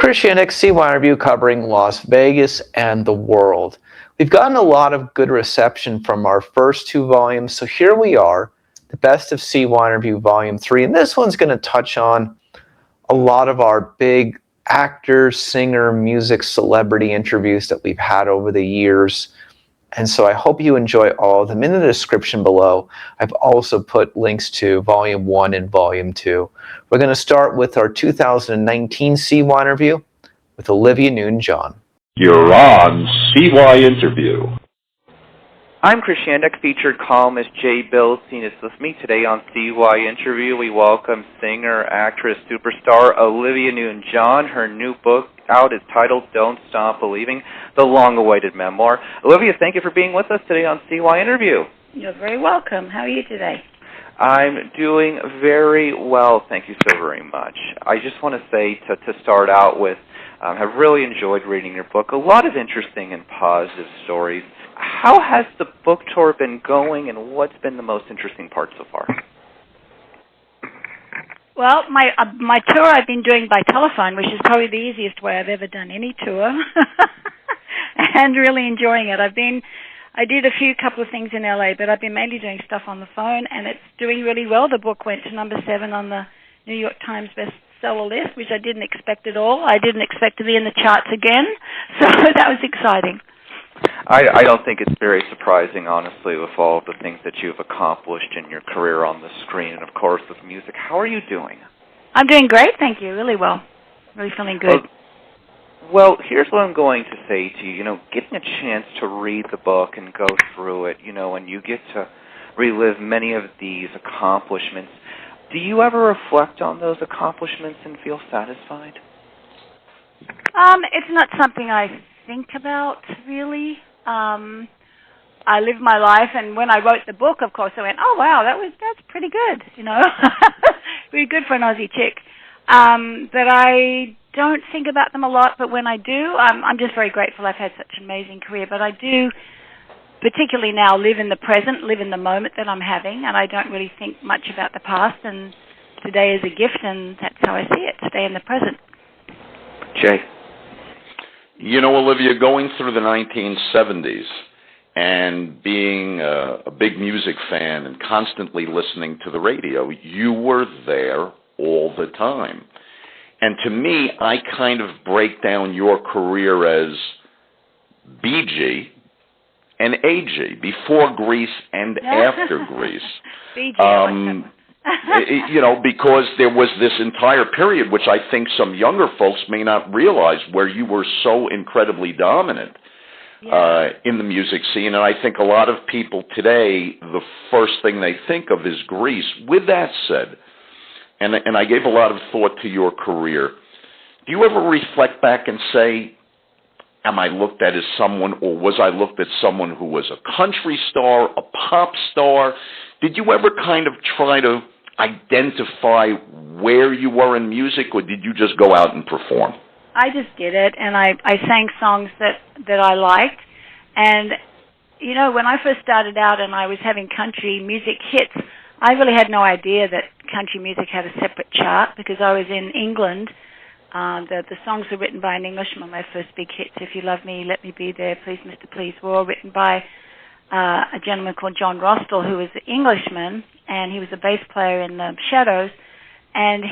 Christianic CYInterview covering Las Vegas and the world. We've gotten a lot of good reception from our first two volumes, so here we are, the Best of CYInterview Volume 3, and this one's going to touch on a lot of our big actor, singer, music, celebrity interviews that we've had over the years. And so I hope you enjoy all of them. In the description below, I've also put links to Volume 1 and Volume 2. We're going to start with our 2019 CYInterview with Olivia Newton-John. You're on CYInterview. I'm Christianic featured columnist Jay Bilstein is with me today on CYInterview. We welcome singer, actress, superstar Olivia Newton-John. Her new book out is titled Don't Stop Believing, the long-awaited memoir. Olivia, thank you for being with us today on CYInterview. You're very welcome. How are you today? I'm doing very well, thank you so very much. I just want to say to start out with, I've really enjoyed reading your book. A lot of interesting and positive stories. How has the book tour been going, and what's been the most interesting part so far? Well, my tour I've been doing by telephone, which is probably the easiest way I've ever done any tour, and really enjoying it. I did a couple of things in LA, but I've been mainly doing stuff on the phone, and it's doing really well. The book went to number 7 on the New York Times bestseller list, which I didn't expect at all. I didn't expect to be in the charts again, so that was exciting. I don't think it's very surprising, honestly, with all of the things that you've accomplished in your career on the screen and, of course, with music. How are you doing? I'm doing great, thank you. Really well. Really feeling good. Well, here's what I'm going to say to you. You know, getting a chance to read the book and go through it, you know, and you get to relive many of these accomplishments. Do you ever reflect on those accomplishments and feel satisfied? It's not something I think about, really. I live my life, and when I wrote the book, of course, I went, oh, wow, that's pretty good, you know. Pretty good for an Aussie chick. But I don't think about them a lot, but when I do, I'm just very grateful I've had such an amazing career. But I do, particularly now, live in the present, live in the moment that I'm having, and I don't really think much about the past, and today is a gift, and that's how I see it, stay in the present. Jay? You know, Olivia, going through the 1970s and being a big music fan and constantly listening to the radio, you were there all the time. And to me, I kind of break down your career as BG and AG, before Grease and after Grease. BG, you know, because there was this entire period, which I think some younger folks may not realize, where you were so incredibly dominant in the music scene. And I think a lot of people today, the first thing they think of is Grease. With that said, and I gave a lot of thought to your career, do you ever reflect back and say, am I looked at as someone, or was I looked at someone who was a country star, a pop star? Did you ever kind of try to identify where you were in music, or did you just go out and perform? I just did it, and I sang songs that I liked. And, you know, when I first started out and I was having country music hits, I really had no idea that country music had a separate chart, because I was in England. The songs were written by an Englishman, my first big hits, If You Love Me, Let Me Be There, Please Mr. Please, were all written by a gentleman called John Rostel, who was an Englishman, and he was a bass player in the Shadows. And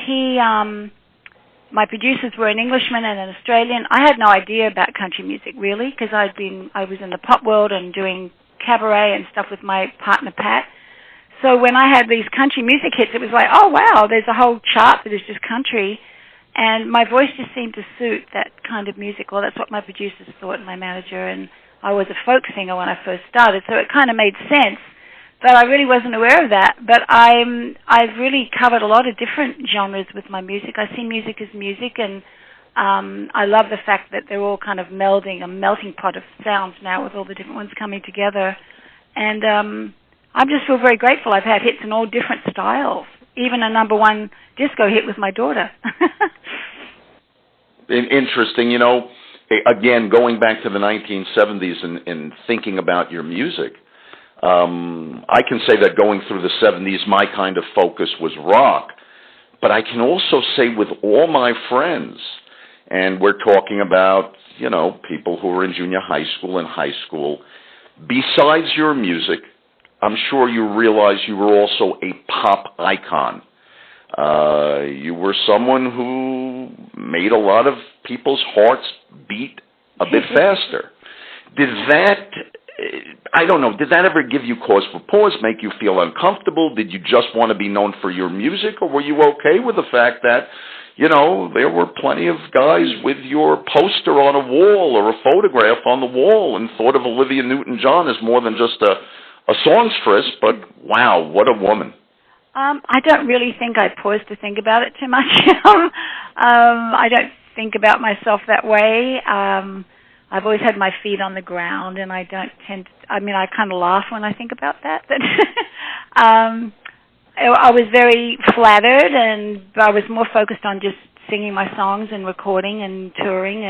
my producers were an Englishman and an Australian. I had no idea about country music, really, because I was in the pop world and doing cabaret and stuff with my partner, Pat. So when I had these country music hits, it was like, oh, wow, there's a whole chart that is just country. And my voice just seemed to suit that kind of music. Well, that's what my producers thought, and my manager, and I was a folk singer when I first started, so it kind of made sense. But I really wasn't aware of that. But I've really covered a lot of different genres with my music. I see music as music, and I love the fact that they're all kind of melding, a melting pot of sounds now with all the different ones coming together. And I just feel very grateful. I've had hits in all different styles, even a #1 disco hit with my daughter. Interesting. You know, again, going back to the 1970s and thinking about your music, I can say that going through the 70s, my kind of focus was rock. But I can also say with all my friends, and we're talking about, you know, people who are in junior high school and high school. Besides your music, I'm sure you realize you were also a pop icon. You were someone who made a lot of people's hearts beat a bit faster. Did that, I don't know, did that ever give you cause for pause, make you feel uncomfortable? Did you just want to be known for your music, or were you okay with the fact that, you know, there were plenty of guys with your poster on a wall or a photograph on the wall and thought of Olivia Newton-John as more than just a songstress, but wow, what a woman. I don't really think I pause to think about it too much. I don't think about myself that way. I've always had my feet on the ground, and I don't tend to, I mean, I kind of laugh when I think about that. But I was very flattered, and I was more focused on just singing my songs and recording and touring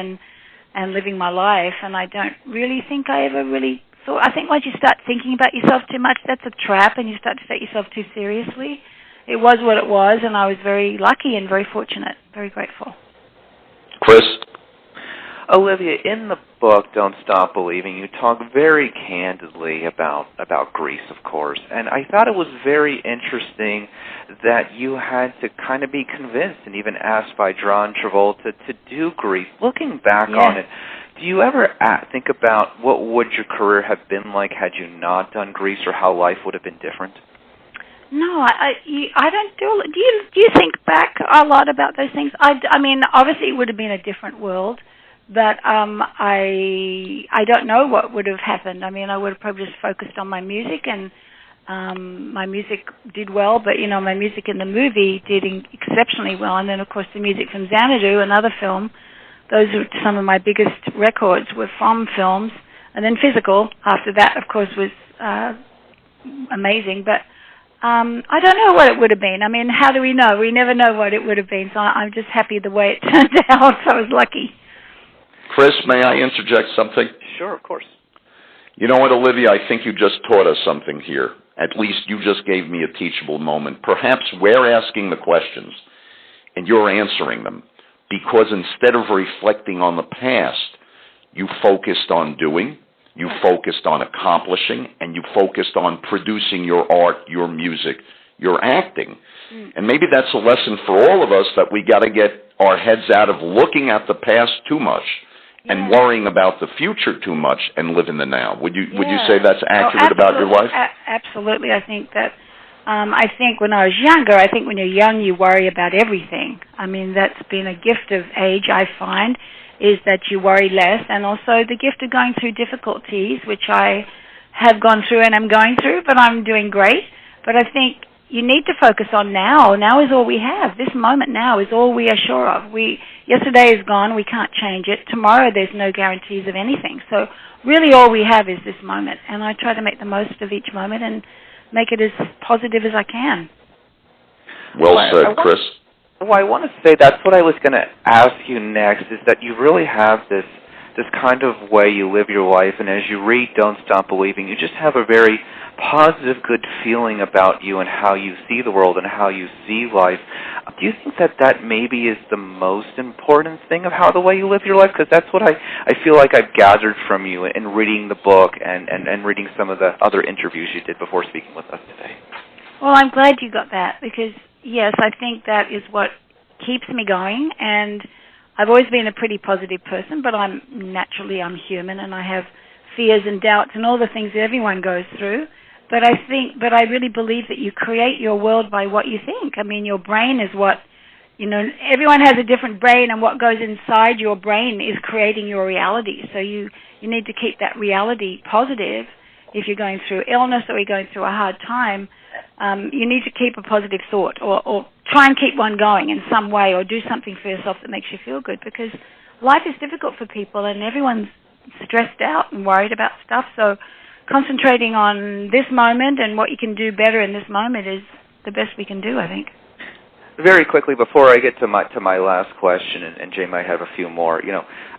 and living my life, and I don't really think I ever really thought. I think once you start thinking about yourself too much, that's a trap, and you start to take yourself too seriously. It was what it was, and I was very lucky and very fortunate, very grateful. Chris? Olivia, in the book, Don't Stop Believing, you talk very candidly about Grease, of course, and I thought it was very interesting that you had to kind of be convinced and even asked by John Travolta to do Grease. Looking back on it, do you ever think about what would your career have been like had you not done Grease, or how life would have been different? No, I don't do. Do you think back a lot about those things? I mean, obviously it would have been a different world, but I don't know what would have happened. I mean, I would have probably just focused on my music, and my music did well, but you know, my music in the movie did exceptionally well, and then of course the music from Xanadu, another film. Those are some of my biggest records were from films, and then Physical after that, of course, was amazing. But I don't know what it would have been. I mean, how do we know? We never know what it would have been, so I'm just happy the way it turned out. I was lucky. Chris, may I interject something? Sure, of course. You know what, Olivia? I think you just taught us something here. At least you just gave me a teachable moment. Perhaps we're asking the questions, and you're answering them, because instead of reflecting on the past, you focused on doing, you focused on accomplishing, and you focused on producing your art, your music, your acting. And maybe that's a lesson for all of us, that we got to get our heads out of looking at the past too much and worrying about the future too much, and live in the now. Would you say that's accurate about your life? Absolutely. I think that I think when I was younger, I think when you're young you worry about everything. I mean, that's been a gift of age, I find, is that you worry less, and also the gift of going through difficulties, which I have gone through and am going through, but I'm doing great. But I think you need to focus on now. Now is all we have. This moment now is all we are sure of. Yesterday is gone. We can't change it. Tomorrow there's no guarantees of anything. So really all we have is this moment. And I try to make the most of each moment and make it as positive as I can. Well said, Chris. Well, I want to say that's what I was going to ask you next, is that you really have this kind of way you live your life, and as you read Don't Stop Believing, you just have a very positive, good feeling about you and how you see the world and how you see life. Do you think that maybe is the most important thing of how the way you live your life? Because that's what I feel like I've gathered from you in reading the book and reading some of the other interviews you did before speaking with us today. Well, I'm glad you got that, because, yes, I think that is what keeps me going, and I've always been a pretty positive person, but I'm human, and I have fears and doubts and all the things that everyone goes through. But I really believe that you create your world by what you think. I mean, your brain is what, everyone has a different brain, and what goes inside your brain is creating your reality. So you need to keep that reality positive. If you're going through illness or you're going through a hard time, you need to keep a positive thought, or try and keep one going in some way, or do something for yourself that makes you feel good, because life is difficult for people and everyone's stressed out and worried about stuff. So concentrating on this moment and what you can do better in this moment is the best we can do, I think. Very quickly, before I get to my last question, and Jay might have a few more,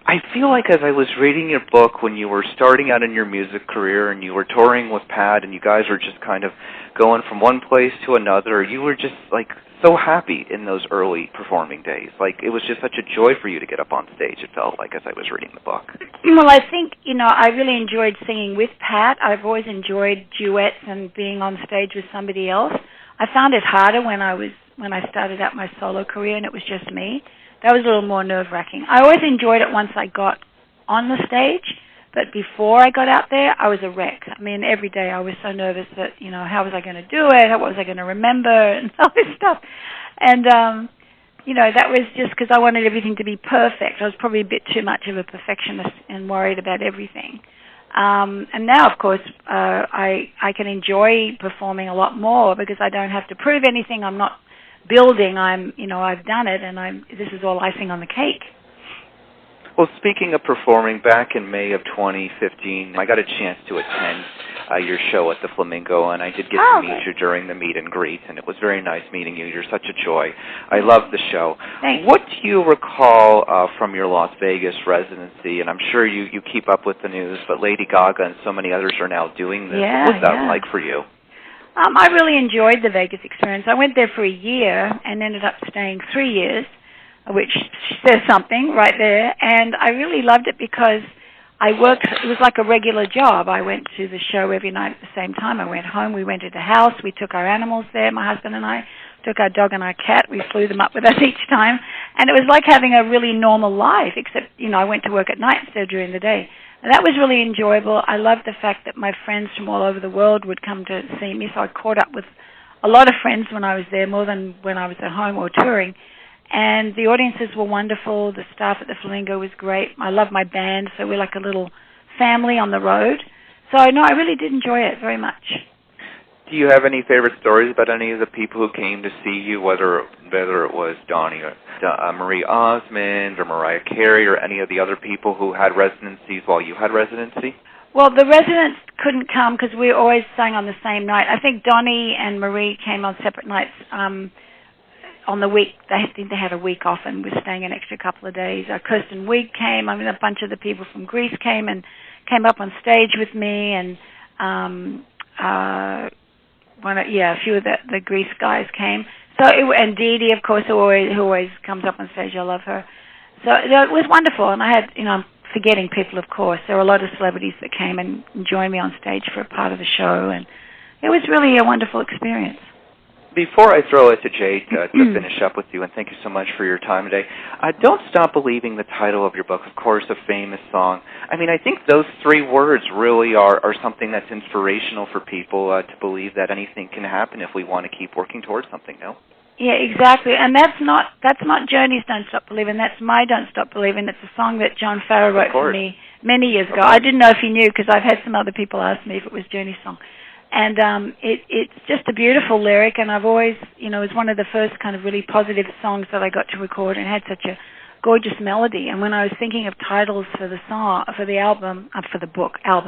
I feel like as I was reading your book when you were starting out in your music career and you were touring with Pat and you guys were just kind of going from one place to another, you were just like so happy in those early performing days. Like it was just such a joy for you to get up on stage, it felt like, as I was reading the book. Well, I think, I really enjoyed singing with Pat. I've always enjoyed duets and being on stage with somebody else. I found it harder when I started out my solo career and it was just me. That was a little more nerve-wracking. I always enjoyed it once I got on the stage, but before I got out there, I was a wreck. I mean, every day I was so nervous that, how was I going to do it? How was I going to remember? And all this stuff. And, that was just because I wanted everything to be perfect. I was probably a bit too much of a perfectionist and worried about everything. And now, of course, I can enjoy performing a lot more because I don't have to prove anything. I'm not building. I've done it, and this is all icing on the cake. Well, speaking of performing, back in May of 2015, I got a chance to attend your show at the Flamingo, and I did get to meet you during the meet and greet, and it was very nice meeting you. You're such a joy. I love the show. Thanks. What do you recall from your Las Vegas residency? And I'm sure you keep up with the news, but Lady Gaga and so many others are now doing this. Yeah, what was that like for you? I really enjoyed the Vegas experience. I went there for a year and ended up staying 3 years, which says something right there. And I really loved it because it was like a regular job. I went to the show every night at the same time. I went home, we rented a house, we took our animals there, my husband and I took our dog and our cat, we flew them up with us each time. And it was like having a really normal life, except, I went to work at night instead of during the day. And that was really enjoyable. I loved the fact that my friends from all over the world would come to see me, so I caught up with a lot of friends when I was there, more than when I was at home or touring. And the audiences were wonderful. The staff at the Flamingo was great. I love my band, so we're like a little family on the road. So, no, I really did enjoy it very much. Do you have any favorite stories about any of the people who came to see you, whether it was Donnie or Marie Osmond or Mariah Carey or any of the other people who had residencies while you had residency? Well, the residents couldn't come because we always sang on the same night. I think Donnie and Marie came on separate nights on the week. I think they had a week off and were staying an extra couple of days. Kirsten Wiig came. I mean, a bunch of the people from Greece came up on stage with me, and a few of the Greece guys came. So and Dee Dee, of course, who always comes up on stage. I love her. So it was wonderful, and I had, I'm forgetting people, of course. There were a lot of celebrities that came and joined me on stage for a part of the show, and it was really a wonderful experience. Before I throw it to Jay to finish up with you, and thank you so much for your time today, Don't Stop Believing, the title of your book, of course, a famous song. I mean, I think those 3 words really are something that's inspirational for people to believe that anything can happen if we want to keep working towards something, no? Yeah, exactly. And that's not Journey's Don't Stop Believing. That's my Don't Stop Believing. It's a song that John Farrar wrote for me many years ago. I didn't know if he knew because I've had some other people ask me if it was Journey's song. And it's just a beautiful lyric, and I've always, it was one of the first kind of really positive songs that I got to record, and had such a gorgeous melody. And when I was thinking of titles for the song, for the album, for the book, that's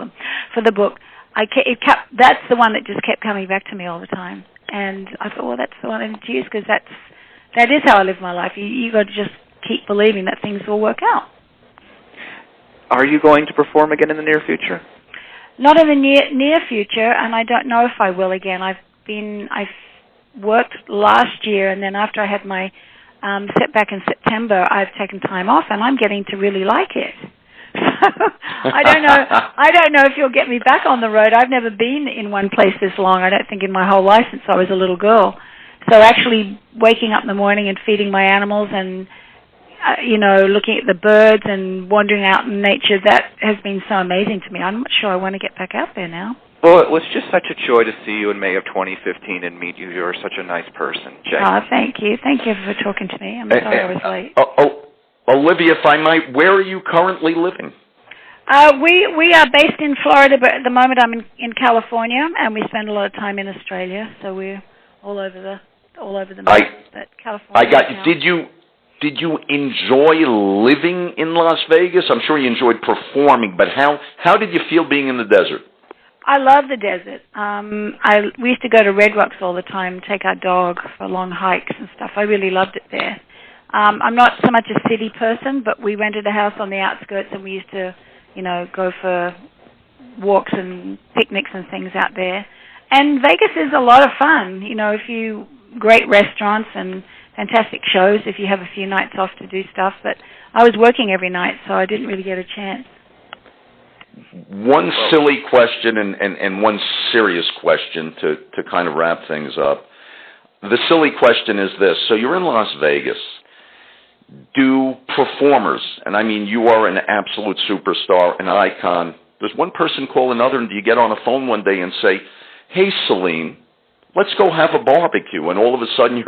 the one that just kept coming back to me all the time. And I thought, well, that's the one I need to use because that is how I live my life. You got to just keep believing that things will work out. Are you going to perform again in the near future? Not in the near future, and I don't know if I will again. I've worked last year, and then after I had my setback in September, I've taken time off, and I'm getting to really like it. I don't know if you'll get me back on the road. I've never been in one place this long. I don't think in my whole life since I was a little girl. So actually waking up in the morning and feeding my animals and looking at the birds and wandering out in nature, that has been so amazing to me. I'm not sure I want to get back out there now. Well, it was just such a joy to see you in May of 2015 and meet you. You're such a nice person, Jay. Oh, thank you. Thank you for talking to me. I'm sorry I was late. Olivia, if I might, where are you currently living? We are based in Florida, but at the moment I'm in California, and we spend a lot of time in Australia, so we're all over the map. But California. I got you. Did you enjoy living in Las Vegas? I'm sure you enjoyed performing, but how did you feel being in the desert? I love the desert. We used to go to Red Rocks all the time, take our dog for long hikes and stuff. I really loved it there. I'm not so much a city person, but we rented a house on the outskirts, and we used to, go for walks and picnics and things out there. And Vegas is a lot of fun. Great restaurants and fantastic shows if you have a few nights off to do stuff. But I was working every night, so I didn't really get a chance. One silly question and one serious question to kind of wrap things up. The silly question is this. So you're in Las Vegas. Do performers, and I mean you are an absolute superstar, an icon, does one person call another, and do you get on a phone one day and say, hey, Celine, let's go have a barbecue, and all of a sudden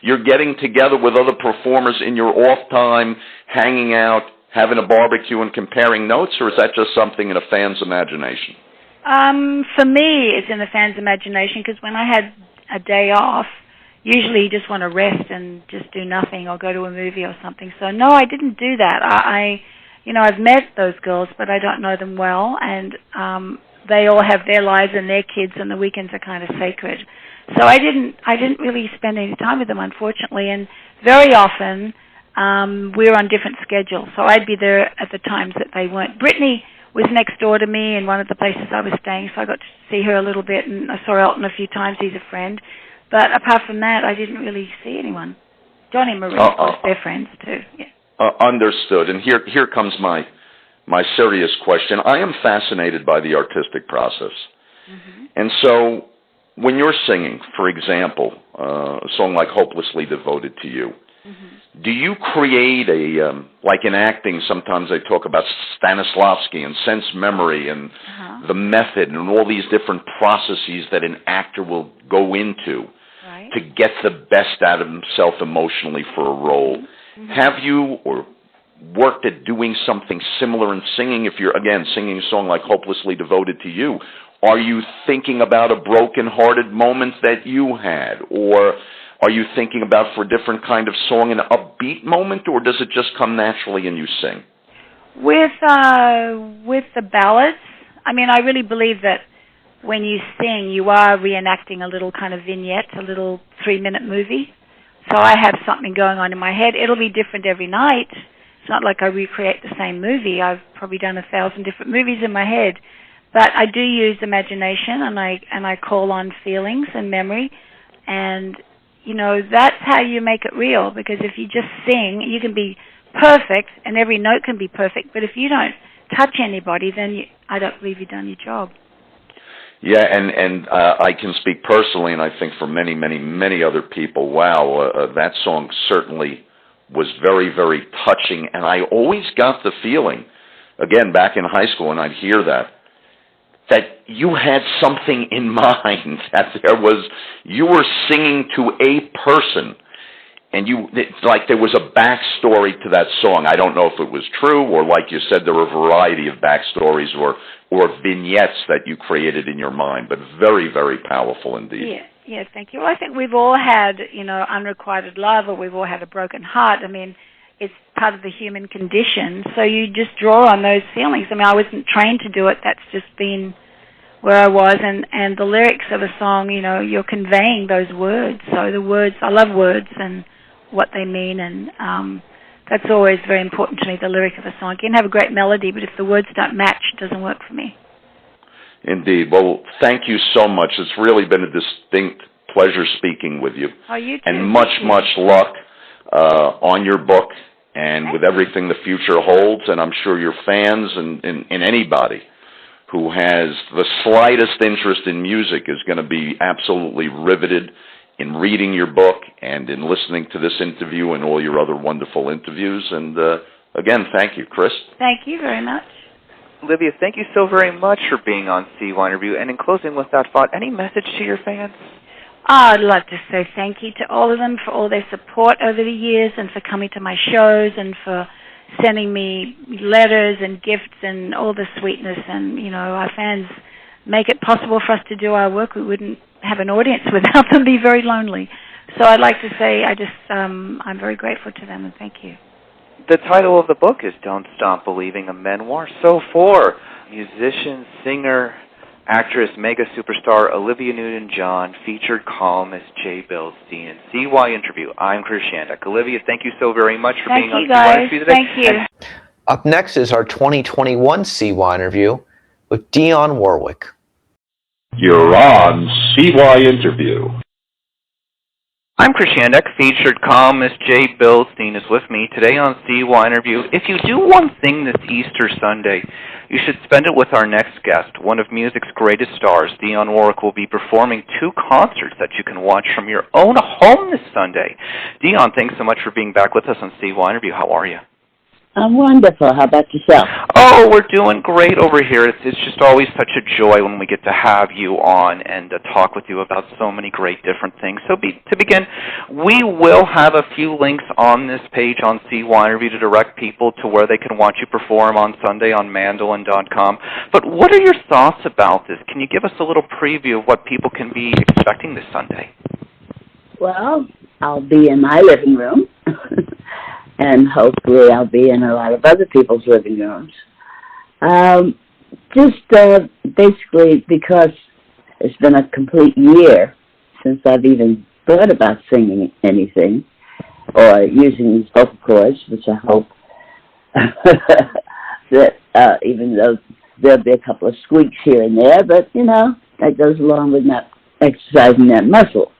you're getting together with other performers in your off time, hanging out, having a barbecue and comparing notes, or is that just something in a fan's imagination? For me, it's in the fan's imagination, because when I had a day off, usually you just want to rest and just do nothing or go to a movie or something. So, no, I didn't do that. I've met those girls, but I don't know them well, and they all have their lives and their kids, and the weekends are kind of sacred. So I didn't really spend any time with them, unfortunately, and very often we were on different schedules. So I'd be there at the times that they weren't. Brittany was next door to me in one of the places I was staying, so I got to see her a little bit, and I saw Elton a few times. He's a friend. But apart from that, I didn't really see anyone. Johnny and Marie, of course, they're friends too. Yeah. Understood. And here comes my serious question. I am fascinated by the artistic process. Mm-hmm. And so when you're singing, for example, a song like Hopelessly Devoted to You, mm-hmm. do you create like in acting, sometimes they talk about Stanislavski and sense memory and the method and all these different processes that an actor will go into to get the best out of himself emotionally for a role. Mm-hmm. Have you or worked at doing something similar in singing? If you're, again, singing a song like Hopelessly Devoted to You, are you thinking about a broken-hearted moment that you had? Or are you thinking about, for a different kind of song, an upbeat moment? Or does it just come naturally and you sing? With the ballads, I mean, I really believe that when you sing, you are reenacting a little kind of vignette, a little 3-minute movie. So I have something going on in my head. It'll be different every night. It's not like I recreate the same movie. I've probably done 1,000 different movies in my head. But I do use imagination, and I call on feelings and memory. And, that's how you make it real, because if you just sing, you can be perfect, and every note can be perfect. But if you don't touch anybody, then I don't believe you've done your job. Yeah, and I can speak personally, and I think for many, many, many other people, wow, that song certainly was very, very touching. And I always got the feeling, again, back in high school, and I'd hear that you had something in mind, that you were singing to a person, and there was a backstory to that song. I don't know if it was true, or like you said, there were a variety of backstories or vignettes that you created in your mind, but very, very powerful indeed. Yeah, thank you. Well, I think we've all had, unrequited love, or we've all had a broken heart. I mean, it's part of the human condition, so you just draw on those feelings. I mean, I wasn't trained to do it. That's just been where I was, and the lyrics of a song, you're conveying those words. So the words, I love words and what they mean, and that's always very important to me, the lyric of a song. You can have a great melody, but if the words don't match, it doesn't work for me. Indeed. Well, thank you so much. It's really been a distinct pleasure speaking with you. Oh, you too. And much luck on your book and with everything the future holds. And I'm sure your fans and anybody who has the slightest interest in music is going to be absolutely riveted in reading your book and in listening to this interview and all your other wonderful interviews. And again, thank you, Chris. Thank you very much. Olivia, thank you so very much for being on CYInterview. And in closing with that thought, any message to your fans? I'd love to say thank you to all of them for all their support over the years and for coming to my shows and for sending me letters and gifts and all the sweetness. And, our fans make it possible for us to do our work. We wouldn't have an audience without them, be very lonely. So I'd like to say I'm very grateful to them, and thank you. The title of the book is Don't Stop Believing, a memoir. So for musician, singer, actress, mega superstar Olivia Newton-John, featured columnist Jay Bilstein, and CYInterview. I'm Chris Shandek. Olivia, thank you so very much for being on CYInterview today. Thank you. Up next is our 2021 CYInterview with Dionne Warwick. You're on CYInterview. I'm Chris Shandek. Featured columnist Jay Bilstein is with me today on CYInterview. If you do one thing this Easter Sunday, you should spend it with our next guest. One of music's greatest stars, Dionne Warwick, will be performing 2 concerts that you can watch from your own home this Sunday. Dionne, thanks so much for being back with us on CYInterview. How are you? I'm wonderful. How about yourself? Oh, we're doing great over here. It's just always such a joy when we get to have you on and talk with you about so many great different things. So to begin, we will have a few links on this page on CYInterview to direct people to where they can watch you perform on Sunday on Mandolin.com. But what are your thoughts about this? Can you give us a little preview of what people can be expecting this Sunday? Well, I'll be in my living room. And hopefully I'll be in a lot of other people's living rooms. Basically because it's been a complete year since I've even thought about singing anything or using these vocal cords, which I hope that even though there'll be a couple of squeaks here and there, but, that goes along with not exercising that muscle.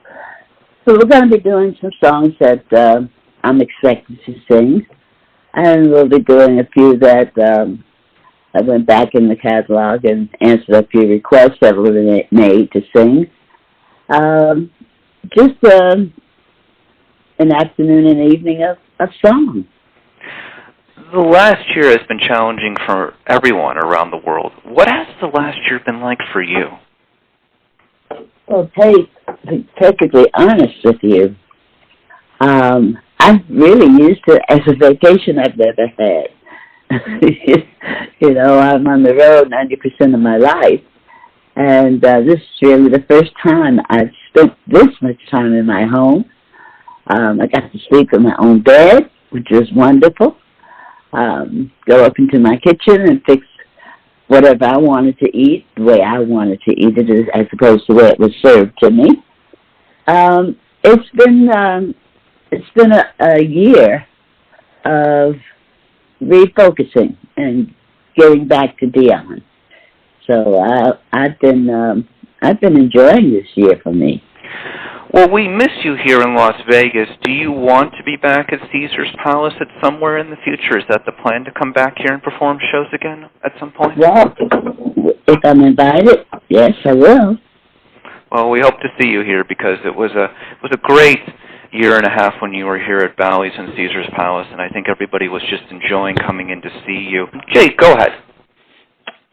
So we're going to be doing some songs that I'm expected to sing, and we'll be doing a few that I went back in the catalog and answered a few requests that were made to sing. Just an afternoon and evening of song. The last year has been challenging for everyone around the world. What has the last year been like for you? Well, to be perfectly honest with you, I've really used it as a vacation I've never had. I'm on the road 90% of my life, and this is really the first time I've spent this much time in my home. I got to sleep in my own bed, which was wonderful. Go up into my kitchen and fix whatever I wanted to eat, the way I wanted to eat it, as opposed to the way it was served to me. It's been a year of refocusing and getting back to Diahann. So I've been enjoying this year for me. Well, we miss you here in Las Vegas. Do you want to be back at Caesar's Palace at somewhere in the future? Is that the plan, to come back here and perform shows again at some point? Well, if I'm invited, yes, I will. Well, we hope to see you here because it was a great year and a half when you were here at Bally's and Caesar's Palace, and I think everybody was just enjoying coming in to see you. Jay, go ahead.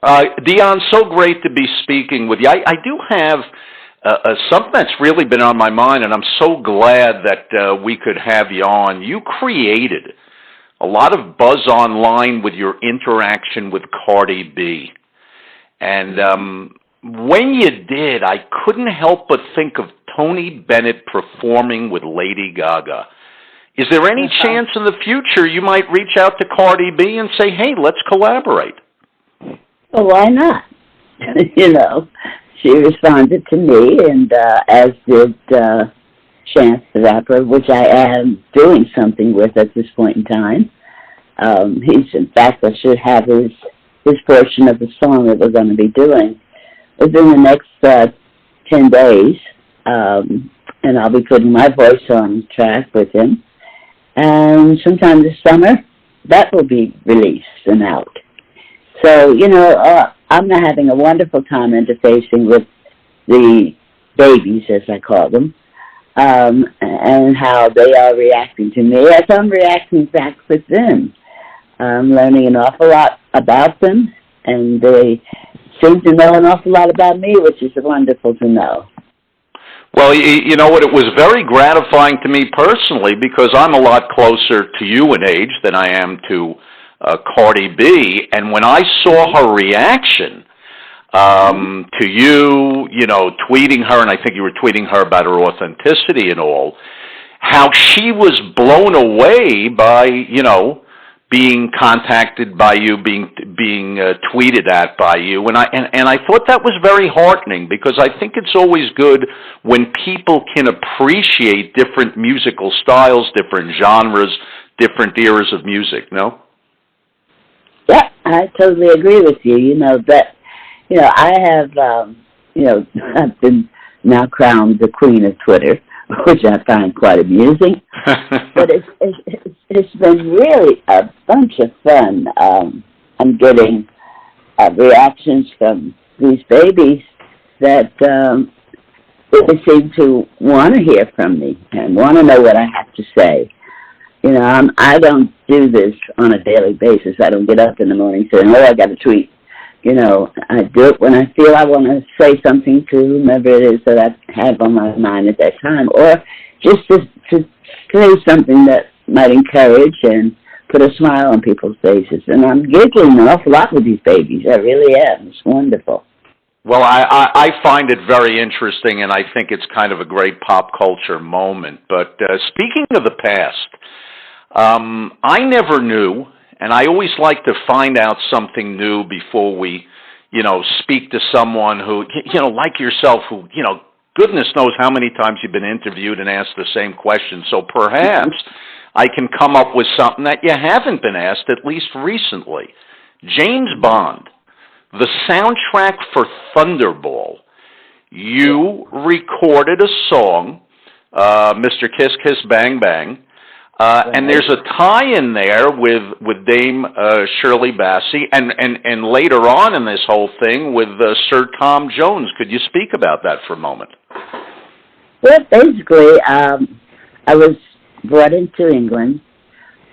Dionne, so great to be speaking with you. I do have something that's really been on my mind, and I'm so glad that we could have you on. You created a lot of buzz online with your interaction with Cardi B. And when you did, I couldn't help but think of Tony Bennett performing with Lady Gaga. Is there any chance in the future you might reach out to Cardi B and say, hey, let's collaborate? Well, why not? She responded to me, and as did Chance the Rapper, which I am doing something with at this point in time. In fact, I should have his portion of the song that we're going to be doing within the next 10 days. And I'll be putting my voice on track with him. And sometime this summer, that will be released and out. So, I'm having a wonderful time interfacing with the babies, as I call them, and how they are reacting to me as I'm reacting back with them. I'm learning an awful lot about them, and they seem to know an awful lot about me, which is wonderful to know. Well, you know what? It was very gratifying to me personally because I'm a lot closer to you in age than I am to Cardi B. And when I saw her reaction to you, tweeting her, and I think you were tweeting her about her authenticity and all, how she was blown away by, being contacted by you, being tweeted at by you, and I thought that was very heartening, because I think it's always good when people can appreciate different musical styles, different genres, different eras of music. No? Yeah, I totally agree with you. I have, I've been now crowned the queen of Twitter, which I find quite amusing. But it's been really a bunch of fun. I'm getting reactions from these babies that they seem to want to hear from me and want to know what I have to say. I don't do this on a daily basis. I don't get up in the morning saying, I got to tweet. I do it when I feel I want to say something to whomever it is that I have on my mind at that time, or just to say something that might encourage and put a smile on people's faces. And I'm giggling an awful lot with these babies. I really am. It's wonderful. Well, I find it very interesting, and I think it's kind of a great pop culture moment. But speaking of the past, I never knew, and I always like to find out something new before we, speak to someone who, like yourself, who, goodness knows how many times you've been interviewed and asked the same question. So perhaps I can come up with something that you haven't been asked, at least recently. James Bond, the soundtrack for Thunderball. You recorded a song, Mr. Kiss Kiss Bang Bang, and there's a tie-in there with Dame Shirley Bassey, and later on in this whole thing with Sir Tom Jones. Could you speak about that for a moment? Well, basically, I was brought into England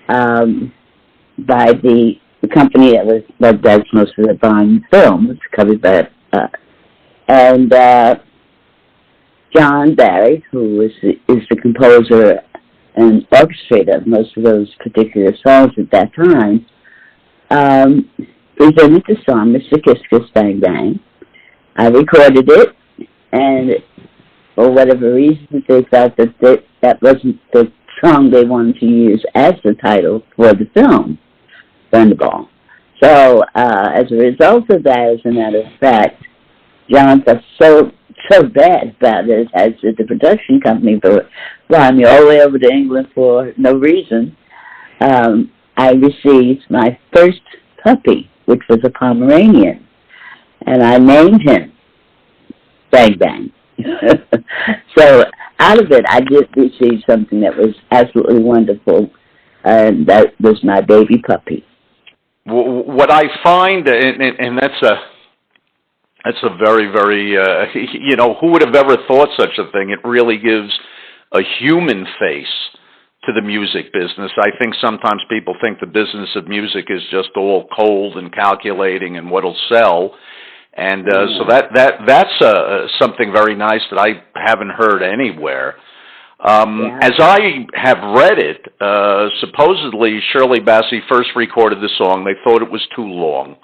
by the company that does most of the Bond films, covered by and John Barry, who is the composer and orchestrator of most of those particular songs at that time, presented the song, Mr. Kiss Kiss Bang Bang. I recorded it, and for whatever reason, they felt that wasn't the song they wanted to use as the title for the film, Thunderball. So, as a result of that, as a matter of fact, John felt so bad about it, as did the production company, for flying me all the way over to England for no reason. I received my first puppy, which was a Pomeranian, and I named him Bang Bang. So out of it, I did receive something that was absolutely wonderful, and that was my baby puppy. What I find, and that's a very, very, who would have ever thought such a thing? It really gives a human face to the music business. I think sometimes people think the business of music is just all cold and calculating and what'll sell. And so that's something very nice that I haven't heard anywhere. As I have read it, supposedly Shirley Bassey first recorded the song. They thought it was too long,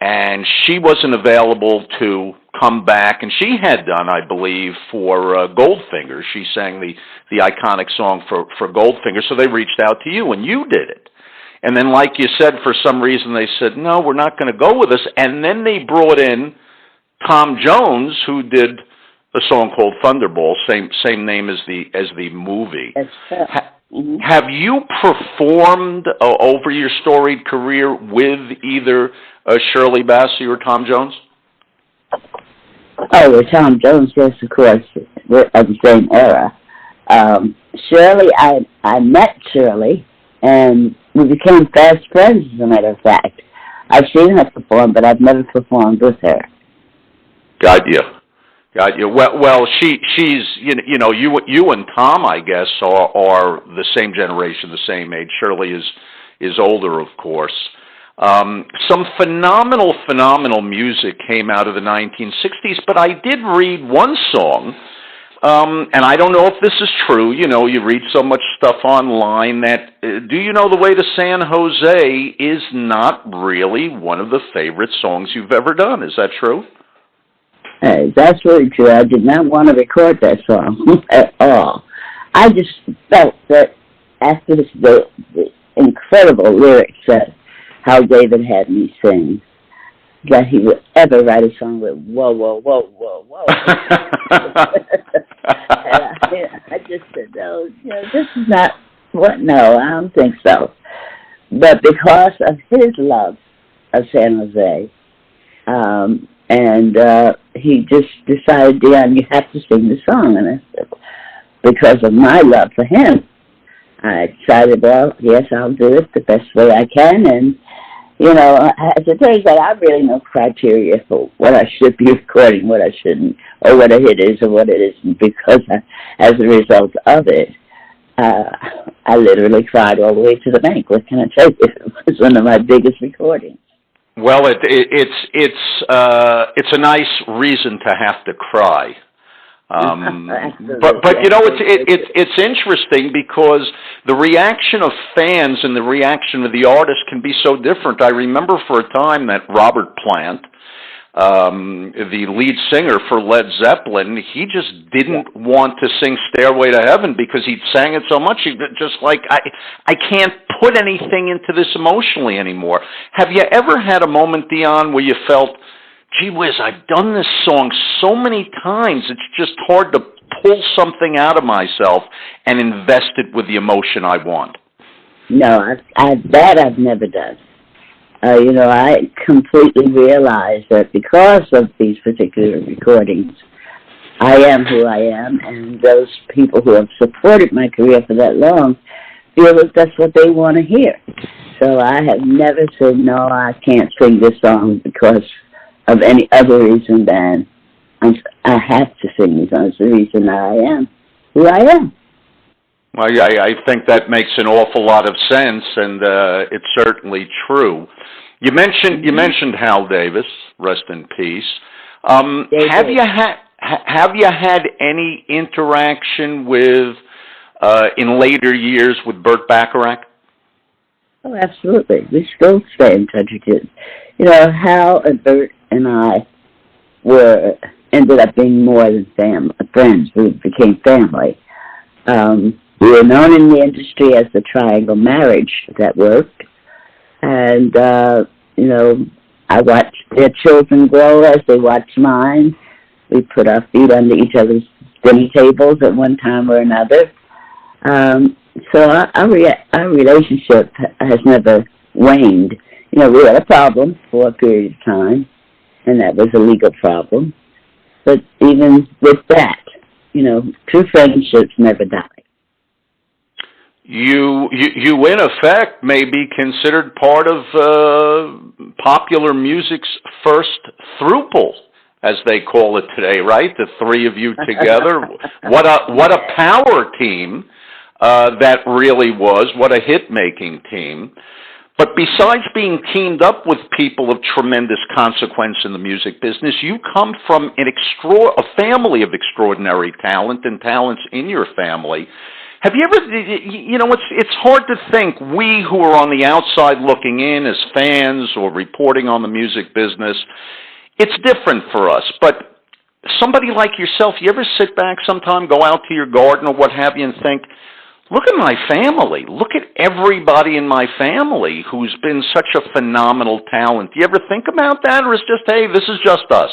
and she wasn't available to come back. And she had done, I believe, for Goldfinger. She sang the iconic song for Goldfinger. So they reached out to you, and you did it. And then, like you said, for some reason they said, no, we're not going to go with us. And then they brought in Tom Jones, who did a song called Thunderball, same name as the movie. Have you performed over your storied career with either Shirley Bassey or Tom Jones? Oh, with Tom Jones, yes, of course. We're of the same era. Shirley, I met Shirley, and we became fast friends, as a matter of fact. I've seen her perform, but I've never performed with her. Got you. Well, she's you and Tom, I guess, are the same generation, the same age. Shirley is older, of course. Some phenomenal music came out of the 1960s, but I did read one song, and I don't know if this is true. You read so much stuff online that, do you know The Way to San Jose is not really one of the favorite songs you've ever done? Is that true? That's really true. I did not want to record that song at all. I just felt that after incredible lyrics that how David had me sing, that he would ever write a song with whoa, whoa, whoa, whoa, whoa. I just said, no, this is not what, no, I don't think so. But because of his love of San Jose, and he just decided, Dionne, you have to sing the song. And I said, because of my love for him, I decided, well, yes, I'll do it the best way I can. And, as it turns out, I really no criteria for what I should be recording, what I shouldn't, or what a hit is or what it isn't, because as a result of it, I literally cried all the way to the bank. What can I tell you? It was one of my biggest recordings. Well, it's a nice reason to have to cry. But it's interesting because the reaction of fans and the reaction of the artist can be so different. I remember for a time that Robert Plant, the lead singer for Led Zeppelin, he just didn't want to sing Stairway to Heaven because he'd sang it so much. He just like, I can't put anything into this emotionally anymore. Have you ever had a moment, Dionne, where you felt, gee whiz, I've done this song so many times, it's just hard to pull something out of myself and invest it with the emotion I want? No, that I've never done. I completely realize that because of these particular recordings, I am who I am, and those people who have supported my career for that long feel that that's what they want to hear. So I have never said, no, I can't sing this song because of any other reason than I have to sing this song. It's the reason I am who I am. Well, I think that makes an awful lot of sense, and it's certainly true. You mentioned Hal Davis, rest in peace. Have you had any interaction with in later years with Burt Bacharach? Oh, absolutely. We still stay in touch with Hal and Burt and I ended up being more than friends. We became family. We were known in the industry as the triangle marriage that worked. And, I watched their children grow as they watched mine. We put our feet under each other's dinner tables at one time or another. So our relationship has never waned. We had a problem for a period of time, and that was a legal problem. But even with that, true friendships never die. You in effect may be considered part of popular music's first throuple, as they call it today, right? The three of you together. What a power team that really was. What a hit-making team. But besides being teamed up with people of tremendous consequence in the music business, you come from a family of extraordinary talent and talents in your family. Have you ever, it's hard to think, we who are on the outside looking in as fans or reporting on the music business, it's different for us. But somebody like yourself, you ever sit back sometime, go out to your garden or what have you and think, look at my family. Look at everybody in my family who's been such a phenomenal talent. Do you ever think about that, or it's just, hey, this is just us?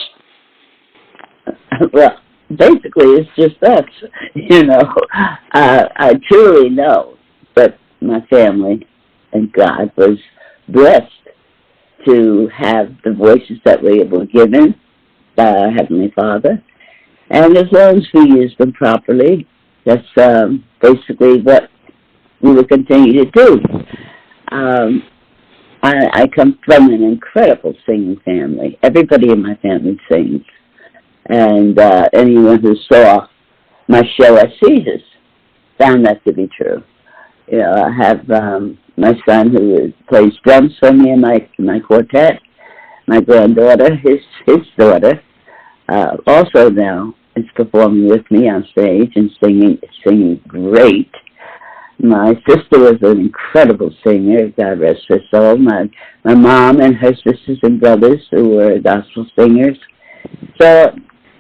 Well, basically, it's just us. I truly know that my family and God was blessed to have the voices that we were given by our Heavenly Father. And as long as we use them properly, that's basically what we will continue to do. I come from an incredible singing family. Everybody in my family sings. And anyone who saw my show at Caesars found that to be true. I have my son who plays drums for me in my quartet. My granddaughter, his daughter, also now is performing with me on stage and singing great. My sister was an incredible singer, God rest her soul. My mom and her sisters and brothers who were gospel singers. So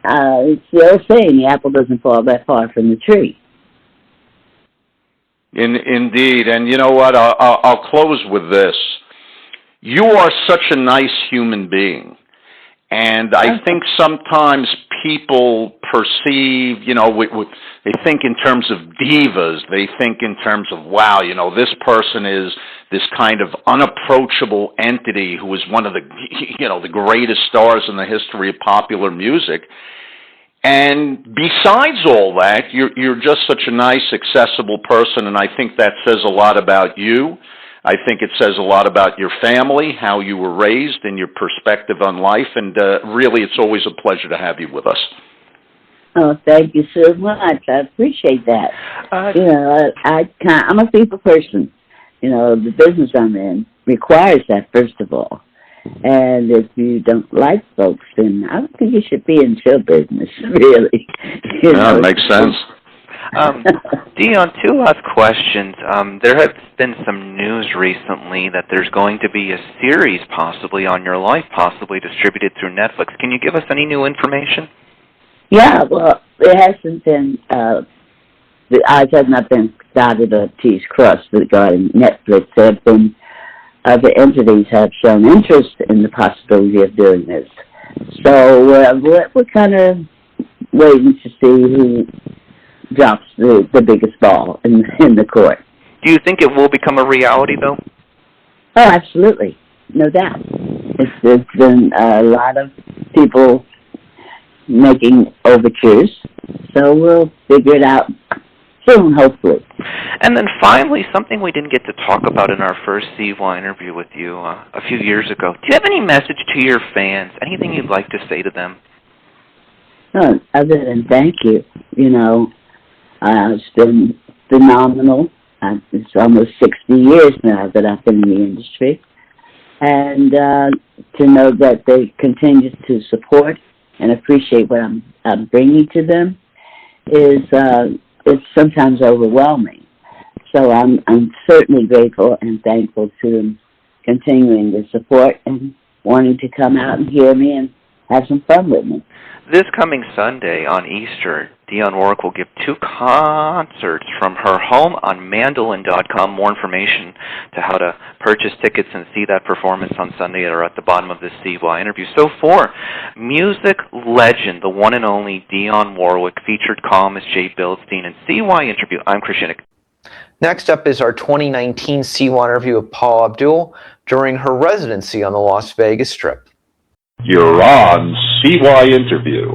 it's the old saying, the apple doesn't fall that far from the tree. Indeed. And you know what? I'll close with this. You are such a nice human being. And I think sometimes people perceive, they think in terms of divas. They think in terms of, wow, this person is this kind of unapproachable entity who is one of the, the greatest stars in the history of popular music. And besides all that, you're just such a nice, accessible person, and I think that says a lot about you. I think it says a lot about your family, how you were raised, and your perspective on life, and really it's always a pleasure to have you with us. Oh, thank you so much. I appreciate that. I'm a people person. The business I'm in requires that, first of all. And if you don't like folks, then I don't think you should be in show business, really. That makes sense. Dionne, two last questions. There has been some news recently that there's going to be a series possibly on your life, possibly distributed through Netflix. Can you give us any new information? Yeah, well, it hasn't been, the I's have not been dotted or T's crossed regarding Netflix. There have been other entities have shown interest in the possibility of doing this. So we're kind of waiting to see who drops the biggest ball in the court. Do you think it will become a reality, though? Oh, absolutely. No doubt. There's been a lot of people making overtures, so we'll figure it out soon, hopefully. And then finally, something we didn't get to talk about in our first CY interview with you a few years ago. Do you have any message to your fans? Anything you'd like to say to them? No, other than thank you. It's been phenomenal. It's almost 60 years now that I've been in the industry. And to know that they continue to support and appreciate what I'm bringing to them is it's sometimes overwhelming. So I'm certainly grateful and thankful to them continuing the support and wanting to come out and hear me and have some fun with me. This coming Sunday on Easter, Dionne Warwick will give 2 concerts from her home on mandolin.com. More information to how to purchase tickets and see that performance on Sunday are at the bottom of this CY interview. So for music legend, the one and only Dionne Warwick, featured columnist Jay Billstein, and CY interview, I'm Chris Shinnick. Next up is our 2019 CY interview with Paula Abdul during her residency on the Las Vegas Strip. You're on CY Interview.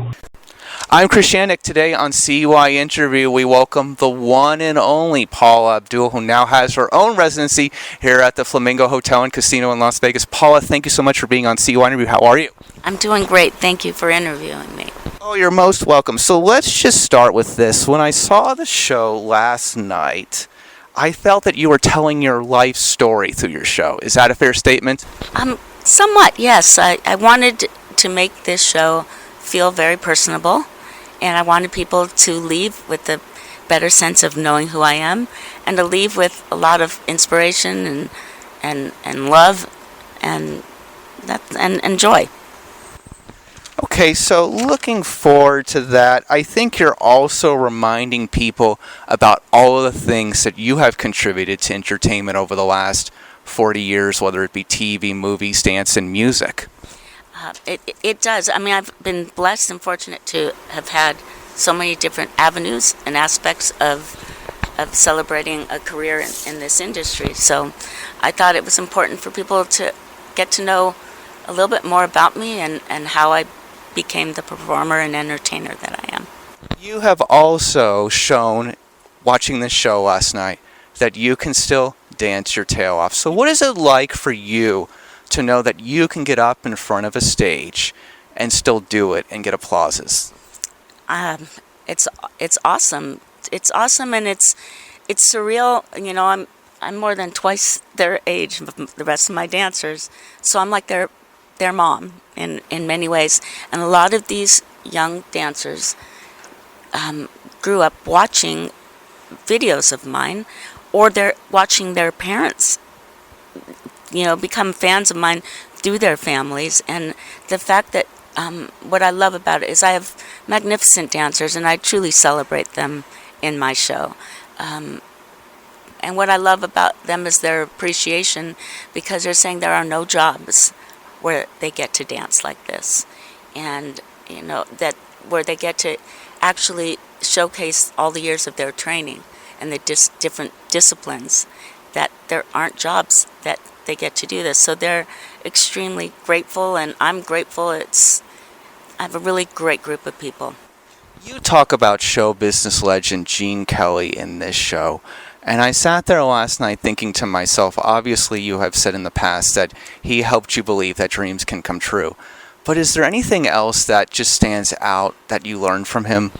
I'm Chris Shannick. Today on CY Interview, we welcome the one and only Paula Abdul, who now has her own residency here at the Flamingo Hotel and Casino in Las Vegas. Paula, thank you so much for being on CY Interview. How are you? I'm doing great. Thank you for interviewing me. Oh, you're most welcome. So let's just start with this. When I saw the show last night, I felt that you were telling your life story through your show. Is that a fair statement? Somewhat, yes. I wanted to make this show feel very personable, and I wanted people to leave with a better sense of knowing who I am, and to leave with a lot of inspiration and love and joy. Okay, so looking forward to that, I think you're also reminding people about all of the things that you have contributed to entertainment over the last 40 years, whether it be TV, movies, dance, and music. It does. I mean, I've been blessed and fortunate to have had so many different avenues and aspects of celebrating a career in this industry. So I thought it was important for people to get to know a little bit more about me and how I became the performer and entertainer that I am. You have also shown, watching this show last night, that you can still dance your tail off. So what is it like for you to know that you can get up in front of a stage and still do it and get applauses? It's awesome. It's awesome, and it's surreal. You know, I'm more than twice their age, the rest of my dancers, so I'm like their mom in many ways. And a lot of these young dancers grew up watching videos of mine, or they're watching their parents, become fans of mine through their families. And the fact that what I love about it is I have magnificent dancers, and I truly celebrate them in my show. and what I love about them is their appreciation, because they're saying there are no jobs where they get to dance like this, and that where they get to actually showcase all the years of their training and the different disciplines, that there aren't jobs that they get to do this. So they're extremely grateful, and I'm grateful. I have a really great group of people. You talk about show business legend Gene Kelly in this show, and I sat there last night thinking to myself, obviously you have said in the past that he helped you believe that dreams can come true. But is there anything else that just stands out that you learned from him?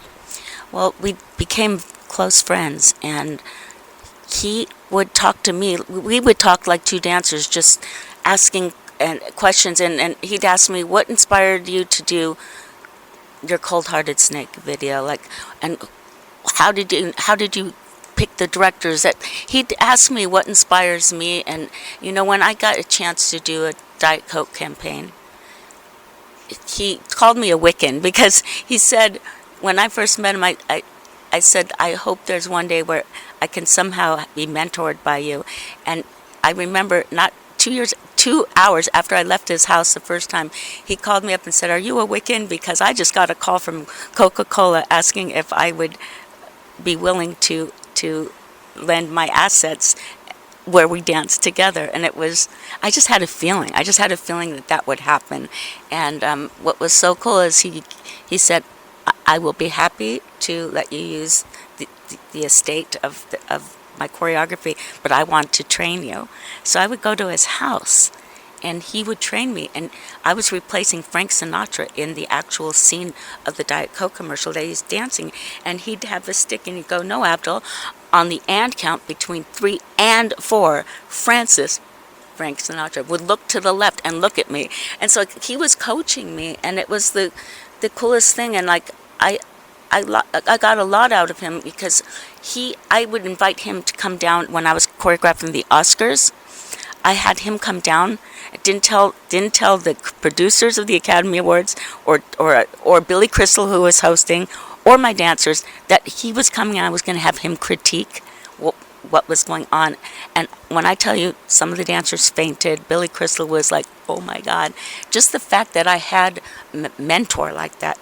Well, we became close friends, and he would talk to me. We would talk like two dancers, just asking questions, and he'd ask me, what inspired you to do your Cold-Hearted Snake video, and how did you pick the directors? That he'd ask me what inspires me. And when I got a chance to do a Diet Coke campaign, he called me a Wiccan, because he said, when I first met him, I said, I hope there's one day where I can somehow be mentored by you. And I remember not 2 hours after I left his house the first time, he called me up and said, are you a Wiccan? Because I just got a call from Coca-Cola asking if I would be willing to lend my assets where we danced together. And I just had a feeling. that would happen. And what was so cool is he said, I will be happy to let you use the estate of my choreography, but I want to train you. So I would go to his house, and he would train me. And I was replacing Frank Sinatra in the actual scene of the Diet Coke commercial that he's dancing. And he'd have the stick, and he'd go, no, Abdul, on the and count between 3 and 4, Frank Sinatra would look to the left and look at me. And so he was coaching me, and it was the coolest thing. And I got a lot out of him, because I would invite him to come down when I was choreographing the Oscars. I had him come down. I didn't tell the producers of the Academy Awards or Billy Crystal, who was hosting, or my dancers, that he was coming, and I was going to have him critique what was going on. And when I tell you, some of the dancers fainted. Billy Crystal was like, oh my God. Just the fact that I had a mentor like that,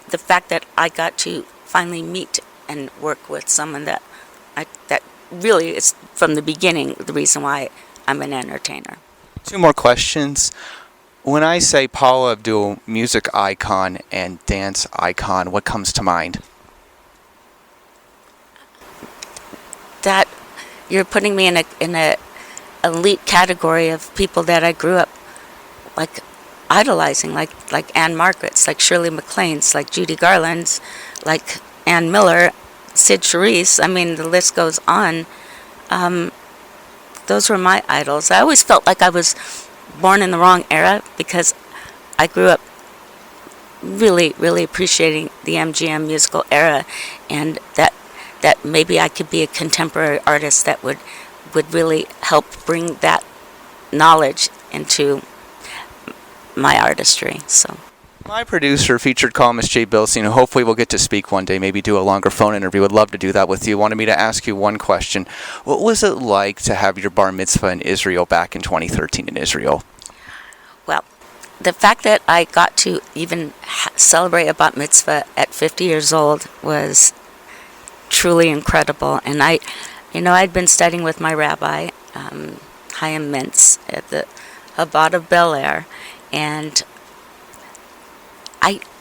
the fact that I got to finally meet and work with someone that really is, from the beginning, the reason why I'm an entertainer. 2 more questions. When I say Paula Abdul, music icon and dance icon, what comes to mind? That you're putting me in a elite category of people that I grew up idolizing, like Anne Margaret's, like Shirley MacLaine's, like Judy Garland's, like Ann Miller, Sid Charisse. I mean, the list goes on. Those were my idols. I always felt like I was born in the wrong era, because I grew up really, really appreciating the MGM musical era, and that maybe I could be a contemporary artist that would really help bring that knowledge into my artistry. So my producer, featured columnist Jay Bilstein, who hopefully we'll get to speak one day, maybe do a longer phone interview, would love to do that with you, wanted me to ask you one question. What was it like to have your bar mitzvah in Israel back in 2013 in Israel? Well, the fact that I got to even celebrate a bat mitzvah at 50 years old was truly incredible. And I'd been studying with my rabbi, Chaim Mintz, at the Chabad of Bel Air, and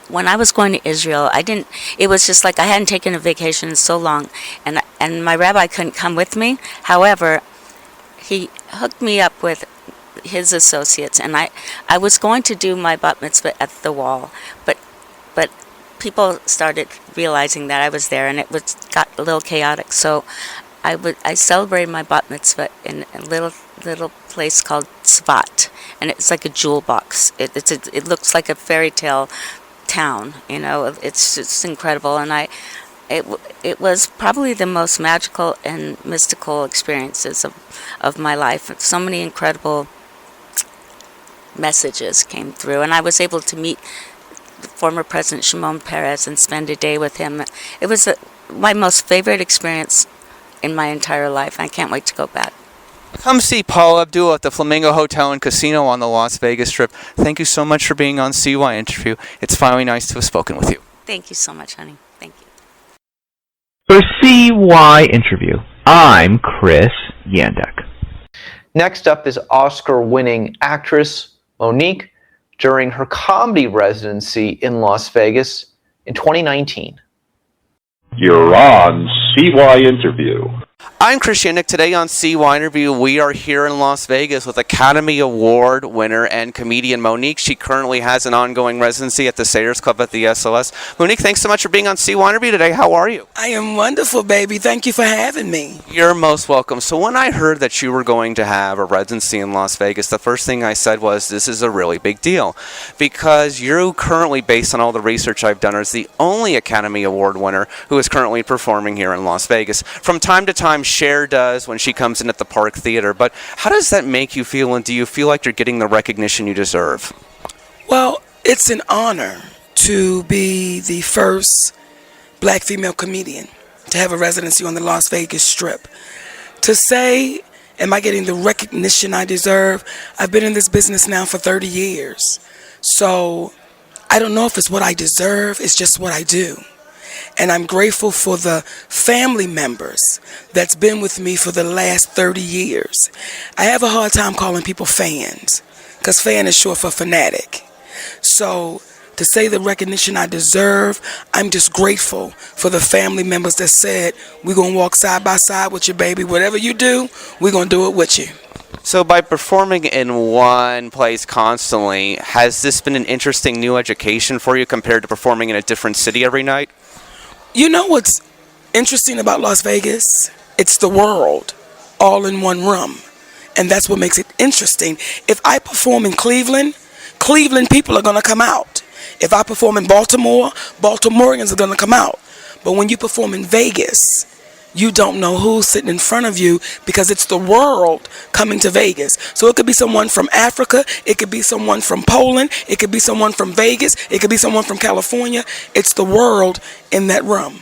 when I was going to Israel, it was just like I hadn't taken a vacation in so long, and my rabbi couldn't come with me. However, he hooked me up with his associates, and I was going to do my bat mitzvah at the wall, but people started realizing that I was there, and got a little chaotic. So I celebrated my bat mitzvah in a little place called Tzvat, and it's like a jewel box. It looks like a fairy tale town. It's just incredible, and it was probably the most magical and mystical experiences of my life. So many incredible messages came through, and I was able to meet former President Shimon Peres and spend a day with him. It was my most favorite experience in my entire life. I can't wait to go back. Come see Paula Abdul at the Flamingo Hotel and Casino on the Las Vegas Strip. Thank you so much for being on CY Interview. It's finally nice to have spoken with you. Thank you so much, honey. Thank you. For CY Interview, I'm Chris Yandek. Next up is Oscar-winning actress Monique during her comedy residency in Las Vegas in 2019. You're on CYInterview. I'm Chris Yandek. Today on CY Interview, we are here in Las Vegas with Academy Award winner and comedian Monique. She currently has an ongoing residency at the Sayers Club at the SOS. Monique, thanks so much for being on CY Interview today. How are you? I am wonderful, baby. Thank you for having me. You're most welcome. So when I heard that you were going to have a residency in Las Vegas, the first thing I said was, this is a really big deal. Because you're currently, based on all the research I've done, is the only Academy Award winner who is currently performing here in Las Vegas. From time to time, Cher does when she comes in at the Park Theater, but how does that make you feel, and do you feel like you're getting the recognition you deserve? Well, it's an honor to be the first black female comedian to have a residency on the Las Vegas Strip. To say, am I getting the recognition I deserve? I've been in this business now for 30 years. So I don't know if it's what I deserve, it's just what I do. And I'm grateful for the family members that's been with me for the last 30 years. I have a hard time calling people fans, because fan is short for fanatic. So to say the recognition I deserve, I'm just grateful for the family members that said, we're going to walk side by side with you, baby. Whatever you do, we're going to do it with you. So by performing in one place constantly, has this been an interesting new education for you compared to performing in a different city every night? You know what's interesting about Las Vegas? It's the world all in one room. And that's what makes it interesting. If I perform in Cleveland, Cleveland people are going to come out. If I perform in Baltimore, Baltimoreans are going to come out. But when you perform in Vegas, you don't know who's sitting in front of you, because it's the world coming to Vegas. So it could be someone from Africa, it could be someone from Poland, it could be someone from Vegas, it could be someone from California. It's the world in that room.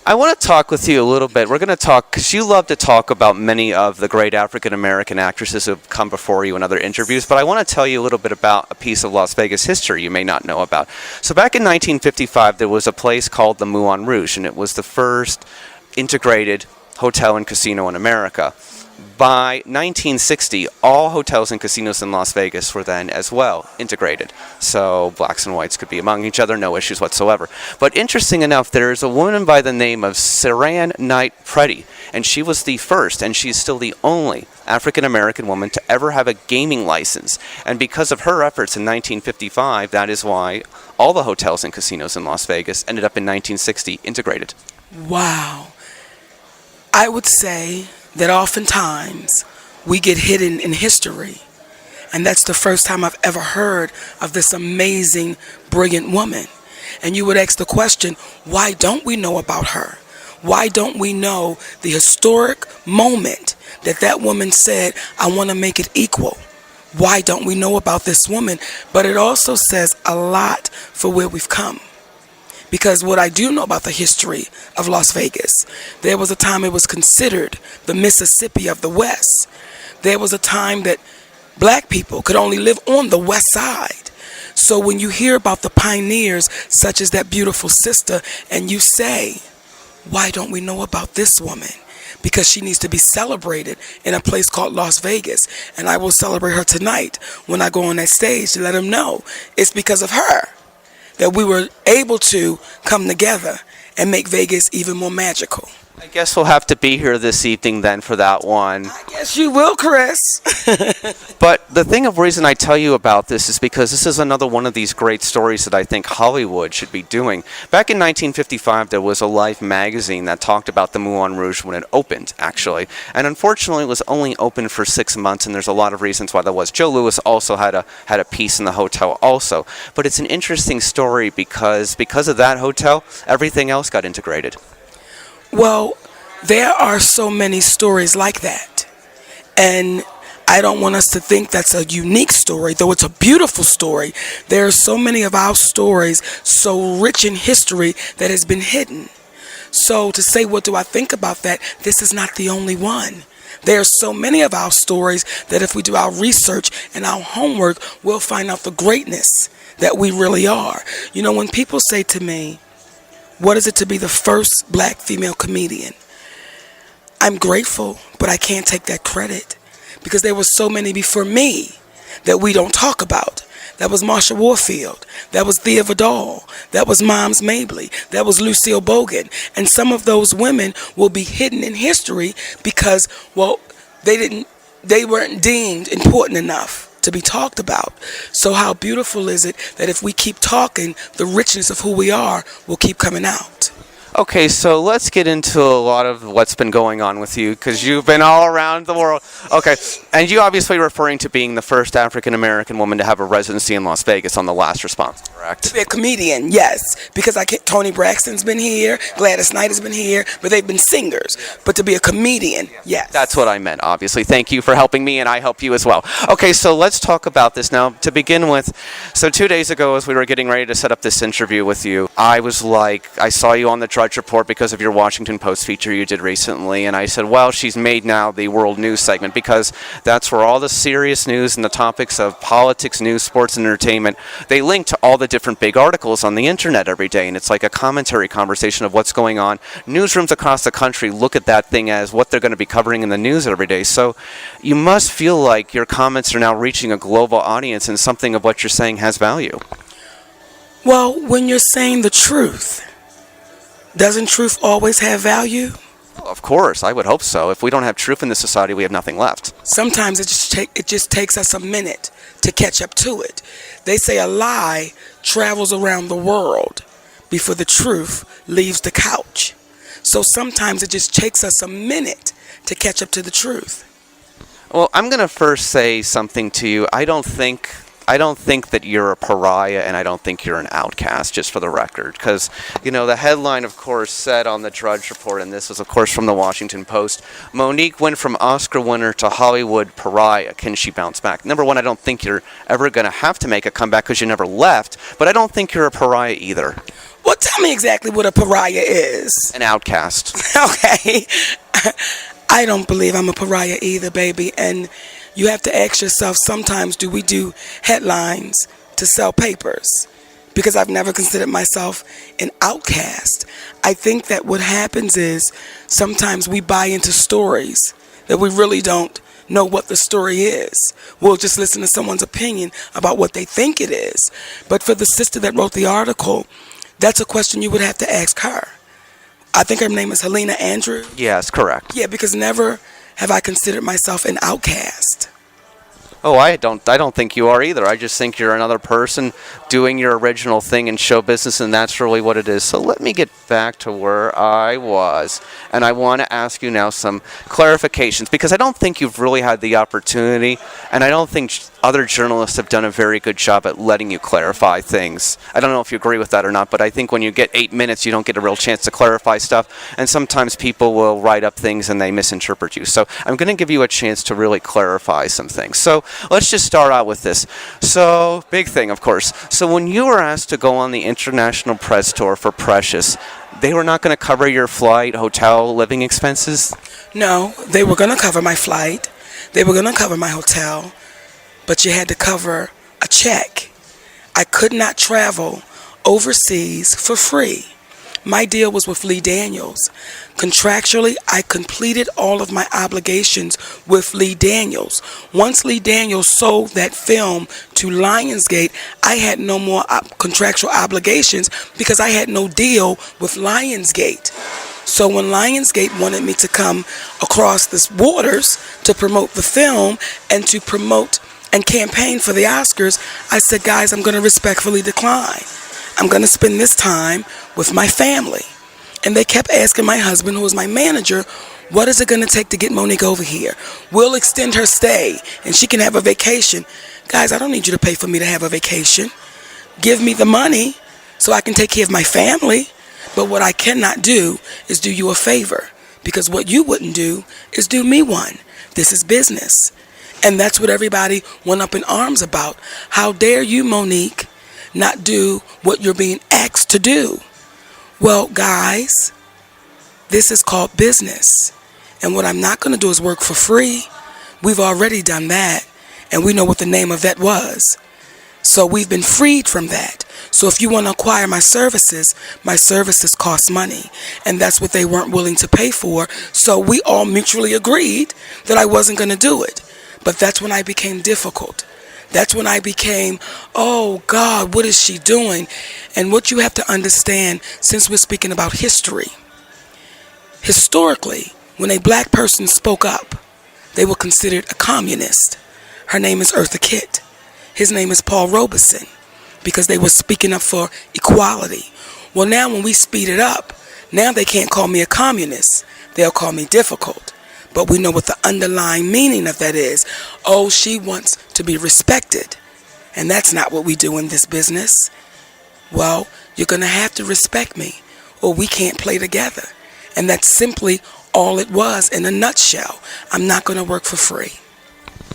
I want to talk with you a little bit. We're going to talk, because you love to talk about many of the great African-American actresses who have come before you in other interviews, but I want to tell you a little bit about a piece of Las Vegas history you may not know about. So back in 1955, there was a place called the Moulin Rouge, and it was the first integrated hotel and casino in America. By 1960, all hotels and casinos in Las Vegas were then as well integrated. So blacks and whites could be among each other, no issues whatsoever. But interesting enough, there's a woman by the name of Saran Knight Preddy, and she was the first, and she's still the only African-American woman to ever have a gaming license. And because of her efforts in 1955, that is why all the hotels and casinos in Las Vegas ended up in 1960 integrated. Wow. I would say that oftentimes we get hidden in history. And that's the first time I've ever heard of this amazing, brilliant woman. And you would ask the question, why don't we know about her? Why don't we know the historic moment that that woman said, I want to make it equal? Why don't we know about this woman? But it also says a lot for where we've come. Because what I do know about the history of Las Vegas, there was a time it was considered the Mississippi of the West. There was a time that black people could only live on the west side. So when you hear about the pioneers, such as that beautiful sister, and you say, why don't we know about this woman? Because she needs to be celebrated in a place called Las Vegas. And I will celebrate her tonight when I go on that stage to let them know it's because of her that we were able to come together and make Vegas even more magical. I guess we'll have to be here this evening then for that one. I guess you will, Chris. But the reason I tell you about this is because this is another one of these great stories that I think Hollywood should be doing. Back in 1955, there was a Life magazine that talked about the Moulin Rouge when it opened, actually. And unfortunately, it was only open for 6 months, and there's a lot of reasons why that was. Joe Louis also had a piece in the hotel also. But it's an interesting story because of that hotel, everything else got integrated. Well, there are so many stories like that. And I don't want us to think that's a unique story, though it's a beautiful story. There are so many of our stories so rich in history that has been hidden. So to say, what do I think about that? This is not the only one. There are so many of our stories that if we do our research and our homework, we'll find out the greatness that we really are. You know, when people say to me, what is it to be the first black female comedian? I'm grateful, but I can't take that credit because there were so many before me that we don't talk about. That was Marsha Warfield. That was Thea Vidal. That was Moms Mabley. That was Lucille Bogan. And some of those women will be hidden in history because, well, they weren't deemed important enough to be talked about. So how beautiful is it that if we keep talking, the richness of who we are will keep coming out. Okay, so let's get into a lot of what's been going on with you, because you've been all around the world. Okay, and you obviously referring to being the first African-American woman to have a residency in Las Vegas on The Last Response, correct? To be a comedian, yes, because Toni Braxton's been here, Gladys Knight has been here, but they've been singers. But to be a comedian, yes. That's what I meant, obviously. Thank you for helping me, and I help you as well. Okay, so let's talk about this now. To begin with, so 2 days ago, as we were getting ready to set up this interview with you, I was like, I saw you on the Drudge Report because of your Washington Post feature you did recently, and I said, well, she's made now the World News segment, because that's where all the serious news and the topics of politics, news, sports, and entertainment, they link to all the different big articles on the internet every day, and it's like a commentary conversation of what's going on. Newsrooms across the country look at that thing as what they're going to be covering in the news every day, so you must feel like your comments are now reaching a global audience and something of what you're saying has value. Well, when you're saying the truth, doesn't truth always have value? Well, of course, I would hope so. If we don't have truth in this society, we have nothing left. Sometimes it just takes us a minute to catch up to it. They say a lie travels around the world before the truth leaves the couch. So sometimes it just takes us a minute to catch up to the truth. Well, I'm going to first say something to you. I don't think that you're a pariah, and I don't think you're an outcast, just for the record. Because, you know, the headline, of course, said on the Drudge Report, and this was, of course, from the Washington Post, Monique went from Oscar winner to Hollywood pariah. Can she bounce back? Number one, I don't think you're ever going to have to make a comeback because you never left, but I don't think you're a pariah either. Well, tell me exactly what a pariah is. An outcast. Okay. I don't believe I'm a pariah either, baby, and you have to ask yourself sometimes, do we do headlines to sell papers? Because I've never considered myself an outcast. I think that what happens is sometimes we buy into stories that we really don't know what the story is. We'll just listen to someone's opinion about what they think it is. But for the sister that wrote the article, that's a question you would have to ask her. I think her name is Helena Andrew. Yes, correct. Yeah, because never have I considered myself an outcast. Oh, I don't think you are either. I just think you're another person doing your original thing in show business, and that's really what it is. So let me get back to where I was, and I want to ask you now some clarifications, because I don't think you've really had the opportunity, and I don't think other journalists have done a very good job at letting you clarify things. I don't know if you agree with that or not, but I think when you get 8 minutes, you don't get a real chance to clarify stuff, and sometimes people will write up things and they misinterpret you. So I'm going to give you a chance to really clarify some things. So let's just start out with this. So, big thing, of course. So when you were asked to go on the international press tour for Precious, they were not going to cover your flight, hotel, living expenses? No, they were going to cover my flight. They were going to cover my hotel. But you had to cover a check. I could not travel overseas for free. My deal was with Lee Daniels. Contractually, I completed all of my obligations with Lee Daniels. Once Lee Daniels sold that film to Lionsgate, I had no more contractual obligations because I had no deal with Lionsgate. So when Lionsgate wanted me to come across the waters to promote the film and to promote and campaign for the Oscars, I said, guys, I'm going to respectfully decline. I'm going to spend this time with my family. And they kept asking my husband, who was my manager, what is it going to take to get Monique over here? We'll extend her stay and she can have a vacation. Guys, I don't need you to pay for me to have a vacation. Give me the money so I can take care of my family. But what I cannot do is do you a favor, because what you wouldn't do is do me one. This is business. And that's what everybody went up in arms about. How dare you, Monique, not do what you're being asked to do? Well, guys, This is called business. And what I'm not going to do is work for free. We've already done that, and we know what the name of that was. So we've been freed from that. So if you want to acquire my services cost money. And that's what they weren't willing to pay for. So we all mutually agreed that I wasn't going to do it. But that's when I became difficult. That's when I became, oh God, what is she doing? And what you have to understand, since we're speaking about history, historically, when a black person spoke up, they were considered a communist. Her name is Eartha Kitt. His name is Paul Robeson, because they were speaking up for equality. Well, now when we speed it up, now they can't call me a communist. They'll call me difficult. But we know what the underlying meaning of that is. Oh, she wants to be respected. And that's not what we do in this business. Well, you're going to have to respect me, or we can't play together. And that's simply all it was in a nutshell. I'm not going to work for free.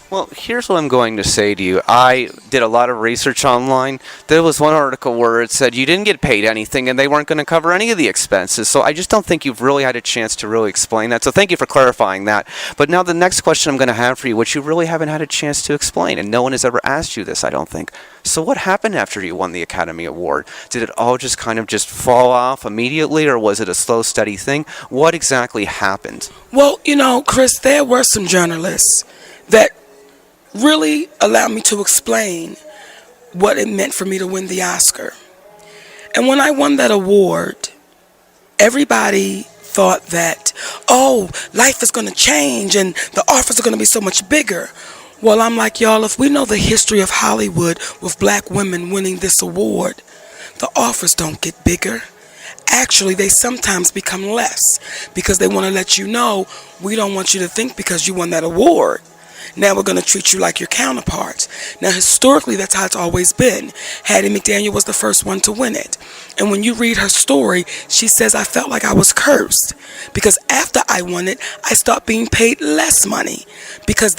Well, here's what I'm going to say to you. I did a lot of research online. There was one article where it said you didn't get paid anything and they weren't going to cover any of the expenses. So I just don't think you've really had a chance to really explain that. So thank you for clarifying that. But now the next question I'm going to have for you, which you really haven't had a chance to explain, and no one has ever asked you this, I don't think. So what happened after you won the Academy Award? Did it all just kind of just fall off immediately, or was it a slow, steady thing? What exactly happened? Well, Chris, there were some journalists that really allowed me to explain what it meant for me to win the Oscar. And when I won that award, everybody thought that, oh, life is going to change and the offers are going to be so much bigger. Well, I'm like, y'all, if we know the history of Hollywood with black women winning this award, the offers don't get bigger. Actually, they sometimes become less, because they want to let you know, we don't want you to think because you won that award, now we're going to treat you like your counterparts. Now, historically, that's how it's always been. Hattie McDaniel was the first one to win it. And when you read her story, she says, I felt like I was cursed, because after I won it, I stopped being paid less money, because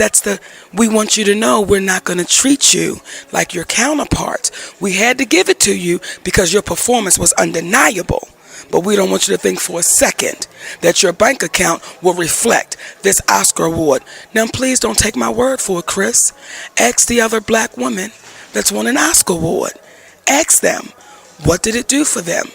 we want you to know we're not going to treat you like your counterparts. We had to give it to you because your performance was undeniable. But we don't want you to think for a second that your bank account will reflect this Oscar award. Now, please don't take my word for it, Chris. Ask the other black women that's won an Oscar award. Ask them, what did it do for them?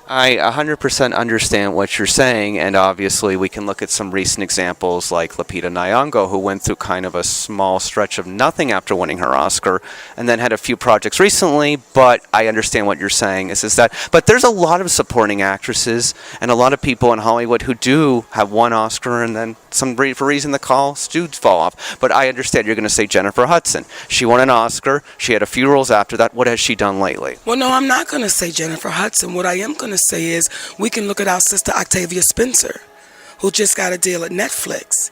I 100% understand what you're saying, and obviously we can look at some recent examples like Lupita Nyong'o, who went through kind of a small stretch of nothing after winning her Oscar, and then had a few projects recently. But I understand what you're saying is that. But there's a lot of supporting actresses and a lot of people in Hollywood who do have one Oscar, and then for reason the calls do fall off. But I understand you're going to say Jennifer Hudson. She won an Oscar. She had a few roles after that. What has she done lately? Well, no, I'm not going to say Jennifer Hudson. What I am going to say is we can look at our sister Octavia Spencer, who just got a deal at Netflix,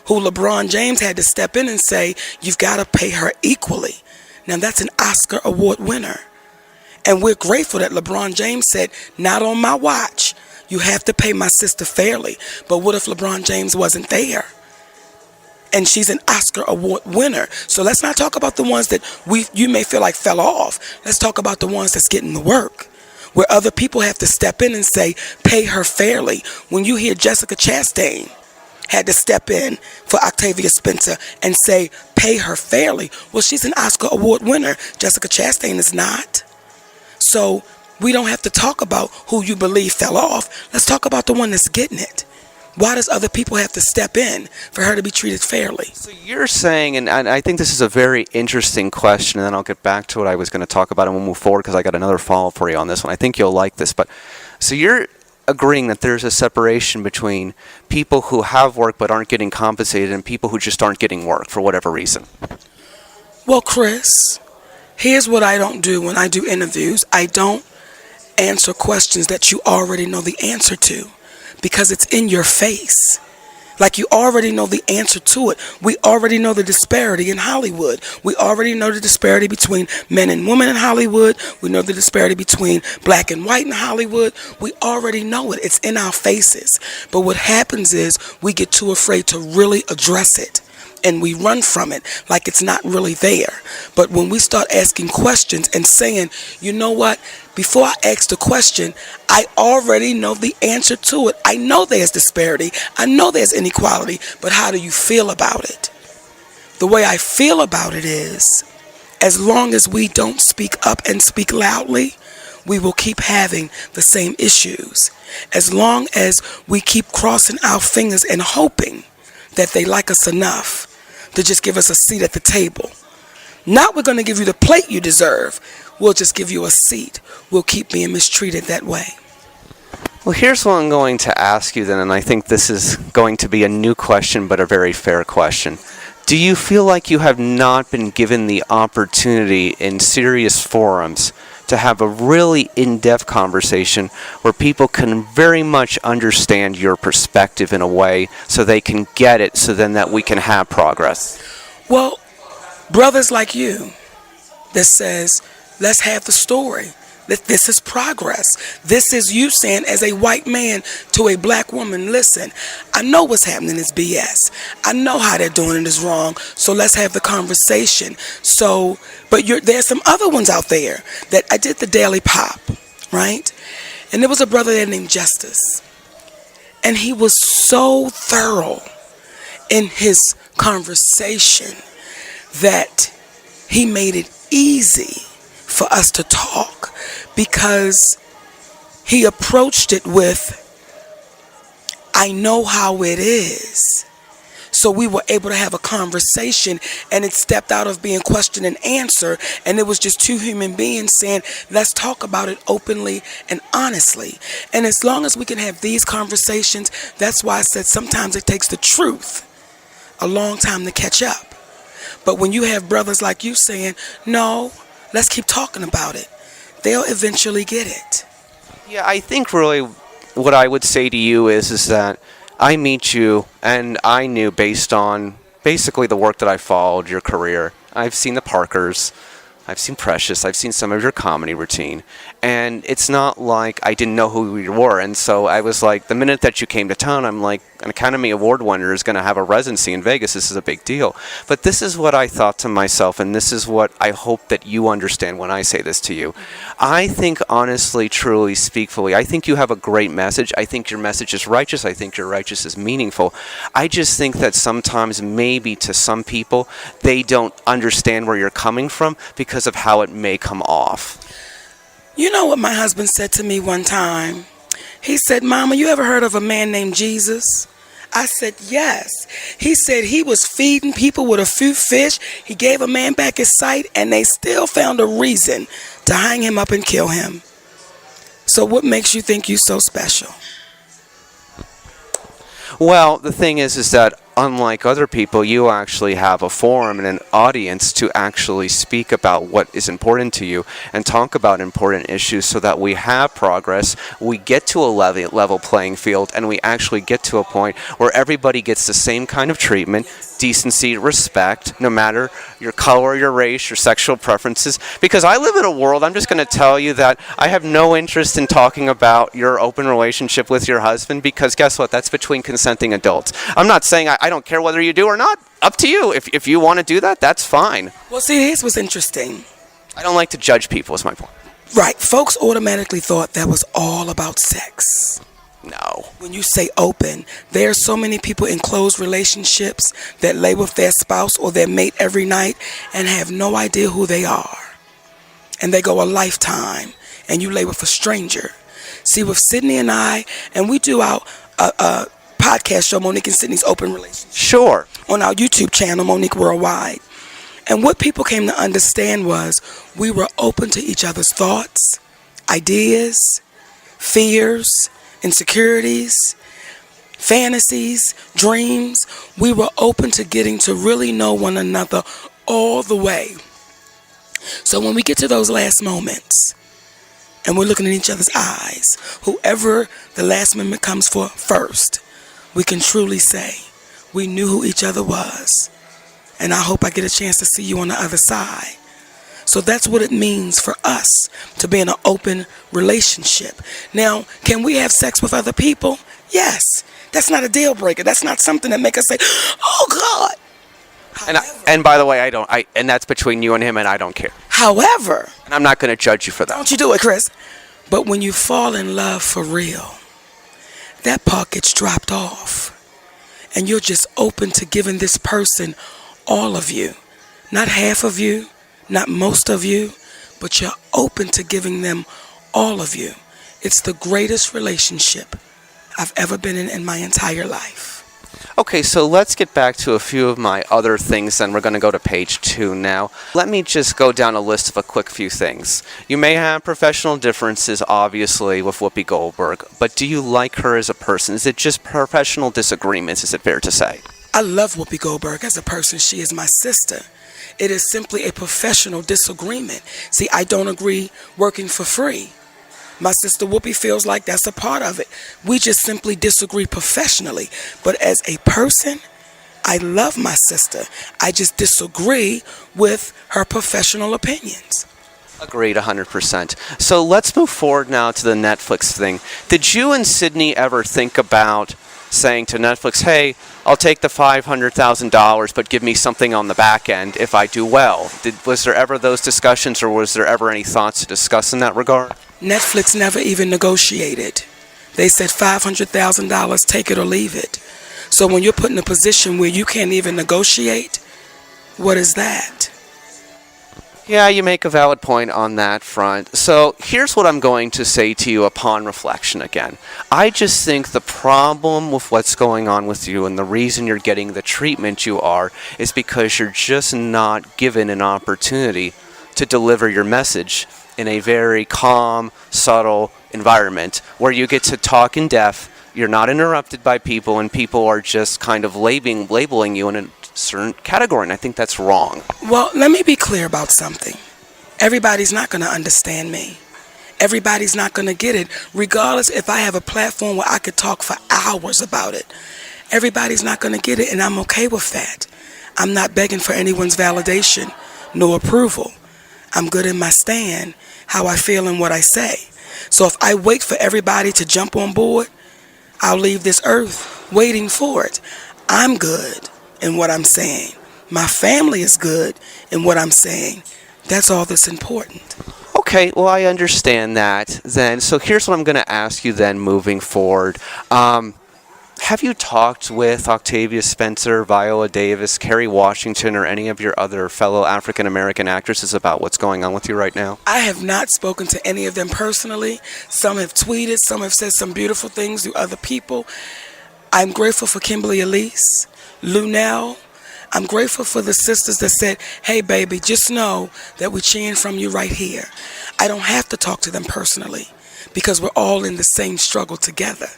who LeBron James had to step in and say, you've got to pay her equally. Now, that's an Oscar award winner. And we're grateful that LeBron James said, not on my watch. You have to pay my sister fairly. But what if LeBron James wasn't there? And she's an Oscar award winner. So let's not talk about the ones that you may feel like fell off. Let's talk about the ones that's getting the work, where other people have to step in and say, pay her fairly. When you hear Jessica Chastain had to step in for Octavia Spencer and say, pay her fairly. Well, she's an Oscar award winner. Jessica Chastain is not. So we don't have to talk about who you believe fell off. Let's talk about the one that's getting it. Why does other people have to step in for her to be treated fairly? So you're saying, and I think this is a very interesting question, and then I'll get back to what I was going to talk about and we'll move forward because I got another follow-up for you on this one. I think you'll like this. But so you're agreeing that there's a separation between people who have work but aren't getting compensated and people who just aren't getting work for whatever reason. Well, Chris, here's what I don't do when I do interviews. I don't answer questions that you already know the answer to, because it's in your face. Like, you already know the answer to it. We already know the disparity in Hollywood. We already know the disparity between men and women in Hollywood. We know the disparity between black and white in Hollywood. We already know it. It's in our faces. But what happens is we get too afraid to really address it. and we run from it like it's not really there. But when we start asking questions and saying, you know what, before I ask the question, I already know the answer to it. I know there's disparity. I know there's inequality, but how do you feel about it? The way I feel about it is, as long as we don't speak up and speak loudly, we will keep having the same issues. As long as we keep crossing our fingers and hoping that they like us enough to just give us a seat at the table. Not we're going to give you the plate you deserve. We'll just give you a seat. We'll keep being mistreated that way. Well, here's what I'm going to ask you then, and I think this is going to be a new question, but a very fair question. Do you feel like you have not been given the opportunity in serious forums to have a really in-depth conversation where people can very much understand your perspective in a way so they can get it, so then that we can have progress? Well, brothers like you that says, let's have the story. That this is progress. This is you saying as a white man to a black woman, listen, I know what's happening is BS. I know how they're doing it is wrong, so let's have the conversation. So, but there's some other ones out there that I did the Daily Pop, right? And there was a brother there named Justice. And he was so thorough in his conversation that he made it easy for us to talk, because he approached it with, I know how it is. So we were able to have a conversation, and it stepped out of being question and answer, and it was just two human beings saying, let's talk about it openly and honestly. And as long as we can have these conversations, that's why I said sometimes it takes the truth a long time to catch up. But when you have brothers like you saying, no, let's keep talking about it, they'll eventually get it. Yeah, I think really what I would say to you is that I meet you, and I knew based on basically the work that I followed, your career. I've seen the Parkers, I've seen Precious, I've seen some of your comedy routine, and it's not like I didn't know who you were. And so I was like, the minute that you came to town, I'm like, an Academy Award winner is going to have a residency in Vegas. This is a big deal. But this is what I thought to myself, and this is what I hope that you understand when I say this to you. I think honestly, truly, speakfully, I think you have a great message. I think your message is righteous. I think your righteous is meaningful. I just think that sometimes maybe to some people, they don't understand where you're coming from because of how it may come off. You know what my husband said to me one time? He said, Mama, you ever heard of a man named Jesus? I said, yes. He said he was feeding people with a few fish. He gave a man back his sight, and they still found a reason to hang him up and kill him. So what makes you think you're so special? Well, the thing is that unlike other people, you actually have a forum and an audience to actually speak about what is important to you and talk about important issues so that we have progress, we get to a level playing field, and we actually get to a point where everybody gets the same kind of treatment, decency, respect, no matter your color, your race, your sexual preferences. Because I live in a world, I'm just going to tell you that I have no interest in talking about your open relationship with your husband, because guess what? That's between consenting adults. I'm not saying I don't care whether you do or not. Up to you. If you want to do that, that's fine. Well, see, here's what's interesting. I don't like to judge people, is my point. Right. Folks automatically thought that was all about sex. No. When you say open, there are so many people in closed relationships that lay with their spouse or their mate every night and have no idea who they are. And they go a lifetime, and you lay with a stranger. See, with Sydney and I, and we do our podcast show, Monique and Sydney's Open Relationship. Sure. On our YouTube channel, Monique Worldwide. And what people came to understand was we were open to each other's thoughts, ideas, fears, insecurities, fantasies, dreams. We were open to getting to really know one another all the way. So when we get to those last moments and we're looking in each other's eyes, whoever the last moment comes for first, we can truly say we knew who each other was. And I hope I get a chance to see you on the other side. So that's what it means for us to be in an open relationship. Now, can we have sex with other people? Yes. That's not a deal breaker. That's not something that makes us say, oh God. And by the way, and that's between you and him, and I don't care. However, and I'm not going to judge you for that. Don't you do it, Chris. But when you fall in love for real, that part gets dropped off. And you're just open to giving this person all of you. Not half of you, not most of you, but you're open to giving them all of you. It's the greatest relationship I've ever been in my entire life. Okay, so let's get back to a few of my other things, and we're going to go to page 2 now. Let me just go down a list of a quick few things. You may have professional differences, obviously, with Whoopi Goldberg, but do you like her as a person? Is it just professional disagreements, is it fair to say? I love Whoopi Goldberg as a person. She is my sister. It is simply a professional disagreement. See, I don't agree working for free. My sister Whoopi feels like that's a part of it. We just simply disagree professionally. But as a person, I love my sister. I just disagree with her professional opinions. Agreed, 100%. So let's move forward now to the Netflix thing. Did you and Sydney ever think about saying to Netflix, hey, I'll take the $500,000, but give me something on the back end if I do well? Was there ever those discussions, or was there ever any thoughts to discuss in that regard? Netflix never even negotiated. They said $500,000, take it or leave it. So when you're put in a position where you can't even negotiate, what is that? Yeah, you make a valid point on that front. So here's what I'm going to say to you upon reflection again. I just think the problem with what's going on with you and the reason you're getting the treatment you are is because you're just not given an opportunity to deliver your message in a very calm, subtle environment where you get to talk in depth, you're not interrupted by people, and people are just kind of labeling you in a certain category, and I think that's wrong. Well, let me be clear about something. Everybody's not going to understand me. Everybody's not going to get it, regardless if I have a platform where I could talk for hours about it. Everybody's not going to get it, and I'm okay with that. I'm not begging for anyone's validation, nor approval. I'm good in my stand, how I feel and what I say. So if I wait for everybody to jump on board, I'll leave this earth waiting for it. I'm good in what I'm saying. My family is good in what I'm saying. That's all that's important. Okay, well, I understand that then. So here's what I'm going to ask you then moving forward. Have you talked with Octavia Spencer, Viola Davis, Kerry Washington, or any of your other fellow African-American actresses about what's going on with you right now? I have not spoken to any of them personally. Some have tweeted, some have said some beautiful things to other people. I'm grateful for Kimberly Elise, Lunell. I'm grateful for the sisters that said, hey, baby, just know that we're cheering from you right here. I don't have to talk to them personally because we're all in the same struggle together.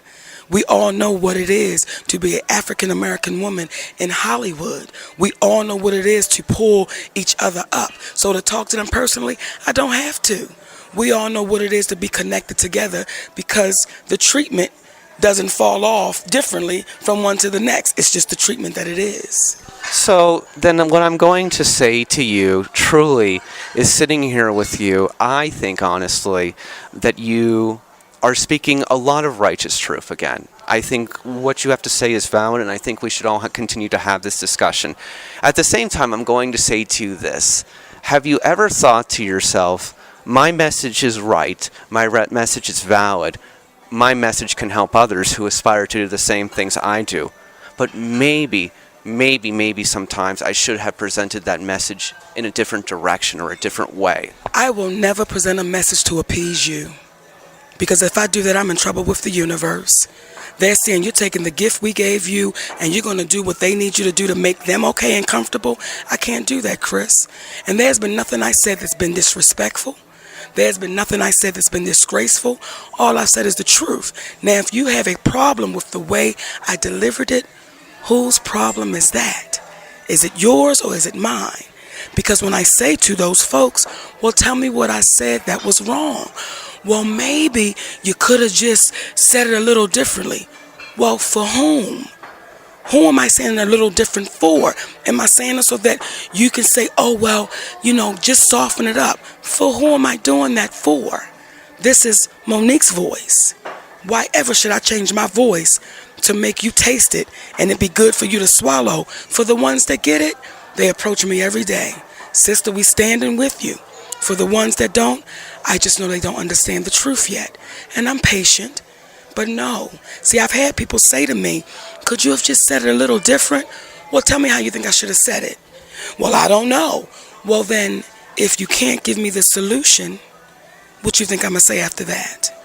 We all know what it is to be an African-American woman in Hollywood. We all know what it is to pull each other up. So to talk to them personally, I don't have to. We all know what it is to be connected together because the treatment doesn't fall off differently from one to the next. It's just the treatment that it is. So then what I'm going to say to you truly is, sitting here with you, I think honestly that you are speaking a lot of righteous truth again. I think what you have to say is valid, and I think we should all continue to have this discussion. At the same time, I'm going to say to you this. Have you ever thought to yourself, my message is right, my message is valid, my message can help others who aspire to do the same things I do, but maybe sometimes I should have presented that message in a different direction or a different way? I will never present a message to appease you. Because if I do that, I'm in trouble with the universe. They're saying you're taking the gift we gave you and you're going to do what they need you to do to make them okay and comfortable. I can't do that, Chris. And there's been nothing I said that's been disrespectful. There's been nothing I said that's been disgraceful. All I've said is the truth. Now, if you have a problem with the way I delivered it, whose problem is that? Is it yours or is it mine? Because when I say to those folks, well, tell me what I said that was wrong. Well, maybe you could have just said it a little differently. Well, for whom? Who am I saying it a little different for? Am I saying it so that you can say, oh, well, just soften it up? For who am I doing that for? This is Monique's voice. Why ever should I change my voice to make you taste it and it be good for you to swallow? For the ones that get it, They approach me every day. Sister, we standing with you. For the ones that don't, I just know they don't understand the truth yet. And I'm patient. But no. See, I've had people say to me, could you have just said it a little different? Well, tell me how you think I should have said it. Well, I don't know. Well, then, if you can't give me the solution, what you think I'm going to say after that?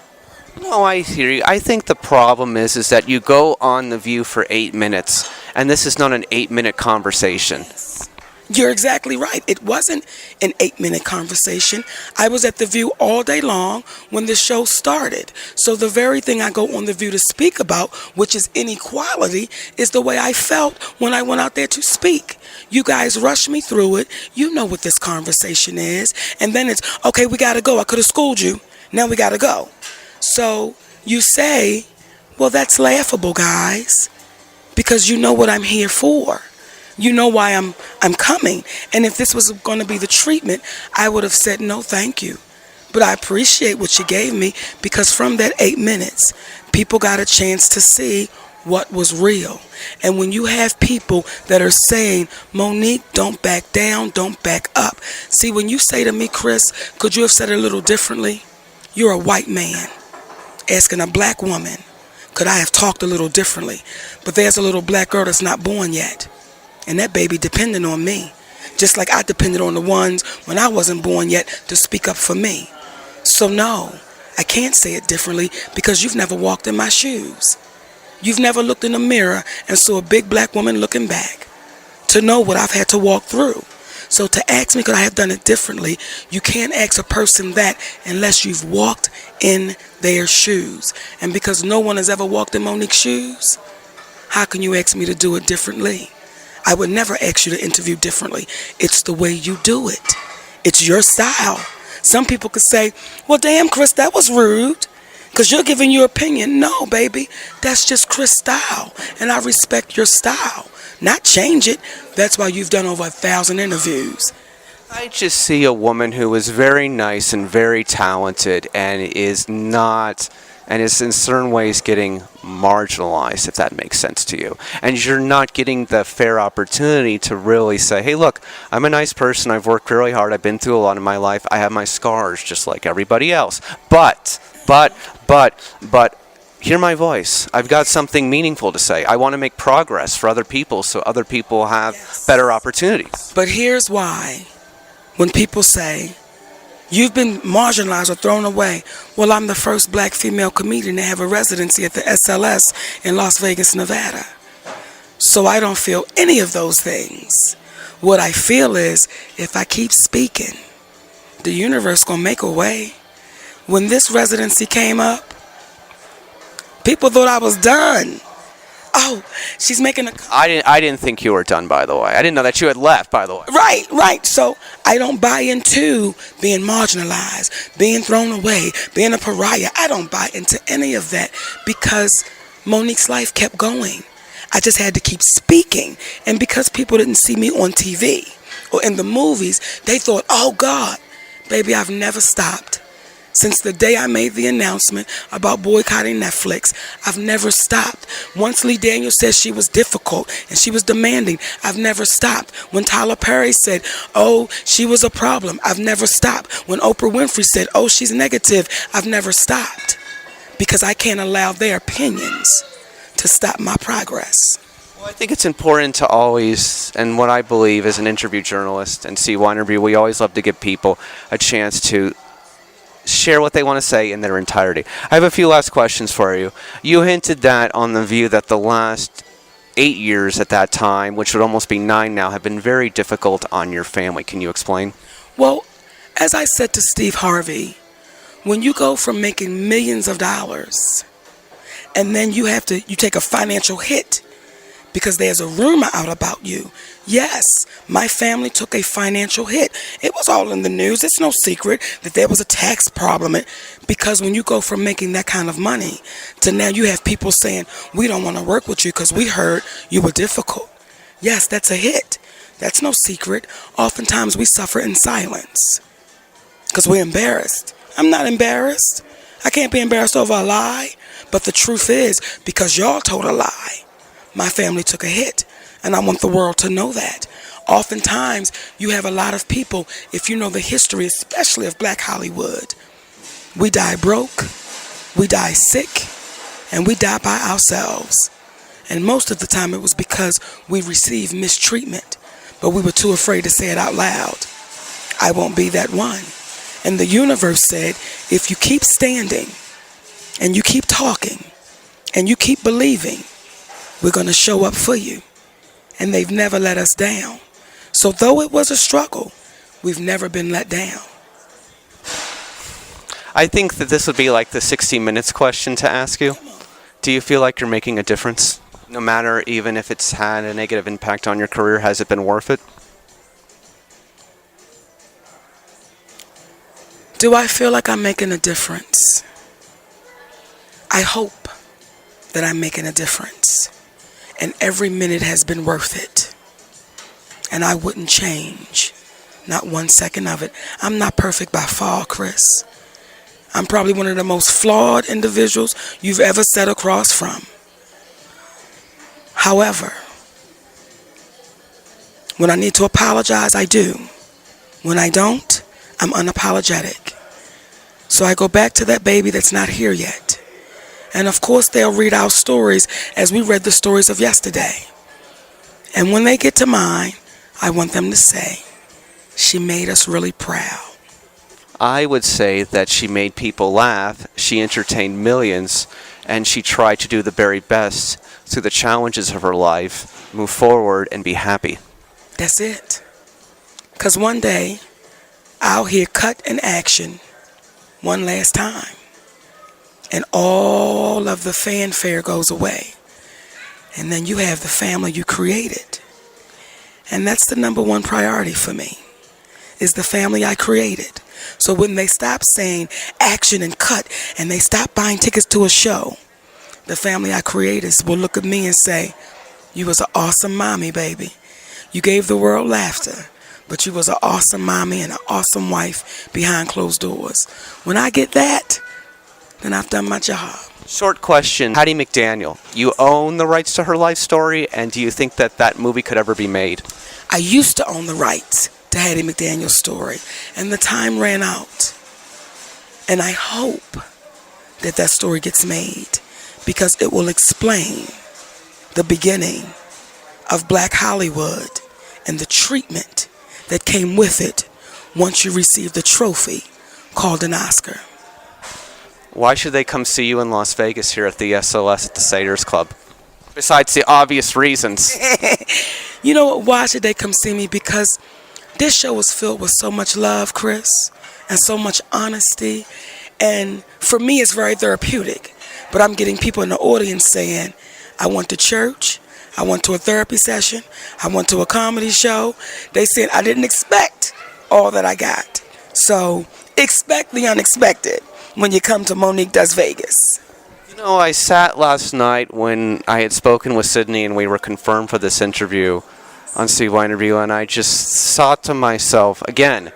No, I hear you. I think the problem is that you go on The View for 8 minutes, and this is not an 8-minute conversation. You're exactly right. It wasn't an 8-minute conversation. I was at The View all day long when the show started. So the very thing I go on The View to speak about, which is inequality, is the way I felt when I went out there to speak. You guys rushed me through it. You know what this conversation is. And then it's, okay, we got to go. I could have schooled you. Now we got to go. So you say, well, that's laughable, guys, because you know what I'm here for. You know why I'm coming. And if this was going to be the treatment, I would have said no, thank you. But I appreciate what you gave me, because from that 8 minutes, people got a chance to see what was real. And when you have people that are saying, Monique, don't back down, don't back up. See, when you say to me, Chris, could you have said it a little differently? You're a white man asking a black woman, could I have talked a little differently? But there's a little black girl that's not born yet. And that baby depended on me, just like I depended on the ones when I wasn't born yet to speak up for me. So no, I can't say it differently, because you've never walked in my shoes. You've never looked in the mirror and saw a big black woman looking back to know what I've had to walk through. So to ask me could I have done it differently, you can't ask a person that unless you've walked in their shoes. And because no one has ever walked in Monique's shoes, how can you ask me to do it differently? I would never ask you to interview differently. It's the way you do it. It's your style. Some people could say, well, damn, Chris, that was rude, because you're giving your opinion. No, baby, that's just Chris' style, and I respect your style. Not change it. That's why you've done over 1,000 interviews. I just see a woman who is very nice and very talented and is in certain ways getting marginalized, if that makes sense to you. And you're not getting the fair opportunity to really say, hey, look, I'm a nice person. I've worked really hard. I've been through a lot in my life. I have my scars just like everybody else. But, hear my voice. I've got something meaningful to say. I want to make progress for other people so other people have better opportunities. But here's why. When people say, you've been marginalized or thrown away. Well, I'm the first black female comedian to have a residency at the SLS in Las Vegas, Nevada. So I don't feel any of those things. What I feel is, if I keep speaking, the universe gonna make a way. When this residency came up, people thought I was done. Oh, she's making a... I didn't think you were done, by the way. I didn't know that you had left, by the way. Right. So I don't buy into being marginalized, being thrown away, being a pariah. I don't buy into any of that, because Monique's life kept going. I just had to keep speaking. And because people didn't see me on TV or in the movies, they thought, oh, God, baby, I've never stopped. Since the day I made the announcement about boycotting Netflix, I've never stopped. Once Lee Daniels said she was difficult and she was demanding, I've never stopped. When Tyler Perry said, oh, she was a problem, I've never stopped. When Oprah Winfrey said, oh, she's negative, I've never stopped. Because I can't allow their opinions to stop my progress. Well, I think it's important to always, and what I believe as an interview journalist and CYInterview, we always love to give people a chance to share what they want to say in their entirety. I have a few last questions for you. You hinted that on The View that the last 8 years at that time, which would almost be 9 now, have been very difficult on your family. Can you explain? Well, as I said to Steve Harvey, when you go from making millions of dollars and then you take a financial hit because there's a rumor out about you. Yes, my family took a financial hit. It was all in the news. It's no secret that there was a tax problem, because when you go from making that kind of money to now you have people saying, we don't want to work with you because we heard you were difficult. Yes, that's a hit. That's no secret. Oftentimes we suffer in silence because we're embarrassed. I'm not embarrassed. I can't be embarrassed over a lie. But the truth is, because y'all told a lie, my family took a hit. And I want the world to know that. Oftentimes, you have a lot of people, if you know the history, especially of Black Hollywood, we die broke, we die sick, and we die by ourselves. And most of the time it was because we received mistreatment, but we were too afraid to say it out loud. I won't be that one. And the universe said, if you keep standing and you keep talking and you keep believing, we're going to show up for you. And they've never let us down. So though it was a struggle, we've never been let down. I think that this would be like the 60 Minutes question to ask you. Do you feel like you're making a difference? No matter even if it's had a negative impact on your career, has it been worth it? Do I feel like I'm making a difference? I hope that I'm making a difference. And every minute has been worth it. And I wouldn't change, not 1 second of it. I'm not perfect by far, Chris. I'm probably one of the most flawed individuals you've ever sat across from. However, when I need to apologize, I do. When I don't, I'm unapologetic. So I go back to that baby that's not here yet. And of course, they'll read our stories as we read the stories of yesterday. And when they get to mine, I want them to say, she made us really proud. I would say that she made people laugh, she entertained millions, and she tried to do the very best through the challenges of her life, move forward, and be happy. That's it. Because one day, I'll hear cut and action one last time. And all of the fanfare goes away. And then you have the family you created. And that's the number one priority for me, is the family I created. So when they stop saying action and cut, and they stop buying tickets to a show, the family I created will look at me and say, you was an awesome mommy, baby. You gave the world laughter, but you was an awesome mommy and an awesome wife behind closed doors. When I get that, then I've done my job. Short question, Hattie McDaniel, you own the rights to her life story, and do you think that that movie could ever be made? I used to own the rights to Hattie McDaniel's story, and the time ran out. And I hope that that story gets made, because it will explain the beginning of Black Hollywood and the treatment that came with it once you received a trophy called an Oscar. Why should they come see you in Las Vegas here at the SOS at the Satyrs Club? Besides the obvious reasons. You know what? Why should they come see me? Because this show is filled with so much love, Chris, and so much honesty. And for me, it's very therapeutic. But I'm getting people in the audience saying, I went to church, I went to a therapy session, I went to a comedy show. They said, I didn't expect all that I got. So expect the unexpected when you come to Monique Does Vegas. You know, I sat last night when I had spoken with Sydney and we were confirmed for this interview on CYInterview, and I just thought to myself, again,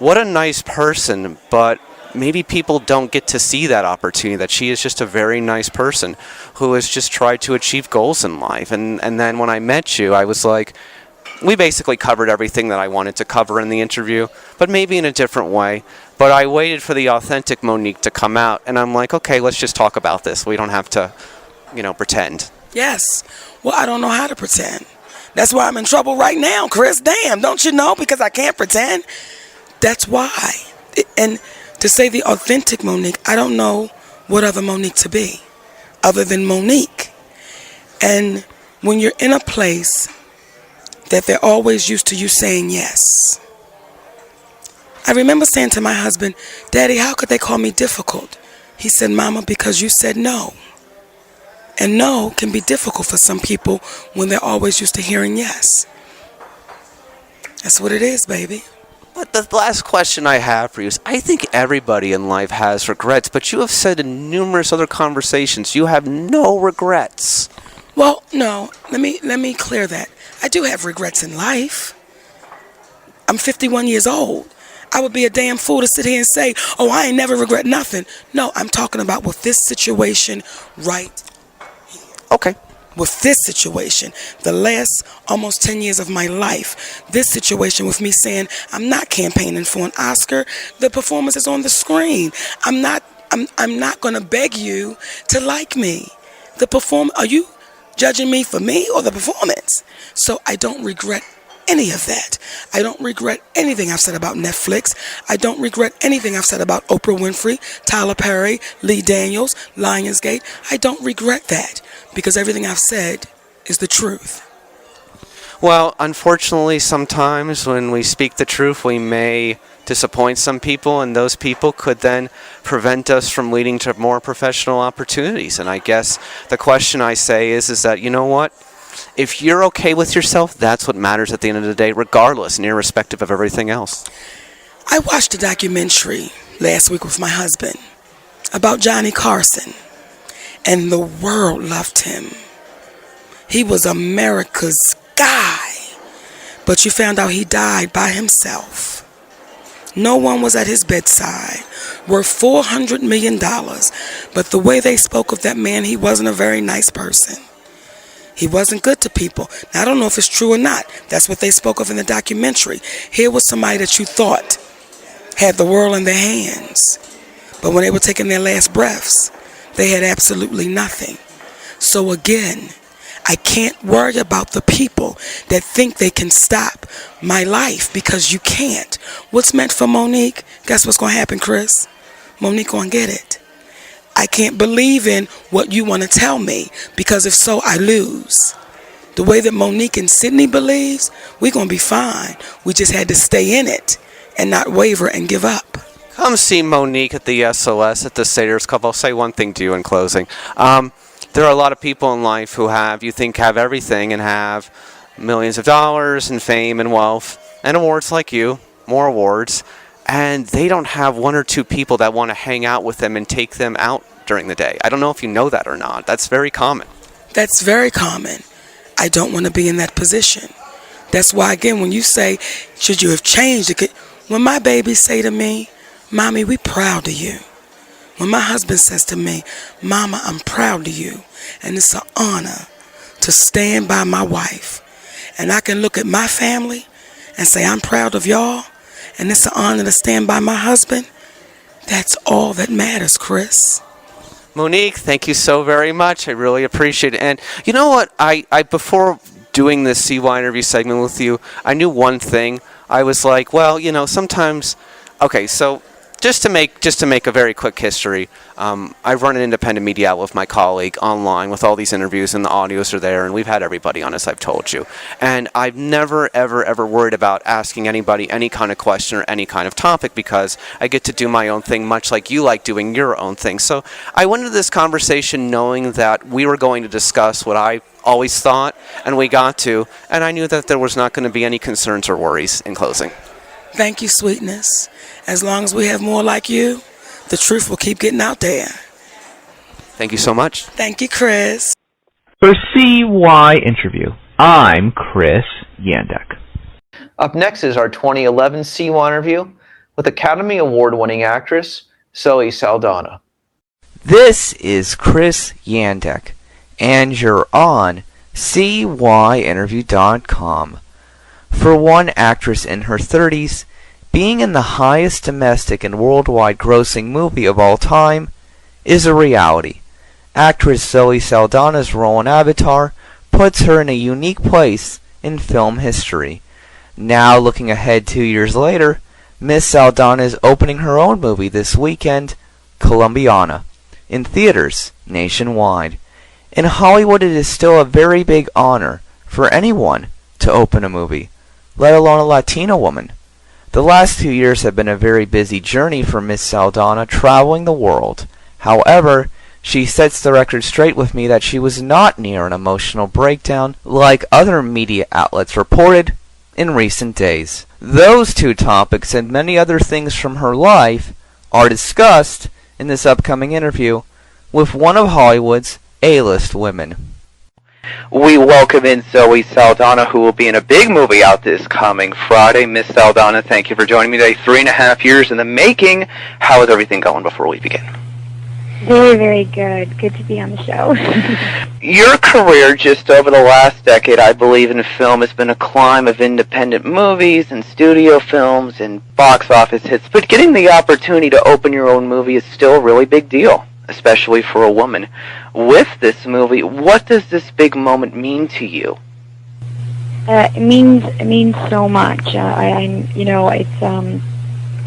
what a nice person, but maybe people don't get to see that opportunity, that she is just a very nice person who has just tried to achieve goals in life. And then when I met you, I was like, we basically covered everything that I wanted to cover in the interview, but maybe in a different way. But I waited for the authentic Monique to come out, and I'm like, okay, let's just talk about this. We don't have to, pretend. Yes. Well, I don't know how to pretend. That's why I'm in trouble right now, Chris. Damn, don't you know? Because I can't pretend. That's why. And to say the authentic Monique, I don't know what other Monique to be other than Monique. And when you're in a place that they're always used to you saying yes. I remember saying to my husband, Daddy, how could they call me difficult? He said, Mama, because you said no. And no can be difficult for some people when they're always used to hearing yes. That's what it is, baby. But the last question I have for you is, I think everybody in life has regrets, but you have said in numerous other conversations you have no regrets. Well, no, let me clear that. I do have regrets in life. I'm 51 years old. I would be a damn fool to sit here and say, oh, I ain't never regret nothing. No, I'm talking about with this situation right here. Okay. with this situation, the last almost 10 years of my life, this situation with me saying, I'm not campaigning for an Oscar. The performance is on the screen. I'm not going to beg you to like me. Are you judging me for me or the performance? So I don't regret any of that. I don't regret anything I've said about Netflix. I don't regret anything I've said about Oprah Winfrey, Tyler Perry, Lee Daniels, Lionsgate. I don't regret that because everything I've said is the truth. Well, unfortunately, sometimes when we speak the truth, we may disappoint some people, and those people could then prevent us from leading to more professional opportunities. And I guess the question I say is that, you know what? If you're okay with yourself, that's what matters at the end of the day, regardless and irrespective of everything else. I watched a documentary last week with my husband about Johnny Carson, and the world loved him. He was America's guy, but you found out he died by himself. No one was at his bedside. Worth $400 million, but the way they spoke of that man, he wasn't a very nice person. He wasn't good to people. Now, I don't know if it's true or not. That's what they spoke of in the documentary. Here was somebody that you thought had the world in their hands. But when they were taking their last breaths, they had absolutely nothing. So again, I can't worry about the people that think they can stop my life because you can't. What's meant for Monique, guess what's going to happen, Chris? Monique going to get it. I can't believe in what you want to tell me because if so, I lose. The way that Monique and Sydney believes, we're going to be fine. We just had to stay in it and not waver and give up. Come see Monique at the SOS at the Satyrs Club. I'll say one thing to you in closing. There are a lot of people in life who have everything and have millions of dollars and fame and wealth and awards like you, more awards, and they don't have one or two people that want to hang out with them and take them out during the day. I don't know if you know that or not. That's very common. That's very common. I don't want to be in that position. That's why, again, when you say, should you have changed it? When my babies say to me, Mommy, we proud of you. When my husband says to me, Mama, I'm proud of you. And it's an honor to stand by my wife. And I can look at my family and say, I'm proud of y'all. And it's an honor to stand by my husband. That's all that matters, Chris. Monique, thank you so very much. I really appreciate it. And you know what? I before doing this CY interview segment with you, I knew one thing. I was like, well, you know, sometimes. Okay, so just to make a very quick history, I run an independent media outlet with my colleague online with all these interviews, and the audios are there, and we've had everybody on, as I've told you. And I've never, ever worried about asking anybody any kind of question or any kind of topic because I get to do my own thing, much like you like doing your own thing. So I went into this conversation knowing that we were going to discuss what I always thought, and we got to, and I knew that there was not going to be any concerns or worries in closing. Thank you, sweetness. As long as we have more like you, the truth will keep getting out there. Thank you so much. Thank you, Chris. For CYInterview, I'm Chris Yandek. Up next is our 2011 CY interview with Academy Award-winning actress Zoe Saldana. This is Chris Yandek, and you're on CYInterview.com. For one actress in her 30s, being in the highest domestic and worldwide grossing movie of all time is a reality. Actress Zoe Saldana's role in Avatar puts her in a unique place in film history. Now, looking ahead 2 years later, Miss Saldana is opening her own movie this weekend, Colombiana, in theaters nationwide. In Hollywood, it is still a very big honor for anyone to open a movie, let alone a Latina woman. The last 2 years have been a very busy journey for Miss Saldana, traveling the world. However, she sets the record straight with me that she was not near an emotional breakdown like other media outlets reported in recent days. Those two topics and many other things from her life are discussed in this upcoming interview with one of Hollywood's A-list women. We welcome in Zoe Saldana, who will be in a big movie out this coming Friday. Miss Saldana, thank you for joining me today. 3.5 years in the making. How is everything going before we begin? Very, very good. Good to be on the show. Your career just over the last decade, I believe, in film has been a climb of independent movies and studio films and box office hits, but getting the opportunity to open your own movie is still a really big deal, especially for a woman. With this movie, what does this big moment mean to you? It means so much. It's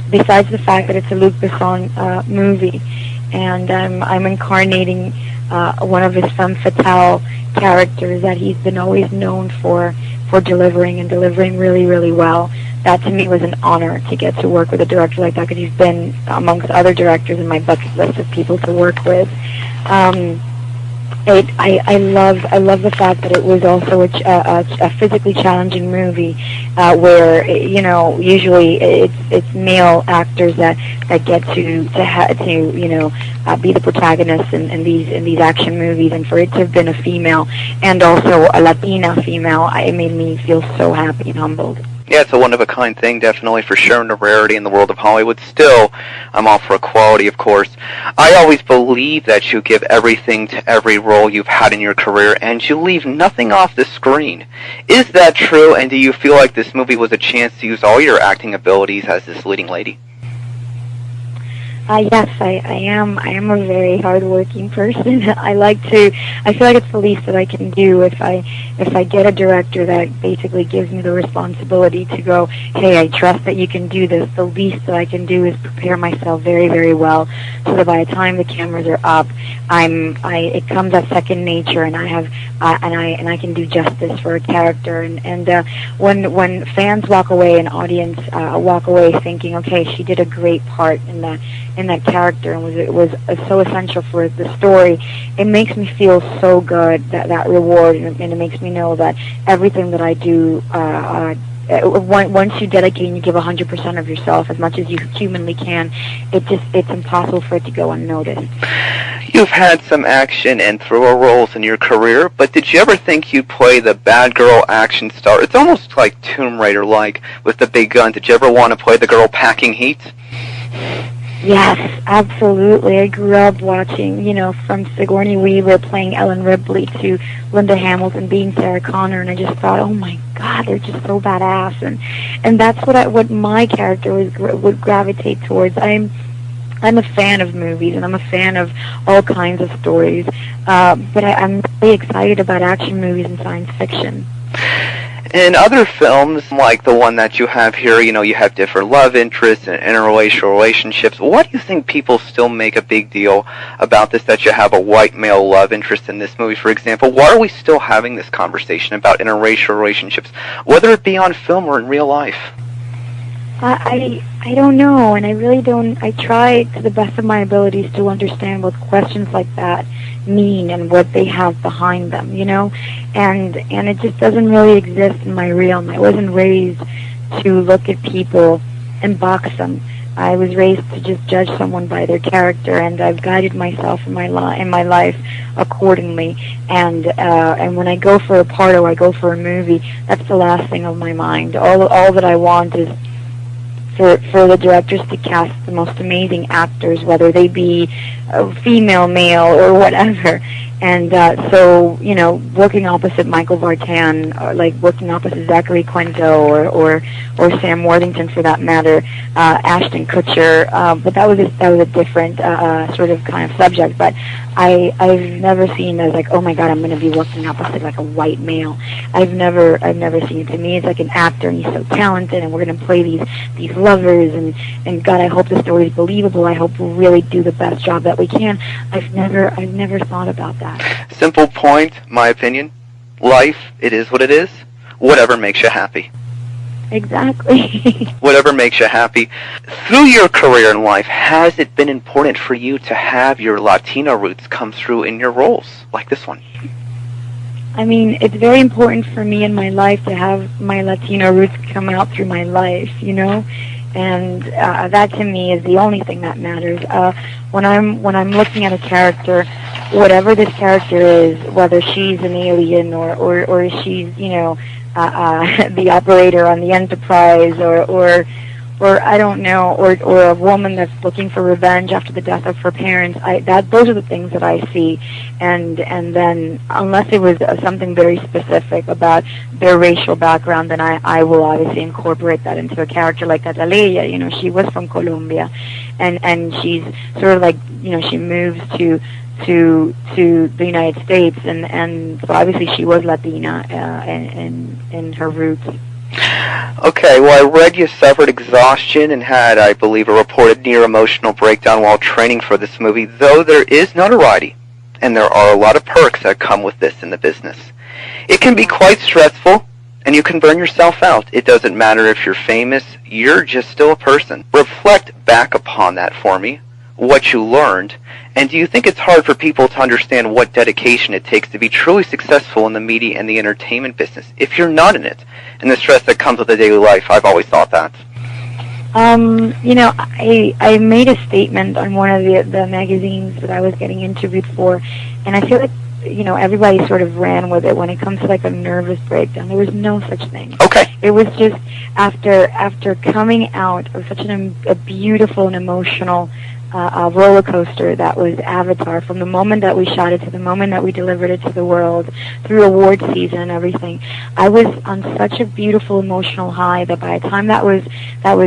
besides the fact that it's a Luc Besson movie, and I'm incarnating one of his femme fatale characters that he's been always known for delivering really, really well. That to me was an honor to get to work with a director like that, because he's been amongst other directors in my bucket list of people to work with. I love the fact that it was also a physically challenging movie, where usually it's male actors that get to be the protagonists in these action movies, and for it to have been a female and also a Latina female, it made me feel so happy and humbled. Yeah, it's a one-of-a-kind thing, definitely, for sure, and a rarity in the world of Hollywood. Still, I'm all for equality, of course. I always believe that you give everything to every role you've had in your career, and you leave nothing off the screen. Is that true, and do you feel like this movie was a chance to use all your acting abilities as this leading lady? Yes, I am. I am a very hardworking person. I feel like it's the least that I can do if I get a director that basically gives me the responsibility to go, hey, I trust that you can do this. The least that I can do is prepare myself very, very well, so that by the time the cameras are up, it comes as second nature, and I can do justice for a character. And when fans walk away, an audience walk away thinking, okay, she did a great part in that character, and it was so essential for the story, it makes me feel so good, that reward, and it makes me know that everything that I do, once you dedicate and you give 100% of yourself, as much as you humanly can, it's impossible for it to go unnoticed. You've had some action and thriller roles in your career, but did you ever think you'd play the bad girl action star? It's almost like Tomb Raider-like with the big gun. Did you ever want to play the girl packing heat? Yes, absolutely. I grew up watching, from Sigourney Weaver playing Ellen Ripley to Linda Hamilton being Sarah Connor, and I just thought, oh my God, they're just so badass, and that's what my character would gravitate towards. I'm a fan of movies, and I'm a fan of all kinds of stories, but I'm really excited about action movies and science fiction. In other films, like the one that you have here, you have different love interests and interracial relationships. Why do you think people still make a big deal about this, that you have a white male love interest in this movie, for example? Why are we still having this conversation about interracial relationships, whether it be on film or in real life? I don't know, and I really don't. I try to the best of my abilities to understand what questions like that mean and what they have behind them, and it just doesn't really exist in my realm. I wasn't raised to look at people and box them. I was raised to just judge someone by their character, and I've guided myself in my life accordingly. And when I go for a part or I go for a movie, that's the last thing on my mind. All that I want is for the directors to cast the most amazing actors, whether they be female, male, or whatever. And so, working opposite Michael Vartan, or like working opposite Zachary Quinto, or Sam Worthington for that matter, Ashton Kutcher. But that was a different sort of kind of subject. But I've never seen as like, oh my God, I'm going to be working opposite like a white male. I've never seen it. To me, it's like an actor, and he's so talented, and we're going to play these lovers, and God, I hope the story is believable. I hope we'll really do the best job that we can. I've never thought about that. Simple point, my opinion. Life, it is what it is. Whatever makes you happy. Exactly. Whatever makes you happy. Through your career in life, has it been important for you to have your Latino roots come through in your roles, like this one? I mean, it's very important for me in my life to have my Latino roots come out through my life, and that to me is the only thing that matters. When I'm looking at a character, whatever this character is, whether she's an alien or she's the operator on the Enterprise or I don't know, or a woman that's looking for revenge after the death of her parents. Those are the things that I see, and then unless it was something very specific about their racial background, then I will obviously incorporate that into a character like Catalina. You know, she was from Colombia, and she's sort of like, you know, she moves to the United States, and so obviously she was Latina in her roots. Okay, well, I read you suffered exhaustion and had, I believe, a reported near-emotional breakdown while training for this movie, though there is notoriety, and there are a lot of perks that come with this in the business. It can be quite stressful, and you can burn yourself out. It doesn't matter if you're famous, you're just still a person. Reflect back upon that for me, what you learned, and do you think it's hard for people to understand what dedication it takes to be truly successful in the media and the entertainment business if you're not in it, and the stress that comes with the daily life? I've always thought that. You know, I made a statement on one of the magazines that I was getting interviewed for, and I feel like, you know, everybody sort of ran with it when it comes to like a nervous breakdown. There was no such thing. Okay. It was just after coming out of such a beautiful and emotional roller coaster that was Avatar, from the moment that we shot it to the moment that we delivered it to the world, through award season and everything. I was on such a beautiful emotional high that by the time that was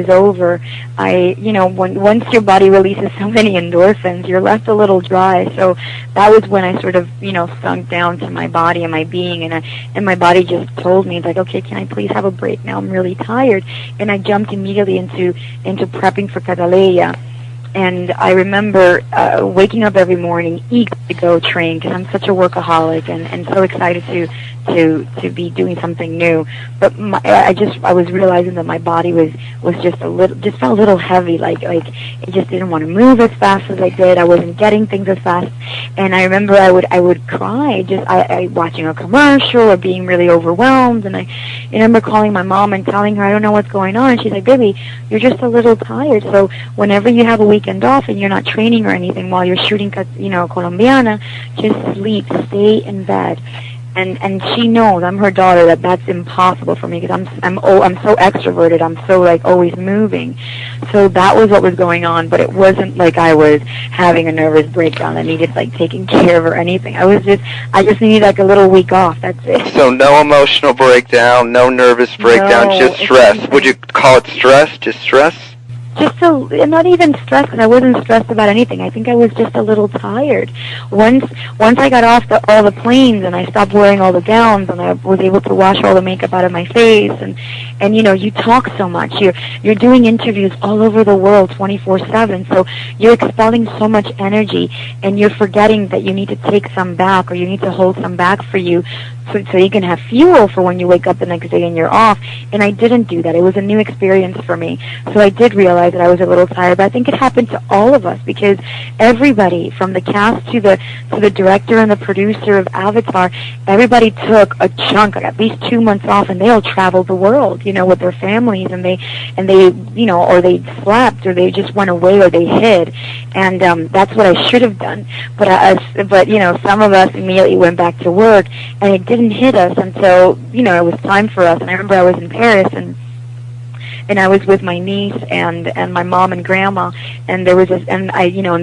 over, you know, once your body releases so many endorphins, you're left a little dry. So that was when I sort of, you know, sunk down to my body and my being, and my body just told me, it's like, okay, can I please have a break now? I'm really tired. And I jumped immediately into prepping for Catalina. And I remember waking up every morning eager to go train because I'm such a workaholic and so excited to be doing something new. But I was realizing that my body was just felt a little heavy, like it just didn't want to move as fast as I did. I wasn't getting things as fast. And I remember I would cry I watching a commercial or being really overwhelmed. And I remember calling my mom and telling her I don't know what's going on. And she's like, baby, you're just a little tired. So whenever you have a weekend off and you're not training or anything while you're shooting, you know, Colombiana, just sleep, stay in bed. And she knows, I'm her daughter, that's impossible for me because I'm so extroverted. I'm so like always moving. So that was what was going on, but it wasn't like I was having a nervous breakdown that needed like taking care of or anything. I just needed like a little week off. That's it. So no emotional breakdown, no nervous breakdown, No, just stress. Would you call it stress? Just stress? Not even stressed, because I wasn't stressed about anything. I think I was just a little tired. Once I got off all the planes and I stopped wearing all the gowns and I was able to wash all the makeup out of my face, and you know, you talk so much. You're doing interviews all over the world 24/7, so you're expelling so much energy, and you're forgetting that you need to take some back, or you need to hold some back for you, so you can have fuel for when you wake up the next day and you're off. And I didn't do that. It was a new experience for me. So I did realize that I was a little tired, but I think it happened to all of us because everybody, from the cast to the director and the producer of Avatar, everybody took a chunk, at least 2 months off, and they all traveled the world, you know, with their families, and they you know, or they slept, or they just went away, or they hid. And that's what I should have done. But you know, some of us immediately went back to work, and it didn't hit us until, you know, it was time for us. And I remember I was in Paris, and I was with my niece and my mom and grandma, and there was and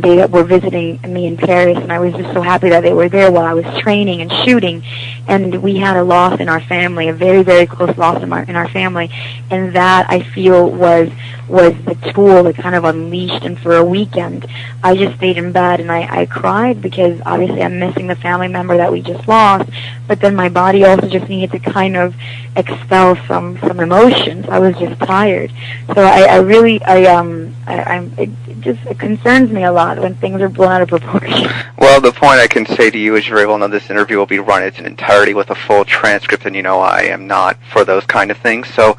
they were visiting me in Paris, and I was just so happy that they were there while I was training and shooting. And we had a loss in our family, a very, very close loss in our family, and that I feel was the tool that kind of unleashed. And for a weekend, I just stayed in bed and I cried because obviously I'm missing the family member that we just lost, but then my body also just needed to kind of expel some emotions. I was just tired. So it concerns me a lot when things are blown out of proportion. Well, the point I can say to you is you very well know this interview will be run in its entirety with a full transcript, and you know I am not for those kind of things. So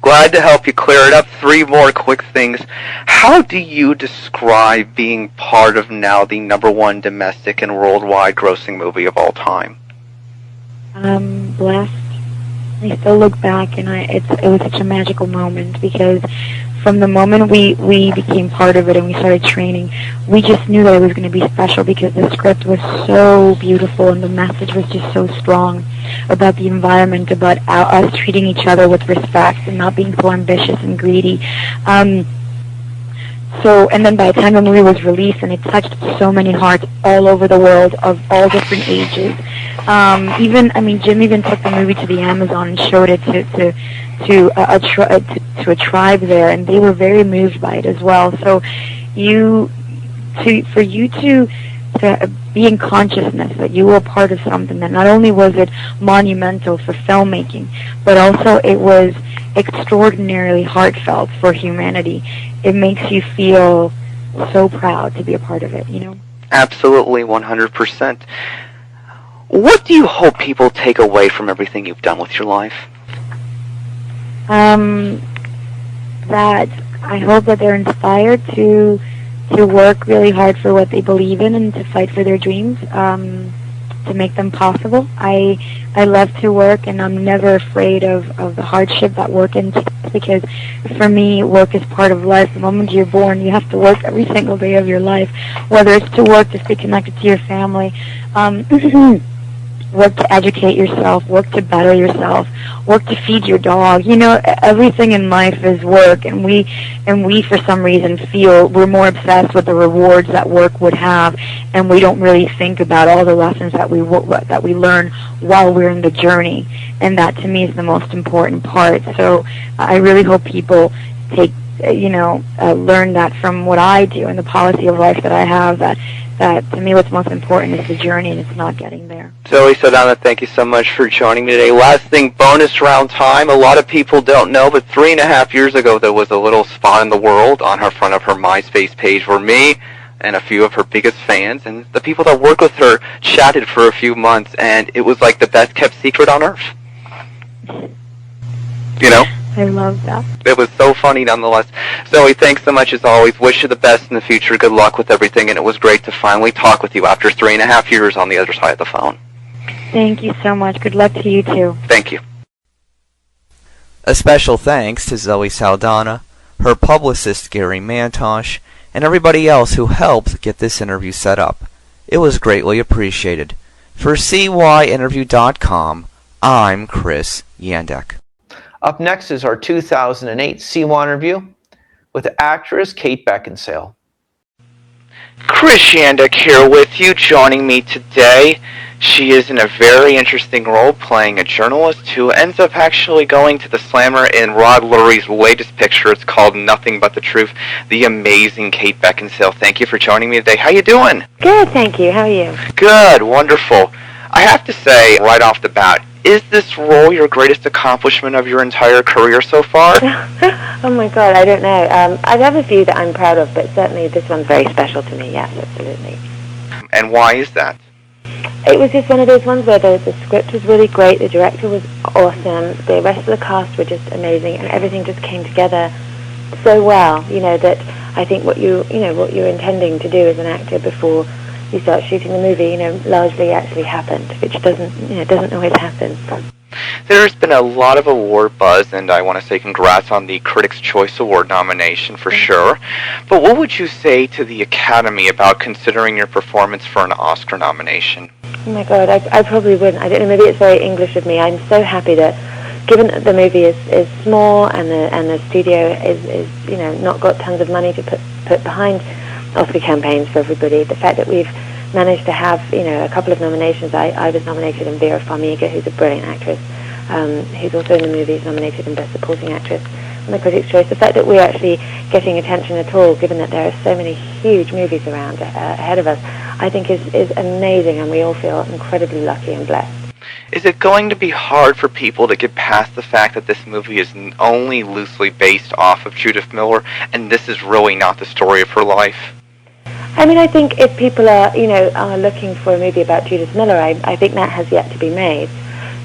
glad to help you clear it up. 3 more quick things. How do you describe being part of now the #1 domestic and worldwide grossing movie of all time? Blessed. I still look back, and it was such a magical moment because from the moment we became part of it and we started training, we just knew that it was going to be special because the script was so beautiful and the message was just so strong about the environment, about us treating each other with respect and not being so ambitious and greedy. And then by the time the movie was released, and it touched so many hearts all over the world of all different ages. Jim even took the movie to the Amazon and showed it to a tribe there, and they were very moved by it as well. So, for you to be in consciousness that you were part of something that not only was it monumental for filmmaking, but also it was extraordinarily heartfelt for humanity. It makes you feel so proud to be a part of it, you know? Absolutely, 100%. What do you hope people take away from everything you've done with your life? That I hope that they're inspired to work really hard for what they believe in and to fight for their dreams, to make them possible. I love to work, and I'm never afraid of the hardship that work entails, because for me, work is part of life. The moment you're born, you have to work every single day of your life, whether it's to work to stay connected to your family, work to educate yourself, work to better yourself, work to feed your dog. You know, everything in life is work, and we for some reason feel we're more obsessed with the rewards that work would have, and we don't really think about all the lessons that we learn while we're in the journey, and that to me is the most important part. So I really hope people take learn that from what I do and the policy of life that I have, that to me what's most important is the journey, and it's not getting there. Zoe Saldana, thank you so much for joining me today. Last thing, bonus round time. A lot of people don't know, but 3.5 years ago there was a little spot in the world on her front of her MySpace page where me and a few of her biggest fans and the people that work with her chatted for a few months, and it was like the best kept secret on earth. You know? I love that. It was so funny nonetheless. Zoe, thanks so much as always. Wish you the best in the future. Good luck with everything, and it was great to finally talk with you after 3.5 years on the other side of the phone. Thank you so much. Good luck to you too. Thank you. A special thanks to Zoe Saldana, her publicist Gary Mantosh, and everybody else who helped get this interview set up. It was greatly appreciated. For CYInterview.com, I'm Chris Yandek. Up next is our 2008 CY interview with actress Kate Beckinsale. Chris Yandek here with you. Joining me today, she is in a very interesting role playing a journalist who ends up actually going to the slammer in Rod Lurie's latest picture. It's called Nothing But the Truth. The amazing Kate Beckinsale. Thank you for joining me today. How you doing? Good, thank you. How are you? Good, wonderful. I have to say right off the bat, is this role your greatest accomplishment of your entire career so far? Oh my God, I don't know. I have a few that I'm proud of, but certainly this one's very special to me, yes, absolutely. And why is that? It was just one of those ones where the script was really great, the director was awesome, the rest of the cast were just amazing, and everything just came together so well, that I think what you're intending to do as an actor before you start shooting the movie, largely actually happened, which doesn't always happen. There's been a lot of award buzz, and I want to say congrats on the Critics' Choice Award nomination for sure. But what would you say to the Academy about considering your performance for an Oscar nomination? Oh my God, I probably wouldn't. I don't know, maybe it's very English of me. I'm so happy that, given that the movie is small and the studio is not got tons of money to put behind Oscar campaigns for everybody, the fact that we've managed to have a couple of nominations. I was nominated in Vera Farmiga, who's a brilliant actress, who's also in the movie, is nominated in Best Supporting Actress on the Critics' Choice. The fact that we're actually getting attention at all, given that there are so many huge movies around ahead of us, I think is amazing, and we all feel incredibly lucky and blessed. Is it going to be hard for people to get past the fact that this movie is only loosely based off of Judith Miller, and this is really not the story of her life? I mean, I think if people are looking for a movie about Judith Miller, I think that has yet to be made.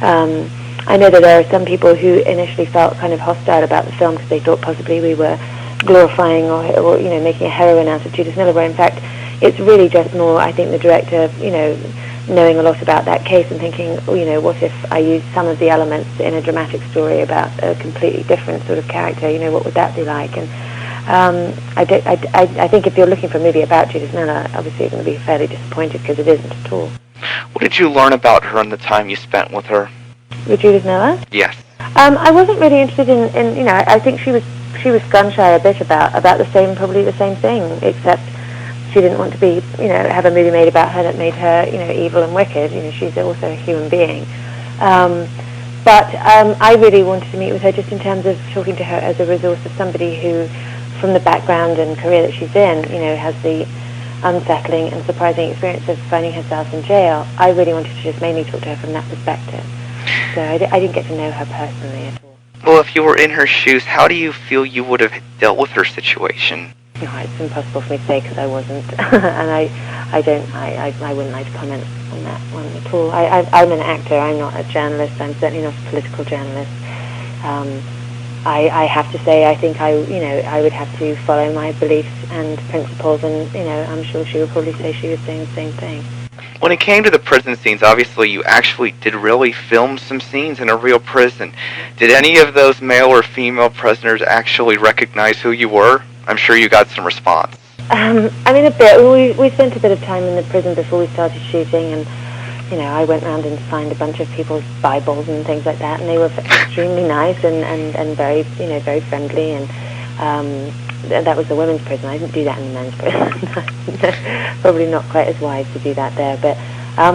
I know that there are some people who initially felt kind of hostile about the film because they thought possibly we were glorifying or making a heroine out of Judith Miller, where in fact it's really just more, I think, the director, knowing a lot about that case and thinking, what if I use some of the elements in a dramatic story about a completely different sort of character, what would that be like? And I think if you're looking for a movie about Judith Miller, obviously you're going to be fairly disappointed because it isn't at all. What did you learn about her in the time you spent with her? With Judith Miller? Yes. I wasn't really interested in you know, I think she was gun-shy a bit about probably the same thing, except she didn't want to be, you know, have a movie made about her that made her, you know, evil and wicked. You know, she's also a human being. But I really wanted to meet with her just in terms of talking to her as a resource of somebody who, from the background and career that she's in, you know, has the unsettling and surprising experience of finding herself in jail. I really wanted to just mainly talk to her from that perspective. So I didn't get to know her personally at all. Well, if you were in her shoes, how do you feel you would have dealt with her situation? No, it's impossible for me to say because I wasn't, and I wouldn't like to comment on that one at all. I'm an actor. I'm not a journalist. I'm certainly not a political journalist. I have to say, I think I would have to follow my beliefs and principles, and you know, I'm sure she would probably say she was doing the same thing. When it came to the prison scenes, obviously you actually did really film some scenes in a real prison. Did any of those male or female prisoners actually recognize who you were? I'm sure you got some response. I mean, a bit. We spent a bit of time in the prison before we started shooting, and you know, I went around and signed a bunch of people's Bibles and things like that, and they were extremely nice and very, you know, very friendly. And that was the women's prison. I didn't do that in the men's prison. Probably not quite as wise to do that there, but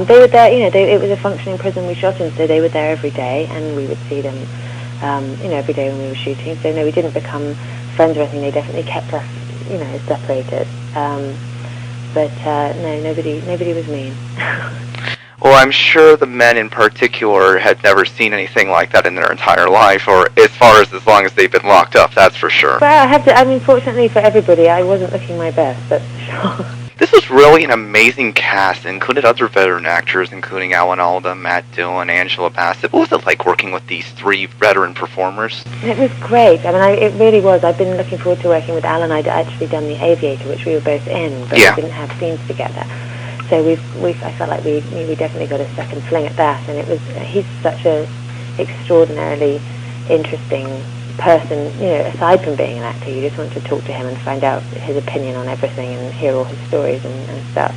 they were there. You know, it was a functioning prison we shot in, so they were there every day, and we would see them, you know, every day when we were shooting. So no, we didn't become friends or anything. They definitely kept us, you know, separated. But no, nobody was mean. Well, I'm sure the men in particular had never seen anything like that in their entire life, or as long as they've been locked up, that's for sure. Well, I mean, fortunately for everybody, I wasn't looking my best, that's for sure. This was really an amazing cast. It included other veteran actors, including Alan Alda, Matt Dillon, Angela Bassett. What was it like working with these three veteran performers? It was great. I mean, it really was. I've been looking forward to working with Alan. I'd actually done The Aviator, which we were both in, but we didn't have scenes together. So I felt like we definitely got a second fling at that, and he's such a extraordinarily interesting person, you know, aside from being an actor. You just want to talk to him and find out his opinion on everything and hear all his stories and stuff.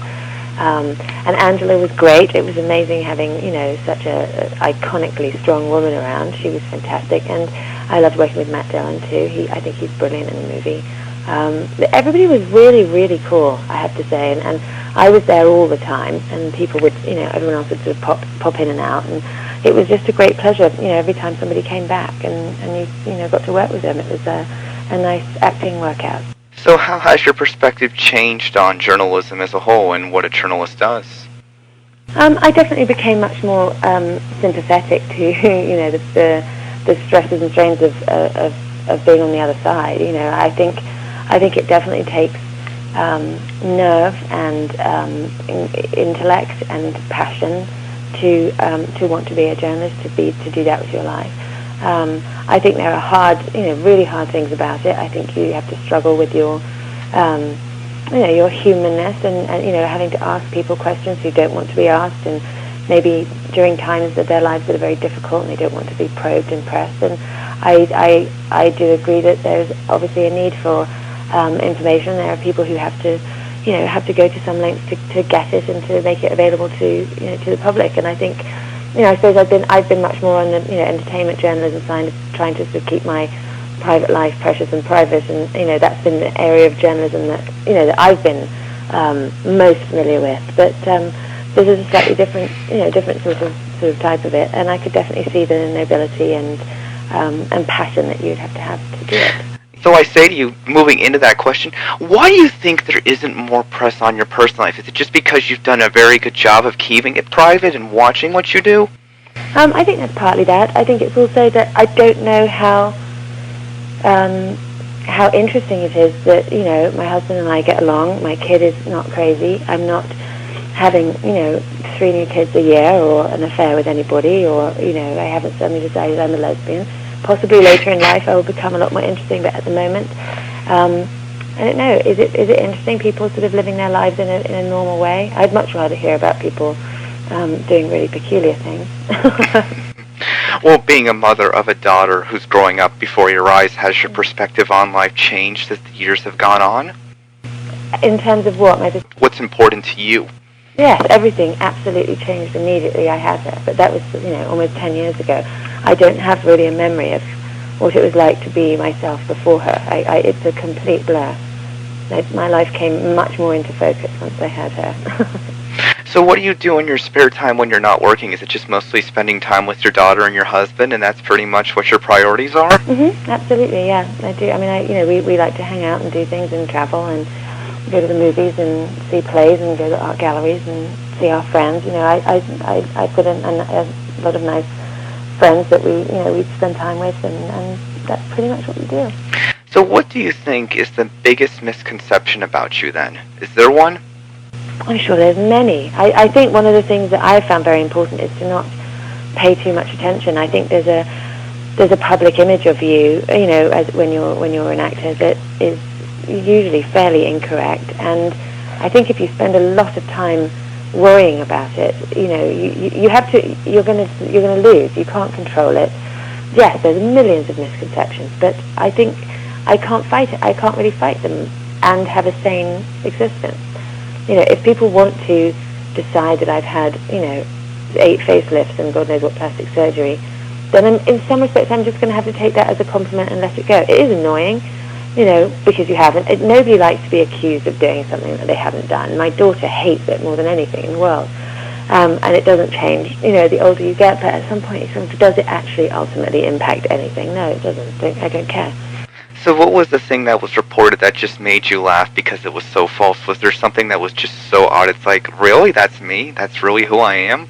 And Angela was great. It was amazing having, you know, such a iconically strong woman around. She was fantastic, and I loved working with Matt Dillon too. I think he's brilliant in the movie. Everybody was really, really cool, I have to say, and I was there all the time, and people would, you know, everyone else would sort of pop in and out, and it was just a great pleasure, you know, every time somebody came back, and you know, got to work with them. It was a nice acting workout. So how has your perspective changed on journalism as a whole and what a journalist does? I definitely became much more sympathetic to, you know, the stresses and strains of being on the other side. You know, I think it definitely takes nerve and intellect and passion to want to be a journalist, to do that with your life. I think there are really hard things about it. I think you have to struggle with your your humanness and you know, having to ask people questions who don't want to be asked, and maybe during times of their lives that are very difficult and they don't want to be probed and pressed. And I do agree that there's obviously a need for information. There are people who have to go to some lengths to get it and to make it available to the public. And I think, I suppose I've been much more on the entertainment journalism side, trying to sort of keep my private life precious and private, and that's been the area of journalism that I've been most familiar with. But this is a slightly different sort of type of it, and I could definitely see the nobility and passion that you'd have to do it. So I say to you, moving into that question, why do you think there isn't more press on your personal life? Is it just because you've done a very good job of keeping it private and watching what you do? I think that's partly that. I think it's also that I don't know how interesting it is that, my husband and I get along. My kid is not crazy. I'm not having, 3 new kids a year or an affair with anybody, or, I haven't suddenly decided I'm a lesbian. Possibly later in life I will become a lot more interesting, but at the moment, I don't know. Is it interesting, people sort of living their lives in a normal way? I'd much rather hear about people doing really peculiar things. Well, being a mother of a daughter who's growing up before your eyes, has your perspective on life changed as the years have gone on? In terms of what? What's important to you? Yes, everything absolutely changed immediately I had her, but that was, almost 10 years ago. I don't have really a memory of what it was like to be myself before her. It's a complete blur. My life came much more into focus once I had her. So what do you do in your spare time when you're not working? Is it just mostly spending time with your daughter and your husband, and that's pretty much what your priorities are? Mm-hmm, absolutely, yeah, I do. I mean, we like to hang out and do things and travel and go to the movies and see plays and go to art galleries and see our friends. I've got a lot of nice friends that we spend time with, and that's pretty much what we do. So what do you think is the biggest misconception about you then? Is there one? I'm sure there's many. I think one of the things that I found very important is to not pay too much attention. I think there's a public image of you, as when you're an actor that is usually fairly incorrect, and I think if you spend a lot of time worrying about it, you're going to lose. You can't control it. Yes, there's millions of misconceptions, but I think I can't fight it. I can't really fight them and have a sane existence. If people want to decide that I've had 8 facelifts and God knows what plastic surgery, then in some respects I'm just going to have to take that as a compliment and let it go. It is annoying, because you haven't. Nobody likes to be accused of doing something that they haven't done. My daughter hates it more than anything in the world. And it doesn't change, the older you get, but at some point you think, does it actually ultimately impact anything? No, it doesn't. I don't care. So what was the thing that was reported that just made you laugh because it was so false? Was there something that was just so odd? It's like, really? That's me? That's really who I am?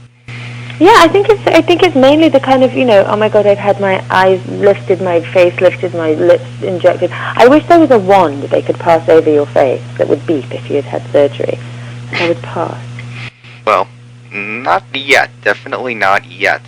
Yeah, I think it's mainly the kind of, oh my God, I've had my eyes lifted, my face lifted, my lips injected. I wish there was a wand that they could pass over your face that would beep if you had surgery. I would pass. Well, not yet. Definitely not yet.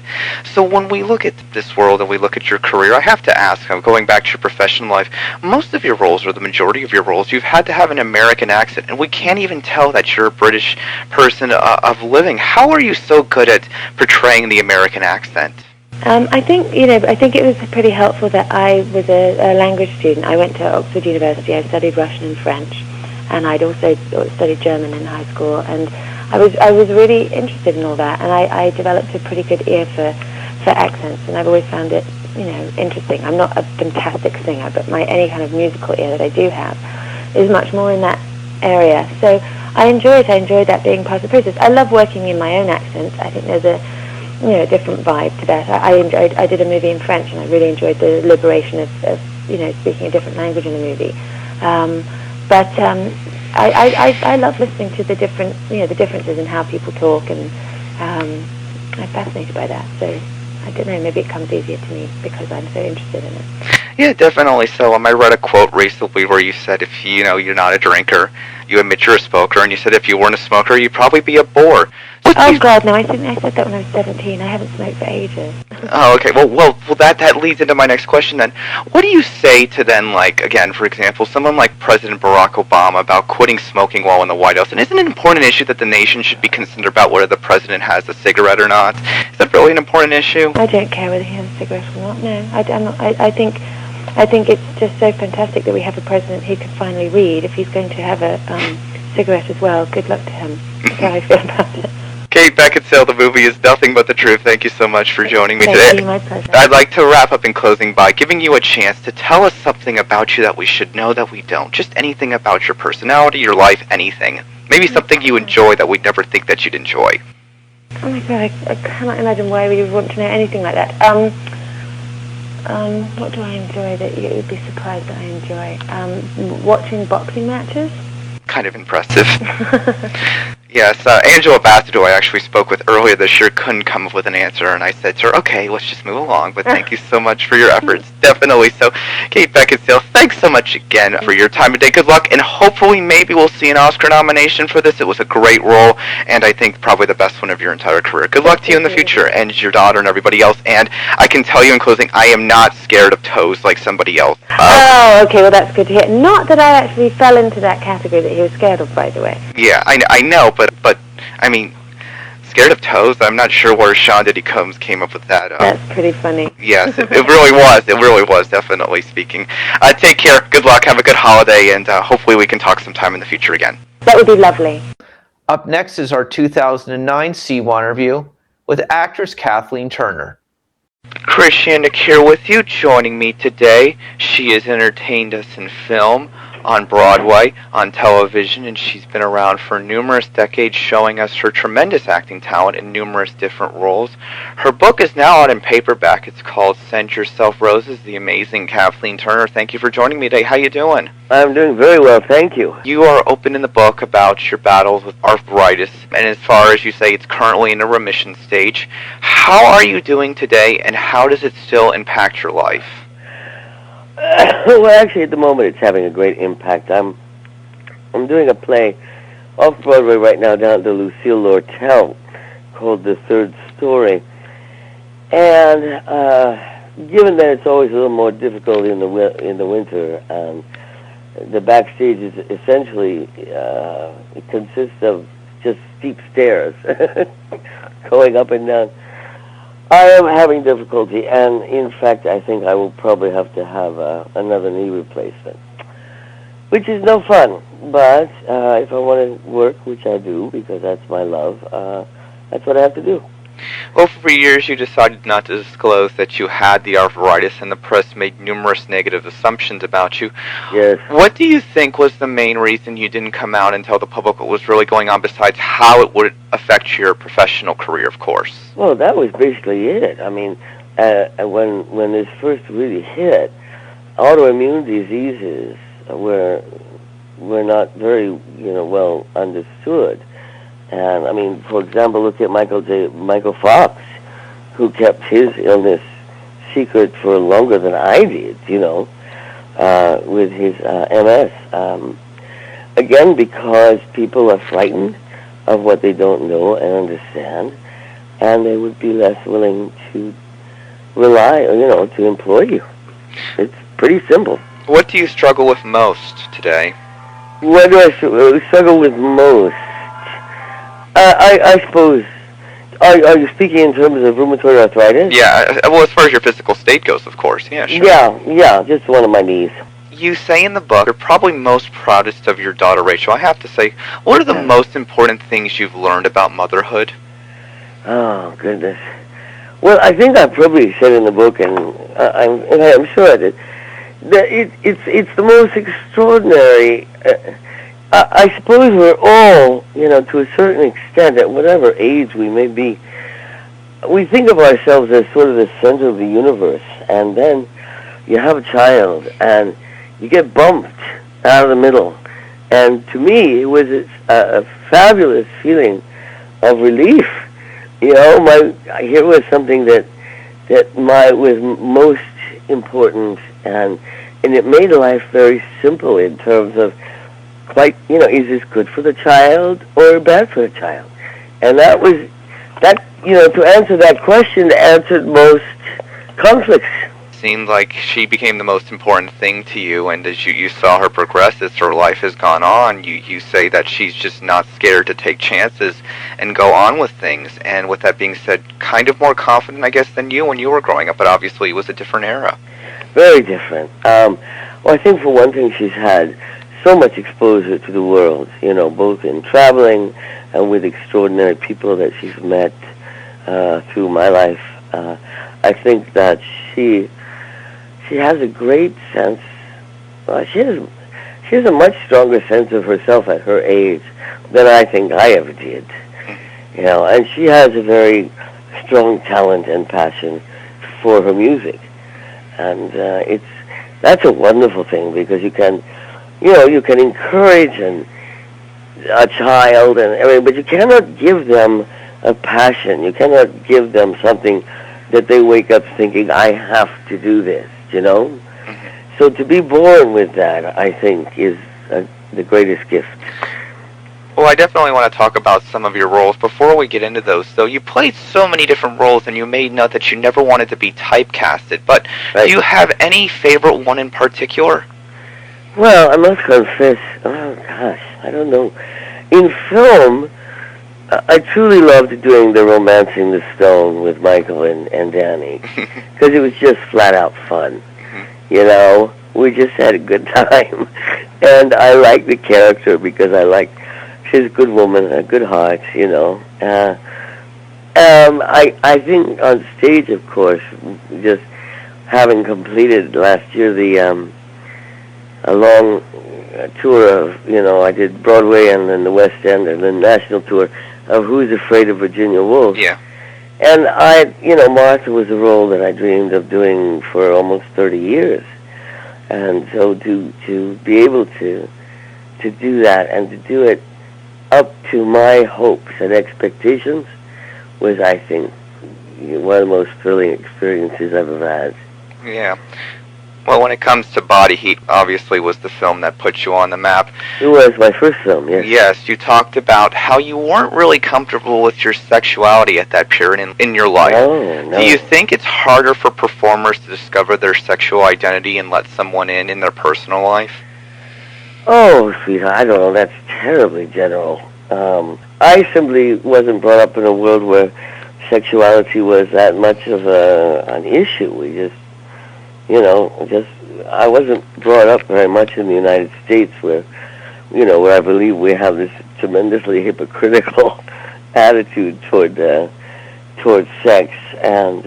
So when we look at this world and we look at your career, I have to ask, going back to your professional life, most of your roles, or the majority of your roles, you've had to have an American accent, and we can't even tell that you're a British person of living. How are you so good at portraying the American accent? I think it was pretty helpful that I was a language student. I went to Oxford University. I studied Russian and French, and I'd also studied German in high school, and I was really interested in all that, and I developed a pretty good ear for accents, and I've always found it, interesting. I'm not a fantastic singer, but any kind of musical ear that I do have is much more in that area. So I enjoyed that being part of the process. I love working in my own accent. I think there's a different vibe to that. I did a movie in French, and I really enjoyed the liberation of speaking a different language in the movie. I love listening to the different, the differences in how people talk, and I'm fascinated by that. So I don't know, maybe it comes easier to me because I'm so interested in it. Yeah, definitely so. I read a quote recently where you said if you're not a drinker, you admit you're a smoker, and you said if you weren't a smoker, you'd probably be a bore. Oh God, no! I said that when I was 17. I haven't smoked for ages. Oh, okay. Well, that leads into my next question then. What do you say to then, again, for example, someone like President Barack Obama about quitting smoking while in the White House? And isn't it an important issue that the nation should be concerned about whether the president has a cigarette or not? Is that really an important issue? I don't care whether he has a cigarette or not. No, I'm not. I think it's just so fantastic that we have a president who can finally read. If he's going to have a cigarette as well, good luck to him. That's how I feel about it. Kate Beckinsale, the movie is nothing but the truth. Thank you so much for joining me today. Thank you, my pleasure. I'd like to wrap up in closing by giving you a chance to tell us something about you that we should know that we don't. Just anything about your personality, your life, anything. Maybe something you enjoy that we'd never think that you'd enjoy. Oh my God, I cannot imagine why we would want to know anything like that. What do I enjoy that you would be surprised that I enjoy? Watching boxing matches. Kind of impressive. Yes, Angela Bassett, who I actually spoke with earlier this year, couldn't come up with an answer, and I said to her, okay, let's just move along, but thank you so much for your efforts. Definitely. So, Kate Beckinsale, thanks so much again for your time today. Good luck, and hopefully maybe we'll see an Oscar nomination for this. It was a great role, and I think probably the best one of your entire career. Good luck to you in the future, and your daughter and everybody else, and I can tell you in closing, I am not scared of toes like somebody else. Oh, okay, well that's good to hear. Not that I actually fell into that category that he was scared of, by the way. Yeah, I know, but I mean, Scared of toes? I'm not sure where Sean Diddy Combs came up with that. That's pretty funny. Yes, it really was. It really was, definitely speaking. Take care. Good luck. Have a good holiday, and hopefully we can talk sometime in the future again. That would be lovely. Up next is our 2009 CYInterview with actress Kathleen Turner. Chris Yandick here with you, joining me today. She has entertained us in film, on Broadway, on television, and she's been around for numerous decades, showing us her tremendous acting talent in numerous different roles. Her book is now out in paperback. It's called Send Yourself Roses, The Amazing Kathleen Turner. Thank you for joining me today. How you doing? I'm doing very well, thank you. You are open in the book about your battles with arthritis, and as far as you say, it's currently in a remission stage. How are you doing today, and how does it still impact your life? Well, actually, at the moment, it's having a great impact. I'm doing a play off Broadway right now down at the Lucille Lortel called The Third Story, and given that it's always a little more difficult in the winter, the backstage is essentially it consists of just steep stairs going up and down. I am having difficulty, and in fact, I think I will probably have to have another knee replacement, which is no fun. But if I want to work, which I do, because that's my love, that's what I have to do. Well, for years you decided not to disclose that you had the arthritis, and the press made numerous negative assumptions about you. Yes. What do you think was the main reason you didn't come out and tell the public what was really going on, besides how it would affect your professional career, of course? Well, that was basically it. I mean, when this first really hit, autoimmune diseases were not very well understood. And I mean, for example, look at Michael Fox, who kept his illness secret for longer than I did, with his MS. Again, because people are frightened of what they don't know and understand, and they would be less willing to rely, to employ you. It's pretty simple. What do you struggle with most today? What do I struggle with most? I suppose, are you speaking in terms of rheumatoid arthritis? Yeah, well, as far as your physical state goes, of course. Yeah, sure. Yeah, just one of my knees. You say in the book you're probably most proudest of your daughter, Rachel. I have to say, what are the most important things you've learned about motherhood? Oh, goodness. Well, I think I probably said in the book, and I'm sure I did, that it's the most extraordinary... I suppose we're all, to a certain extent, at whatever age we may be, we think of ourselves as sort of the center of the universe, and then you have a child, and you get bumped out of the middle. And to me, it was a fabulous feeling of relief. Here was something that was most important, and it made life very simple in terms of is this good for the child or bad for the child? And to answer that question, answered most conflicts. Seemed like she became the most important thing to you, and as you saw her progress as her life has gone on, you say that she's just not scared to take chances and go on with things. And with that being said, kind of more confident, I guess, than you when you were growing up, but obviously it was a different era. Very different. Well, I think for one thing, she's had so much exposure to the world, both in traveling and with extraordinary people that she's met through my life. I think that she has a great sense. She has a much stronger sense of herself at her age than I think I ever did. And she has a very strong talent and passion for her music, and that's a wonderful thing, because you can encourage a child and everything, but you cannot give them a passion. You cannot give them something that they wake up thinking, I have to do this, Mm-hmm. So to be born with that, I think, is the greatest gift. Well, I definitely want to talk about some of your roles. Before we get into those, though, you played so many different roles, and you made note that you never wanted to be typecasted. But do you have any favorite one in particular? Well, I must confess, I don't know. In film, I truly loved doing the Romancing the Stone with Michael and Danny, because it was just flat out fun. You know, we just had a good time, and I liked the character because she's a good woman, a good heart. You know, I think on stage, of course, just having completed last year a long tour of, you know, I did Broadway and then the West End and the national tour of Who's Afraid of Virginia Woolf. Yeah. And Martha was a role that I dreamed of doing for almost 30 years. And so to be able to do that and to do it up to my hopes and expectations was, I think, one of the most thrilling experiences I've ever had. Yeah. Well, when it comes to Body Heat, obviously was the film that put you on the map. It was my first film, yes. Yes, you talked about how you weren't really comfortable with your sexuality at that period in your life. No. Do you think it's harder for performers to discover their sexual identity and let someone in their personal life? Oh, sweetheart, I don't know. That's terribly general. I simply wasn't brought up in a world where sexuality was that much of an issue. We just, I wasn't brought up very much in the United States where I believe we have this tremendously hypocritical attitude toward sex, and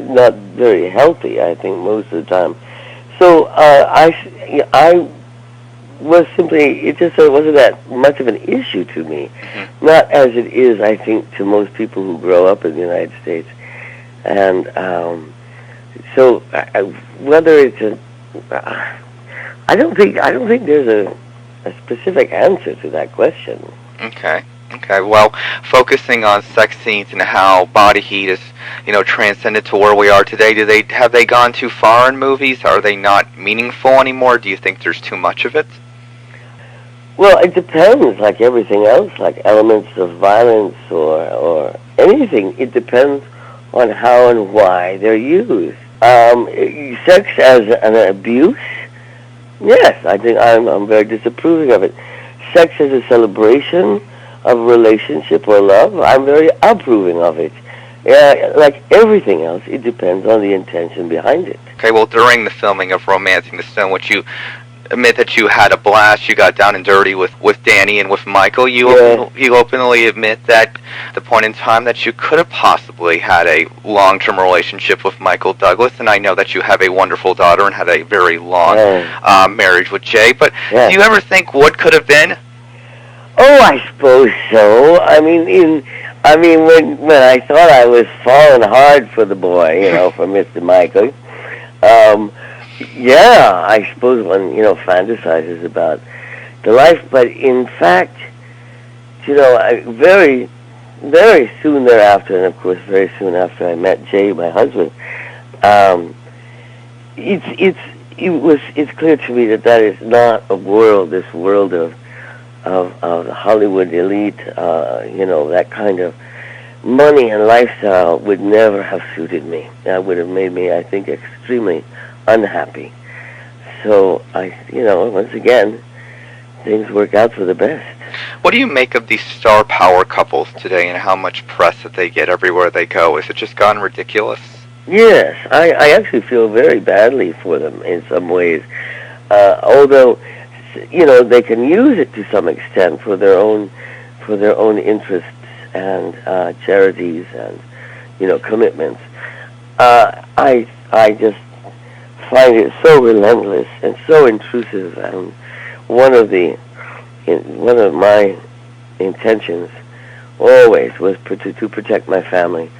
not very healthy, I think, most of the time. So I was simply, it wasn't that much of an issue to me. Mm-hmm. Not as it is, I think, to most people who grow up in the United States. And so whether it's I don't think there's a specific answer to that question. Okay. Well, focusing on sex scenes and how Body Heat is, transcended to where we are today, have they gone too far in movies? Are they not meaningful anymore? Do you think there's too much of it? Well, it depends, like everything else, like elements of violence or anything. It depends on how and why they're used. Sex as an abuse? Yes, I think I'm very disapproving of it. Sex as a celebration of a relationship or love, I'm very approving of it. Like everything else, it depends on the intention behind it. Okay, well, during the filming of Romancing the Stone, which you admit that you had a blast, you got down and dirty with Danny and with Michael, you openly admit that the point in time that you could have possibly had a long-term relationship with Michael Douglas, and I know that you have a wonderful daughter and had a very long marriage with Jay, but do you ever think what could have been? Oh, I suppose so. I mean, when I thought I was falling hard for the boy, for Mr. Michael, yeah, I suppose one, fantasizes about the life, but in fact, very, very soon thereafter, and of course very soon after I met Jay, my husband, it's clear to me that is not a world, this world of the Hollywood elite, that kind of money and lifestyle would never have suited me. That would have made me, I think, extremely unhappy. So once again, things work out for the best. What do you make of these star power couples today and how much press that they get everywhere they go? Is it just gone ridiculous? Yes, I actually feel very badly for them in some ways. Although, they can use it to some extent for their own interests and charities and commitments. I just find it so relentless and so intrusive, and one of my intentions always was to protect my family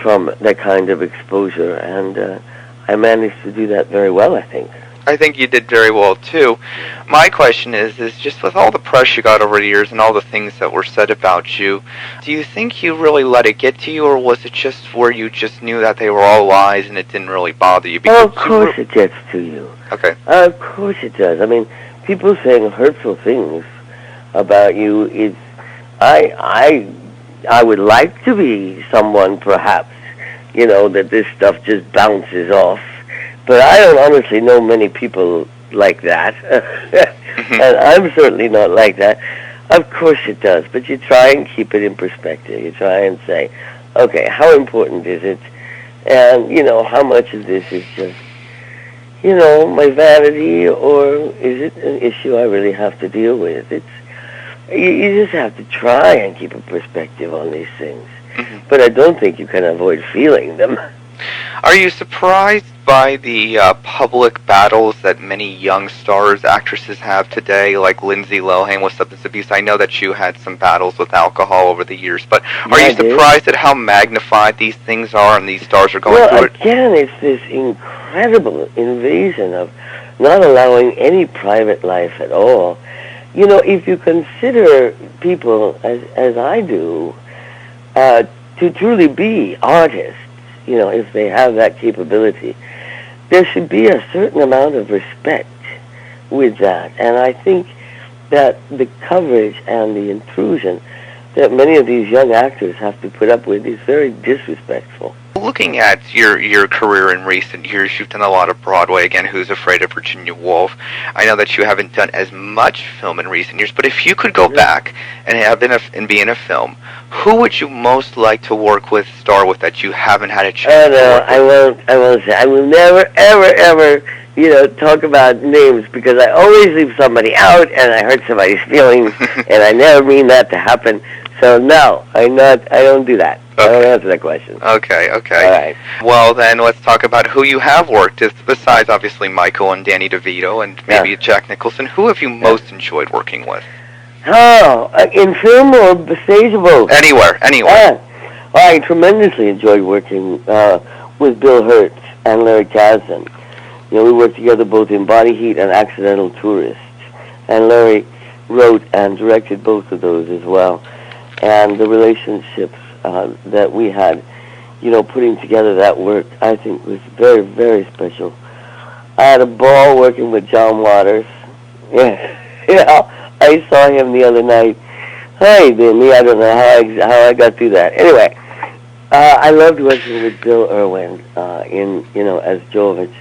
from that kind of exposure, and I managed to do that very well, I think. I think you did very well, too. My question is just with all the press you got over the years and all the things that were said about you, do you think you really let it get to you, or was it just where you just knew that they were all lies and it didn't really bother you? Oh, of course it gets to you. Okay. Of course it does. I mean, people saying hurtful things about you, I would like to be someone, perhaps, that this stuff just bounces off. But I don't honestly know many people like that, and I'm certainly not like that. Of course it does, but you try and keep it in perspective. You try and say, okay, how important is it? And, how much of this is just, my vanity, or is it an issue I really have to deal with? You just have to try and keep a perspective on these things. Mm-hmm. But I don't think you can avoid feeling them. Are you surprised by the public battles that many young stars, actresses have today, like Lindsay Lohan with substance abuse? I know that you had some battles with alcohol over the years, but are you surprised at how magnified these things are and these stars are going through it? Well, again, it's this incredible invasion of not allowing any private life at all. If you consider people, as I do, to truly be artists, if they have that capability, there should be a certain amount of respect with that. And I think that the coverage and the intrusion that many of these young actors have to put up with is very disrespectful. Looking at your career in recent years, you've done a lot of Broadway. Again, Who's Afraid of Virginia Woolf? I know that you haven't done as much film in recent years, but if you could go back and be in a film, who would you most like to work with, star with, that you haven't had a chance to work with? I won't say. I will never, ever, talk about names, because I always leave somebody out and I hurt somebody's feelings, and I never mean that to happen. So no, I don't do that. Okay. I don't answer that question. Okay. All right. Well, then let's talk about who you have worked with, besides obviously Michael and Danny DeVito and maybe Jack Nicholson. Who have you most enjoyed working with? Oh, in film or stage or both? Anywhere. I tremendously enjoyed working with Bill Hurt and Larry Kasdan. We worked together both in Body Heat and Accidental Tourists. And Larry wrote and directed both of those as well. And the relationships that we had, putting together that work, I think was very, very special. I had a ball working with John Waters. I saw him the other night. Hey, Billy, I don't know how I got through that. Anyway, I loved working with Bill Irwin as Jovich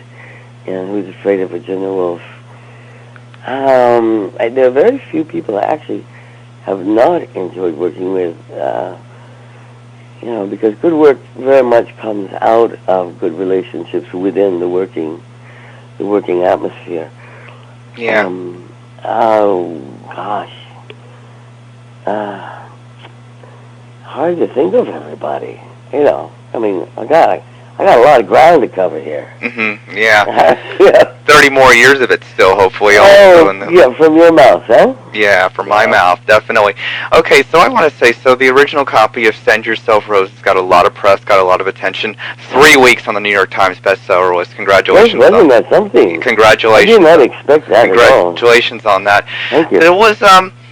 in Who's Afraid of Virginia Woolf. There are very few people I actually have not enjoyed working with, because good work very much comes out of good relationships within the working atmosphere. Yeah. Oh gosh, hard to think of everybody. I got a lot of ground to cover here. Mm-hmm. Yeah. 30 more years of it still, hopefully. From your mouth, huh? Yeah, from my mouth, definitely. Okay, so I want to say, the original copy of Send Yourself Roses got a lot of press, got a lot of attention. 3 weeks on the New York Times bestseller list. Congratulations. Wasn't that something? Congratulations. I did not expect that at all. Congratulations on that. Thank you. There was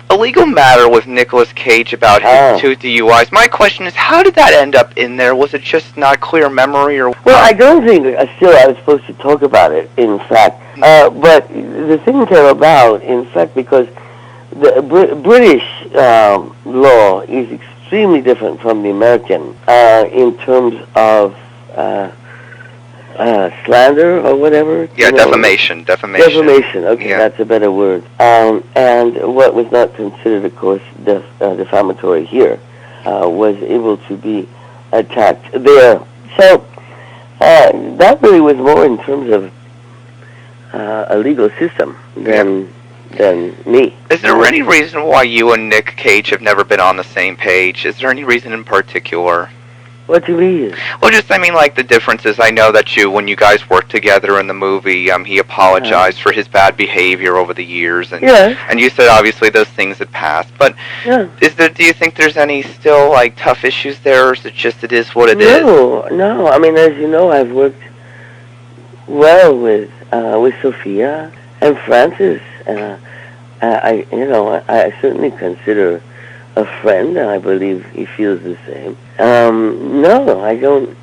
a legal matter with Nicolas Cage about his 2 DUIs. My question is, how did that end up in there? Was it just not clear memory, or? Well, I don't think I was supposed to talk about it, in fact. But the thing came about, in fact, because the British law is extremely different from the American in terms of slander or whatever. Yeah, defamation. Okay, that's a better word. And what was not considered, of course, defamatory here was able to be attacked there. So that really was more in terms of a legal system than me. Is there any reason why you and Nick Cage have never been on the same page? Is there any reason in particular? What do you mean? Well, like the differences. I know that when you guys worked together in the movie, he apologized for his bad behavior over the years, and you said obviously those things had passed. But do you think there's any still tough issues there, or is it just it is what it is? No. I mean, as you know, I've worked well with Sophia and Francis. I certainly consider a friend, and I believe he feels the same. No, I don't.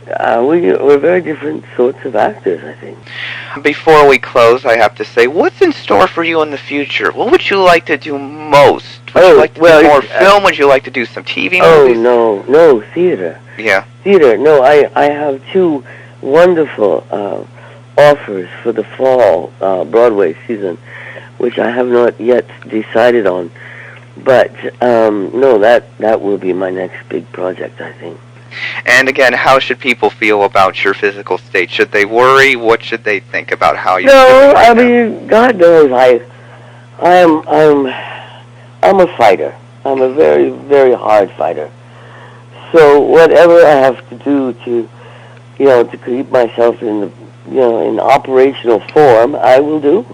We're very different sorts of actors, I think. Before we close, I have to say, what's in store for you in the future? What would you like to do most? Would you like to do more film? Would you like to do some TV movies? No, theater. Yeah. Theater. No, I have 2 wonderful offers for the fall Broadway season, which I have not yet decided on. But no, that will be my next big project, I think. And again, how should people feel about your physical state? Should they worry? What should they think about how you're No, doing right I now? mean, God knows I'm a fighter. I'm a very, very hard fighter. So whatever I have to do to, to keep myself in the, in operational form, I will do.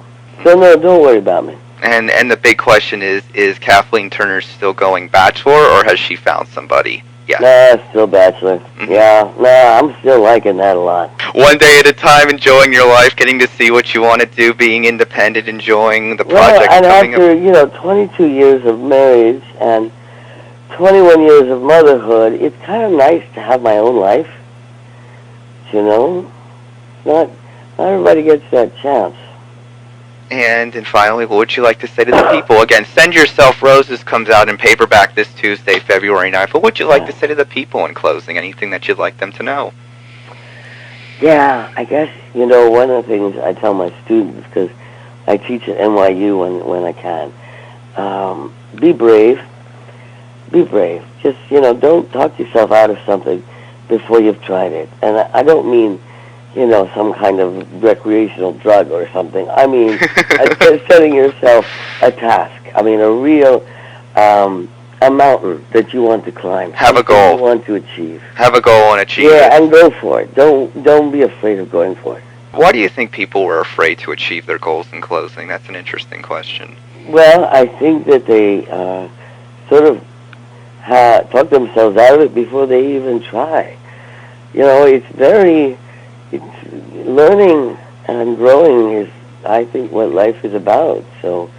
So no, don't worry about me. And the big question is Kathleen Turner still going bachelor, or has she found somebody? Yeah. Nah, still bachelor. Yeah, I'm still liking that a lot. One day at a time, enjoying your life, getting to see what you want to do, being independent, enjoying the project Well, and coming up. after, 22 years of marriage and 21 years of motherhood, it's kind of nice to have my own life. Not everybody gets that chance. And finally, what would you like to say to the people? Again, Send Yourself Roses comes out in paperback this Tuesday, February 9th. What would you like to say to the people in closing? Anything that you'd like them to know? Yeah, I guess, one of the things I tell my students, because I teach at NYU when I can, be brave. Be brave. Just, don't talk yourself out of something before you've tried it. And I don't mean, some kind of recreational drug or something. I mean, setting yourself a task. I mean, a real, a mountain that you want to climb. Have a goal. You want to achieve. Have a goal and achieve it. Yeah, and go for it. Don't be afraid of going for it. Why do you think people were afraid to achieve their goals in closing? That's an interesting question. Well, I think that they sort of talk themselves out of it before they even try. It's learning and growing is, I think, what life is about. So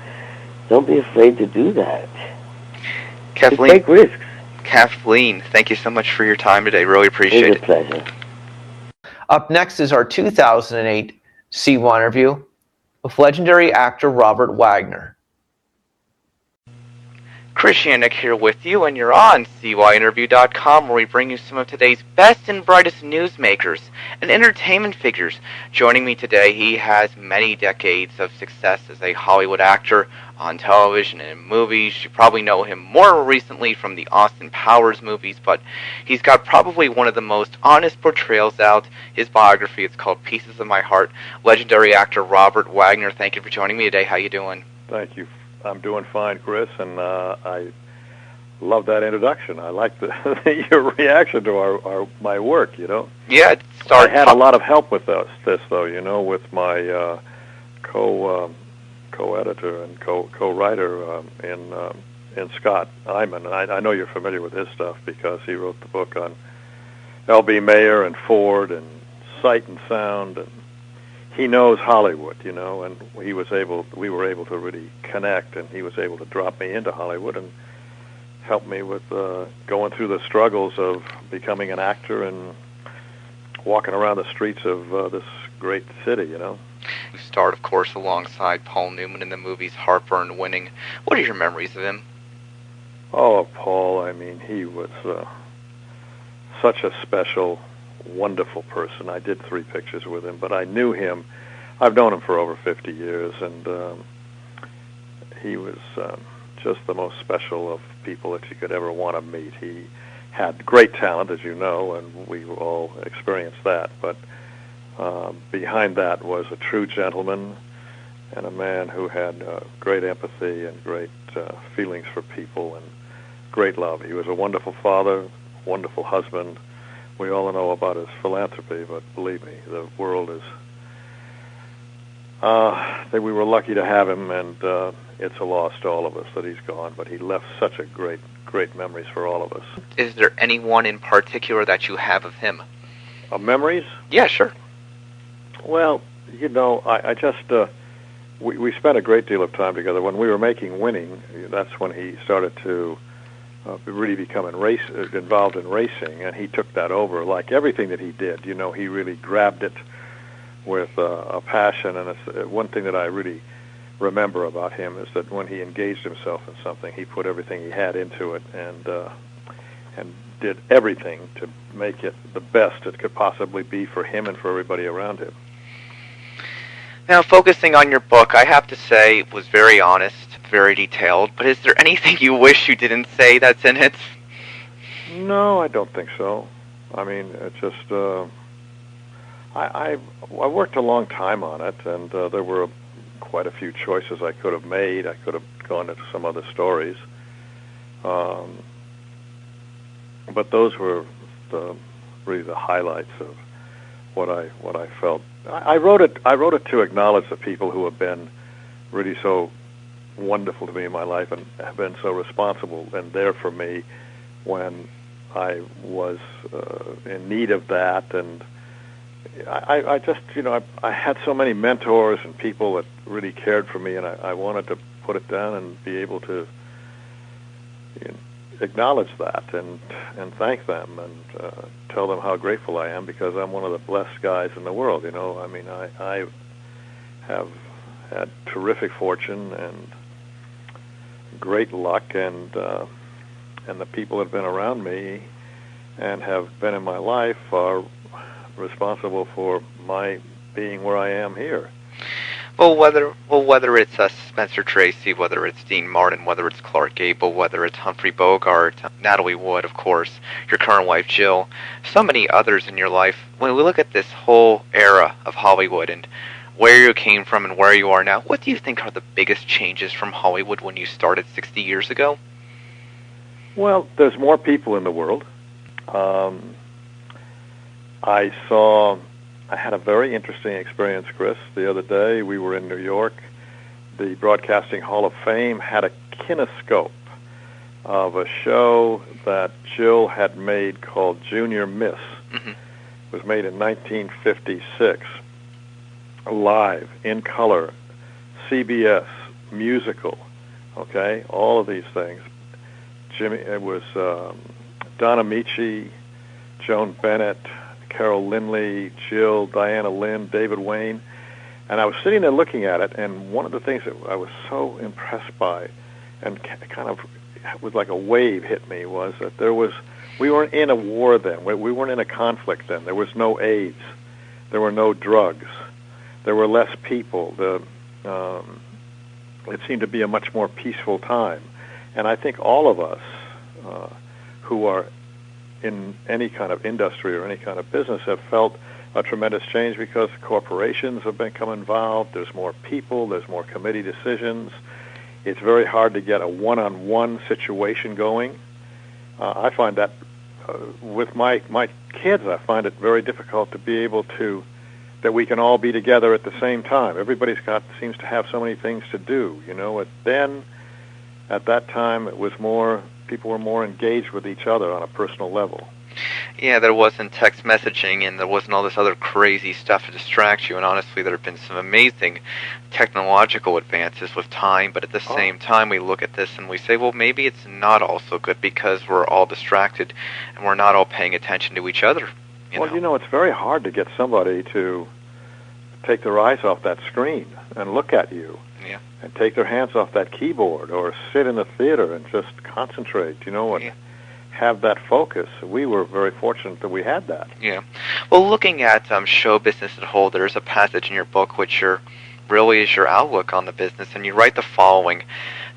don't be afraid to do that. Kathleen, to take risks. Kathleen, thank you so much for your time today. Really appreciate it. It's a pleasure. Up next is our 2008 CYInterview with legendary actor Robert Wagner. Chris Yannick here with you, and you're on CYInterview.com, where we bring you some of today's best and brightest newsmakers and entertainment figures. Joining me today, he has many decades of success as a Hollywood actor on television and in movies. You probably know him more recently from the Austin Powers movies, but he's got probably one of the most honest portrayals out. His biography, it's called Pieces of My Heart. Legendary actor Robert Wagner, thank you for joining me today. How you doing? Thank you. I'm doing fine, Chris, and I love that introduction. I like your reaction to my work. Yeah, I had a lot of help with this though. With my co-editor and co-writer in Scott Iman. And I know you're familiar with his stuff because he wrote the book on L.B. Mayer and Ford and Sight and Sound, and he knows Hollywood, and we were able to really connect, and he was able to drop me into Hollywood and help me with going through the struggles of becoming an actor and walking around the streets of this great city, You starred, of course, alongside Paul Newman in the movies Heartburn, Winning. What are your memories of him? Oh, Paul, I mean, he was such a special, wonderful person. I did 3 pictures with him, but I knew him. I've known him for over 50 years, and he was just the most special of people that you could ever want to meet. He had great talent, as you know, and we all experienced that, but behind that was a true gentleman and a man who had great empathy and great feelings for people and great love. He was a wonderful father, wonderful husband. We all know about his philanthropy, but believe me, the world is... that we were lucky to have him, and it's a loss to all of us that he's gone, but he left such a great memories for all of us. Is there anyone in particular that you have of him? Memories? Yeah, sure. Well, I just... we spent a great deal of time together. When we were making Winning, that's when he started to really become involved in racing, and he took that over. Like everything that he did, he really grabbed it with a passion, and it's one thing that I really remember about him is that when he engaged himself in something, he put everything he had into it and did everything to make it the best it could possibly be for him and for everybody around him. Now, focusing on your book, I have to say, it was very honest, very detailed, but is there anything you wish you didn't say that's in it? No, I don't think so. I mean, it's just I worked a long time on it, and there were quite a few choices I could have made. I could have gone into some other stories, but those were really the highlights of what I felt. I wrote it to acknowledge the people who have been really so wonderful to me in my life and have been so responsible and there for me when I was in need of that. And I just, I had so many mentors and people that really cared for me, and I wanted to put it down and be able to acknowledge that and thank them and tell them how grateful I am, because I'm one of the blessed guys in the world. I mean, I have had terrific fortune and great luck, and the people that have been around me and have been in my life are responsible for my being where I am here. Well, whether it's Spencer Tracy, whether it's Dean Martin, whether it's Clark Gable, whether it's Humphrey Bogart, Natalie Wood, of course, your current wife Jill, so many others in your life. When we look at this whole era of Hollywood and where you came from and where you are now, what do you think are the biggest changes from Hollywood when you started 60 years ago? Well, there's more people in the world. I had a very interesting experience, Chris. The other day, we were in New York. The Broadcasting Hall of Fame had a kinescope of a show that Jill had made called Junior Miss. Mm-hmm. It was made in 1956, live, in color, CBS, musical, okay, all of these things. It was Don Amici, Joan Bennett, Carroll Lindley, Jill, Diana Lynn, David Wayne, and I was sitting there looking at it, and one of the things that I was so impressed by, and kind of was like a wave hit me, was that we weren't in a war then, we weren't in a conflict then, there was no AIDS, there were no drugs, there were less people, it seemed to be a much more peaceful time, and I think all of us who are in any kind of industry or any kind of business have felt a tremendous change, because corporations have become involved, there's more people, there's more committee decisions. It's very hard to get a one-on-one situation going. I find that with my kids, I find it very difficult to be able to, that we can all be together at the same time. Everybody's seems to have so many things to do, at that time it was more, people were more engaged with each other on a personal level. Yeah, there wasn't text messaging, and there wasn't all this other crazy stuff to distract you, and honestly there have been some amazing technological advances with time, but at the same time we look at this and we say, well, maybe it's not all so good because we're all distracted and we're not all paying attention to each other. It's very hard to get somebody to take their eyes off that screen and look at you. Yeah. And take their hands off that keyboard, or sit in the theater and just concentrate, and have that focus. We were very fortunate that we had that. Yeah. Well, looking at show business as a whole, there's a passage in your book which really is your outlook on the business, and you write the following.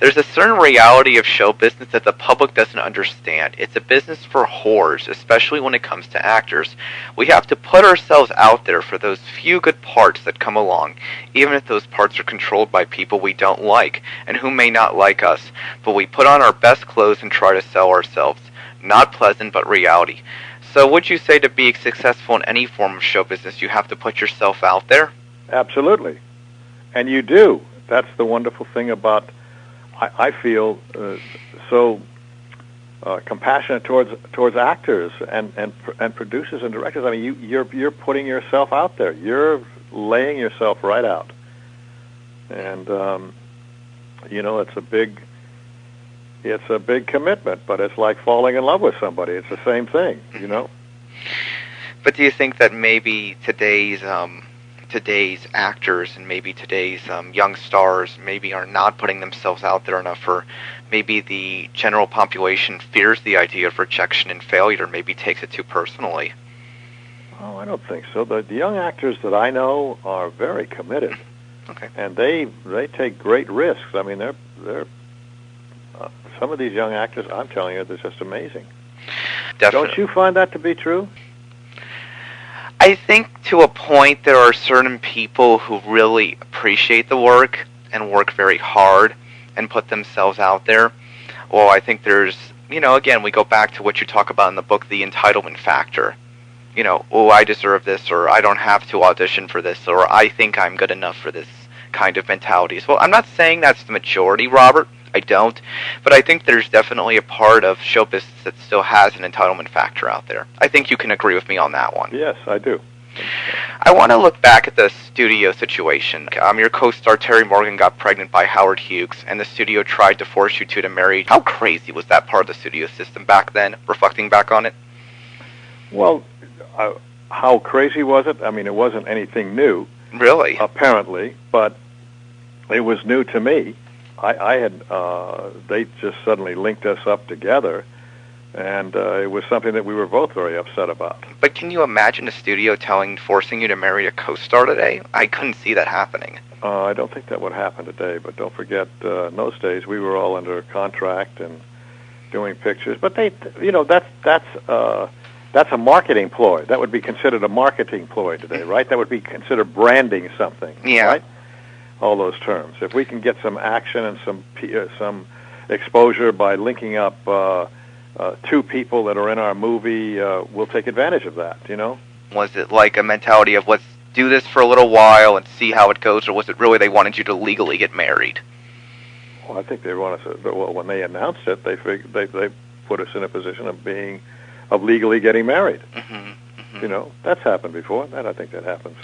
There's a certain reality of show business that the public doesn't understand. It's a business for whores, especially when it comes to actors. We have to put ourselves out there for those few good parts that come along, even if those parts are controlled by people we don't like and who may not like us. But we put on our best clothes and try to sell ourselves. Not pleasant, but reality. So would you say to be successful in any form of show business, you have to put yourself out there? Absolutely. And you do. That's the wonderful thing about, I feel, so compassionate towards actors and producers and directors. I mean, you're putting yourself out there. You're laying yourself right out. And, it's a big commitment, but it's like falling in love with somebody. It's the same thing, But do you think that maybe today's actors and maybe today's young stars maybe are not putting themselves out there enough, or maybe the general population fears the idea of rejection and failure, maybe takes it too personally? Oh, I don't think so. The young actors that I know are very committed. Okay. And they take great risks. I mean, they're some of these young actors, I'm telling you, they're just amazing. Definitely. Don't you find that to be true? I think to a point there are certain people who really appreciate the work and work very hard and put themselves out there. Well, I think there's, again, we go back to what you talk about in the book, the entitlement factor. Oh, I deserve this, or I don't have to audition for this, or I think I'm good enough for this kind of mentalities. Well, I'm not saying that's the majority, Robert. I don't. But I think there's definitely a part of show business that still has an entitlement factor out there. I think you can agree with me on that one. Yes, I do. I want to look back at the studio situation. Your co-star Terry Morgan got pregnant by Howard Hughes, and the studio tried to force you two to marry. How crazy was that part of the studio system back then, reflecting back on it? Well, how crazy was it? I mean, it wasn't anything new. Really? Apparently, but it was new to me. I had, they just suddenly linked us up together, and it was something that we were both very upset about. But can you imagine a studio forcing you to marry a co-star today? I couldn't see that happening. I don't think that would happen today, but don't forget, in those days, we were all under contract and doing pictures. But that's a marketing ploy. That would be considered a marketing ploy today, right? That would be considered branding something, right? All those terms. If we can get some action and some exposure by linking up two people that are in our movie, we'll take advantage of that, Was it like a mentality of let's do this for a little while and see how it goes, or was it really they wanted you to legally get married? Well, I think they wanted to. Well, when they announced it, they put us in a position of legally getting married. That's happened before. I think that happens.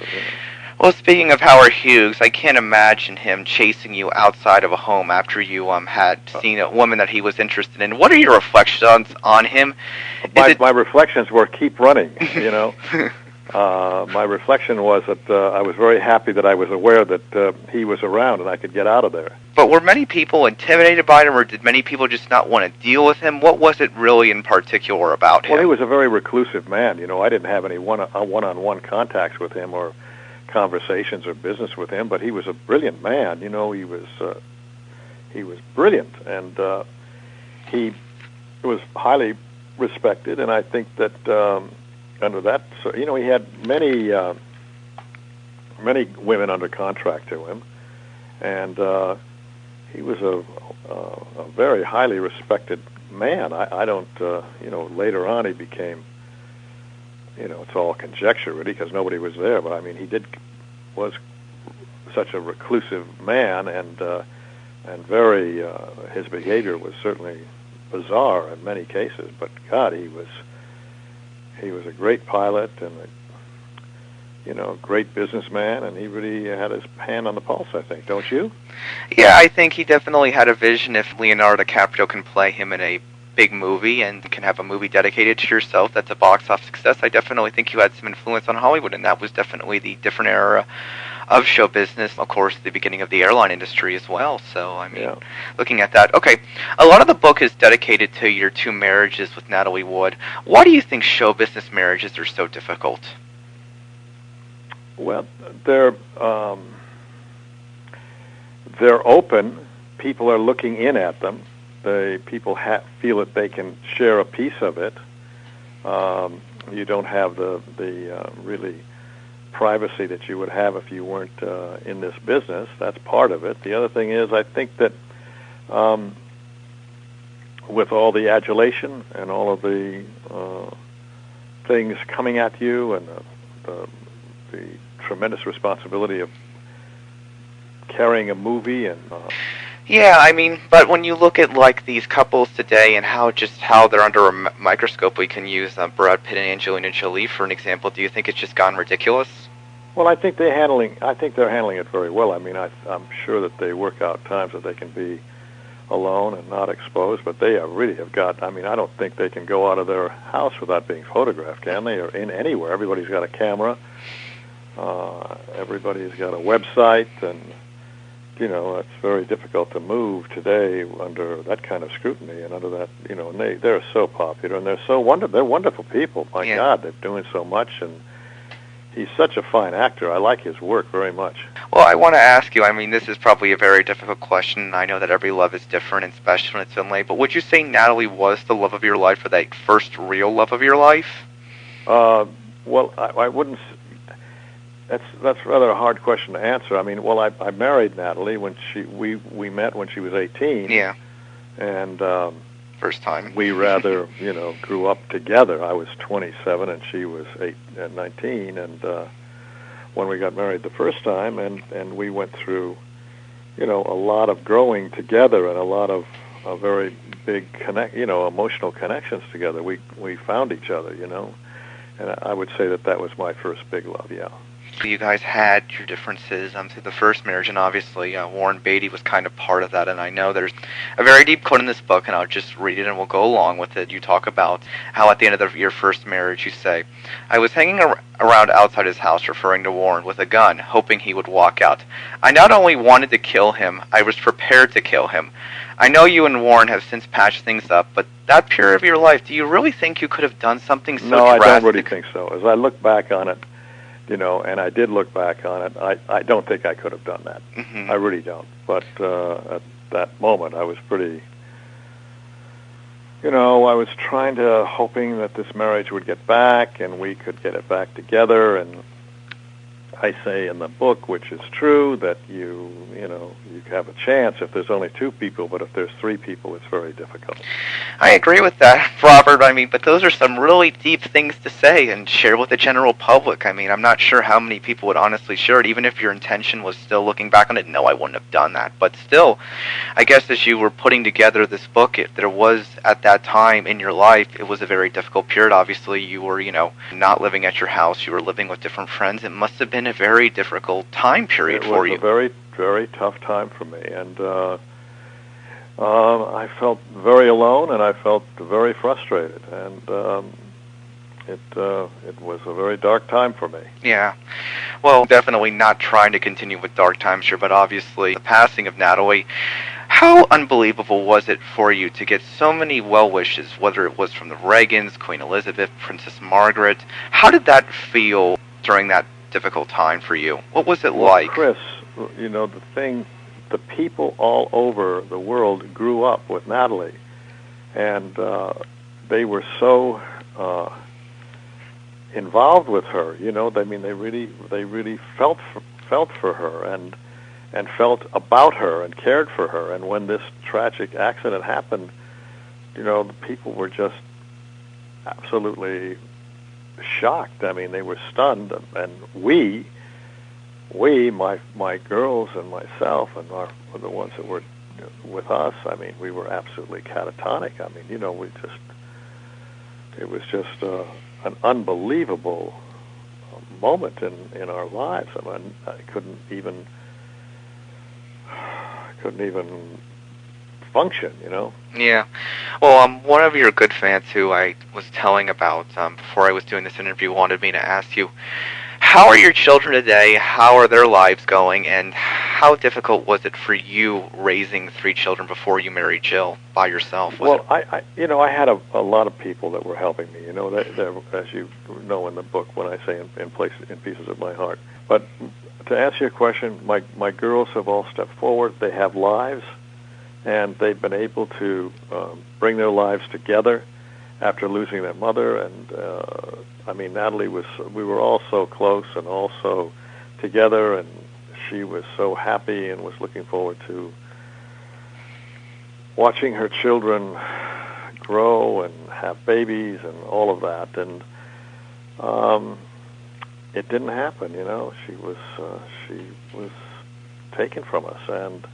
Well, speaking of Howard Hughes, I can't imagine him chasing you outside of a home after you had seen a woman that he was interested in. What are your reflections on him? My reflections were keep running, My reflection was that I was very happy that I was aware that he was around and I could get out of there. But were many people intimidated by him, or did many people just not want to deal with him? What was it really in particular about him? Well, he was a very reclusive man. I didn't have any one-on-one contacts with him or conversations or business with him, but he was a brilliant man. He was brilliant, and he was highly respected. And I think that under that, he had many women under contract to him, and he was a very highly respected man. I don't, later on he became. It's all conjecture, really, because nobody was there. But I mean, was such a reclusive man, and very his behavior was certainly bizarre in many cases. But God, he was a great pilot and a great businessman, and he really had his hand on the pulse. I think, don't you? Yeah, I think he definitely had a vision. If Leonardo DiCaprio can play him in a big movie and can have a movie dedicated to yourself that's a box office success, I definitely think you had some influence on Hollywood, and that was definitely the different era of show business, of course, the beginning of the airline industry as well. So, I mean, looking at that. Okay, a lot of the book is dedicated to your two marriages with Natalie Wood. Why do you think show business marriages are so difficult? Well, they're open. People are looking in at them. People feel that they can share a piece of it. You don't have the really privacy that you would have if you weren't in this business. That's part of it. The other thing is, I think that with all the adulation and all of the things coming at you and the tremendous responsibility of carrying a movie and yeah, I mean, but when you look at like these couples today and how they're under a microscope, we can use Brad Pitt and Angelina Jolie for an example. Do you think it's just gone ridiculous? Well, I think they're handling it very well. I mean, I'm sure that they work out times that they can be alone and not exposed, but they really have got. I mean, I don't think they can go out of their house without being photographed, can they? Or in anywhere. Everybody's got a camera. Everybody's got a website, and it's very difficult to move today under that kind of scrutiny and under that, and they're so popular and they're so wonderful. They're wonderful people. My God, they're doing so much, and he's such a fine actor. I like his work very much. Well, I want to ask you, I mean, this is probably a very difficult question. I know that every love is different, and especially when it's been late, but would you say Natalie was the love of your life, or that first real love of your life? Well, I wouldn't... That's rather a hard question to answer. I mean, well, I married Natalie when we met when she was 18. Yeah. And first time. We rather, grew up together. I was 27 and she was 19, and when we got married the first time, and we went through, a lot of growing together and a lot of very big emotional connections together. We found each other, and I would say that was my first big love. Yeah. You guys had your differences through the first marriage, and obviously Warren Beatty was kind of part of that. And I know there's a very deep quote in this book, and I'll just read it and we'll go along with it. You talk about how at the end of your first marriage, you say, "I was hanging around outside his house, referring to Warren, with a gun, hoping he would walk out. I not only wanted to kill him, I was prepared to kill him. I know you and Warren have since patched things up, but that period of your life, do you really think you could have done something so drastic? No, I don't really think so. As I look back on it, and I did look back on it, I don't think I could have done that. Mm-hmm. I really don't. But at that moment, I was pretty, I was hoping that this marriage would get back and we could get it back together. And I say in the book, which is true, that you have a chance if there's only two people, but if there's three people, it's very difficult. I agree with that, Robert. I mean, but those are some really deep things to say and share with the general public. I mean, I'm not sure how many people would honestly share it, even if your intention was still looking back on it. No, I wouldn't have done that. But still, I guess as you were putting together this book, there was, at that time in your life, it was a very difficult period. Obviously, you were, not living at your house. You were living with different friends. It must have been a very difficult time period for you. It was a very, very tough time for me, and I felt very alone, and I felt very frustrated, and it was a very dark time for me. Yeah. Well, definitely not trying to continue with dark times here, but obviously the passing of Natalie, how unbelievable was it for you to get so many well wishes, whether it was from the Reagans, Queen Elizabeth, Princess Margaret? How did that feel during that difficult time for you? What was it like? Chris, the people all over the world grew up with Natalie, and they were so involved with her. They really felt for her and felt about her and cared for her. And when this tragic accident happened, the people were just absolutely shocked. I mean, they were stunned, and we, my girls and myself, and the ones that were with us, I mean, we were absolutely catatonic. I mean, it was just an unbelievable moment in our lives. I mean, I couldn't even function, Yeah. Well, one of your good fans who I was telling about before I was doing this interview wanted me to ask you, how are your children today? How are their lives going? And how difficult was it for you raising 3 children before you married Jill by yourself? I had a lot of people that were helping me. As you know in the book, when I say in pieces of my heart. But to answer your question, my girls have all stepped forward. They have lives, and they've been able to bring their lives together after losing their mother. And I mean, Natalie we were all so close and all so together, and she was so happy and was looking forward to watching her children grow and have babies and all of that. And it didn't happen, She was taken from us, and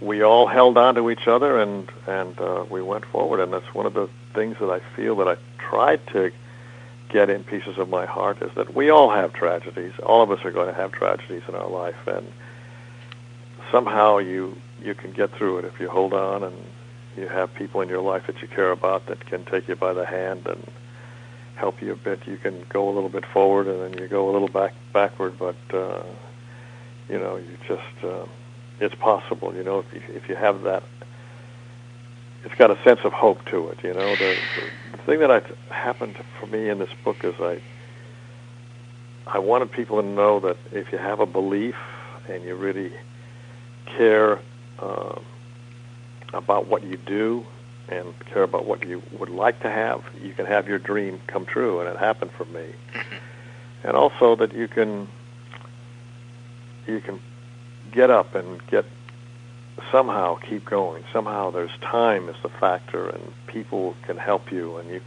we all held on to each other, and we went forward. And that's one of the things that I feel that I tried to get in pieces of my heart, is that we all have tragedies. All of us are going to have tragedies in our life, and somehow you can get through it if you hold on, and you have people in your life that you care about that can take you by the hand and help you a bit. You can go a little bit forward, and then you go a little backward, but you just it's possible, if you have that. It's got a sense of hope to it, The thing that happened for me in this book is I wanted people to know that if you have a belief and you really care about what you do and care about what you would like to have, you can have your dream come true, and it happened for me. And also that you can get up and somehow keep going. Somehow there's time is the factor, and people can help you, and you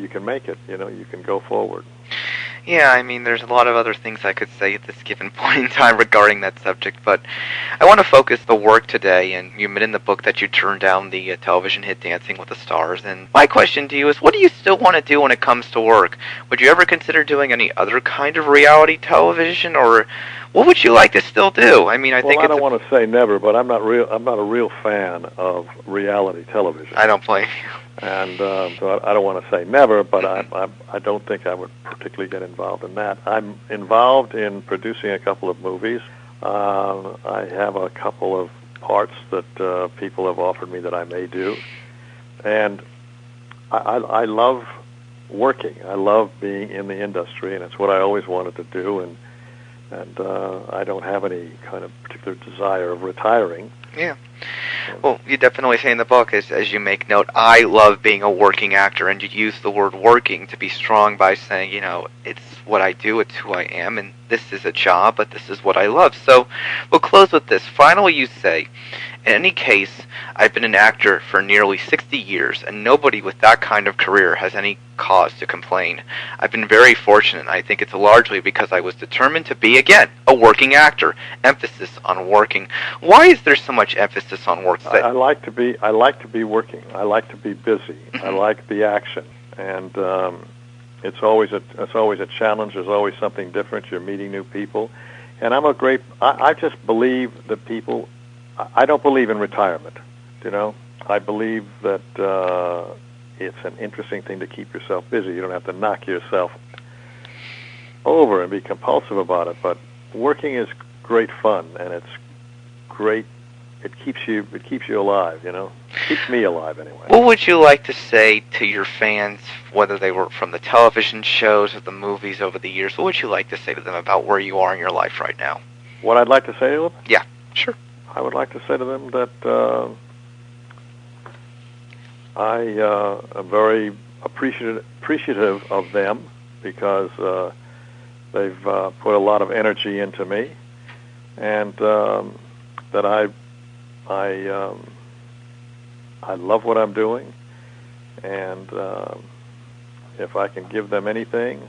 can make it. You can go forward. Yeah, I mean, there's a lot of other things I could say at this given point in time regarding that subject, but I want to focus the work today, and you admit in the book that you turned down the television hit Dancing with the Stars, and my question to you is, what do you still want to do when it comes to work? Would you ever consider doing any other kind of reality television, or what would you like to still do? I mean, I don't want to say never, but I'm not a real fan of reality television. I don't blame you. And so I don't want to say never, but I don't think I would particularly get involved in that. I'm involved in producing a couple of movies. I have a couple of parts that people have offered me that I may do. And I love working. I love being in the industry, and it's what I always wanted to do. And I don't have any kind of particular desire of retiring. Yeah. Well, you definitely say in the book, as you make note, I love being a working actor, and you use the word working to be strong by saying, it's what I do, it's who I am, and this is a job, but this is what I love. So we'll close with this. Finally, you say, in any case, I've been an actor for nearly 60 years, and nobody with that kind of career has any cause to complain. I've been very fortunate, and I think it's largely because I was determined to be, again, a working actor. Emphasis on working. Why is there so much emphasis on work? I like to be working. I like to be busy. I like the action, and it's always a challenge. There's always something different. You're meeting new people, and I just believe that people. I don't believe in retirement. I believe that it's an interesting thing to keep yourself busy. You don't have to knock yourself over and be compulsive about it. But working is great fun, and it's great. It keeps you alive. Keeps me alive anyway. What would you like to say to your fans, whether they were from the television shows or the movies over the years? What would you like to say to them about where you are in your life right now? What I'd like to say to them? Yeah, sure. I would like to say to them that I am very appreciative of them because they've put a lot of energy into me, and that I love what I'm doing, and if I can give them anything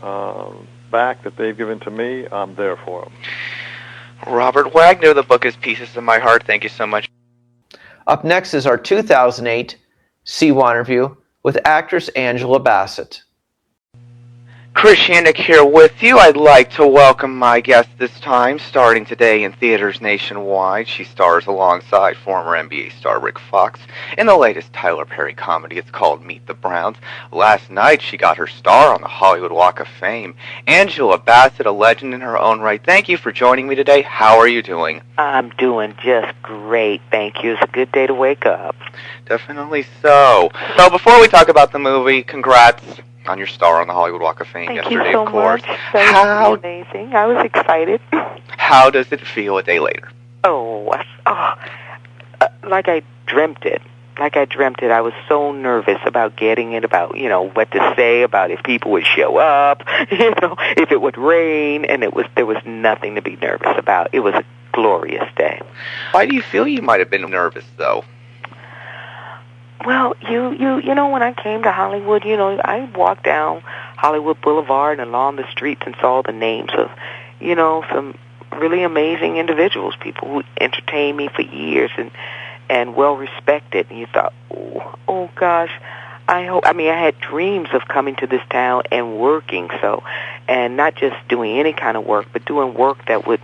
back that they've given to me, I'm there for them. Robert Wagner, the book is Pieces of My Heart. Thank you so much. Up next is our 2008 CYInterview with actress Angela Bassett. Chris Yannick here with you. I'd like to welcome my guest this time, starting today in theaters nationwide. She stars alongside former NBA star Rick Fox in the latest Tyler Perry comedy. It's called Meet the Browns. Last night, she got her star on the Hollywood Walk of Fame. Angela Bassett, a legend in her own right. Thank you for joining me today. How are you doing? I'm doing just great, thank you. It's a good day to wake up. Definitely so. So before we talk about the movie, congrats on your star on the Hollywood Walk of Fame yesterday, of course. Thank you so much. That was amazing. I was excited. How does it feel a day later? Like I dreamt it. I was so nervous about getting it, about, what to say, about if people would show up, if it would rain, and there was nothing to be nervous about. It was a glorious day. Why do you feel you might have been nervous, though? Well, when I came to Hollywood, I walked down Hollywood Boulevard and along the streets and saw the names of, some really amazing individuals, people who entertained me for years and well respected. And you thought, oh gosh, I had dreams of coming to this town and working, and not just doing any kind of work, but doing work that would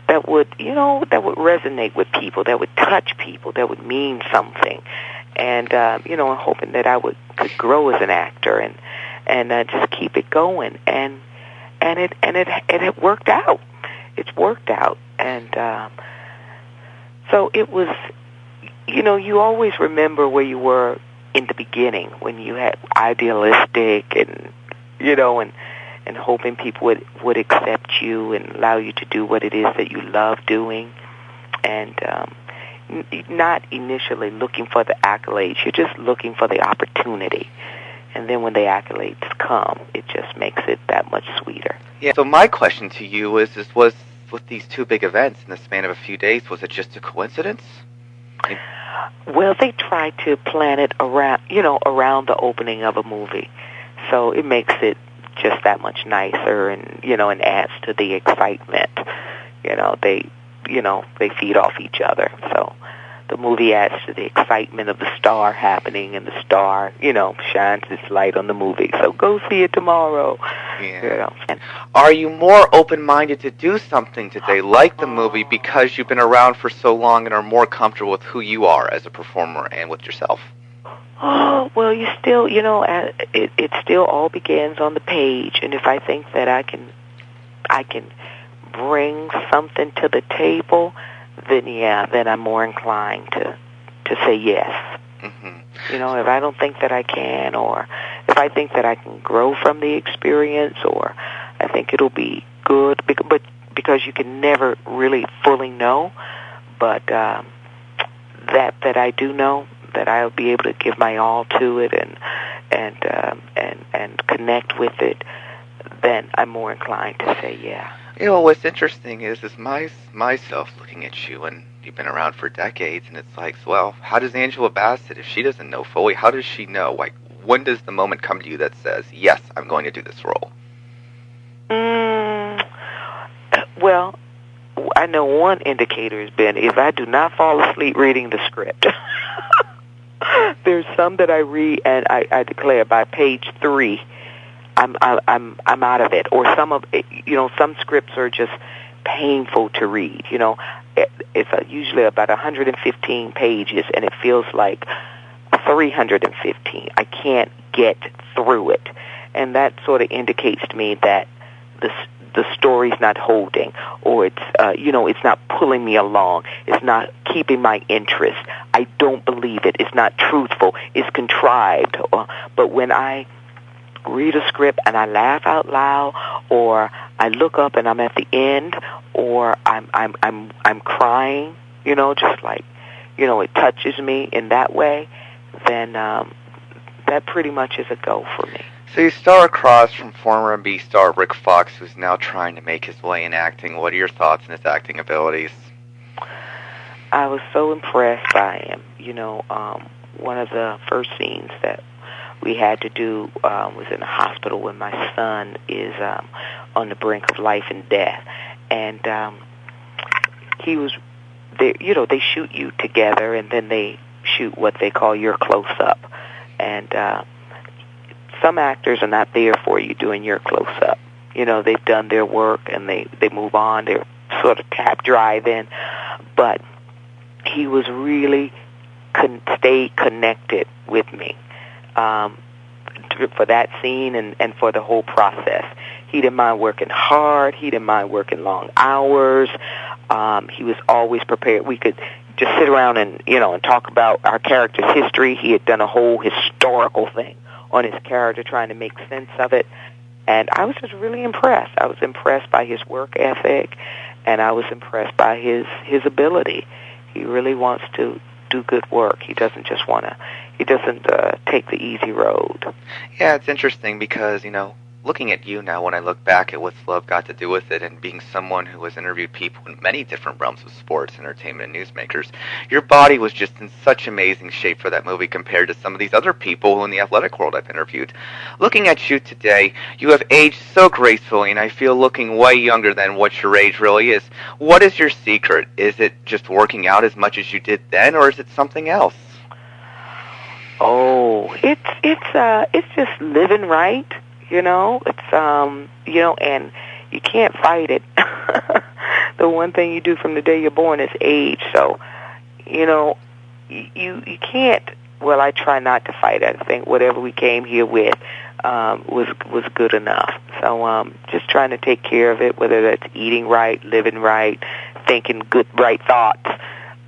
resonate with people, that would touch people, that would mean something. And hoping that I could grow as an actor and just keep it going, and it worked out. It's worked out, and so it was. You always remember where you were in the beginning when you had idealistic and and hoping people would accept you and allow you to do what it is that you love doing, and not initially looking for the accolades. You're just looking for the opportunity. And then when the accolades come, it just makes it that much sweeter. Yeah. So my question to you was with these two big events in the span of a few days, was it just a coincidence? Well, they try to plan it around the opening of a movie, so it makes it just that much nicer, and and adds to the excitement. They feed off each other, so the movie adds to the excitement of the star happening, and the star, shines its light on the movie. So go see it tomorrow. Yeah. Are you more open-minded to do something today, like the movie, because you've been around for so long and are more comfortable with who you are as a performer and with yourself? Oh, well, you still, it still all begins on the page, and if I think that I can bring something to the table, then I'm more inclined to say yes. Mm-hmm. If I don't think that I can, or if I think that I can grow from the experience, or I think it'll be good, but because you can never really fully know, but that I do know that I'll be able to give my all to it and connect with it, then I'm more inclined to say yeah. What's interesting is myself looking at you, and you've been around for decades, and it's like, well, how does Angela Bassett, if she doesn't know fully, how does she know? Like, when does the moment come to you that says, yes, I'm going to do this role? Well, I know one indicator has been if I do not fall asleep reading the script. There's some that I read, and I declare by page 3, I'm out of it. Or some of it, some scripts are just painful to read. It's usually about 115 pages, and it feels like 315. I can't get through it, and that sort of indicates to me that the story's not holding, or it's it's not pulling me along. It's not keeping my interest. I don't believe it. It's not truthful. It's contrived. But when I read a script and I laugh out loud, or I look up and I'm at the end, or I'm crying, just like it touches me in that way, then that pretty much is a go for me. So you star across from former M.B. star Rick Fox, who's now trying to make his way in acting. What are your thoughts on his acting abilities? I was so impressed by him. One of the first scenes that we had to do was in a hospital when my son is on the brink of life and death, and he was there. They shoot you together, and then they shoot what they call your close-up, and some actors are not there for you doing your close-up. They've done their work and they move on. They're sort of tap drive-in, but he was really stayed connected with me for that scene and for the whole process. He didn't mind working hard. He didn't mind working long hours. He was always prepared. We could just sit around and talk about our character's history. He had done a whole historical thing on his character, trying to make sense of it. And I was just really impressed. I was impressed by his work ethic, and I was impressed by his ability. He really wants to do good work. He doesn't just he doesn't take the easy road. Yeah, it's interesting because, looking at you now, when I look back at what's love got to do with it, and being someone who has interviewed people in many different realms of sports, entertainment, and newsmakers, your body was just in such amazing shape for that movie compared to some of these other people in the athletic world I've interviewed. Looking at you today, you have aged so gracefully, and I feel looking way younger than what your age really is. What is your secret? Is it just working out as much as you did then, or is it something else? Oh, it's just living right. It's and you can't fight it. The one thing you do from the day you're born is age. So, you can't. Well, I try not to fight it. I think whatever we came here with was good enough. So, just trying to take care of it, whether that's eating right, living right, thinking good, right thoughts,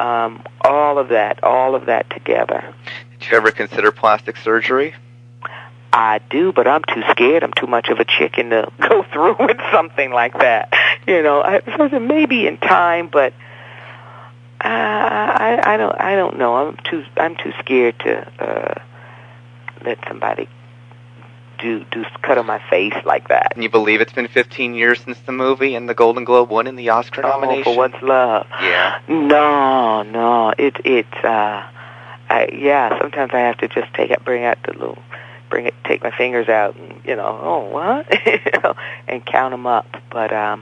all of that together. Did you ever consider plastic surgery? I do, but I'm too scared. I'm too much of a chicken to go through with something like that. So maybe in time, but I don't know. I'm too scared to let somebody do cut on my face like that. And you believe it's been 15 years since the movie and the Golden Globe won and the Oscar nomination? For What's Love? Yeah. No. Sometimes I have to just take my fingers out and, what? And count them up. But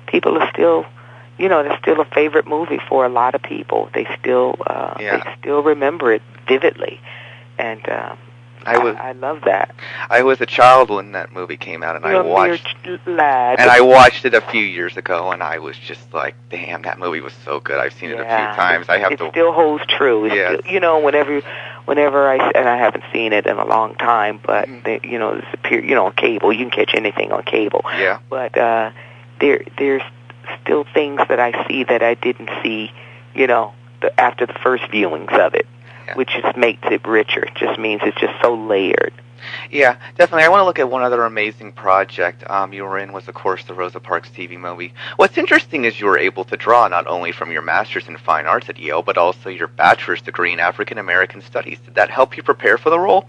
people are still, they're still a favorite movie for a lot of people. They still remember it vividly. And I love that. I was a child when that movie came out, and I watched lad. And I watched it a few years ago, and I was just like, "Damn, that movie was so good." I've seen it a few times. It still holds true. Yeah. Whenever I haven't seen it in a long time, but on cable, you can catch anything on cable. Yeah. But there's still things that I see that I didn't see, after the first viewings of it. Yeah. Which just makes it richer. It just means it's just so layered. Yeah, definitely. I want to look at one other amazing project you were in was, of course, the Rosa Parks TV movie. What's interesting is you were able to draw not only from your master's in fine arts at Yale, but also your bachelor's degree in African American studies. Did that help you prepare for the role?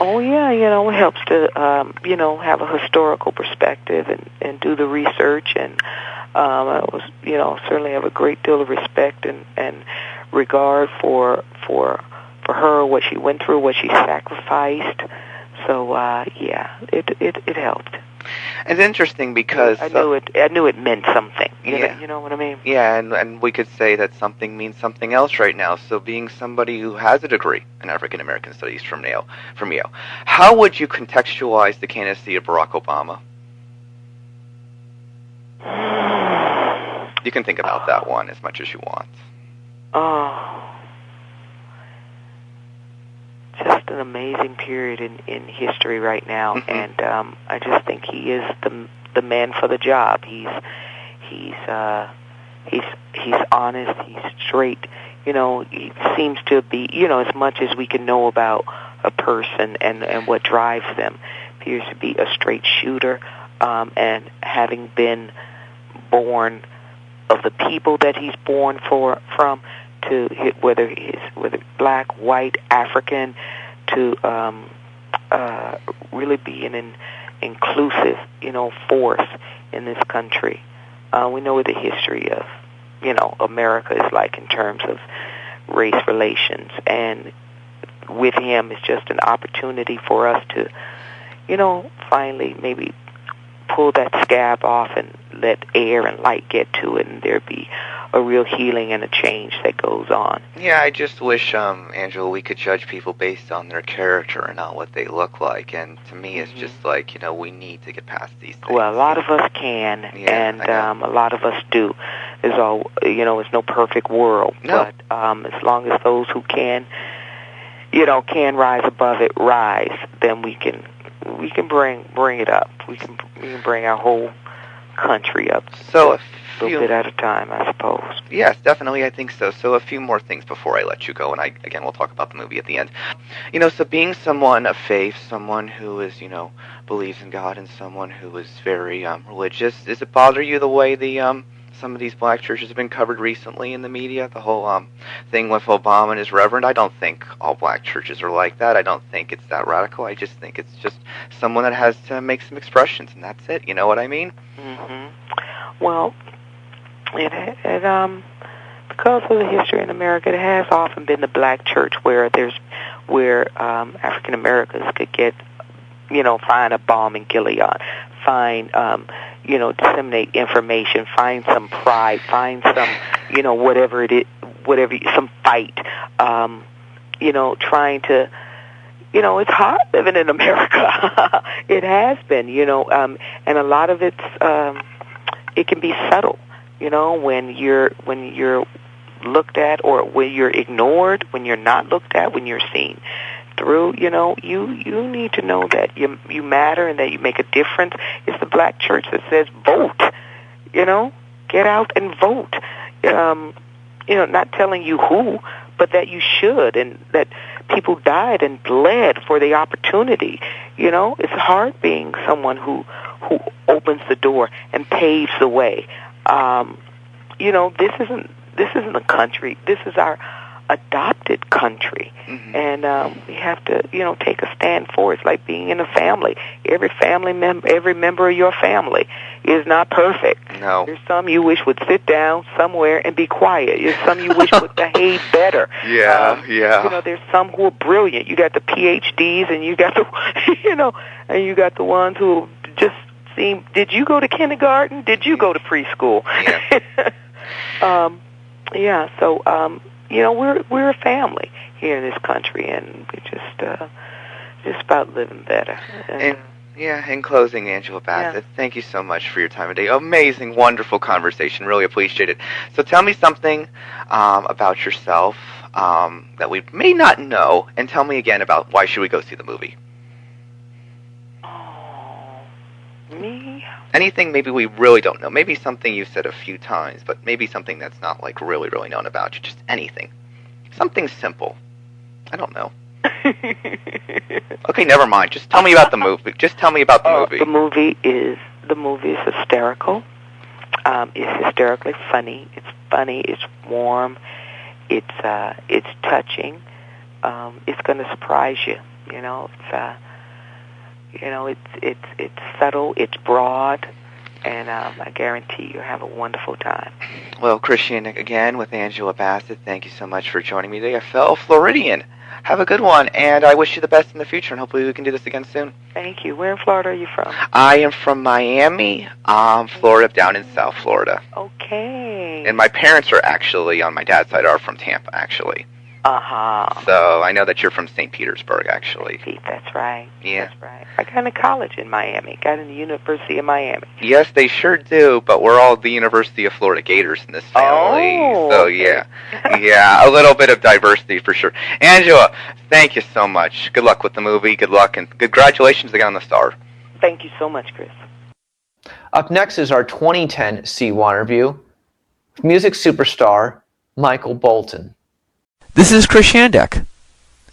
Oh, yeah, it helps to, have a historical perspective and do the research. And I was, certainly have a great deal of respect and regard for her, what she went through, what she sacrificed. So it helped. It's interesting because I knew it meant something. You know what I mean? Yeah, and we could say that something means something else right now. So being somebody who has a degree in African American Studies from Yale, how would you contextualize the candidacy of Barack Obama? You can think about that one as much as you want. Oh, just an amazing period in history right now, and I just think he is the man for the job. He's honest. He's straight. He seems to be. As much as we can know about a person and what drives them, appears to be a straight shooter, and having been born of the people that he's born from, to whether black, white, African, to really be an inclusive, force in this country. We know what the history of, America is like in terms of race relations, and with him, it's just an opportunity for us to, finally maybe pull that scab off and let air and light get to it, and there be a real healing and a change that goes on. Yeah, I just wish, Angela, we could judge people based on their character and not what they look like. And to me, it's just like, we need to get past these things. Well, a lot of us can, and a lot of us do. It's no perfect world, but as long as those who can rise above it, rise, then we can bring it up. We can bring our whole country up. So a little bit at a time, I suppose. Yes, definitely, I think so. So a few more things before I let you go, and we'll talk about the movie at the end. So being someone of faith, someone who is, believes in God, and someone who is very religious, does it bother you the way some of these black churches have been covered recently in the media? The whole thing with Obama and his reverend. I don't think all black churches are like that. I don't think it's that radical. I just think it's just someone that has to make some expressions, and that's it. You know what I mean? Well, because of the history in America, it has often been the black church where African Americans could get, find a bomb in Gilead, find, disseminate information, find some pride, find some, whatever it is, some fight, trying to, it's hard living in America. It has been, and a lot of it's, it can be subtle, when you're looked at, or when you're ignored, when you're not looked at, when you're seen through, you need to know that you matter and that you make a difference. It's the black church that says vote, get out and vote. Not telling you who, but that you should, and that people died and bled for the opportunity. You know, it's hard being someone who opens the door and paves the way. You know, this isn't a country. This is our adopted country, and we have to, you know, take a stand for it. It's like being in a family. Every member of your family is not perfect. No. There's some you wish would sit down somewhere and be quiet. There's some you wish would behave better. Yeah. You know, there's some who are brilliant. You got the PhDs, and you got the, you know, and you got the ones who just seem. Did you go to kindergarten? Did you go to preschool? Yeah. So. You know, we're a family here in this country, and we just about living better. In closing, Angela Bassett, thank you so much for your time today. Amazing, wonderful conversation. Really appreciate it. So tell me something about yourself that we may not know, and tell me again about why should we go see the movie. Me? Anything maybe we really don't know. Maybe something you've said a few times, but maybe something that's not like really, really known about you. Just anything. Something simple. I don't know. Okay, never mind. Just tell me about the movie. Just tell me about the movie. The movie is hysterical. It's hysterically funny. It's funny. It's warm. It's touching. It's going to surprise you. You know, it's subtle, it's broad, and I guarantee you'll have a wonderful time. Well, Christian, again, with Angela Bassett, thank you so much for joining me today. A fellow Floridian. Have a good one, and I wish you the best in the future, and hopefully we can do this again soon. Thank you. Where in Florida are you from? I am from Miami, Florida, down in South Florida. Okay. And my parents are actually, on my dad's side, are from Tampa, actually. Uh-huh. So I know that you're from St. Petersburg, actually. That's right. Yeah. That's right. I got into college in Miami. Got into the University of Miami. Yes, they sure do, but we're all the University of Florida Gators in this family. Oh, so, okay. Yeah, a little bit of diversity for sure. Angela, thank you so much. Good luck with the movie. Good luck, and congratulations again on the star. Thank you so much, Chris. Up next is our 2010 CYInterview, music superstar Michael Bolton. This is Chris Shandek,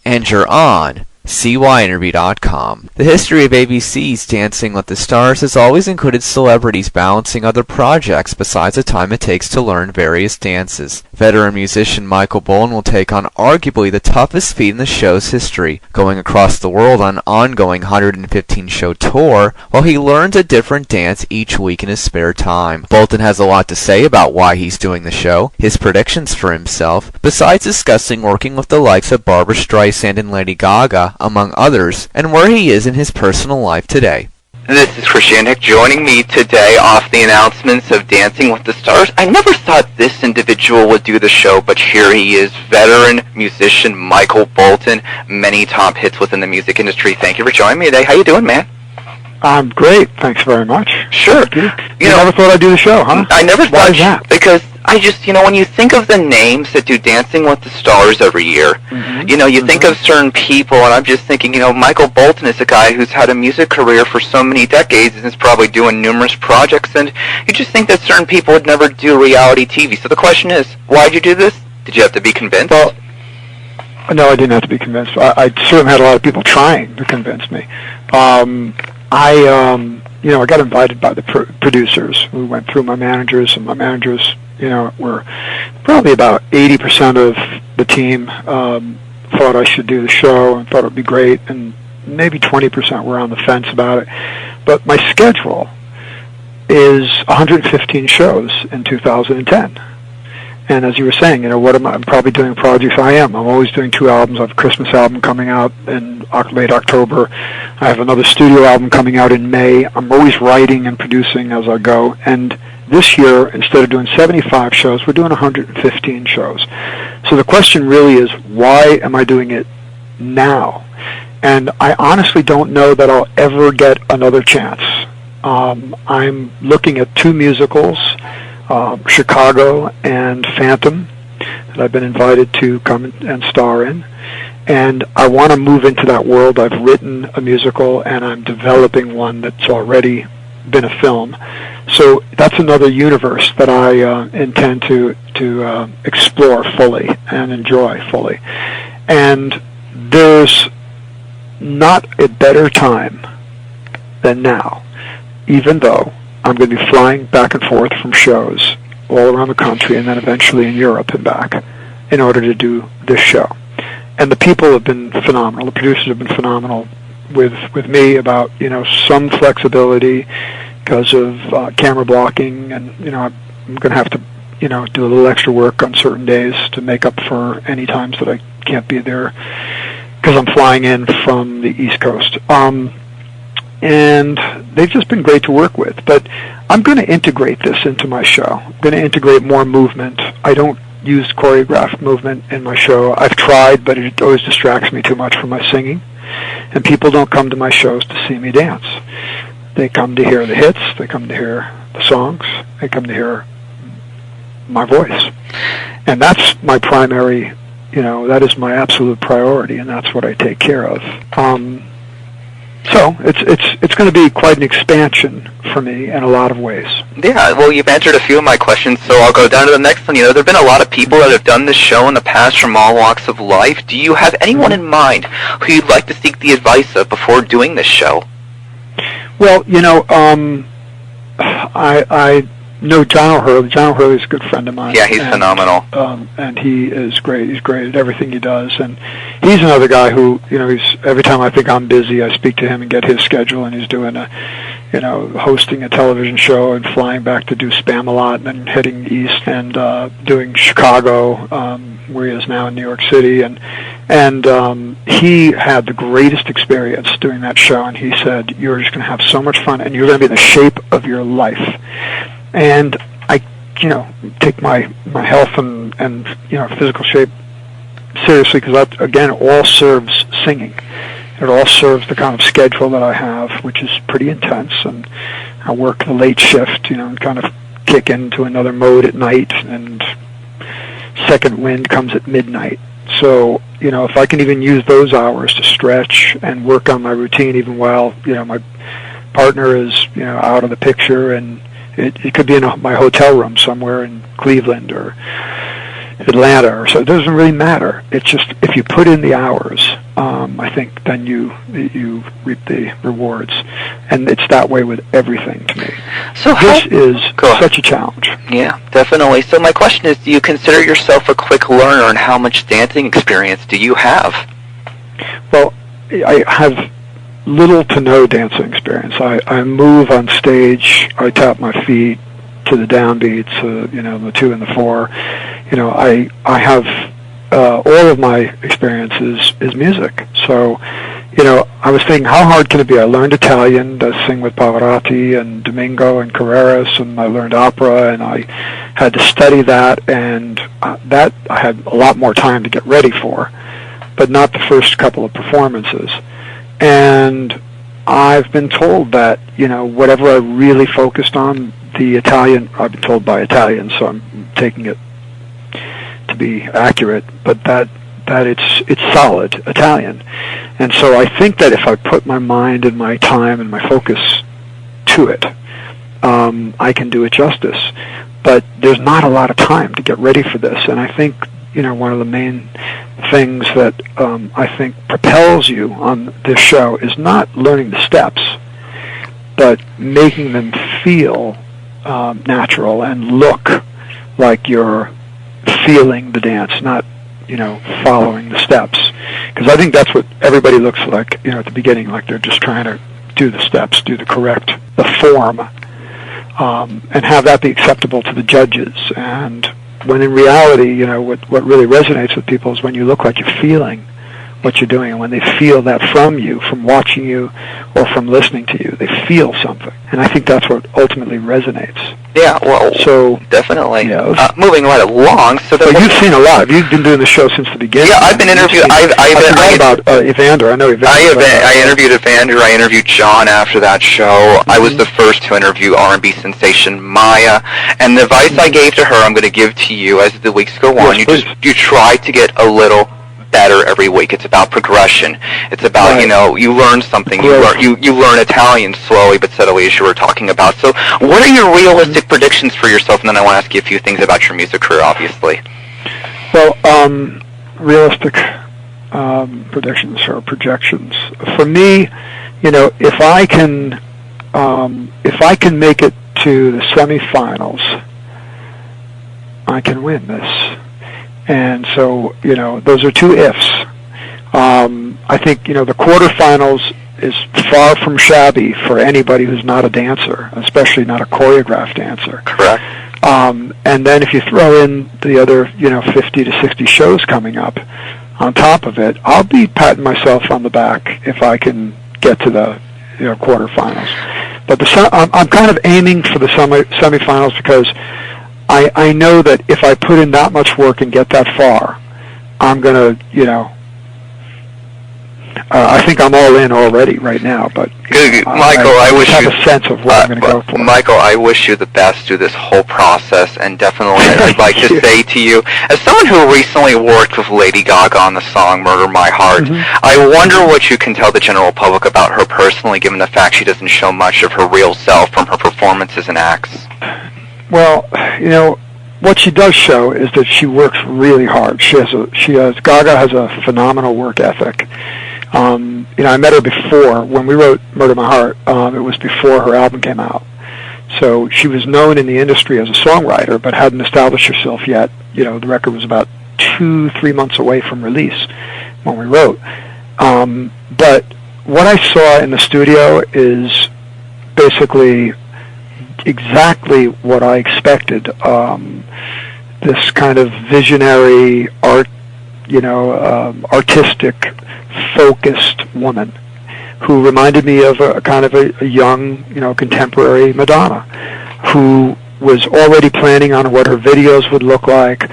and you're on CYInterview.com. The history of ABC's Dancing with the Stars has always included celebrities balancing other projects besides the time it takes to learn various dances. Veteran musician Michael Bolton will take on arguably the toughest feat in the show's history, going across the world on an ongoing 115-show tour while he learns a different dance each week in his spare time. Bolton has a lot to say about why he's doing the show, his predictions for himself, besides discussing working with the likes of Barbra Streisand and Lady Gaga, among others, and where he is in his personal life today. This is Chris Shandek joining me today off the announcements of Dancing with the Stars. I never thought this individual would do the show, but here he is, veteran musician Michael Bolton, many top hits within the music industry. Thank you for joining me today. How you doing, man? I'm great. Thanks very much. Sure. You never thought I'd do the show, huh? I never thought. Why is that? Because I just, when you think of the names that do Dancing with the Stars every year, you think of certain people, and I'm just thinking, Michael Bolton is a guy who's had a music career for so many decades and is probably doing numerous projects, and you just think that certain people would never do reality TV. So the question is, why'd you do this? Did you have to be convinced? Well, no, I didn't have to be convinced. I certainly had a lot of people trying to convince me. I got invited by the producers. We went through my managers, and my managers, were probably about 80% of the team thought I should do the show and thought it would be great, and maybe 20% were on the fence about it. But my schedule is 115 shows in 2010. And as you were saying, what am I? I'm probably doing projects. I'm always doing 2 albums. I have a Christmas album coming out in late October. I have another studio album coming out in May. I'm always writing and producing as I go. And this year, instead of doing 75 shows, we're doing 115 shows. So the question really is, why am I doing it now? And I honestly don't know that I'll ever get another chance. I'm looking at 2 musicals, Chicago and Phantom, that I've been invited to come and star in. And I want to move into that world. I've written a musical, and I'm developing one that's already been a film. So that's another universe that I intend to explore fully and enjoy fully. And there's not a better time than now, even though I'm going to be flying back and forth from shows all around the country and then eventually in Europe and back in order to do this show. And the people have been phenomenal. The producers have been phenomenal with me about, some flexibility because of camera blocking, and, I'm going to have to, do a little extra work on certain days to make up for any times that I can't be there because I'm flying in from the East Coast. And they've just been great to work with. But I'm going to integrate this into my show. I'm going to integrate more movement. I don't use choreographed movement in my show. I've tried, but it always distracts me too much from my singing. And people don't come to my shows to see me dance. They come to hear the hits. They come to hear the songs. They come to hear my voice. And that's my primary, that is my absolute priority, and that's what I take care of. So it's going to be quite an expansion for me in a lot of ways. Yeah, well, you've answered a few of my questions, so I'll go down to the next one. There have been a lot of people that have done this show in the past from all walks of life. Do you have anyone in mind who you'd like to seek the advice of before doing this show? Well, I know John O'Hurley. John O'Hurley is a good friend of mine. Yeah, he's phenomenal. And he is great. He's great at everything he does. And he's another guy who, he's every time I think I'm busy, I speak to him and get his schedule. And he's doing hosting a television show and flying back to do Spamalot and then heading east and doing Chicago, where he is now in New York City. And he had the greatest experience doing that show. And he said, "You're just going to have so much fun, and you're going to be in the shape of your life." And I, take my health and physical shape seriously, because that, again, all serves singing. It all serves the kind of schedule that I have, which is pretty intense, and I work the late shift, and kind of kick into another mode at night, and second wind comes at midnight. So, if I can even use those hours to stretch and work on my routine, even while, my partner is, out of the picture, and it could be in my hotel room somewhere in Cleveland or Atlanta, or so. It doesn't really matter. It's just if you put in the hours, I think then you reap the rewards, and it's that way with everything to me. So this is such a challenge. Yeah, definitely. So my question is, do you consider yourself a quick learner, and how much dancing experience do you have? Well, I have little to no dancing experience. I move on stage. I tap my feet to the downbeats, the 2 and the 4. I have all of my experience is music. So, I was thinking, how hard can it be? I learned Italian to sing with Pavarotti and Domingo and Carreras, and I learned opera, and I had to study that, and that I had a lot more time to get ready for, but not the first couple of performances. And I've been told that, whatever I really focused on, the Italian, I've been told by Italians, so I'm taking it to be accurate, but that it's solid Italian. And so I think that if I put my mind and my time and my focus to it, I can do it justice. But there's not a lot of time to get ready for this, and I think, one of the main things that I think propels you on this show is not learning the steps, but making them feel natural and look like you're feeling the dance, not following the steps. Because I think that's what everybody looks like, at the beginning, like they're just trying to do the steps, do the form, and have that be acceptable to the judges. And when in reality, what really resonates with people is when you look like you're feeling what you're doing, and when they feel that from you, from watching you or from listening to you, they feel something. And I think that's what ultimately resonates. Yeah, well, so definitely. Moving right along. So you've seen a lot. You've been doing the show since the beginning. Yeah, I've been interviewed. I forgot about Evander. I know Evander. I interviewed Evander. I interviewed John after that show. I was the first to interview R&B sensation Maya. And the advice I gave to her, I'm going to give to you as the weeks go on. Yes, you try to get a little better every week. It's about progression. It's about, you learn something. You learn Italian slowly but steadily, as you were talking about. So what are your realistic predictions for yourself? And then I want to ask you a few things about your music career, obviously. Well, realistic. predictions or projections. For me, if I can make it to the semifinals, I can win this. And so, those are two ifs. I think, the quarterfinals is far from shabby for anybody who's not a dancer, especially not a choreographed dancer. Correct. And then if you throw in the other, 50 to 60 shows coming up on top of it, I'll be patting myself on the back if I can get to the, quarterfinals. But I'm kind of aiming for the semifinals because I know that if I put in that much work and get that far, I'm going to, I think I'm all in already right now, but Michael, I wish have you a sense of what I'm going to go for. Michael, I wish you the best through this whole process, and definitely I'd like to say to you, as someone who recently worked with Lady Gaga on the song "Murder My Heart," I wonder what you can tell the general public about her personally, given the fact she doesn't show much of her real self from her performances and acts. Well, what she does show is that she works really hard. Gaga has a phenomenal work ethic. I met her before, when we wrote Murder My Heart, it was before her album came out. So she was known in the industry as a songwriter, but hadn't established herself yet. The record was about 2-3 months away from release when we wrote. But what I saw in the studio is basically exactly what I expected. This kind of visionary artistic, focused woman who reminded me of a kind of a young, contemporary Madonna, who was already planning on what her videos would look like,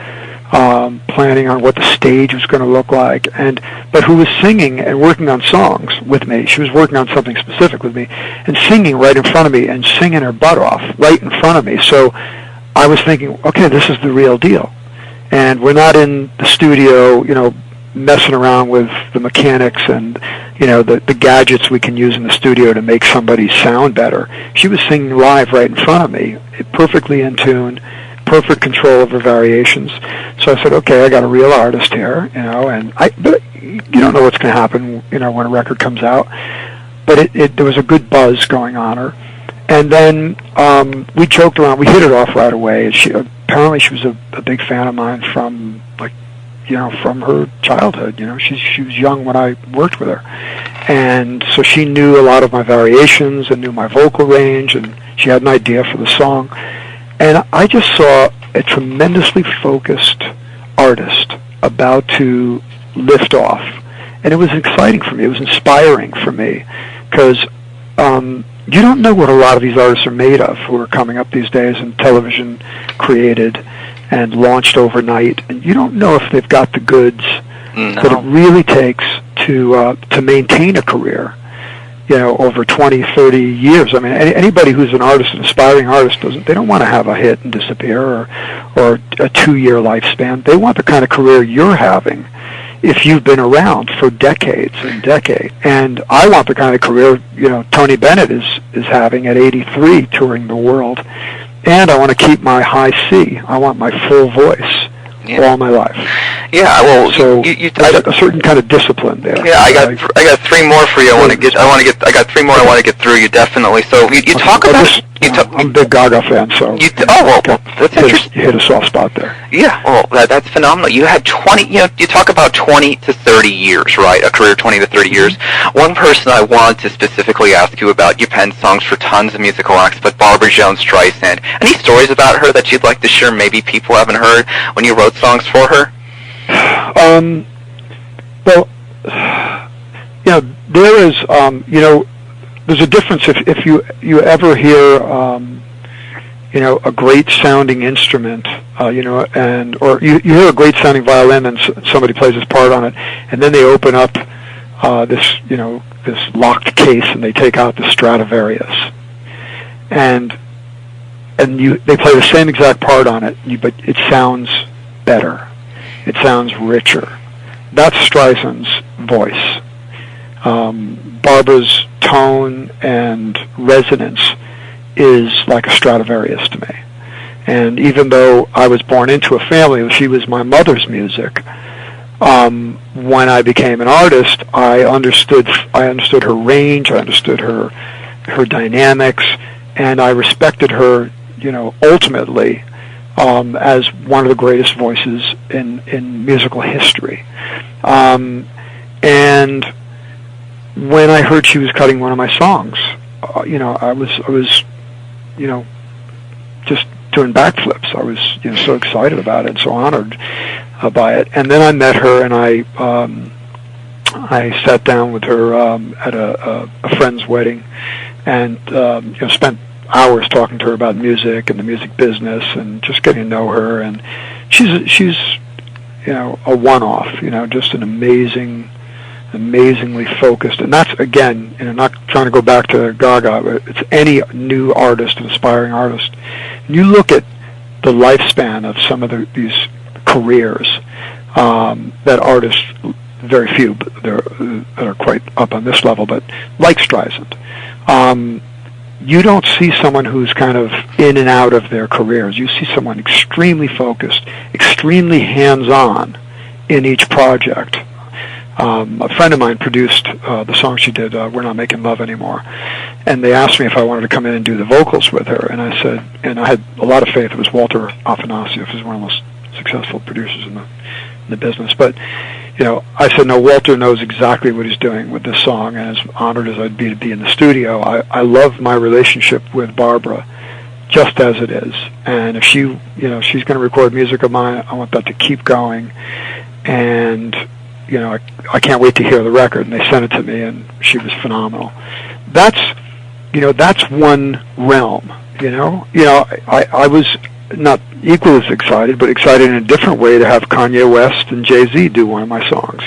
planning on what the stage was going to look like, but who was singing and working on songs with me. She was working on something specific with me and singing right in front of me and singing her butt off right in front of me. So I was thinking, okay, this is the real deal. And we're not in the studio, messing around with the mechanics and, the gadgets we can use in the studio to make somebody sound better. She was singing live right in front of me, perfectly in tune, perfect control of her variations. So I said, okay, I got a real artist here, but you don't know what's going to happen, when a record comes out. But there was a good buzz going on her. And then we joked around. We hit it off right away. Apparently she was a big fan of mine from, from her childhood. She was young when I worked with her. And so she knew a lot of my variations and knew my vocal range, and she had an idea for the song. And I just saw a tremendously focused artist about to lift off. And it was exciting for me. It was inspiring for me because you don't know what a lot of these artists are made of who are coming up these days and television created and launched overnight. And you don't know if they've got the goods that it really takes to maintain a career, over 20, 30 years. I mean, anybody who's an artist, an aspiring artist, they don't want to have a hit and disappear or a 2-year lifespan. They want the kind of career you're having if you've been around for decades and decades. And I want the kind of career, Tony Bennett is having at 83, touring the world. And I want to keep my high C. I want my full voice all my life. Yeah, well, so there's a certain kind of discipline there. Yeah, I got 3 more for you. I got 3 more I want to get through you, definitely. So you talk about. I'm a big Gaga fan, so. That's interesting. You hit a soft spot there. Yeah, well, that's phenomenal. You had 20. You talk about 20 to 30 years, right? A career 20 to 30 years. One person I wanted to specifically ask you about. You penned songs for tons of musical acts, but Barbra Jones Streisand. Any stories about her that you'd like to share? Maybe people haven't heard when you wrote songs for her. Well, there is, there's a difference if you ever hear, a great sounding instrument, or you hear a great sounding violin and somebody plays his part on it, and then they open up this locked case and they take out the Stradivarius, and they play the same exact part on it, but it sounds better. It sounds richer. That's Streisand's voice. Barbara's tone and resonance is like a Stradivarius to me. And even though I was born into a family, she was my mother's music, when I became an artist, I understood her range, I understood her dynamics, and I respected her, ultimately as one of the greatest voices in musical history. And when I heard she was cutting one of my songs, I was just doing backflips. I was so excited about it and so honored by it. And then I met her, and I sat down with her at a friend's wedding, and spent hours talking to her about music and the music business, and just getting to know her. And she's a one-off, just an amazingly focused. And that's, again, not trying to go back to Gaga, but it's any new artist, aspiring artist. And you look at the lifespan of some of these careers that artists, very few, but that are quite up on this level, but like Streisand, you don't see someone who's kind of in and out of their careers. You see someone extremely focused, extremely hands-on in each project. A friend of mine produced the song she did, We're Not Making Love Anymore, and they asked me if I wanted to come in and do the vocals with her, and I said, and I had a lot of faith. It was Walter Afanasieff, who's one of the most successful producers in the business, but I said, no, Walter knows exactly what he's doing with this song, and as honored as I'd be to be in the studio, I love my relationship with Barbara just as it is, and if she's going to record music of mine, I want that to keep going, and I can't wait to hear the record. And they sent it to me, and she was phenomenal. That's one realm. I was not equally as excited, but excited in a different way to have Kanye West and Jay-Z do one of my songs.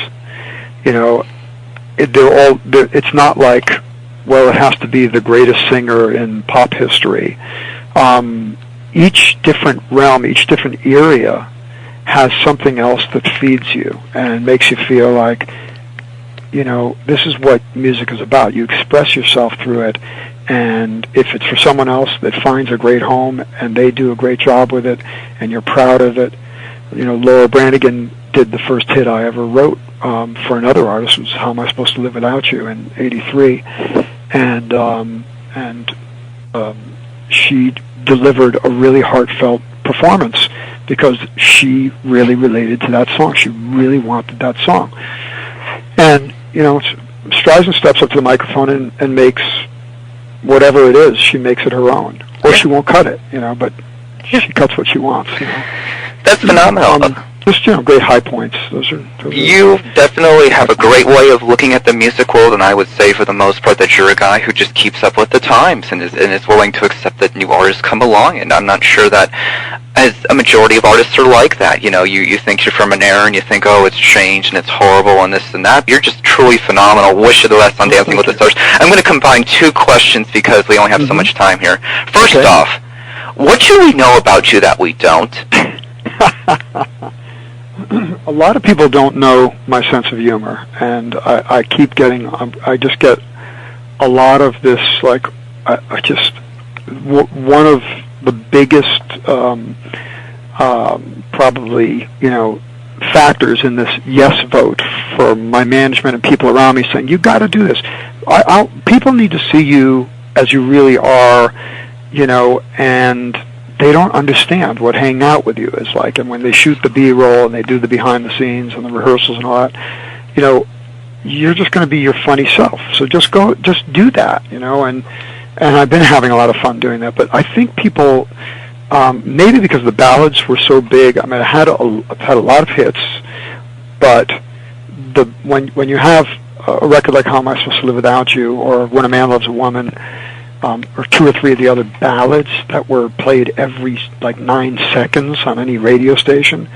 It's not like, well, it has to be the greatest singer in pop history. Each different realm, each different area has something else that feeds you and makes you feel like, this is what music is about. You express yourself through it, and if it's for someone else that finds a great home and they do a great job with it and you're proud of it. Laura Branigan did the first hit I ever wrote for another artist, was How Am I Supposed to Live Without You in '83, and she delivered a really heartfelt performance because she really related to that song. She really wanted that song. And, Streisand steps up to the microphone and makes whatever it is, she makes it her own. Or she won't cut it, but she cuts what she wants, That's phenomenal. Just, great high points. Those are you definitely have a great way of looking at the music world, and I would say for the most part that you're a guy who just keeps up with the times and is willing to accept that new artists come along, and I'm not sure that as a majority of artists are like that. You think you're from an era and you think, oh, it's changed and it's horrible and this and that. You're just truly phenomenal. Wish you the best on Dancing with the Stars. I'm going to combine two questions because we only have so much time here. First off, what should we know about you that we don't? A lot of people don't know my sense of humor, and I keep getting, I just get a lot of this, like, one of the biggest, probably, factors in this yes vote for my management and people around me saying, you got to do this. People need to see you as you really are, and they don't understand what hanging out with you is like. And when they shoot the B-roll and they do the behind the scenes and the rehearsals and all that, you're just going to be your funny self. So just do that, and I've been having a lot of fun doing that. But I think people, maybe because the ballads were so big, I've had a lot of hits, but when you have a record like How Am I Supposed to Live Without You, or When a Man Loves a Woman, or two or three of the other ballads that were played every 9 seconds on any radio station,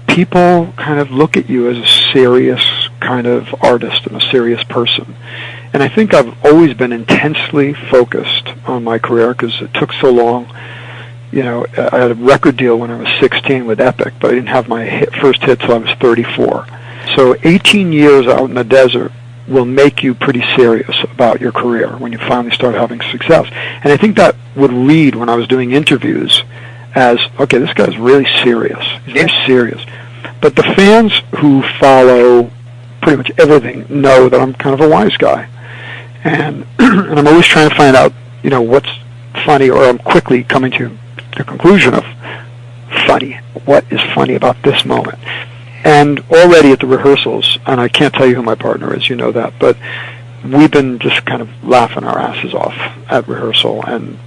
people kind of look at you as a serious kind of artist and a serious person. And I think I've always been intensely focused on my career because it took so long. I had a record deal when I was 16 with Epic, but I didn't have my first hit till I was 34. So 18 years out in the desert will make you pretty serious about your career when you finally start having success. And I think that would read when I was doing interviews as, okay, this guy's really serious. He's very serious. But the fans who follow pretty much everything know that I'm kind of a wise guy, and and I'm always trying to find out, what's funny, or I'm quickly coming to the conclusion of funny. What is funny about this moment? And already at the rehearsals, and I can't tell you who my partner is, you know that, but we've been just kind of laughing our asses off at rehearsal, and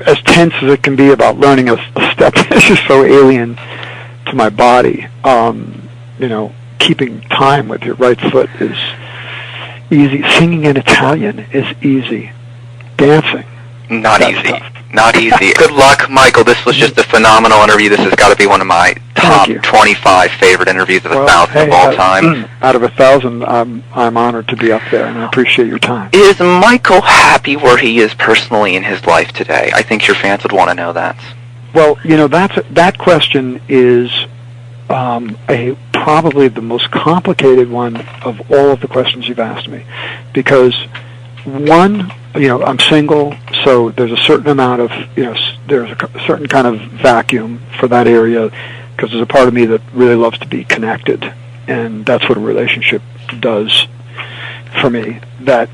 as tense as it can be about learning a step is just so alien to my body. Keeping time with your right foot is easy. Singing in Italian is easy. Dancing, not that's easy. tough. Not easy. Good luck, Michael. This was just a phenomenal interview. This has got to be one of my top 25 favorite interviews of 1,000 of all time. Out of 1,000, I'm honored to be up there, and I appreciate your time. Is Michael happy where he is personally in his life today? I think your fans would want to know that. Well, that question is probably the most complicated one of all of the questions you've asked me, because one, I'm single, so there's a certain amount of, there's a certain kind of vacuum for that area, because there's a part of me that really loves to be connected, and that's what a relationship does for me. That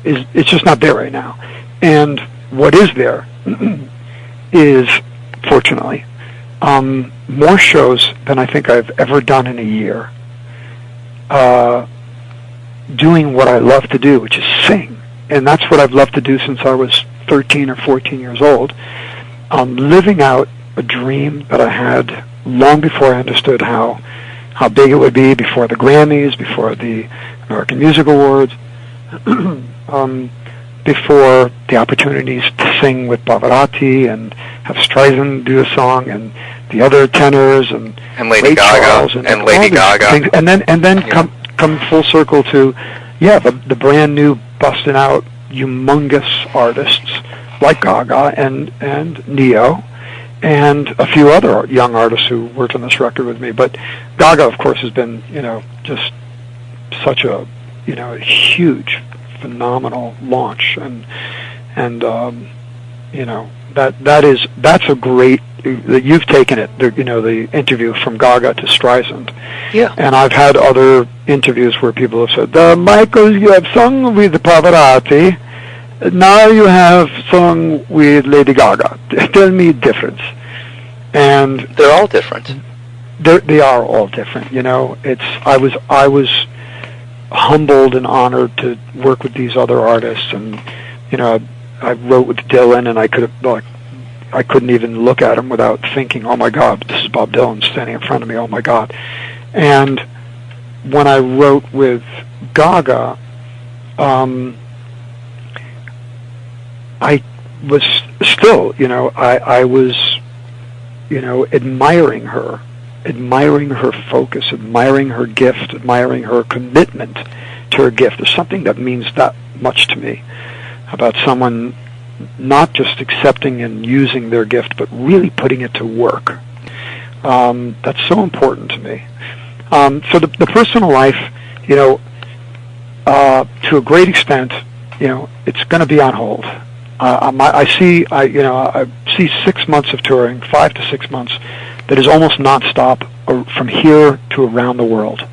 it's just not there right now. And what is there is, fortunately, more shows than I think I've ever done in a year, doing what I love to do, which is sing. And that's what I've loved to do since I was 13 or 14 years old. Living out a dream that I had long before I understood how big it would be, before the Grammys, before the American Music Awards, before the opportunities to sing with Pavarotti and have Streisand do a song, and the other tenors, and Lady Ray Gaga, Charles, and Lady Gaga, things. And then come full circle to the brand new busting out humongous artists like Gaga and Neo, and a few other young artists who worked on this record with me. But Gaga, of course, has been just such a huge, phenomenal launch, and that's a great. You've taken it, the interview from Gaga to Streisand. Yeah. And I've had other interviews where people have said, Michael, you have sung with Pavarotti, now you have sung with Lady Gaga. Tell me the difference. And they're all different. They are all different. I was humbled and honored to work with these other artists, and I wrote with Dylan, and I couldn't even look at him without thinking, oh my God, this is Bob Dylan standing in front of me, oh my God. And when I wrote with Gaga, I was still, I was, admiring her focus, admiring her gift, admiring her commitment to her gift. There's something that means that much to me about someone not just accepting and using their gift, but really putting it to work. That's so important to me. So the personal life, to a great extent, it's going to be on hold. I see 6 months of touring, 5 to 6 months, that is almost nonstop from here to around the world,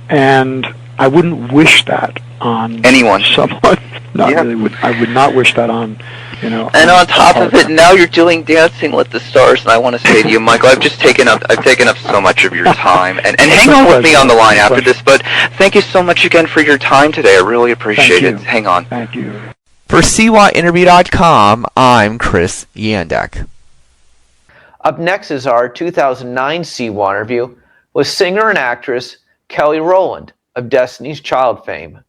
and I wouldn't wish that on anyone. Someone, I would not wish that on. And on top of it, now you're doing Dancing with the Stars, and I want to say to you, Michael, I've taken up so much of your time, and hang on with me on the line after this, but thank you so much again for your time today. I really appreciate it. Hang on. Thank you. For CYInterview.com, I'm Chris Yandek. Up next is our 2009 CY interview with singer and actress Kelly Rowland of Destiny's Child fame.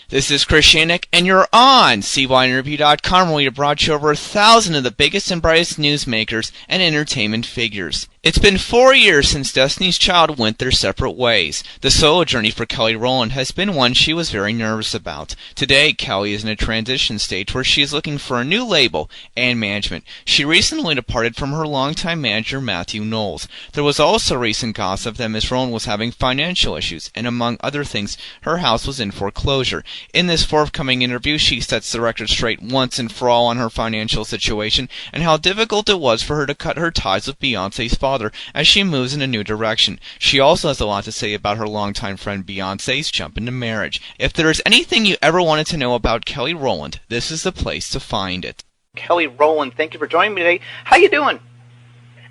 This is Chris Yandek, and you're on CYInterview.com, where we brought you over 1,000 of the biggest and brightest newsmakers and entertainment figures. It's been 4 years since Destiny's Child went their separate ways. The solo journey for Kelly Rowland has been one she was very nervous about. Today, Kelly is in a transition stage where she is looking for a new label and management. She recently departed from her longtime manager, Matthew Knowles. There was also recent gossip that Ms. Rowland was having financial issues, and among other things, her house was in foreclosure. In this forthcoming interview, she sets the record straight once and for all on her financial situation and how difficult it was for her to cut her ties with Beyoncé's father as she moves in a new direction. She also has a lot to say about her longtime friend Beyoncé's jump into marriage. If there is anything you ever wanted to know about Kelly Rowland, this is the place to find it. Kelly Rowland, thank you for joining me today. How you doing?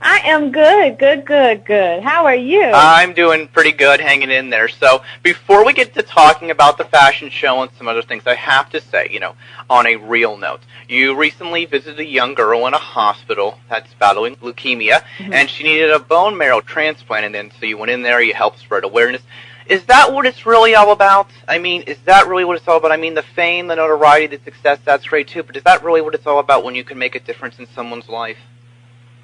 I am good. How are you? I'm doing pretty good, hanging in there. So before we get to talking about the fashion show and some other things, I have to say, on a real note, you recently visited a young girl in a hospital that's battling leukemia, and she needed a bone marrow transplant, and then so you went in there, you helped spread awareness. Is that what it's really all about? I mean, is that really what it's all about? I mean, the fame, the notoriety, the success, that's great too, but is that really what it's all about when you can make a difference in someone's life?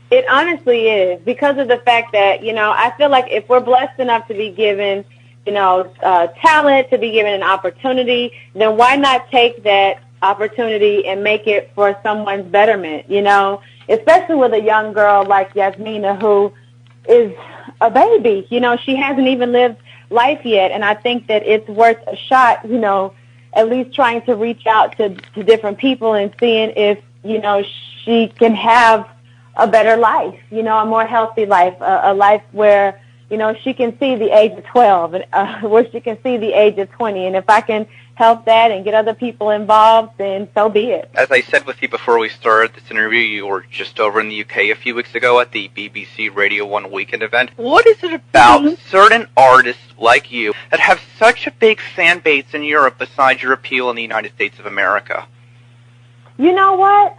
It honestly is, because of the fact that, I feel like if we're blessed enough to be given, talent, to be given an opportunity, then why not take that opportunity and make it for someone's betterment, especially with a young girl like Yasmina, who is a baby. She hasn't even lived life yet, and I think that it's worth a shot, at least trying to reach out to different people and seeing if, she can have a better life, a more healthy life, a life where, she can see the age of 12, and where she can see the age of 20. And if I can help that and get other people involved, then so be it. As I said with you before we started this interview, you were just over in the UK a few weeks ago at the BBC Radio 1 Weekend event. What is it about certain artists like you that have such a big fan base in Europe besides your appeal in the United States of America? You know what?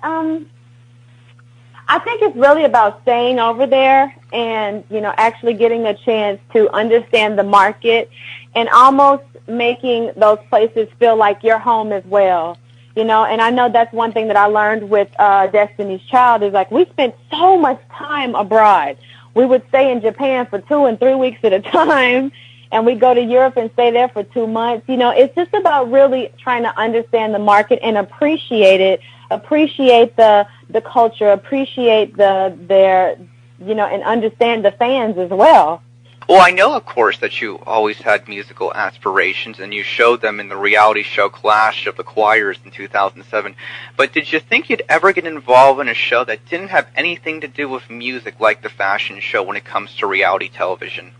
I think it's really about staying over there and, actually getting a chance to understand the market and almost making those places feel like your home as well. And I know that's one thing that I learned with Destiny's Child is, like, we spent so much time abroad. We would stay in Japan for 2 and 3 weeks at a time, and we'd go to Europe and stay there for 2 months. It's just about really trying to understand the market and appreciate it, appreciate the culture, appreciate their and understand the fans as well. Well, I know, of course, that you always had musical aspirations, and you showed them in the reality show Clash of the Choirs in 2007. But did you think you'd ever get involved in a show that didn't have anything to do with music, like the fashion show, when it comes to reality television?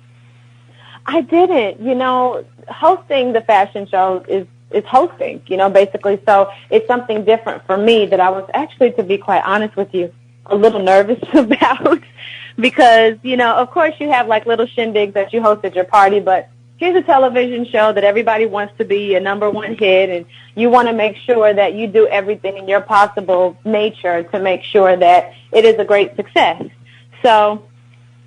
I didn't. Hosting the fashion show is hosting, basically. So it's something different for me that I was actually, to be quite honest with you, a little nervous about. Because, of course you have like little shindigs that you host at your party, but here's a television show that everybody wants to be a #1 hit, and you want to make sure that you do everything in your possible nature to make sure that it is a great success. So,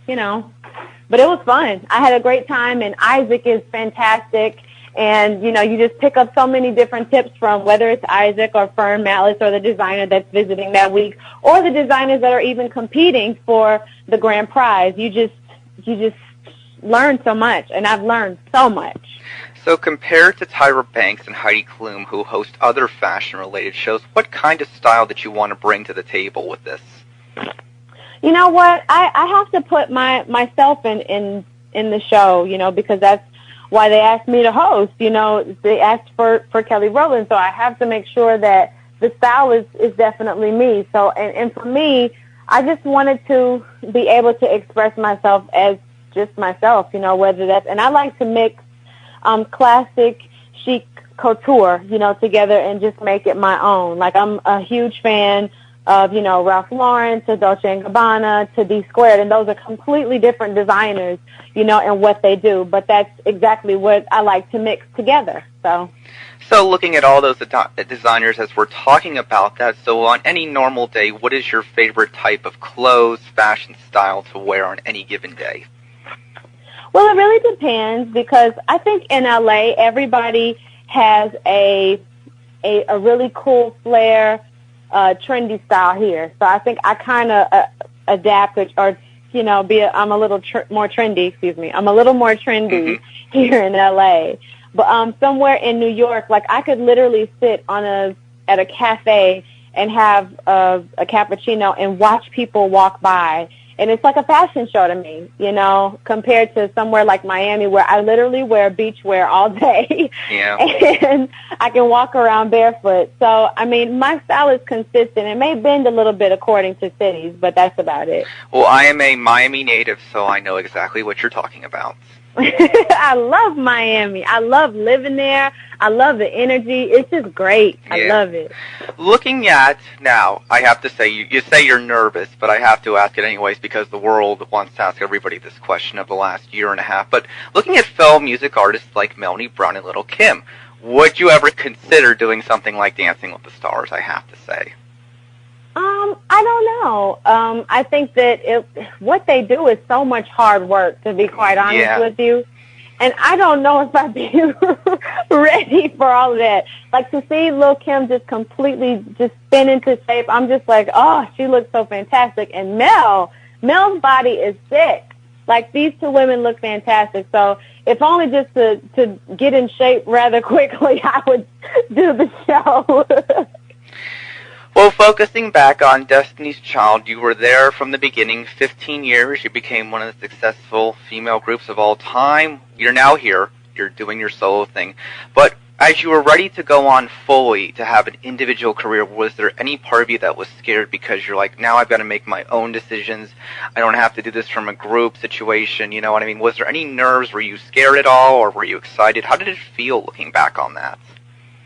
but it was fun. I had a great time, and Isaac is fantastic. And, you just pick up so many different tips from whether it's Isaac or Fern Malice or the designer that's visiting that week, or the designers that are even competing for the grand prize. You just learn so much, and I've learned so much. So compared to Tyra Banks and Heidi Klum, who host other fashion-related shows, what kind of style did you want to bring to the table with this? You know what? I have to put myself in the show, because that's why they asked me to host. They asked for Kelly Rowland, so I have to make sure that the style is definitely me. So, and for me, I just wanted to be able to express myself as just myself, whether that's, and I like to mix classic, chic, couture, together and just make it my own. Like, I'm a huge fan of, Ralph Lauren to Dolce & Gabbana to D Squared, and those are completely different designers, and what they do, but that's exactly what I like to mix together. So looking at all those designers as we're talking about that, so on any normal day, what is your favorite type of clothes, fashion style to wear on any given day? Well, it really depends, because I think in LA, everybody has a really cool flair, trendy style here. So I think I kind of adapt or I'm a little more trendy, I'm a little more trendy here in LA. But somewhere in New York, like, I could literally sit at a cafe and have a cappuccino and watch people walk by And it's like a fashion show to me, you know, compared to somewhere like Miami where I literally wear beachwear all day. Yeah. And I can walk around barefoot. So, I mean, my style is consistent. It may bend a little bit according to cities, but that's about it. Well, I am a Miami native, so I know exactly what you're talking about. I love Miami. I love living there. I love the energy. It's just great. Yeah. I love it. Looking at now, I have to say, you say you're nervous, but I have to ask it anyways because the world wants to ask everybody this question of the last year and a half. But looking at film music artists like Melanie Brown and Little Kim, would you ever consider doing something like Dancing with the Stars, I have to say? I don't know. I think that what they do is so much hard work, to be quite honest with you. And I don't know if I'd be ready for all of that. Like, to see Lil' Kim just completely just spin into shape, I'm just like, oh, she looks so fantastic. And Mel's body is sick. Like, these two women look fantastic. So if only just to get in shape rather quickly, I would do the show. Well, focusing back on Destiny's Child, you were there from the beginning, 15 years. You became one of the successful female groups of all time. You're now here. You're doing your solo thing. But as you were ready to go on fully to have an individual career, was there any part of you that was scared because you're like, now I've got to make my own decisions. I don't have to do this from a group situation. You know what I mean? Was there any nerves? Were you scared at all, or were you excited? How did it feel looking back on that?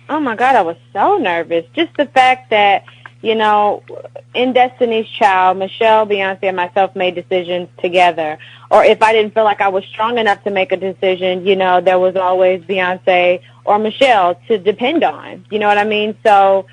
Oh, my God, I was so nervous. Just the fact that, you know, in Destiny's Child, Michelle, Beyonce, and myself made decisions together. Or if I didn't feel like I was strong enough to make a decision, you know, there was always Beyonce or Michelle to depend on. You know what I mean? So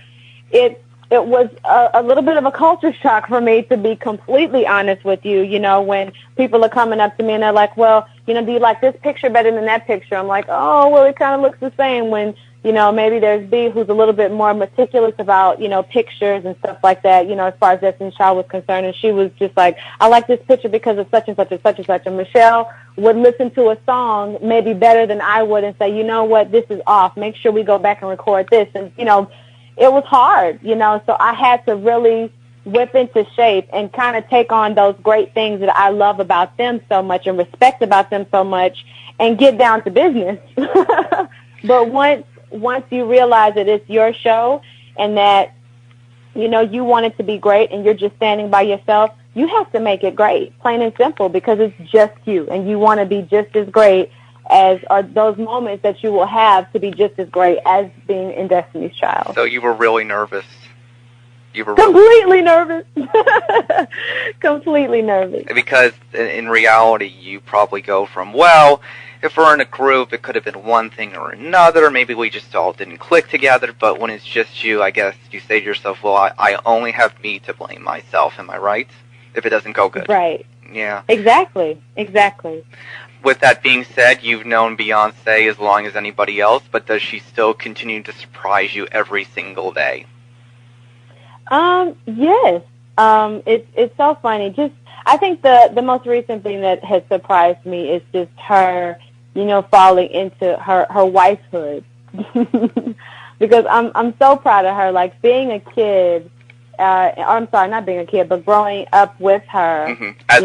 it was a little bit of a culture shock for me, to be completely honest with you. You know, when people are coming up to me and they're like, well, you know, do you like this picture better than that picture? I'm like, oh, well, it kind of looks the same. When, you know, maybe there's B, who's a little bit more meticulous about, you know, pictures and stuff like that, you know, as far as Destiny's Child was concerned. And she was just like, I like this picture because of such and such and such and such. And Michelle would listen to a song maybe better than I would and say, you know what, this is off. Make sure we go back and record this. And, you know, it was hard, you know, so I had to really whip into shape and kind of take on those great things that I love about them so much and respect about them so much and get down to business. But once you realize that it's your show and that, you know, you want it to be great and you're just standing by yourself, you have to make it great, plain and simple, because it's just you and you want to be just as great as are those moments that you will have to be just as great as being in Destiny's Child. So you were really nervous. You were completely nervous. Completely nervous. Because in reality, you probably go from, well, if we're in a group, it could have been one thing or another. Maybe we just all didn't click together. But when it's just you, I guess you say to yourself, well, I only have me to blame myself. Am I right? If it doesn't go good. Right. Yeah. Exactly. With that being said, you've known Beyonce as long as anybody else, but does she still continue to surprise you every single day? Yes. It's so funny. Just, I think the most recent thing that has surprised me is just her, you know, falling into her wifehood. Because I'm so proud of her. Like, being a kid, I'm sorry, not being a kid, but growing up with her. Mm-hmm. As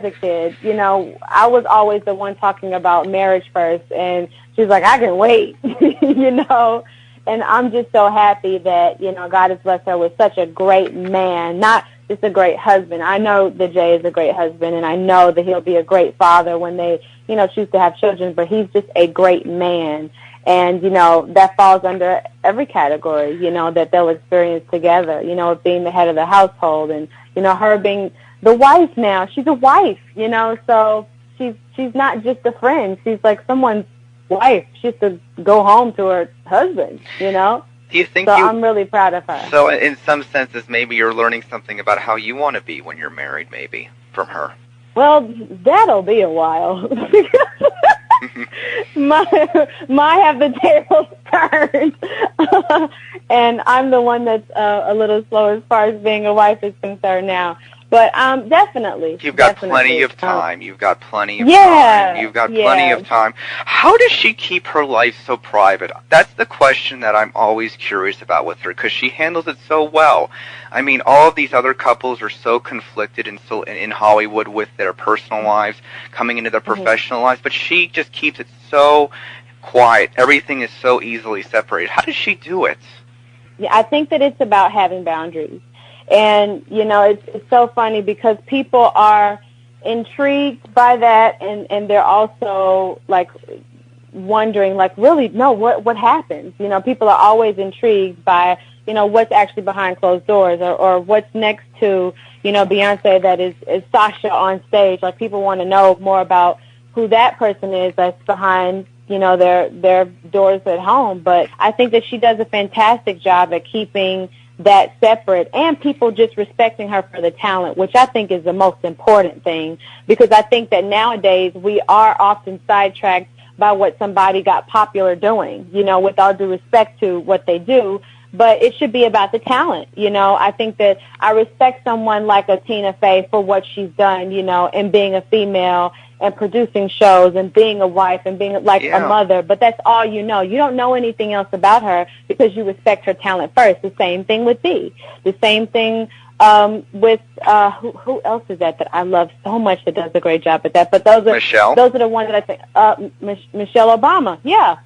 a kid, you know, I was always the one talking about marriage first, and she's like, I can wait, you know. And I'm just so happy that, you know, God has blessed her with such a great man, not just a great husband. I know that Jay is a great husband, and I know that he'll be a great father when they, you know, choose to have children, but he's just a great man. And, you know, that falls under every category, you know, that they'll experience together, you know, being the head of the household and, you know, her being the wife now. She's a wife, you know, so she's not just a friend. She's like someone's wife. She has to go home to her husband, you know. Do you think I'm really proud of her. So in some senses, maybe you're learning something about how you want to be when you're married, maybe, from her. Well, that'll be a while. my have the tables turned, and I'm the one that's a little slow as far as being a wife is concerned now. But definitely. You've got plenty of time. You've got plenty of time. You've got plenty of time. How does she keep her life so private? That's the question that I'm always curious about with her, because she handles it so well. I mean, all of these other couples are so conflicted and so in Hollywood with their personal lives coming into their professional lives, but she just keeps it so quiet. Everything is so easily separated. How does she do it? Yeah, I think that it's about having boundaries. And, you know, it's so funny because people are intrigued by that, and they're also, like, wondering, like, really, no, what happens? You know, people are always intrigued by, you know, what's actually behind closed doors, or what's next to, you know, Beyonce that is Sasha on stage. Like, people want to know more about who that person is that's behind, you know, their doors at home. But I think that she does a fantastic job at keeping that separate, and people just respecting her for the talent, which I think is the most important thing, because I think that nowadays we are often sidetracked by what somebody got popular doing, you know, with all due respect to what they do, but it should be about the talent, you know. I think that I respect someone like a Tina Fey for what she's done, you know, and being a female and producing shows and being a wife and being like a mother, but that's all you know. You don't know anything else about her because you respect her talent first. The same thing with Bea. The same thing with who else is that I love so much that does a great job at that. But those are the ones that I think. Michelle Obama, yeah.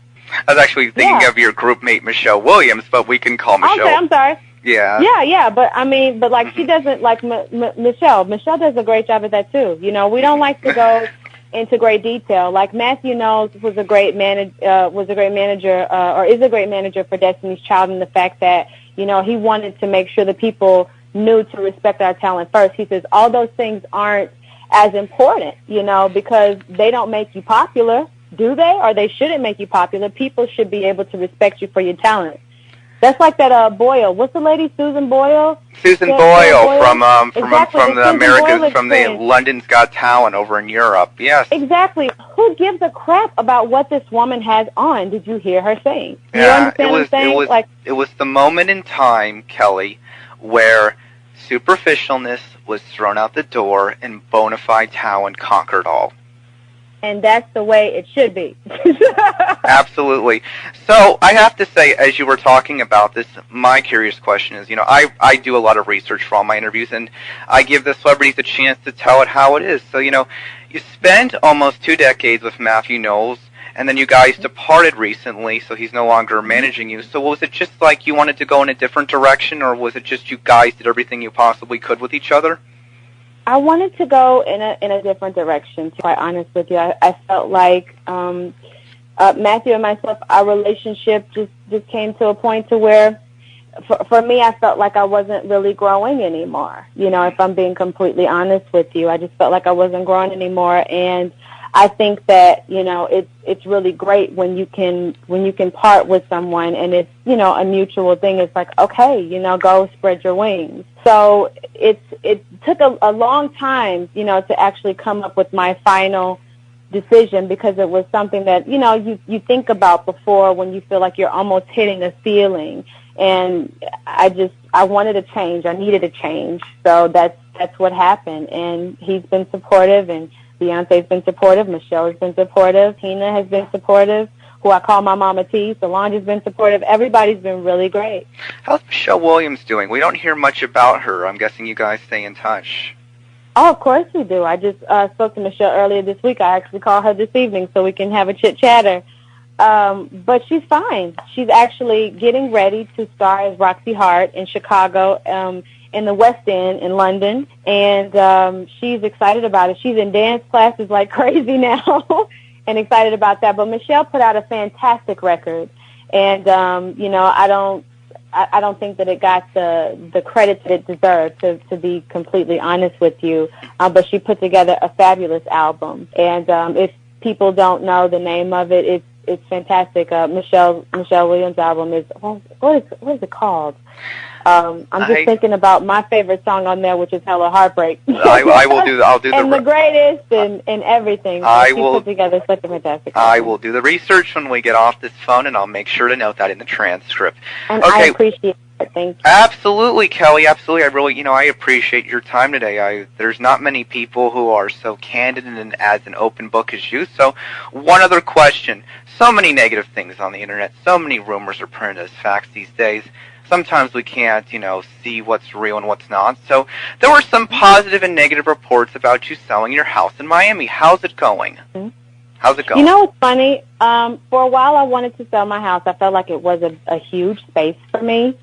I was actually thinking of your group mate Michelle Williams, but we can call Michelle. Okay, I'm sorry. Yeah. But I mean, but like she doesn't like Michelle. Michelle does a great job at that too. You know, we don't like to go into great detail. Like Matthew Knowles was a great manager, or is a great manager for Destiny's Child, in the fact that, you know, he wanted to make sure that people knew to respect our talent first. He says all those things aren't as important, you know, because they don't make you popular, do they? Or they shouldn't make you popular. People should be able to respect you for your talent. That's like that Boyle. What's the lady, Susan Boyle? Susan Boyle from Exactly, the Americans, from the London's Got Talent over in Europe. Yes. Exactly. Who gives a crap about what this woman has on? Did you hear her sing? Do you Yeah, understand what I'm saying? it was the moment in time, Kelly, where superficialness was thrown out the door and bona fide talent conquered all. And that's the way it should be. Absolutely. So I have to say, as you were talking about this, my curious question is, you know, I do a lot of research for all my interviews, and I give the celebrities a chance to tell it how it is. So, you know, you spent almost 2 decades with Matthew Knowles, and then you guys departed recently, so he's no longer managing you. So was it just like you wanted to go in a different direction, or was it just you guys did everything you possibly could with each other? I wanted to go in a different direction, to be quite honest with you. I felt like Matthew and myself, our relationship just came to a point to where, for me, I felt like I wasn't really growing anymore. You know, if I'm being completely honest with you, I just felt like I wasn't growing anymore. And I think that, you know, it's really great when you can part with someone and it's, you know, a mutual thing. It's like, okay, you know, go spread your wings. So it took a long time, you know, to actually come up with my final decision, because it was something that, you know, you think about before when you feel like you're almost hitting a ceiling. And I wanted a change. I needed a change. So that's what happened. And he's been supportive, and Beyonce's been supportive, Michelle has been supportive, Tina has been supportive, who I call my Mama T, Solange has been supportive. Everybody's been really great. How's Michelle Williams doing? We don't hear much about her. I'm guessing you guys stay in touch. Oh, of course we do. I just spoke to Michelle earlier this week. I actually called her this evening so we can have a chit-chatter. But she's fine. She's actually getting ready to star as Roxy Hart in Chicago, in the West End in London, and she's excited about it. She's in dance classes like crazy now and excited about that. But Michelle put out a fantastic record, and you know, I don't think that it got the credit that it deserved, to be completely honest with you. But she put together a fabulous album, and if people don't know the name of it, it's fantastic. Michelle Williams' album is what is it called? I'm just thinking about my favorite song on there, which is "Hella Heartbreak." I'll do and the greatest and everything. She put together such a fantastic album. I will do the research when we get off this phone, and I'll make sure to note that in the transcript. And okay. I appreciate Thank you. Absolutely, Kelly. Absolutely. I really, I appreciate your time today. There's not many people who are so candid and as an open book as you. So, one other question. So many negative things on the internet. So many rumors are printed as facts these days. Sometimes we can't, see what's real and what's not. So, there were some positive and negative reports about you selling your house in Miami. How's it going? Mm-hmm. How's it going? You know what's funny? For a while I wanted to sell my house. I felt like it was a huge space for me.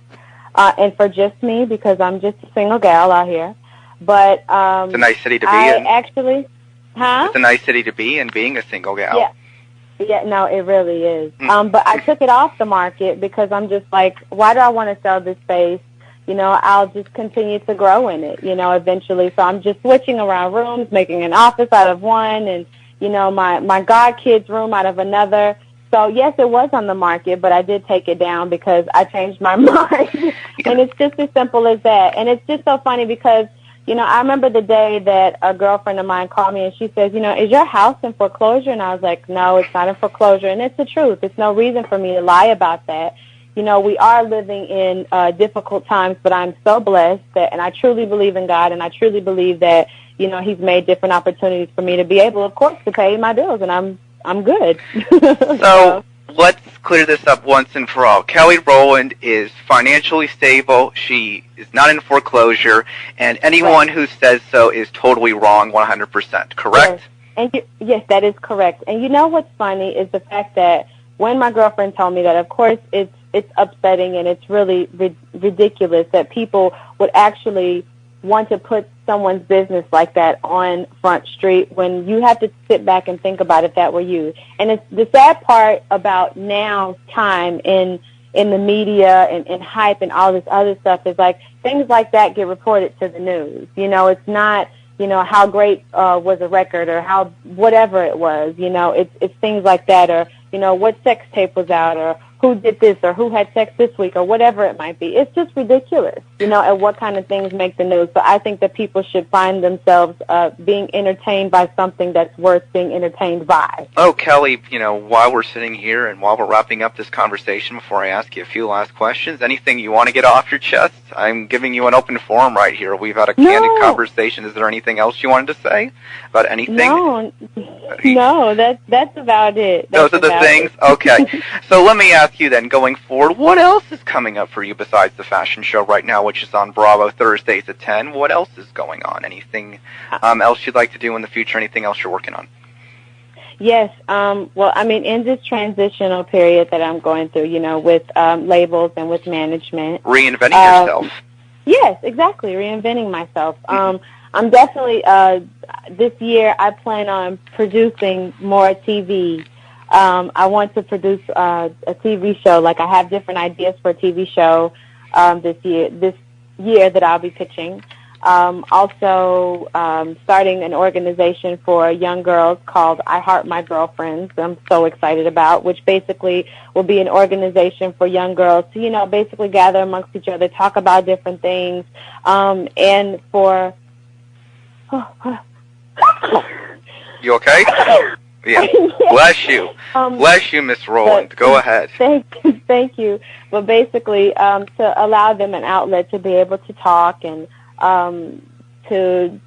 And for just me, because I'm just a single gal out here. But it's a nice city to be in. Actually, It's a nice city to be in, being a single gal. Yeah, no, it really is. But I took it off the market because I'm just like, why do I want to sell this space? I'll just continue to grow in it, eventually. So I'm just switching around rooms, making an office out of one, and my godkid's room out of another. So, yes, it was on the market, but I did take it down because I changed my mind. And it's just as simple as that. And it's just so funny because, I remember the day that a girlfriend of mine called me and she says, is your house in foreclosure? And I was like, no, it's not in foreclosure. And it's the truth. There's no reason for me to lie about that. We are living in difficult times, but I'm so blessed that, and I truly believe in God, and I truly believe that, He's made different opportunities for me to be able, of course, to pay my bills, and I'm good. So let's clear this up once and for all. Kelly Rowland is financially stable. She is not in foreclosure, and anyone who says so is totally wrong 100%, correct? Yes, that is correct. And you know what's funny is the fact that when my girlfriend told me that, of course, it's upsetting and it's really ridiculous that people would actually want to put someone's business like that on Front Street when you have to sit back and think about if that were you. And it's the sad part about now's time in the media and hype and all this other stuff is like things like that get reported to the news. It's not, how great was a record or how whatever it was. It's things like that, or, what sex tape was out, or who did this, or who had sex this week, or whatever it might be. It's just ridiculous, and what kind of things make the news. So I think that people should find themselves being entertained by something that's worth being entertained by. Oh, Kelly, while we're sitting here and while we're wrapping up this conversation, before I ask you a few last questions, anything you want to get off your chest? I'm giving you an open forum right here. We've had a candid conversation. Is there anything else you wanted to say about anything? No, that's about it. Those are the things? Okay. So let me ask you then, going forward, what else is coming up for you besides the fashion show right now, which is on Bravo Thursdays at 10? What else is going on? Anything else you'd like to do in the future? Anything else you're working on? Yes. Well, in this transitional period that I'm going through, with labels and with management. Reinventing yourself. Yes, exactly. Reinventing myself. I'm definitely, this year I plan on producing more TV. I want to produce a TV show. Like I have different ideas for a TV show this year that I'll be pitching. Also starting an organization for young girls called I Heart My Girlfriends. I'm so excited about, which basically will be an organization for young girls to, basically gather amongst each other, talk about different things, and for... You okay? Yeah. Bless you. Bless you, Miss Rowland. Go ahead. Thank you. But basically, to allow them an outlet to be able to talk and to,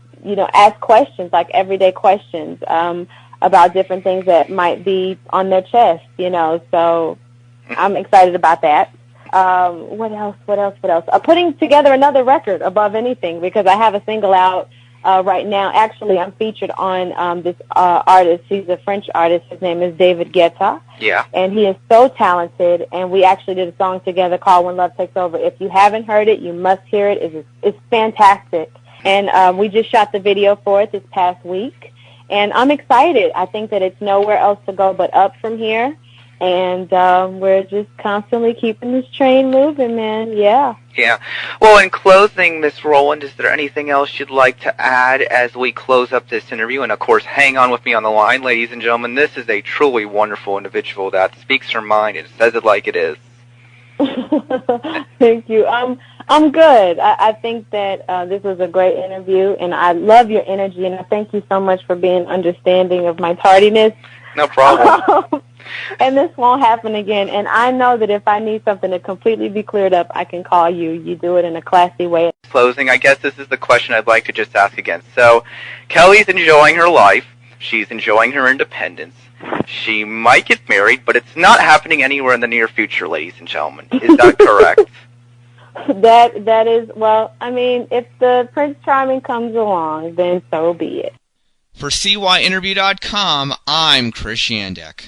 ask questions, like everyday questions, about different things that might be on their chest, So I'm excited about that. What else? Putting together another record above anything, because I have a single out right now. Actually, I'm featured on this artist. He's a French artist. His name is David Guetta. Yeah. And he is so talented, and we actually did a song together called When Love Takes Over. If you haven't heard it, you must hear it. It's fantastic. And we just shot the video for it this past week, and I'm excited. I think that it's nowhere else to go but up from here. And we're just constantly keeping this train moving, man. Yeah. Yeah. Well, in closing, Miss Rowland, is there anything else you'd like to add as we close up this interview? And, of course, hang on with me on the line, ladies and gentlemen. This is a truly wonderful individual that speaks her mind and says it like it is. Thank you. I'm good. I think that this was a great interview, and I love your energy, and I thank you so much for being understanding of my tardiness. No problem. And this won't happen again. And I know that if I need something to completely be cleared up, I can call you. You do it in a classy way. Closing, I guess this is the question I'd like to just ask again. So, Kelly's enjoying her life. She's enjoying her independence. She might get married, but it's not happening anywhere in the near future, ladies and gentlemen. Is that correct? That is, well, I mean, if the Prince Charming comes along, then so be it. For CYInterview.com, I'm Chris Yandek.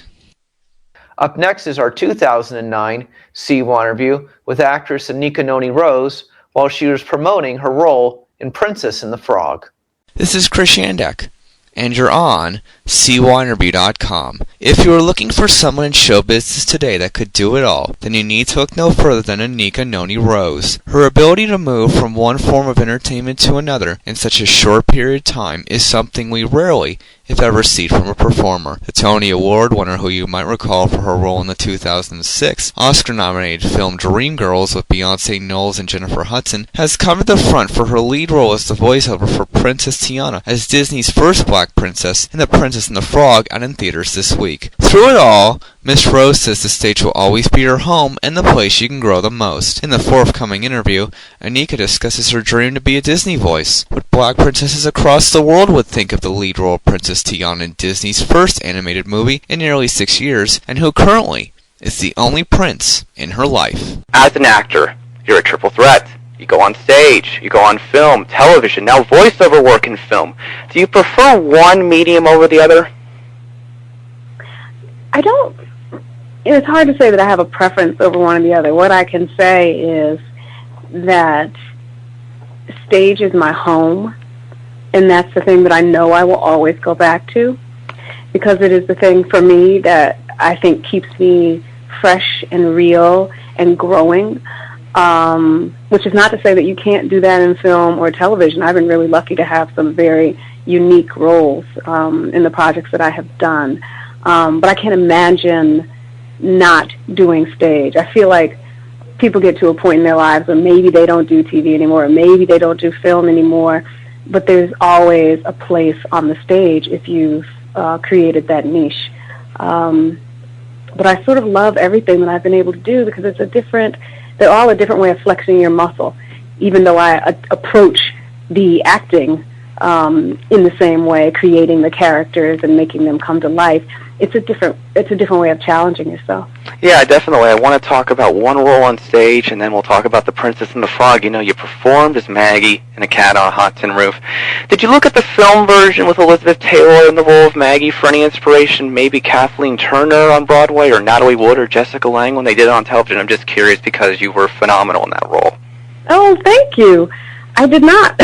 Up next is our 2009 CYInterview with actress Anika Noni Rose while she was promoting her role in Princess and the Frog. This is Chris Yandek, and you're on CYInterview.com. If you are looking for someone in show business today that could do it all, then you need to look no further than Anika Noni Rose. Her ability to move from one form of entertainment to another in such a short period of time is something we rarely, if ever, see from a performer. The Tony Award winner, who you might recall for her role in the 2006 Oscar-nominated film Dreamgirls with Beyonce Knowles and Jennifer Hudson, has covered the front for her lead role as the voiceover for Princess Tiana as Disney's first black princess in The Princess and the Frog out in theaters this week. Through it all, Miss Rose says the stage will always be her home and the place she can grow the most. In the forthcoming interview, Anika discusses her dream to be a Disney voice, what black princesses across the world would think of the lead role of Princess Tiana in Disney's first animated movie in nearly 6 years, and who currently is the only prince in her life. As an actor, you're a triple threat. You go on stage, you go on film, television, now voiceover work in film. Do you prefer one medium over the other? I don't. It's hard to say that I have a preference over one or the other. What I can say is that stage is my home, and that's the thing that I know I will always go back to, because it is the thing for me that I think keeps me fresh and real and growing, which is not to say that you can't do that in film or television. I've been really lucky to have some very unique roles in the projects that I have done. But I can't imagine not doing stage. I feel like people get to a point in their lives where maybe they don't do TV anymore, or maybe they don't do film anymore, but there's always a place on the stage if you've created that niche. But I sort of love everything that I've been able to do because they're all a different way of flexing your muscle, even though I approach the acting in the same way, creating the characters and making them come to life. It's a different way of challenging yourself. Yeah, definitely. I want to talk about one role on stage, and then we'll talk about The Princess and the Frog. You know, you performed as Maggie in A Cat on a Hot Tin Roof. Did you look at the film version with Elizabeth Taylor in the role of Maggie for any inspiration? Maybe Kathleen Turner on Broadway, or Natalie Wood, or Jessica Lange when they did it on television? I'm just curious because you were phenomenal in that role. Oh, thank you. I did not.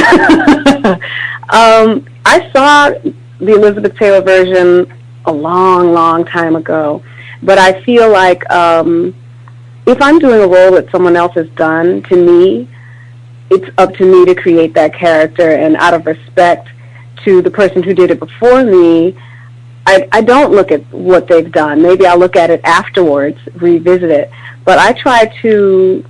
I saw the Elizabeth Taylor version a long, long time ago, but I feel like if I'm doing a role that someone else has done, to me, it's up to me to create that character, and out of respect to the person who did it before me, I don't look at what they've done. Maybe I'll look at it afterwards, revisit it, but I try to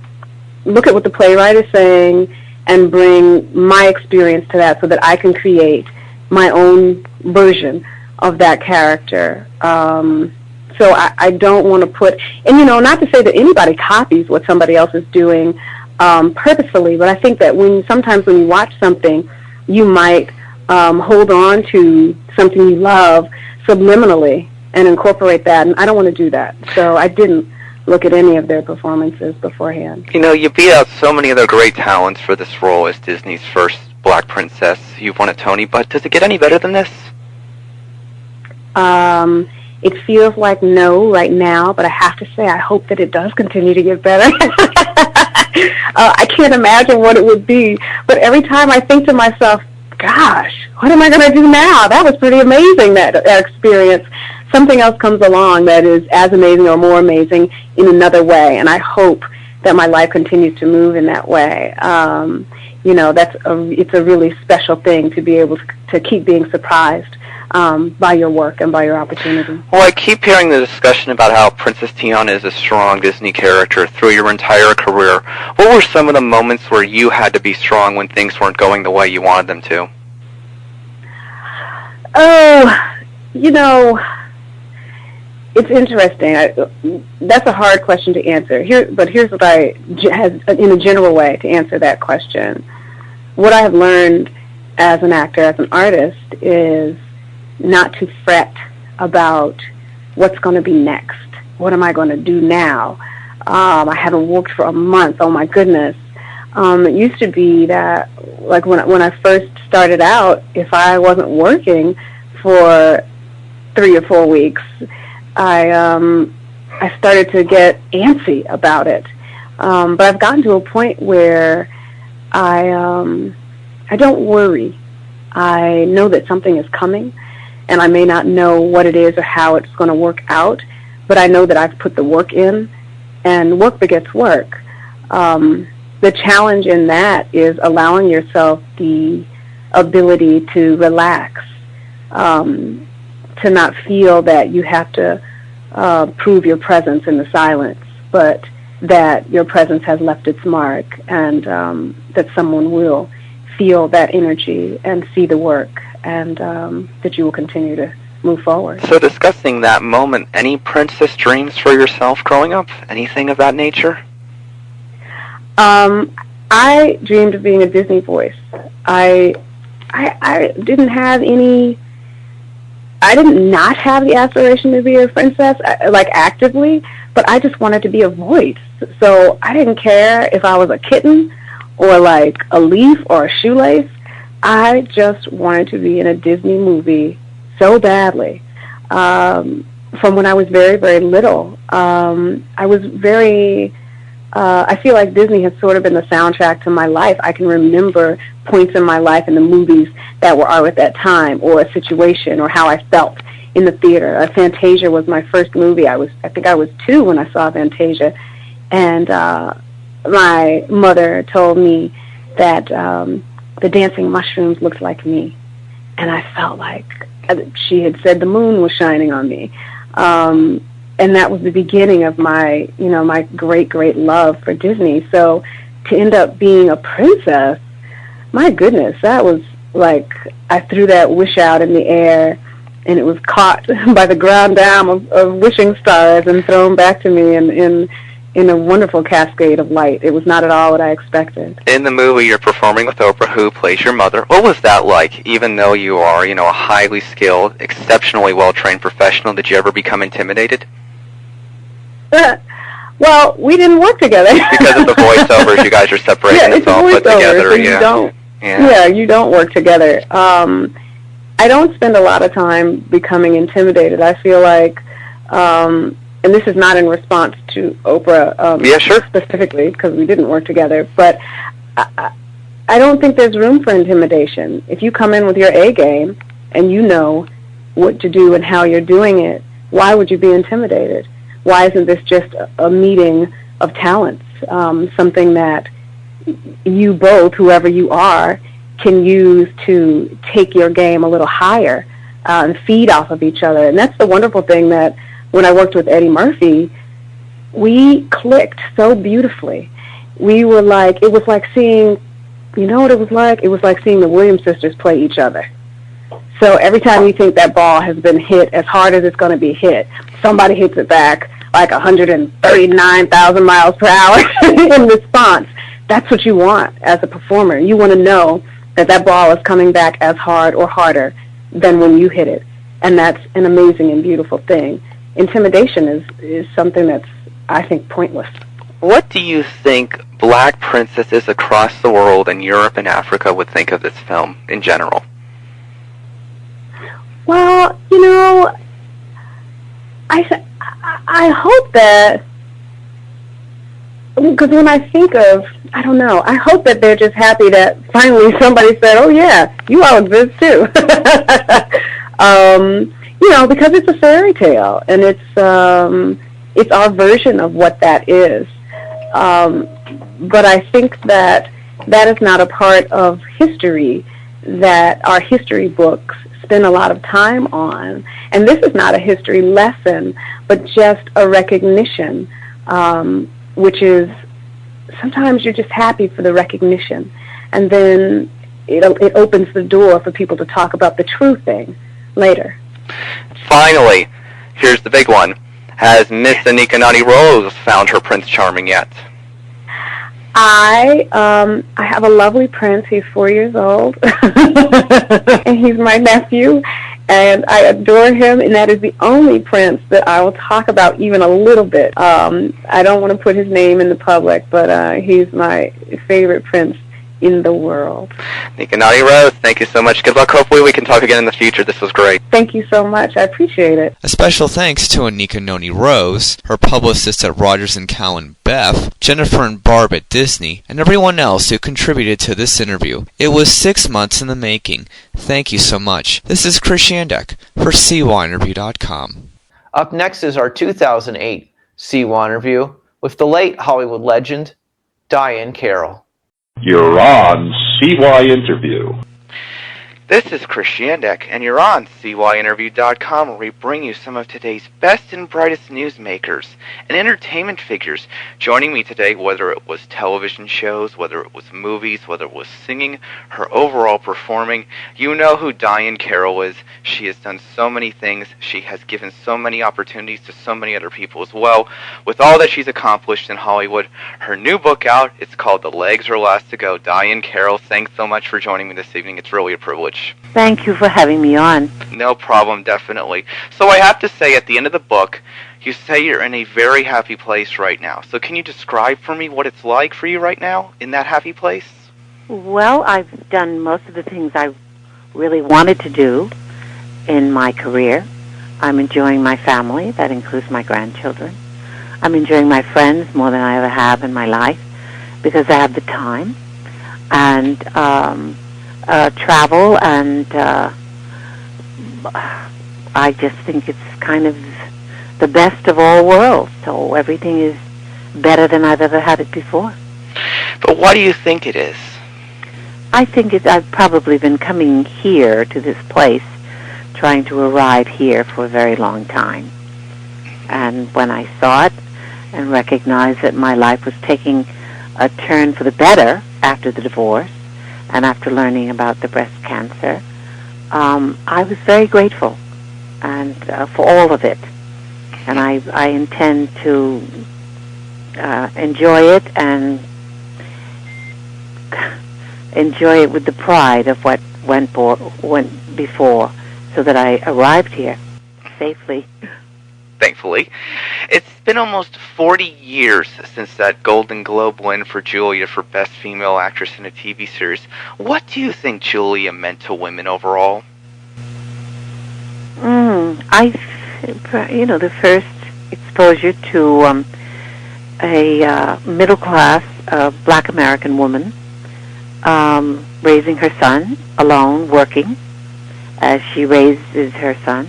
look at what the playwright is saying and bring my experience to that so that I can create my own version of that character. So I don't want to put, and not to say that anybody copies what somebody else is doing purposefully, but I think that sometimes when you watch something, you might hold on to something you love subliminally and incorporate that, and I don't want to do that. So I didn't look at any of their performances beforehand. You know, you beat out so many other great talents for this role as Disney's first black princess. You've won a Tony, but does it get any better than this? It feels like no right now, but I have to say I hope that it does continue to get better. I can't imagine what it would be, but every time I think to myself, gosh, what am I going to do now? That was pretty amazing, that experience. Something else comes along that is as amazing or more amazing in another way, and I hope that my life continues to move in that way. It's a really special thing to be able to keep being surprised by your work and by your opportunity. Well, I keep hearing the discussion about how Princess Tiana is a strong Disney character through your entire career. What were some of the moments where you had to be strong when things weren't going the way you wanted them to? It's interesting. That's a hard question to answer. But here's what in a general way, to answer that question. What I have learned as an actor, as an artist, is not to fret about what's going to be next. What am I going to do now? I haven't worked for a month. Oh my goodness. It used to be that, like when I first started out, if I wasn't working for 3 or 4 weeks, I started to get antsy about it. But I've gotten to a point where I don't worry. I know that something is coming, and I may not know what it is or how it's going to work out, but I know that I've put the work in, and work begets work. The challenge in that is allowing yourself the ability to relax, to not feel that you have to prove your presence in the silence, but that your presence has left its mark, and that someone will feel that energy and see the work, and that you will continue to move forward. So discussing that moment, any princess dreams for yourself growing up? Anything of that nature? I dreamed of being a Disney voice. I didn't have any... I did not have the aspiration to be a princess, like actively, but I just wanted to be a voice. So I didn't care if I was a kitten or like a leaf or a shoelace. I just wanted to be in a Disney movie so badly. From when I was very, very little. I was very... I feel like Disney has sort of been the soundtrack to my life. I can remember points in my life in the movies that were out at that time, or a situation, or how I felt in the theater. Fantasia was my first movie. I think I was 2 when I saw Fantasia, and my mother told me that the dancing mushrooms looked like me, and I felt like she had said the moon was shining on me. And that was the beginning of my, my great, great love for Disney. So to end up being a princess, my goodness, that was like, I threw that wish out in the air, and it was caught by the ground down of wishing stars and thrown back to me in a wonderful cascade of light. It was not at all what I expected. In the movie, you're performing with Oprah, who plays your mother. What was that like? Even though you are, a highly skilled, exceptionally well-trained professional, did you ever become intimidated? Well, we didn't work together. Because of the voiceovers, you guys are separated. Yeah, it's all put together. So you don't work together. I don't spend a lot of time becoming intimidated. I feel like, and this is not in response to Oprah specifically, because we didn't work together, but I don't think there's room for intimidation. If you come in with your A game and you know what to do and how you're doing it, why would you be intimidated? Why isn't this just a meeting of talents, something that you both, whoever you are, can use to take your game a little higher and feed off of each other? And that's the wonderful thing, that when I worked with Eddie Murphy, we clicked so beautifully. We were like, it was like seeing, you know what it was like? It was like seeing the Williams sisters play each other. So every time you think that ball has been hit as hard as it's going to be hit, somebody hits it back like 139,000 miles per hour in response. That's what you want as a performer. You want to know that that ball is coming back as hard or harder than when you hit it. And that's an amazing and beautiful thing. Intimidation is something that's, I think, pointless. What do you think black princesses across the world in Europe and Africa would think of this film in general? Well, I hope that, because when I think of, I don't know, I hope that they're just happy that finally somebody said, oh yeah, you all exist too. Because it's a fairy tale, and it's our version of what that is. But I think that is not a part of history that our history books spend a lot of time on. And this is not a history lesson, but just a recognition, which is sometimes you're just happy for the recognition. And then it opens the door for people to talk about the true thing later. Finally, here's the big one. Has Miss Anika Noni Rose found her Prince Charming yet? I have a lovely prince. He's 4 years old, and he's my nephew, and I adore him, and that is the only prince that I will talk about even a little bit. I don't want to put his name in the public, but he's my favorite prince in the world. Anika Noni Rose, thank you so much. Good luck. Hopefully we can talk again in the future. This was great. Thank you so much. I appreciate it. A special thanks to Anika Noni Rose, her publicists at Rogers & Cowan, Beth, Jennifer and Barb at Disney, and everyone else who contributed to this interview. It was 6 months in the making. Thank you so much. This is Chris Shandek for CYInterview.com. Up next is our 2008 CYInterview with the late Hollywood legend, Diahann Carroll. You're on CYInterview. This is Chris Shandek, and you're on CYInterview.com, where we bring you some of today's best and brightest newsmakers and entertainment figures. Joining me today, whether it was television shows, whether it was movies, whether it was singing, her overall performing, you know who Diahann Carroll is. She has done so many things. She has given so many opportunities to so many other people as well. With all that she's accomplished in Hollywood, her new book out, it's called The Legs Are Last to Go. Diahann Carroll, thanks so much for joining me this evening. It's really a privilege. Thank you for having me on. No problem, definitely. So I have to say, at the end of the book, you say you're in a very happy place right now. So can you describe for me what it's like for you right now in that happy place? Well, I've done most of the things I really wanted to do in my career. I'm enjoying my family. That includes my grandchildren. I'm enjoying my friends more than I ever have in my life because I have the time. And travel, and I just think it's kind of the best of all worlds. So everything is better than I've ever had it before. But why do you think it is? I think I've probably been coming here to this place, trying to arrive here for a very long time. And when I saw it and recognized that my life was taking a turn for the better after the divorce, and after learning about the breast cancer, I was very grateful and for all of it. And I intend to enjoy it and enjoy it with the pride of what went before, so that I arrived here safely. Thankfully. It's been almost 40 years since that Golden Globe win for Julia for Best Female Actress in a TV Series. What do you think Julia meant to women overall? The first exposure to a middle-class black American woman raising her son alone, working as she raises her son,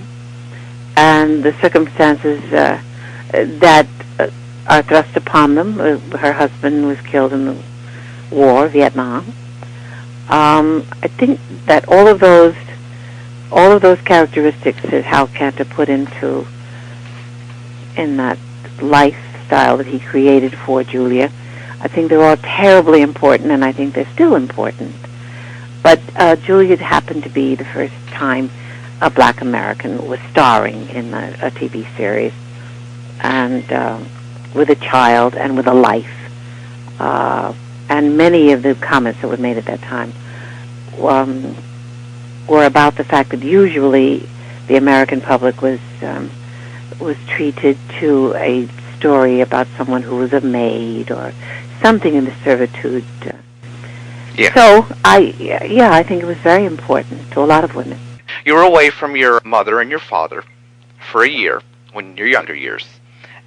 and the circumstances that are thrust upon them. Her husband was killed in the war, Vietnam. I think that all of those characteristics that Hal Kanter put in that lifestyle that he created for Julia, I think they're all terribly important, and I think they're still important. But Julia happened to be the first time a black American was starring in a TV series, and with a child and with a life. And many of the comments that were made at that time were about the fact that usually the American public was treated to a story about someone who was a maid or something in the servitude. Yeah. So I think it was very important to a lot of women. You were away from your mother and your father for a year in your younger years,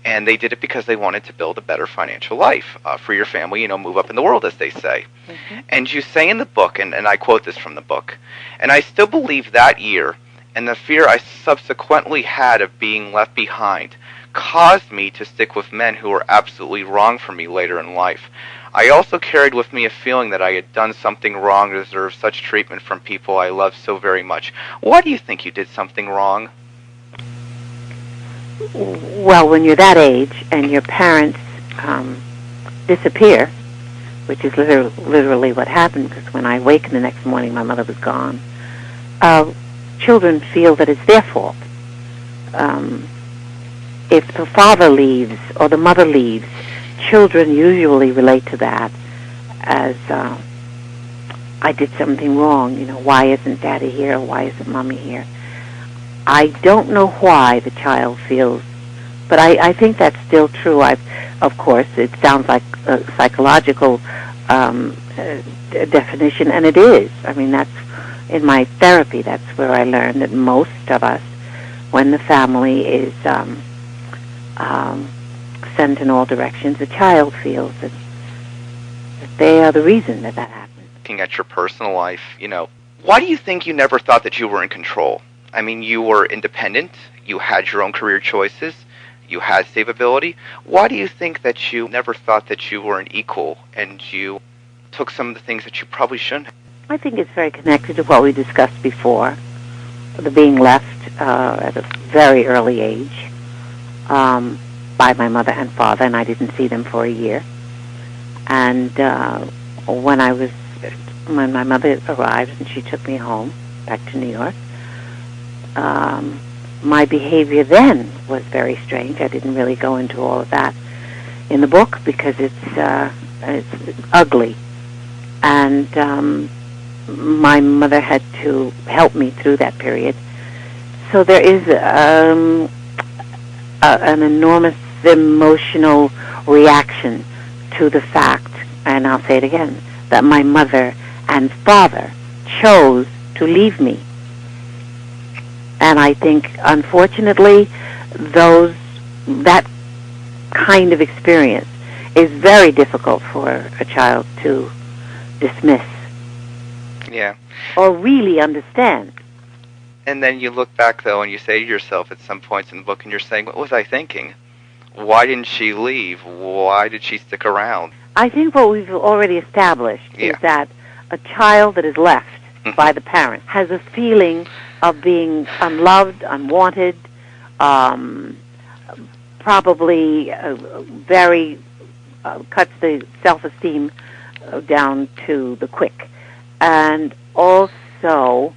and they did it because they wanted to build a better financial life for your family, move up in the world, as they say. Mm-hmm. And you say in the book, and I quote this from the book, "And I still believe that year and the fear I subsequently had of being left behind caused me to stick with men who were absolutely wrong for me later in life. I also carried with me a feeling that I had done something wrong to deserve such treatment from people I loved so very much." Why do you think you did something wrong? Well, when you're that age and your parents disappear, which is literally what happened, because when I awakened the next morning, my mother was gone, children feel that it's their fault. if the father leaves or the mother leaves, children usually relate to that as I did something wrong. Why isn't Daddy here? Why isn't Mommy here? I don't know why the child feels, but I think that's still true. Of course, it sounds like a psychological definition, and it is. I mean, that's in my therapy. That's where I learned that most of us, when the family is sent in all directions, the child feels that they are the reason that happens. Looking at your personal life, why do you think you never thought that you were in control? I mean, you were independent, you had your own career choices, you had savability. Why do you think that you never thought that you were an equal and you took some of the things that you probably shouldn't have? I think it's very connected to what we discussed before, the being left at a very early age by my mother and father, and I didn't see them for a year. And when my mother arrived and she took me home, back to New York, my behavior then was very strange. I didn't really go into all of that in the book because it's ugly. And my mother had to help me through that period. So there is an enormous emotional reaction to the fact, and I'll say it again, that my mother and father chose to leave me. And I think, unfortunately, that kind of experience is very difficult for a child to dismiss. Yeah. Or really understand. And then you look back, though, and you say to yourself at some points in the book, and you're saying, what was I thinking? Why didn't she leave? Why did she stick around? I think what we've already established is that a child that is left by the parent has a feeling of being unloved, unwanted, probably very cuts the self-esteem down to the quick. And also,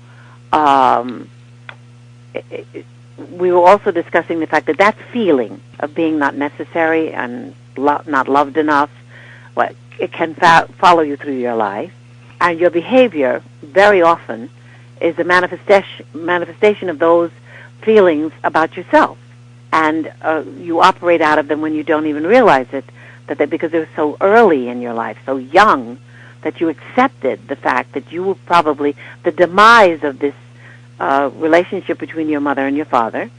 we were also discussing the fact that feeling of being not necessary and not loved enough, it can follow you through your life. And your behavior, very often, is a manifestation of those feelings about yourself. And you operate out of them when you don't even realize it, because they were so early in your life, so young, that you accepted the fact that you were probably the demise of this relationship between your mother and your father,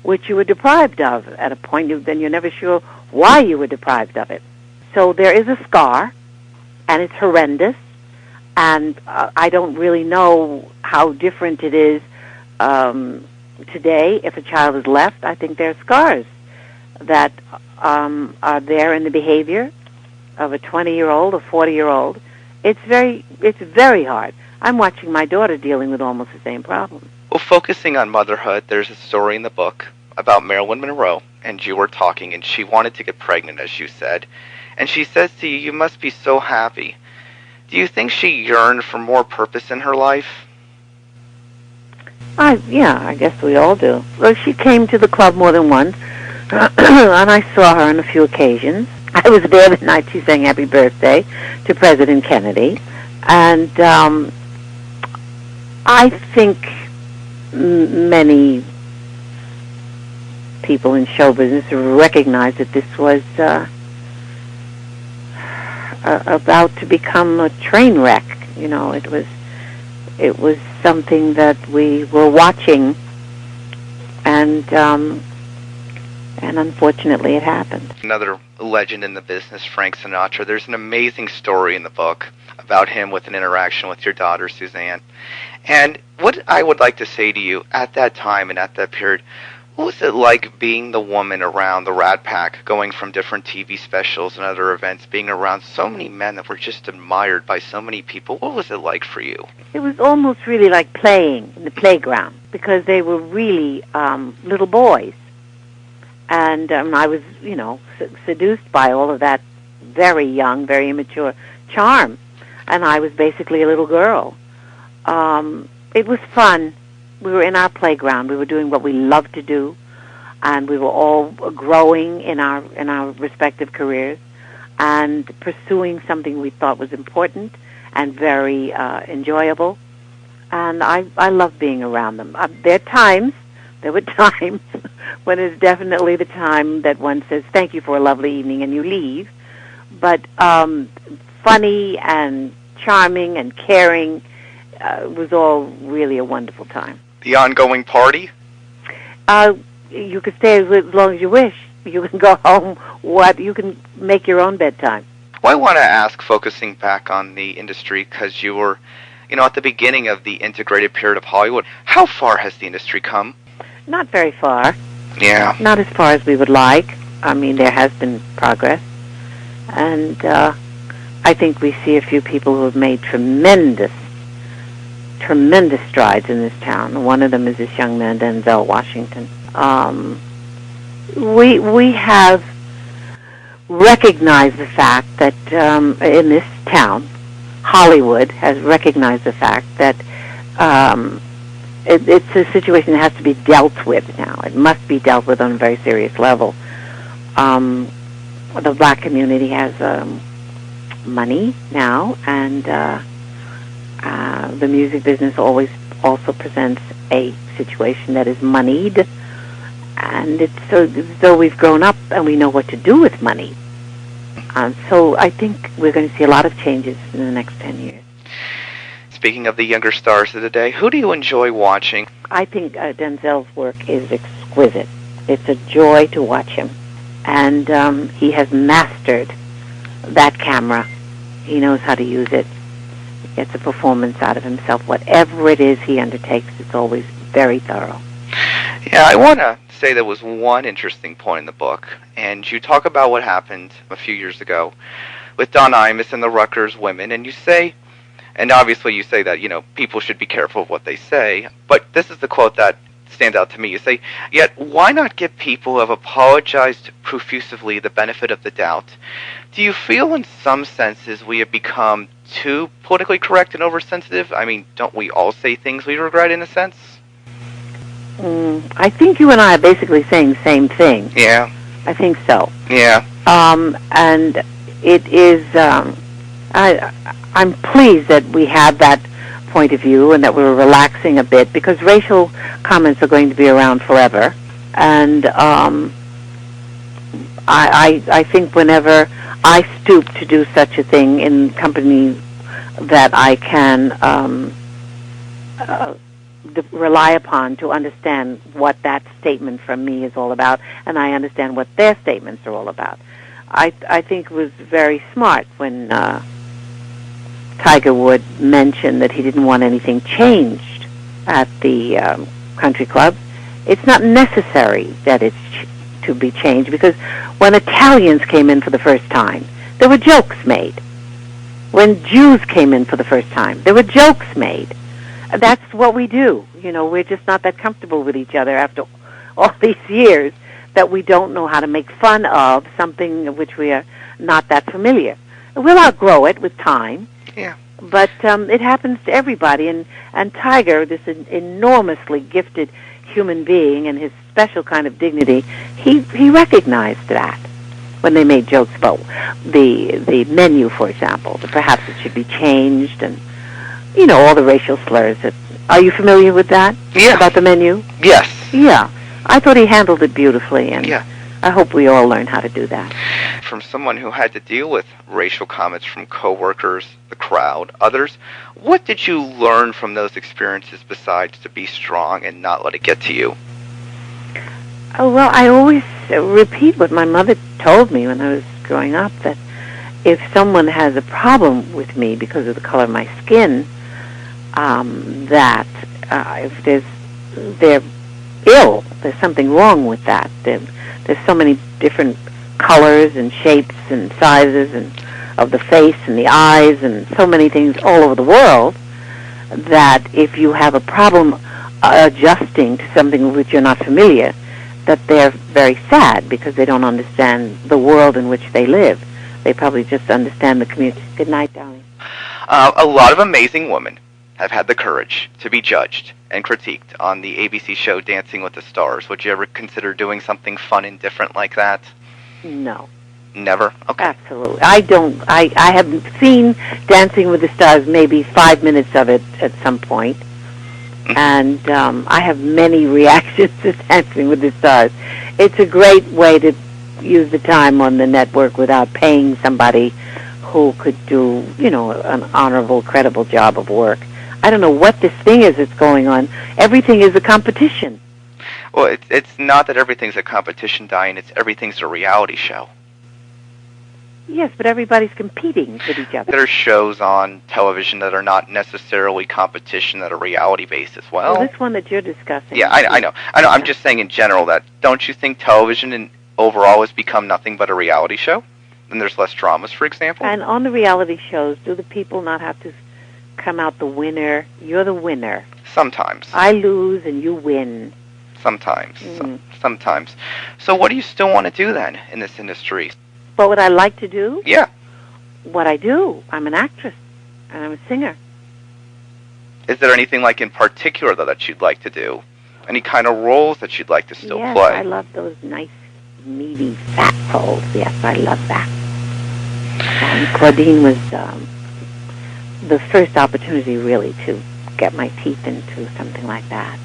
which you were deprived of at a point, then you're never sure why you were deprived of it. So there is a scar, and it's horrendous, and I don't really know how different it is today. If a child is left, I think there are scars that are there in the behavior of a 20-year-old or 40-year-old. It's very hard. I'm watching my daughter dealing with almost the same problem. Well, focusing on motherhood, there's a story in the book about Marilyn Monroe, and you were talking, and she wanted to get pregnant, as you said. And she says to you, you must be so happy. Do you think she yearned for more purpose in her life? Yeah, I guess we all do. Well, she came to the club more than once, and I saw her on a few occasions. I was there the night she sang Happy Birthday to President Kennedy. And I think many people in show business recognize that this was about to become a train wreck. It was something that we were watching, and unfortunately it happened. Another legend in the business, Frank Sinatra. There's an amazing story in the book about him with an interaction with your daughter, Suzanne. And what I would like to say to you at that time and at that period, what was it like being the woman around the Rat Pack, going from different TV specials and other events, being around so many men that were just admired by so many people? What was it like for you? It was almost really like playing in the playground, because they were really little boys. And I was, seduced by all of that very young, very immature charm. And I was basically a little girl. It was fun. We were in our playground. We were doing what we loved to do. and we were all growing in our respective careers and pursuing something we thought was important and very enjoyable. And I love being around them. There were times when it's definitely the time that one says, thank you for a lovely evening, and you leave. But funny and charming and caring was all really a wonderful time. The ongoing party? You could stay as long as you wish. You can go home. You can make your own bedtime. Well, I want to ask, focusing back on the industry, because you were, at the beginning of the integrated period of Hollywood. How far has the industry come? Not very far. Yeah. Not as far as we would like. I mean, there has been progress. And I think we see a few people who have made tremendous strides in this town. One of them is this young man, Denzel Washington. We have recognized the fact that in this town, Hollywood has recognized the fact that it's a situation that has to be dealt with now. It must be dealt with on a very serious level. The black community has money now, and the music business always also presents a situation that is moneyed, and it's so though we've grown up and we know what to do with money. So I think we're going to see a lot of changes in the next 10 years. Speaking of the younger stars of the day, who do you enjoy watching? I think Denzel's work is exquisite. It's a joy to watch him. And he has mastered that camera. He knows how to use it. He gets a performance out of himself. Whatever it is he undertakes, it's always very thorough. Yeah, I want to say there was one interesting point in the book, and you talk about what happened a few years ago with Don Imus and the Rutgers women, and you say, and obviously you say that, people should be careful of what they say, but this is the quote that stands out to me. You say, yet why not give people who have apologized profusely the benefit of the doubt? Do you feel in some senses we have become too politically correct and oversensitive? I mean, don't we all say things we regret in a sense? I think you and I are basically saying the same thing. Yeah. I think so. Yeah. And it is, I'm pleased that we had that point of view and that we were relaxing a bit, because racial comments are going to be around forever. And I think whenever I stoop to do such a thing in company that I can rely upon to understand what that statement from me is all about, and I understand what their statements are all about. I think it was very smart when Tiger Wood mentioned that he didn't want anything changed at the country club. It's not necessary that it's to be changed, because when Italians came in for the first time, there were jokes made. When Jews came in for the first time, there were jokes made. That's what we do. We're just not that comfortable with each other after all these years that we don't know how to make fun of something of which we are not that familiar. We'll outgrow it with time. Yeah. But it happens to everybody. And Tiger, this enormously gifted human being and his special kind of dignity, he recognized that when they made jokes about the menu, for example, that perhaps it should be changed, and all the racial slurs. Are you familiar with that? Yeah. About the menu? Yes. Yeah. I thought he handled it beautifully, and yeah. I hope we all learn how to do that. From someone who had to deal with racial comments from coworkers, the crowd, others, what did you learn from those experiences besides to be strong and not let it get to you? Oh, well, I always repeat what my mother told me when I was growing up, that if someone has a problem with me because of the color of my skin, that if they're ill, there's something wrong with that. There's so many different colors and shapes and sizes and of the face and the eyes and so many things all over the world, that if you have a problem adjusting to something with which you're not familiar, that they're very sad because they don't understand the world in which they live. They probably just understand the community. Good night, darling. A lot of amazing women have had the courage to be judged and critiqued on the ABC show Dancing with the Stars. Would you ever consider doing something fun and different like that? No. Never? Okay. Absolutely. I have seen Dancing with the Stars, maybe 5 minutes of it at some point. And I have many reactions to Dancing with the Stars. It's a great way to use the time on the network without paying somebody who could do, an honorable, credible job of work. I don't know what this thing is that's going on. Everything is a competition. Well, it's not that everything's a competition, Diane. It's everything's a reality show. Yes, but everybody's competing with each other. There are shows on television that are not necessarily competition, that are reality-based as well. Well, this one that you're discussing. Yeah, I know. I'm just saying in general that don't you think television overall has become nothing but a reality show? And there's less dramas, for example? And on the reality shows, do the people not have to come out the winner? You're the winner. Sometimes. I lose and you win. Sometimes. Sometimes. So what do you still want to do then in this industry? What would I like to do? Yeah. What I do. I'm an actress and I'm a singer. Is there anything like in particular though that you'd like to do? Any kind of roles that you'd like to still yes, play? I love those nice, meaty, fat roles. Yes, I love that. Claudine was the first opportunity really to get my teeth into something like that.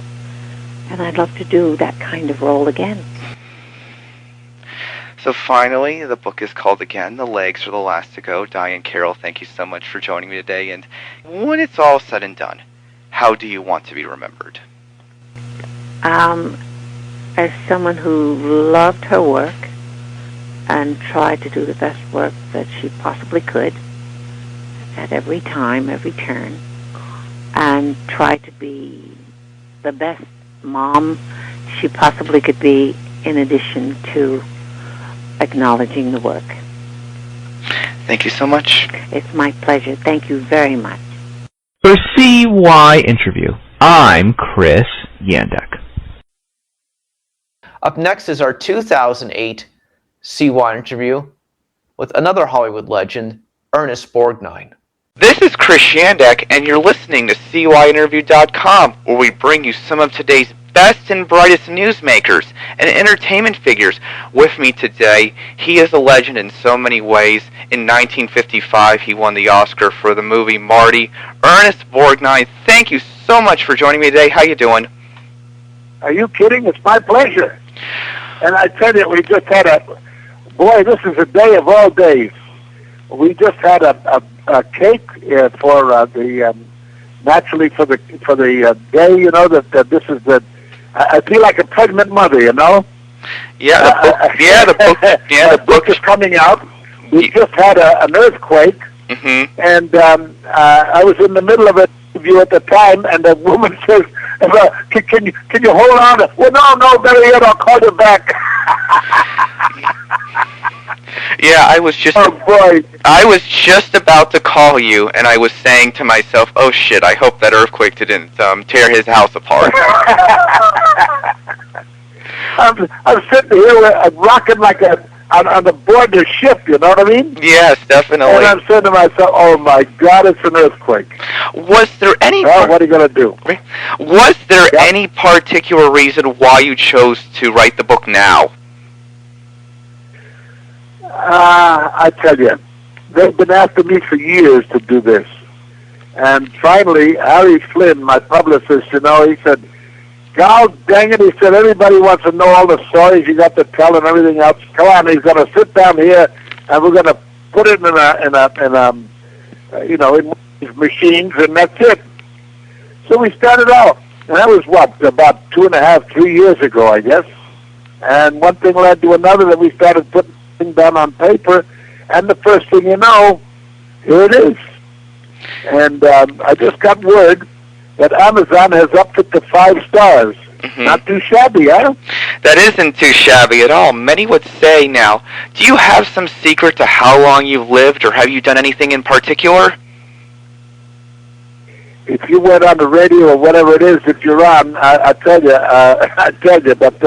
And I'd love to do that kind of role again. So finally, the book is called again, The Legs Are the Last to Go. Diane, Carroll, thank you so much for joining me today. And when it's all said and done, how do you want to be remembered? As someone who loved her work and tried to do the best work that she possibly could at every time, every turn, and tried to be the best mom she possibly could be, in addition to acknowledging the work. Thank you so much. It's my pleasure. Thank you very much. For CYInterview, I'm Chris Yandek. Up next is our 2008 CYInterview with another Hollywood legend, Ernest Borgnine. This is Chris Yandek, and you're listening to CYInterview.com, where we bring you some of today's best and brightest newsmakers and entertainment figures. With me today, he is a legend in so many ways. In 1955, he won the Oscar for the movie Marty. Ernest Borgnine, thank you so much for joining me today. How you doing? Are you kidding? It's my pleasure. And I tell you, we just had boy, this is a day of all days. We just had a cake for the naturally for the day. You know that this is the. I feel like a pregnant mother. You know. Yeah. The book is coming out. We just had an earthquake, and I was in the middle of an interview at the time, and the woman says, "Can you hold on?" Well, no, better yet, I'll call you back. Yeah, I was just about to call you, and I was saying to myself, "Oh shit! I hope that earthquake didn't tear his house apart." I'm sitting here rocking like on the board of the ship. You know what I mean? Yes, definitely. And I'm saying to myself, "Oh my God, it's an earthquake." Was there any? Well, what are you gonna do? Was there any particular reason why you chose to write the book now? I tell you, they've been after me for years to do this. And finally, Harry Flynn, my publicist, he said, "God dang it," he said, "everybody wants to know all the stories you got to tell and everything else. Come on," he's going to sit down here and we're going to put it in these machines, and that's it. So we started out, and that was about 2.5, 3 years ago, I guess. And one thing led to another, that we started putting things down on paper, and the first thing you know, here it is. And I just got word that Amazon has upped it to 5 stars. Not too shabby, huh? That isn't too shabby at all. Many would say now, do you have some secret to how long you've lived, or have you done anything in particular? If you went on the radio or whatever it is that you're on, I tell you, but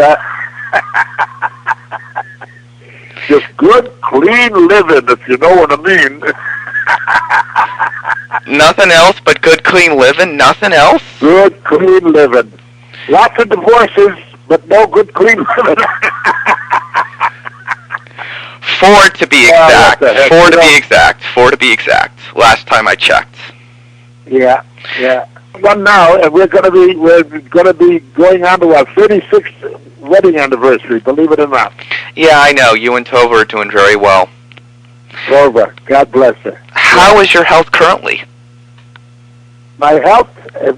just good, clean living, if you know what I mean. Nothing else but good, clean living? Nothing else? Good, clean living. Lots of divorces, but no good, clean living. 4 to be exact. 4 to be exact. 4 to be exact. Last time I checked. Yeah. One now, and we're gonna be going on to our 36th wedding anniversary. Believe it or not. Yeah, I know. You and Tova are doing very well. Tova, God bless her. How is your health currently? My health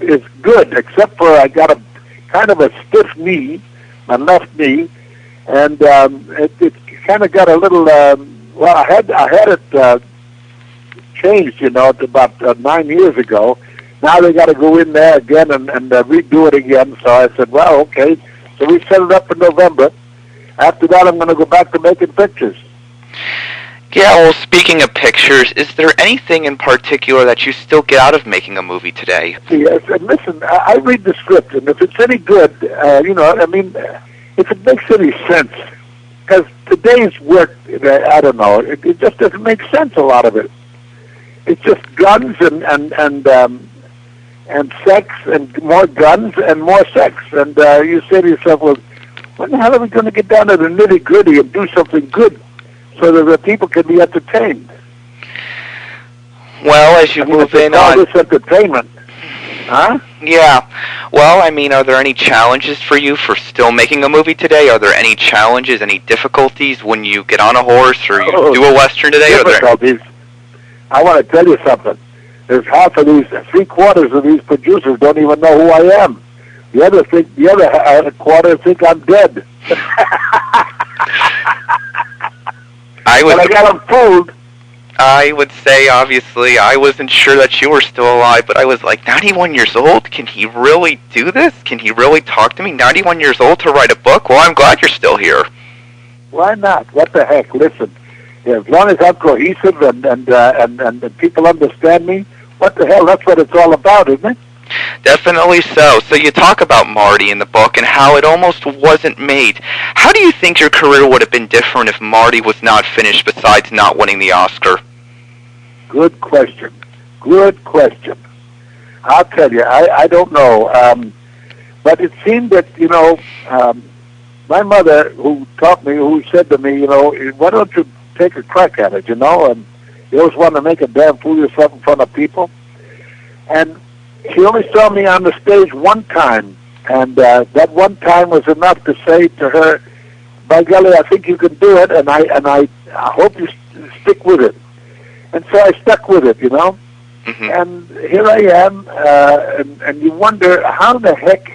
is good, except for I got a kind of a stiff knee, my left knee, and it kind of got a little. Well, I had it changed, about 9 years ago. Now they got to go in there again and redo it again. So I said, well, okay. So we set it up for November. After that, I'm going to go back to making pictures. Yeah, well, speaking of pictures, is there anything in particular that you still get out of making a movie today? Yes, and listen, I read the script, and if it's any good, if it makes any sense, because today's work, I don't know, it just doesn't make sense, a lot of it. It's just guns and sex and more guns and more sex, and you say to yourself, well, when the hell are we going to get down to the nitty-gritty and do something good so that the people can be entertained? Well, as you move in on this entertainment, huh? Yeah. Well, are there any challenges for you for still making a movie today? Are there any challenges, any difficulties when you get on a horse or you do a Western today? Difficulties. I want to tell you something. There's half of these, 3/4 of these producers don't even know who I am. The other quarter think I'm dead. I got them fooled. I would say, obviously, I wasn't sure that you were still alive, but I was like, 91 years old? Can he really do this? Can he really talk to me? 91 years old to write a book? Well, I'm glad you're still here. Why not? What the heck? Listen, as long as I'm cohesive and people understand me, what the hell? That's what it's all about, isn't it? Definitely so. So you talk about Marty in the book and how it almost wasn't made. How do you think your career would have been different if Marty was not finished, besides not winning the Oscar? Good question. I'll tell you, I don't know. But it seemed that, my mother, who said to me, why don't you take a crack at it, and you always want to make a damn fool of yourself in front of people. And she only saw me on the stage one time, and that one time was enough to say to her, by golly, I think you can do it, and I hope you stick with it. And so I stuck with it, Mm-hmm. And here I am, and you wonder how the heck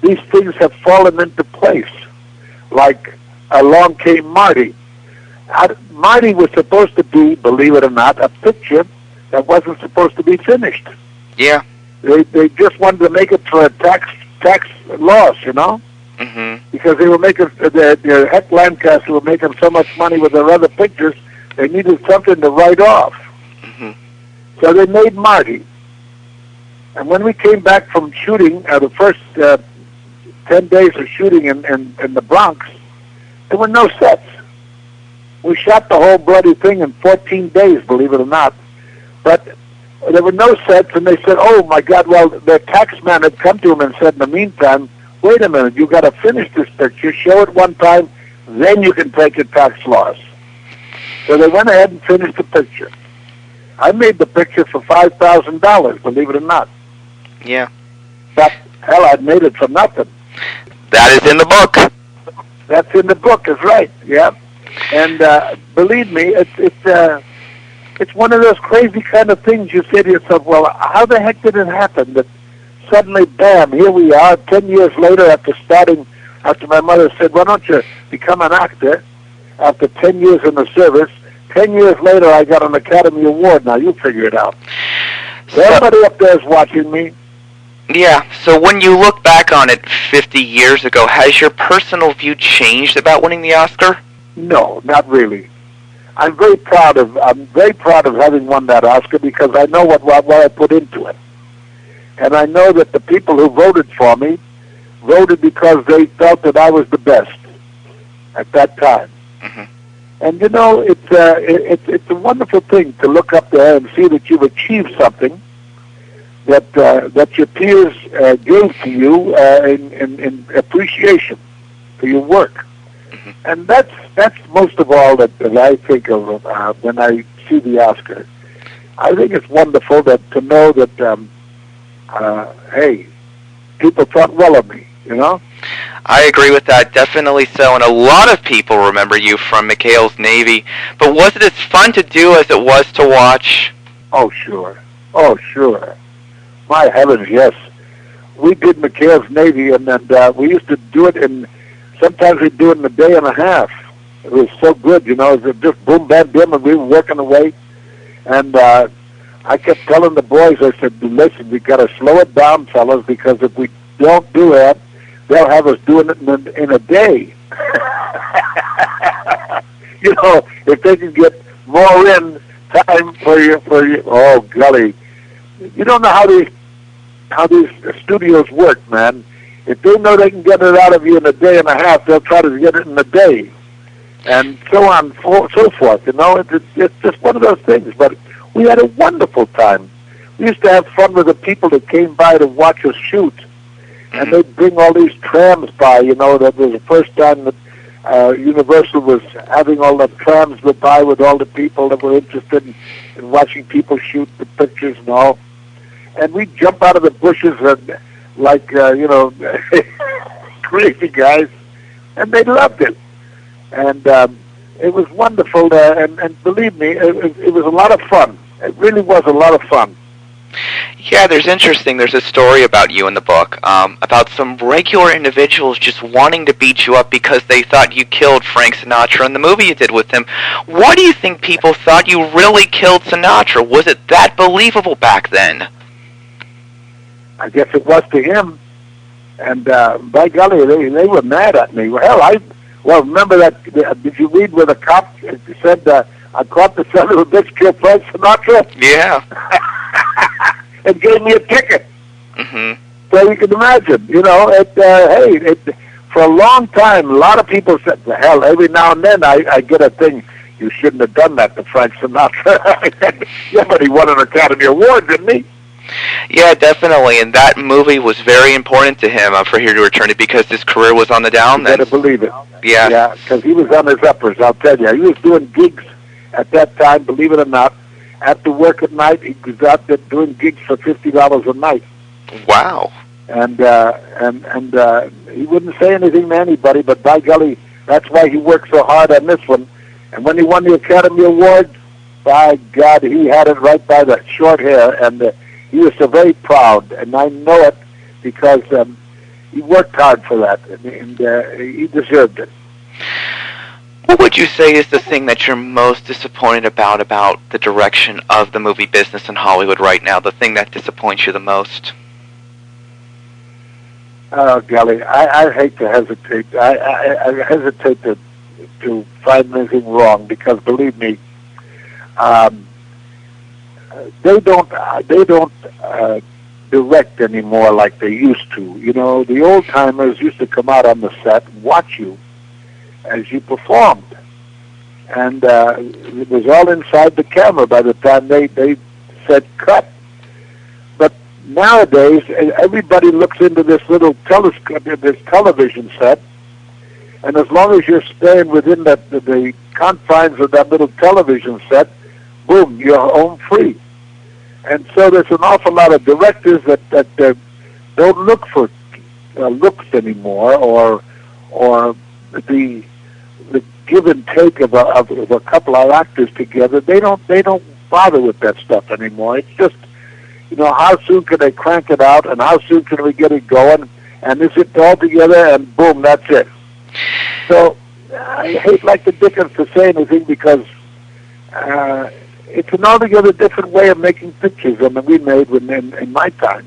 these things have fallen into place. Like along came Marty. Marty was supposed to be, believe it or not, a picture that wasn't supposed to be finished. Yeah. They just wanted to make it for a tax loss, Mm-hmm. Because they were making the Heck Lancaster were making so much money with their other pictures, they needed something to write off. Mm-hmm. So they made Marty. And when we came back from shooting, the first 10 days of shooting in the Bronx, there were no sets. We shot the whole bloody thing in 14 days, believe it or not. But there were no sets, and they said, oh, my God, well, the tax man had come to him and said, in the meantime, wait a minute, you got to finish this picture, show it one time, then you can take your tax loss. So they went ahead and finished the picture. I made the picture for $5,000, believe it or not. Yeah. But, hell, I'd made it for nothing. That is in the book. That's in the book, is right, yeah. And believe me, it's one of those crazy kind of things you say to yourself, well, how the heck did it happen that suddenly, bam, here we are 10 years later after my mother said, why don't you become an actor after 10 years in the service. 10 years later, I got an Academy Award. Now, you figure it out. So everybody up there is watching me. Yeah, so when you look back on it 50 years ago, has your personal view changed about winning the Oscar? No, not really. I'm very proud of having won that Oscar because I know what I put into it. And I know that the people who voted for me voted because they felt that I was the best at that time. Mm-hmm. And you know, it's a wonderful thing to look up there and see that you've achieved something that your peers gave to you in appreciation for your work. And that's most of all that I think of when I see the Oscar. I think it's wonderful to know that hey, people thought well of me, you know? I agree with that, definitely so, and a lot of people remember you from McHale's Navy, but was it as fun to do as it was to watch? Oh, sure. Oh, sure. My heavens, yes. We did McHale's Navy, and we used to do it sometimes we'd do it in a day and a half. It was so good, you know, it was just boom, bam, bam, and we were working away, and I kept telling the boys, I said, listen, we got to slow it down, fellas, because if we don't do that, they'll have us doing it in a day. You know, if they can get more in time for you, oh golly, you don't know how these studios work, man. If they know they can get it out of you in a day and a half, they'll try to get it in a day, and so on, so forth. You know, it's just one of those things. But we had a wonderful time. We used to have fun with the people that came by to watch us shoot. And they'd bring all these trams by, you know. That was the first time that Universal was having all the trams go by with all the people that were interested in watching people shoot the pictures and all. And we'd jump out of the bushes and, like, you know, crazy guys. And they loved it. And it was wonderful. And believe me, it was a lot of fun. It really was a lot of fun. Yeah, there's a story about you in the book, about some regular individuals just wanting to beat you up because they thought you killed Frank Sinatra in the movie you did with him. Why do you think people thought you really killed Sinatra? Was it that believable back then? I guess it was to him. And by golly, they were mad at me. Well, remember that, did you read where the cop said, I caught the son of a bitch killed Frank Sinatra? Yeah. And gave me a ticket. Mm-hmm. So you can imagine, you know, for a long time, a lot of people said, hell, every now and then I get a thing, you shouldn't have done that to Frank Sinatra. Yeah, but he won an Academy Award, didn't he? Yeah, definitely, and that movie was very important to him for Here to Return It because his career was on the down then. You better believe it. Yeah. Yeah, because he was on his uppers, I'll tell you. He was doing gigs at that time, believe it or not. After work at night, he was out there doing gigs for $50 a night. Wow. And he wouldn't say anything to anybody, but by golly, that's why he worked so hard on this one. And when he won the Academy Award, by God, he had it right by the short hair, and he was so very proud, and I know it because he worked hard for that, and he deserved it. What would you say is the thing that you're most disappointed about the direction of the movie business in Hollywood right now, the thing that disappoints you the most? Oh, golly, I hate to hesitate. I hesitate to find anything wrong because, believe me, they don't direct anymore like they used to. You know, the old timers used to come out on the set, watch you as you performed, and it was all inside the camera by the time they said cut. But nowadays, everybody looks into this little this television set, and as long as you're staying within the confines of that little television set, boom, you're home free. And so there's an awful lot of directors that don't look for looks anymore, or the give and take of a couple of actors together. They don't bother with that stuff anymore. It's just, you know, how soon can they crank it out, and how soon can we get it going, and is it all together, and boom, that's it. So I hate like the Dickens to say anything because it's an altogether different way of making pictures than we made in my time.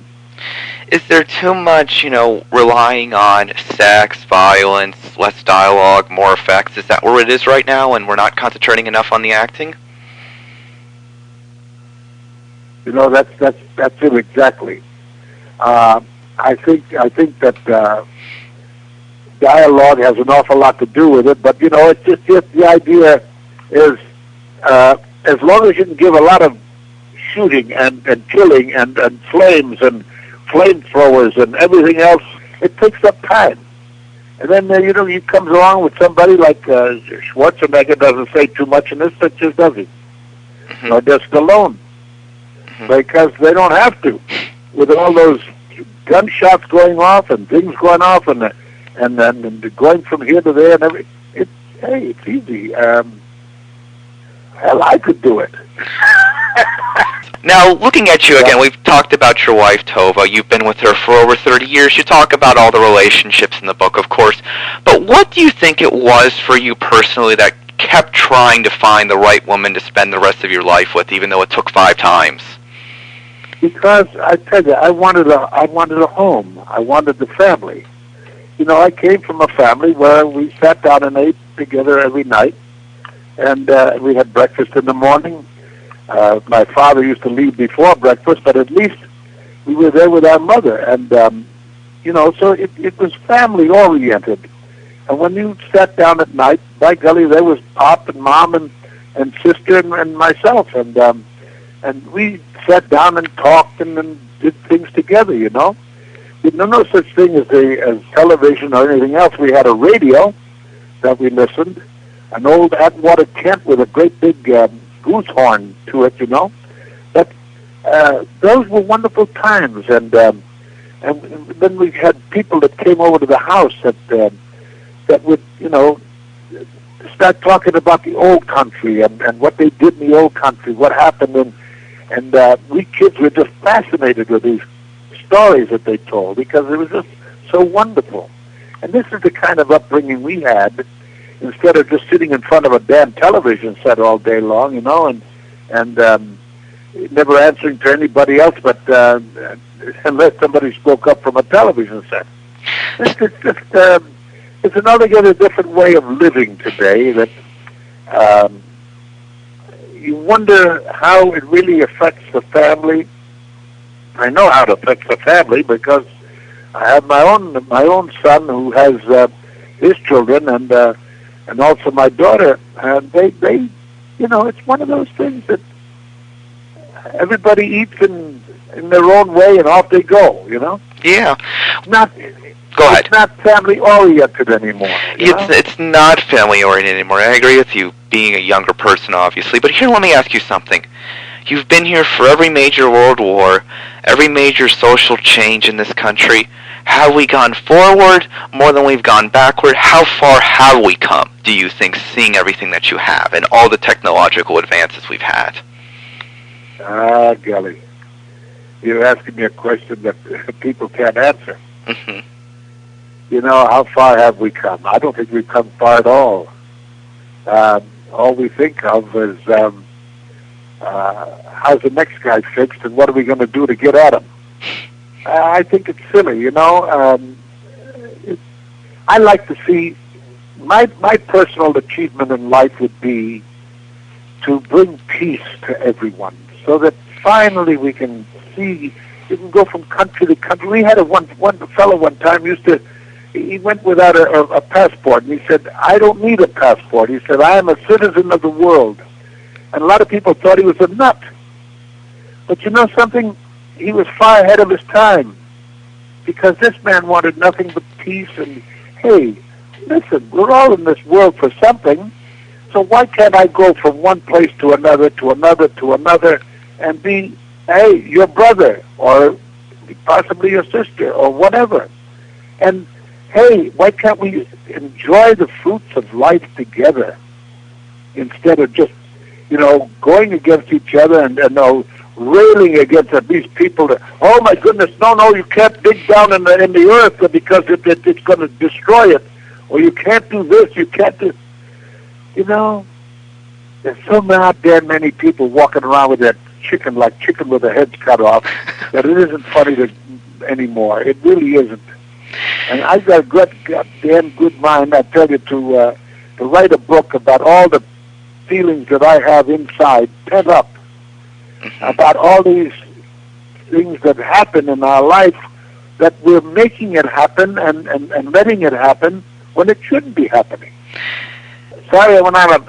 Is there too much, you know, relying on sex, violence, less dialogue, more effects? Is that where it is right now, and we're not concentrating enough on the acting? You know, that's it exactly. I think that dialogue has an awful lot to do with it, but you know, it's just the idea is as long as you can give a lot of shooting and killing and flames and flamethrowers and everything else, it takes up time. And then, he comes along with somebody like Schwarzenegger doesn't say too much in his pictures, does he? Or does Stallone. Because they don't have to. With all those gunshots going off and things going off and going from here to there and everything, it's easy. Hell, I could do it. Now, looking at you again, we've talked about your wife, Tova. You've been with her for over 30 years. You talk about all the relationships in the book, of course. But what do you think it was for you personally that kept trying to find the right woman to spend the rest of your life with, even though it took 5 times? Because, I tell you, I wanted a home. I wanted the family. I came from a family where we sat down and ate together every night. And we had breakfast in the morning. My father used to leave before breakfast, but at least we were there with our mother. And, so it was family-oriented. And when you sat down at night, by golly, there was Pop and Mom and sister and myself. And we sat down and talked and did things together, There's no such thing as television or anything else. We had a radio that we listened, an old Atwater Kent with a great big goose horn to it, But those were wonderful times, and then we had people that came over to the house that would, start talking about the old country and what they did in the old country, what happened, and we kids were just fascinated with these stories that they told because it was just so wonderful. And this is the kind of upbringing we had. Instead of just sitting in front of a damn television set all day long, and never answering to anybody else, but unless somebody spoke up from a television set. It's another different way of living today that you wonder how it really affects the family. I know how it affects the family because I have my own son who has his children and also my daughter, and they it's one of those things that everybody eats in their own way, and off they go, Yeah. Go ahead. It's not family-oriented anymore. It's not family-oriented anymore. I agree with you, being a younger person, obviously. But here, let me ask you something. You've been here for every major world war, every major social change in this country. Have we gone forward more than we've gone backward? How far have we come, do you think, seeing everything that you have and all the technological advances we've had? Golly. You're asking me a question that people can't answer. Mm-hmm. How far have we come? I don't think we've come far at all. All we think of is how's the next guy fixed and what are we going to do to get at him? I think it's silly, I like to see, my personal achievement in life would be to bring peace to everyone so that finally we can see, you can go from country to country. We had one fellow one time he went without a passport, and he said, I don't need a passport. He said, I am a citizen of the world. And a lot of people thought he was a nut. But you know something? He was far ahead of his time because this man wanted nothing but peace and, hey, listen, we're all in this world for something, so why can't I go from one place to another, to another, to another, and be, hey, your brother, or possibly your sister, or whatever. And, hey, why can't we enjoy the fruits of life together instead of just, going against each other and railing against these people that, oh my goodness, no, you can't dig down in the earth because it's going to destroy it, or you can't do this, you can't do, there's so damn many people walking around with that chicken with their heads cut off that it isn't funny anymore. It really isn't. And I've got a goddamn good mind, I tell you, to write a book about all the feelings that I have inside, pent up, about all these things that happen in our life that we're making it happen and letting it happen when it shouldn't be happening. Sorry when I'm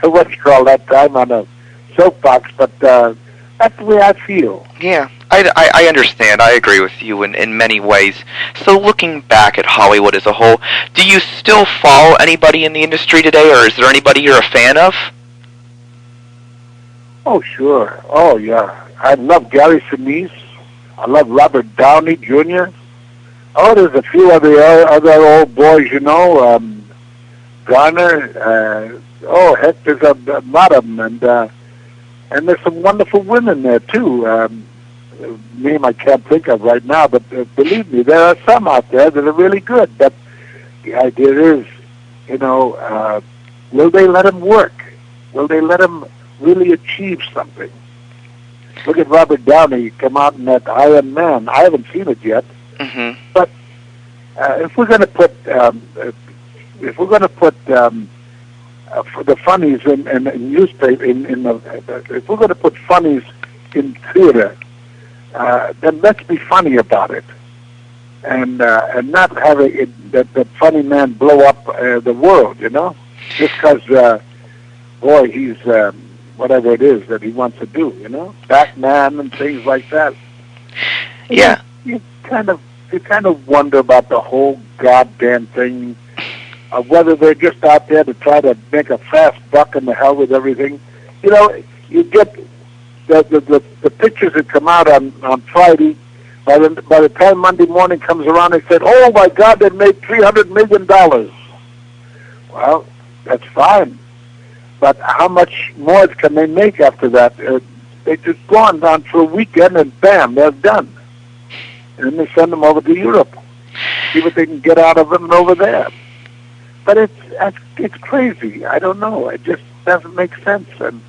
what you call that time on a soapbox, but that's the way I feel. Yeah, I understand. I agree with you in many ways. So looking back at Hollywood as a whole, do you still follow anybody in the industry today, or is there anybody you're a fan of? Oh, sure. Oh, yeah. I love Gary Sinise. I love Robert Downey Jr. Oh, there's a few of the other old boys, you know, Garner. Oh, heck, there's a lot of them, and there's some wonderful women there too. Name I can't think of right now, but believe me, there are some out there that are really good. But the idea is, you know, will they let them work? Will they let them really achieve something? Look at Robert Downey come out in that Iron Man. I haven't seen it yet, but if we're going to put for the funnies in newspaper if we're going to put funnies in theater, then let's be funny about it, and not have that funny man blow up the world, you know, just because boy, he's whatever it is that he wants to do, you know, Batman and things like that. Yeah, you kind of wonder about the whole goddamn thing. Whether they're just out there to try to make a fast buck and the hell with everything. You know, you get the pictures that come out on Friday. By the time Monday morning comes around, they said, "Oh my God, they made $300 million." Well, that's fine, but how much more can they make after that? They just go on down for a weekend and bam, they're done. And then they send them over to Europe, see what they can get out of them over there. But it's crazy. I don't know. It just doesn't make sense. And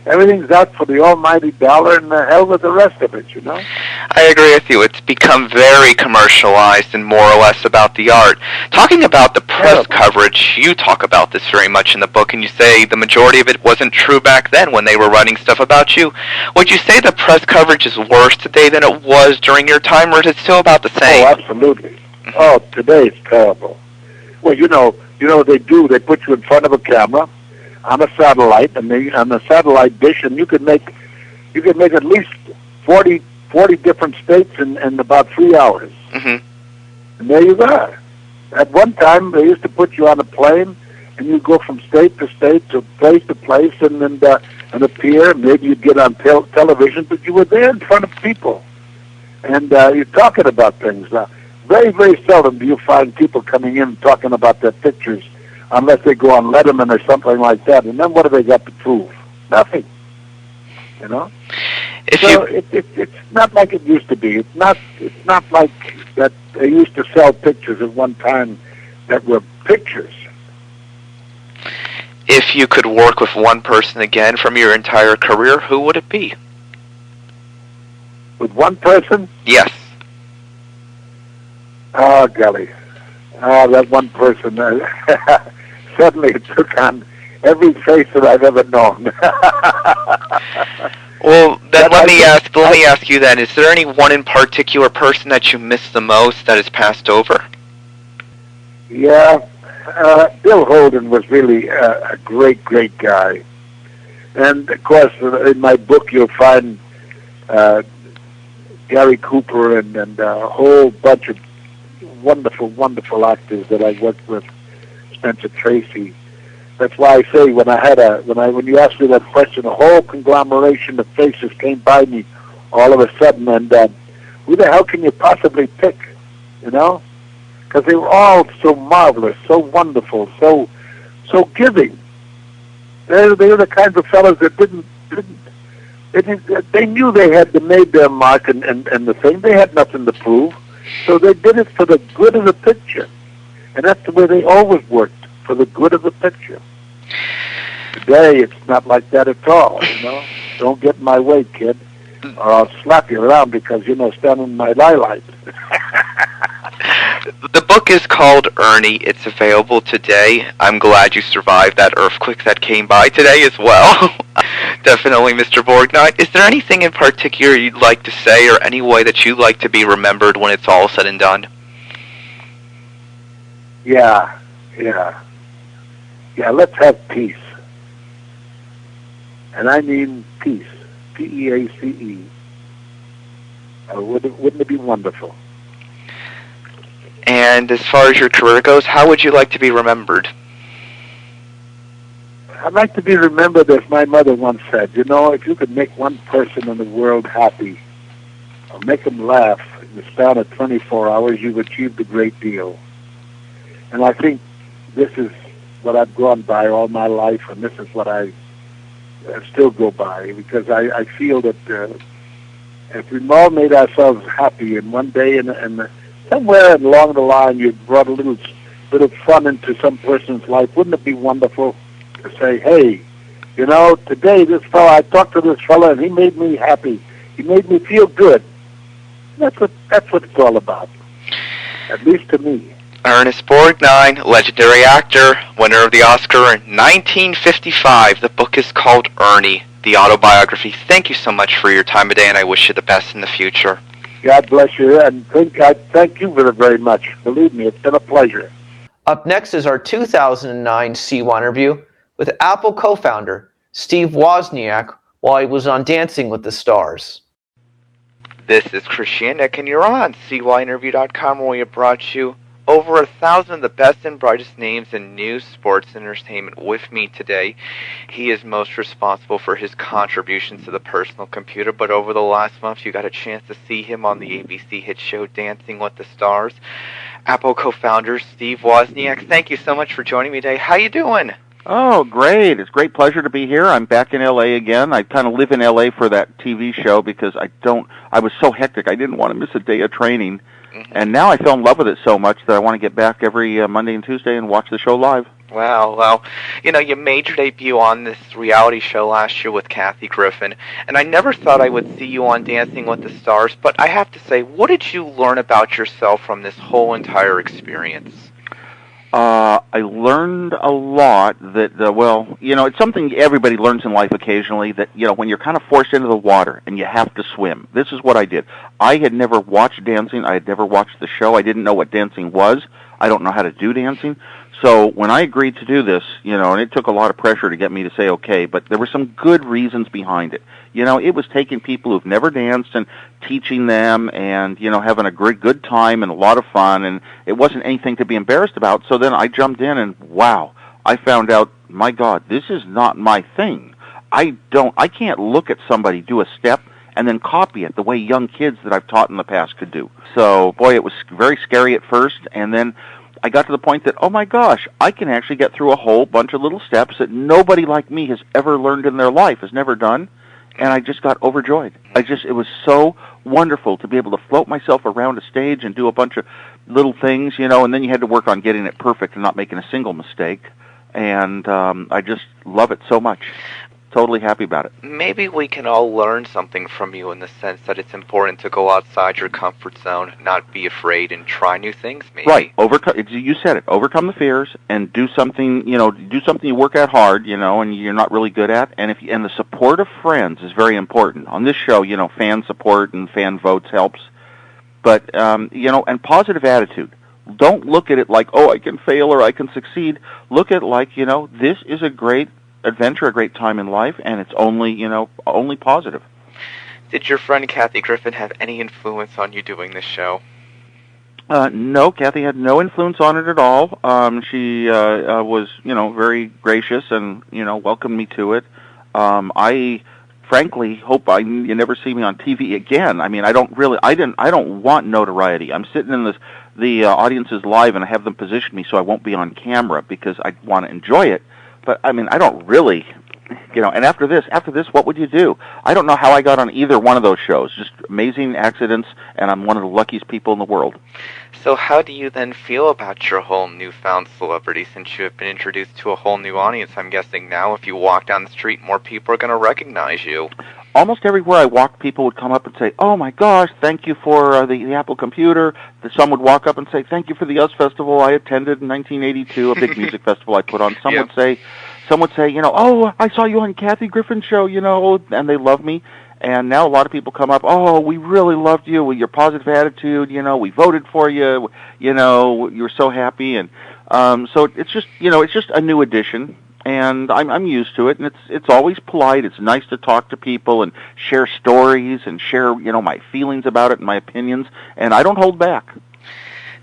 everything's out for the almighty dollar, and the hell with the rest of it, you know? I agree with you. It's become very commercialized and more or less about the art. Talking about the press coverage, you talk about this very much in the book, and you say the majority of it wasn't true back then when they were writing stuff about you. Would you say the press coverage is worse today than it was during your time, or is it still about the same? Oh, absolutely. Oh, today it's terrible. Well, you know what they do? They put you in front of a camera on a satellite, and on a satellite dish, and you could make at least 40 different states in about 3 hours. And there you are. At one time, they used to put you on a plane, and you go from state to state, to place, and appear. Maybe you'd get on television, but you were there in front of people, and you're talking about things. Very, very seldom do you find people coming in talking about their pictures, unless they go on Letterman or something like that. And then what have they got to prove? Nothing. You know. It's not like it used to be. It's not like that they used to sell pictures at one time that were pictures. If you could work with one person again from your entire career, who would it be? With one person? Yes. Oh, golly. That one person. Suddenly it took on every face that I've ever known. Well, then let me ask you then, is there any one in particular person that you miss the most that has passed over? Yeah. Bill Holden was really a great, great guy. And, of course, in my book you'll find Gary Cooper and a whole bunch of wonderful, wonderful actors that I worked with, Spencer Tracy. That's why I say when you asked me that question, a whole conglomeration of faces came by me all of a sudden, and who the hell can you possibly pick, you know? Because they were all so marvelous, so wonderful, so giving. They were the kinds of fellows that they knew they had made their mark and the thing. They had nothing to prove. So they did it for the good of the picture. And that's the way they always worked, for the good of the picture. Today, it's not like that at all, you know. Don't get in my way, kid, or I'll slap you around because, standing in my limelight. The book is called Ernie. It's available today. I'm glad you survived that earthquake that came by today as well. Definitely, Mr. Borgnine. Is there anything in particular you'd like to say, or any way that you'd like to be remembered when it's all said and done? Yeah, let's have peace. And I mean peace, P-E-A-C-E. Wouldn't it be wonderful? And as far as your career goes, how would you like to be remembered? I'd like to be remembered as my mother once said, you know, if you could make one person in the world happy or make them laugh in the span of 24 hours, you've achieved a great deal. And I think this is what I've gone by all my life, and this is what I still go by, because I feel that if we all made ourselves happy in one day, and somewhere along the line you brought a little fun into some person's life, wouldn't it be wonderful to say, hey, you know, today I talked to this fella and he made me happy. He made me feel good. That's what it's all about, at least to me. Ernest Borgnine, legendary actor, winner of the Oscar in 1955. The book is called Ernie, the autobiography. Thank you so much for your time today, and I wish you the best in the future. God bless you, and thank you very much. Believe me, it's been a pleasure. Up next is our 2009 CYInterview with Apple co-founder Steve Wozniak while he was on Dancing with the Stars. This is Chris Yannick, and you're on CYInterview.com, where we have brought you over 1,000 of the best and brightest names in news, sports, and entertainment. With me today, he is most responsible for his contributions to the personal computer, but over the last month, you got a chance to see him on the ABC hit show Dancing with the Stars. Apple co-founder Steve Wozniak, thank you so much for joining me today. How you doing? Oh, great. It's a great pleasure to be here. I'm back in L.A. again. I kind of live in L.A. for that TV show because I was so hectic. I didn't want to miss a day of training. Mm-hmm. And now I fell in love with it so much that I want to get back every Monday and Tuesday and watch the show live. Wow, well, you know, you made your debut on this reality show last year with Kathy Griffin, and I never thought I would see you on Dancing with the Stars, but I have to say, what did you learn about yourself from this whole entire experience? I learned a lot that, well, you know, it's something everybody learns in life occasionally, that, you know, when you're kind of forced into the water and you have to swim. This is what I did. I had never watched dancing. I had never watched the show. I didn't know what dancing was. I don't know how to do dancing. So when I agreed to do this, you know, and it took a lot of pressure to get me to say okay, but there were some good reasons behind it. You know, it was taking people who've never danced and teaching them and, you know, having a great good time and a lot of fun, and it wasn't anything to be embarrassed about. So then I jumped in and, wow, I found out, my God, this is not my thing. I can't look at somebody do a step and then copy it the way young kids that I've taught in the past could do. So, boy, it was very scary at first, and then I got to the point that, oh my gosh, I can actually get through a whole bunch of little steps that nobody like me has ever learned in their life, has never done, and I just got overjoyed. It was so wonderful to be able to float myself around a stage and do a bunch of little things, you know, and then you had to work on getting it perfect and not making a single mistake, and I just love it so much. Totally happy about it. Maybe we can all learn something from you in the sense that it's important to go outside your comfort zone, not be afraid, and try new things, maybe. Right. You said it. Overcome the fears and do something, you know, you work at hard, you know, and you're not really good at. And and the support of friends is very important. On this show, you know, fan support and fan votes helps. But, you know, and positive attitude. Don't look at it like, oh, I can fail or I can succeed. Look at it like, you know, this is a great adventure, a great time in life, and it's only, you know, only positive. Did your friend Kathy Griffin have any influence on you doing this show? No, Kathy had no influence on it at all. She was, you know, very gracious and, you know, welcomed me to it. I frankly hope you never see me on TV again. I mean, I don't want notoriety. I'm sitting in the audiences live, and I have them position me so I won't be on camera because I want to enjoy it. But, I mean, I don't really, you know, and after this, what would you do? I don't know how I got on either one of those shows. Just amazing accidents, and I'm one of the luckiest people in the world. So how do you then feel about your whole newfound celebrity since you have been introduced to a whole new audience? I'm guessing now if you walk down the street, more people are going to recognize you. Almost everywhere I walked, people would come up and say, oh, my gosh, thank you for the Apple computer. Some would walk up and say, thank you for the US Festival I attended in 1982, a big music festival I put on. Some would say, you know, oh, I saw you on Kathy Griffin's show, you know, and they love me. And now a lot of people come up, oh, we really loved you with your positive attitude, you know, we voted for you, you know, you were so happy. And so it's just, you know, it's just a new addition. and I'm used to it, and it's always polite. It's nice to talk to people and share stories and share, my feelings about it and my opinions, and I don't hold back.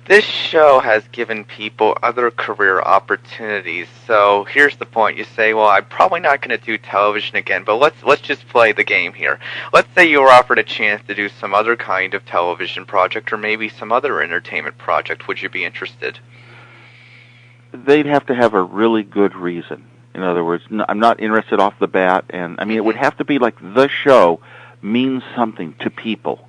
This show has given people other career opportunities. So here's the point. You say, well, I'm probably not going to do television again, but let's just play the game here. Let's say you were offered a chance to do some other kind of television project or maybe some other entertainment project. Would you be interested? They'd have to have a really good reason. In other words, I'm not interested off the bat, and it would have to be like the show means something to people.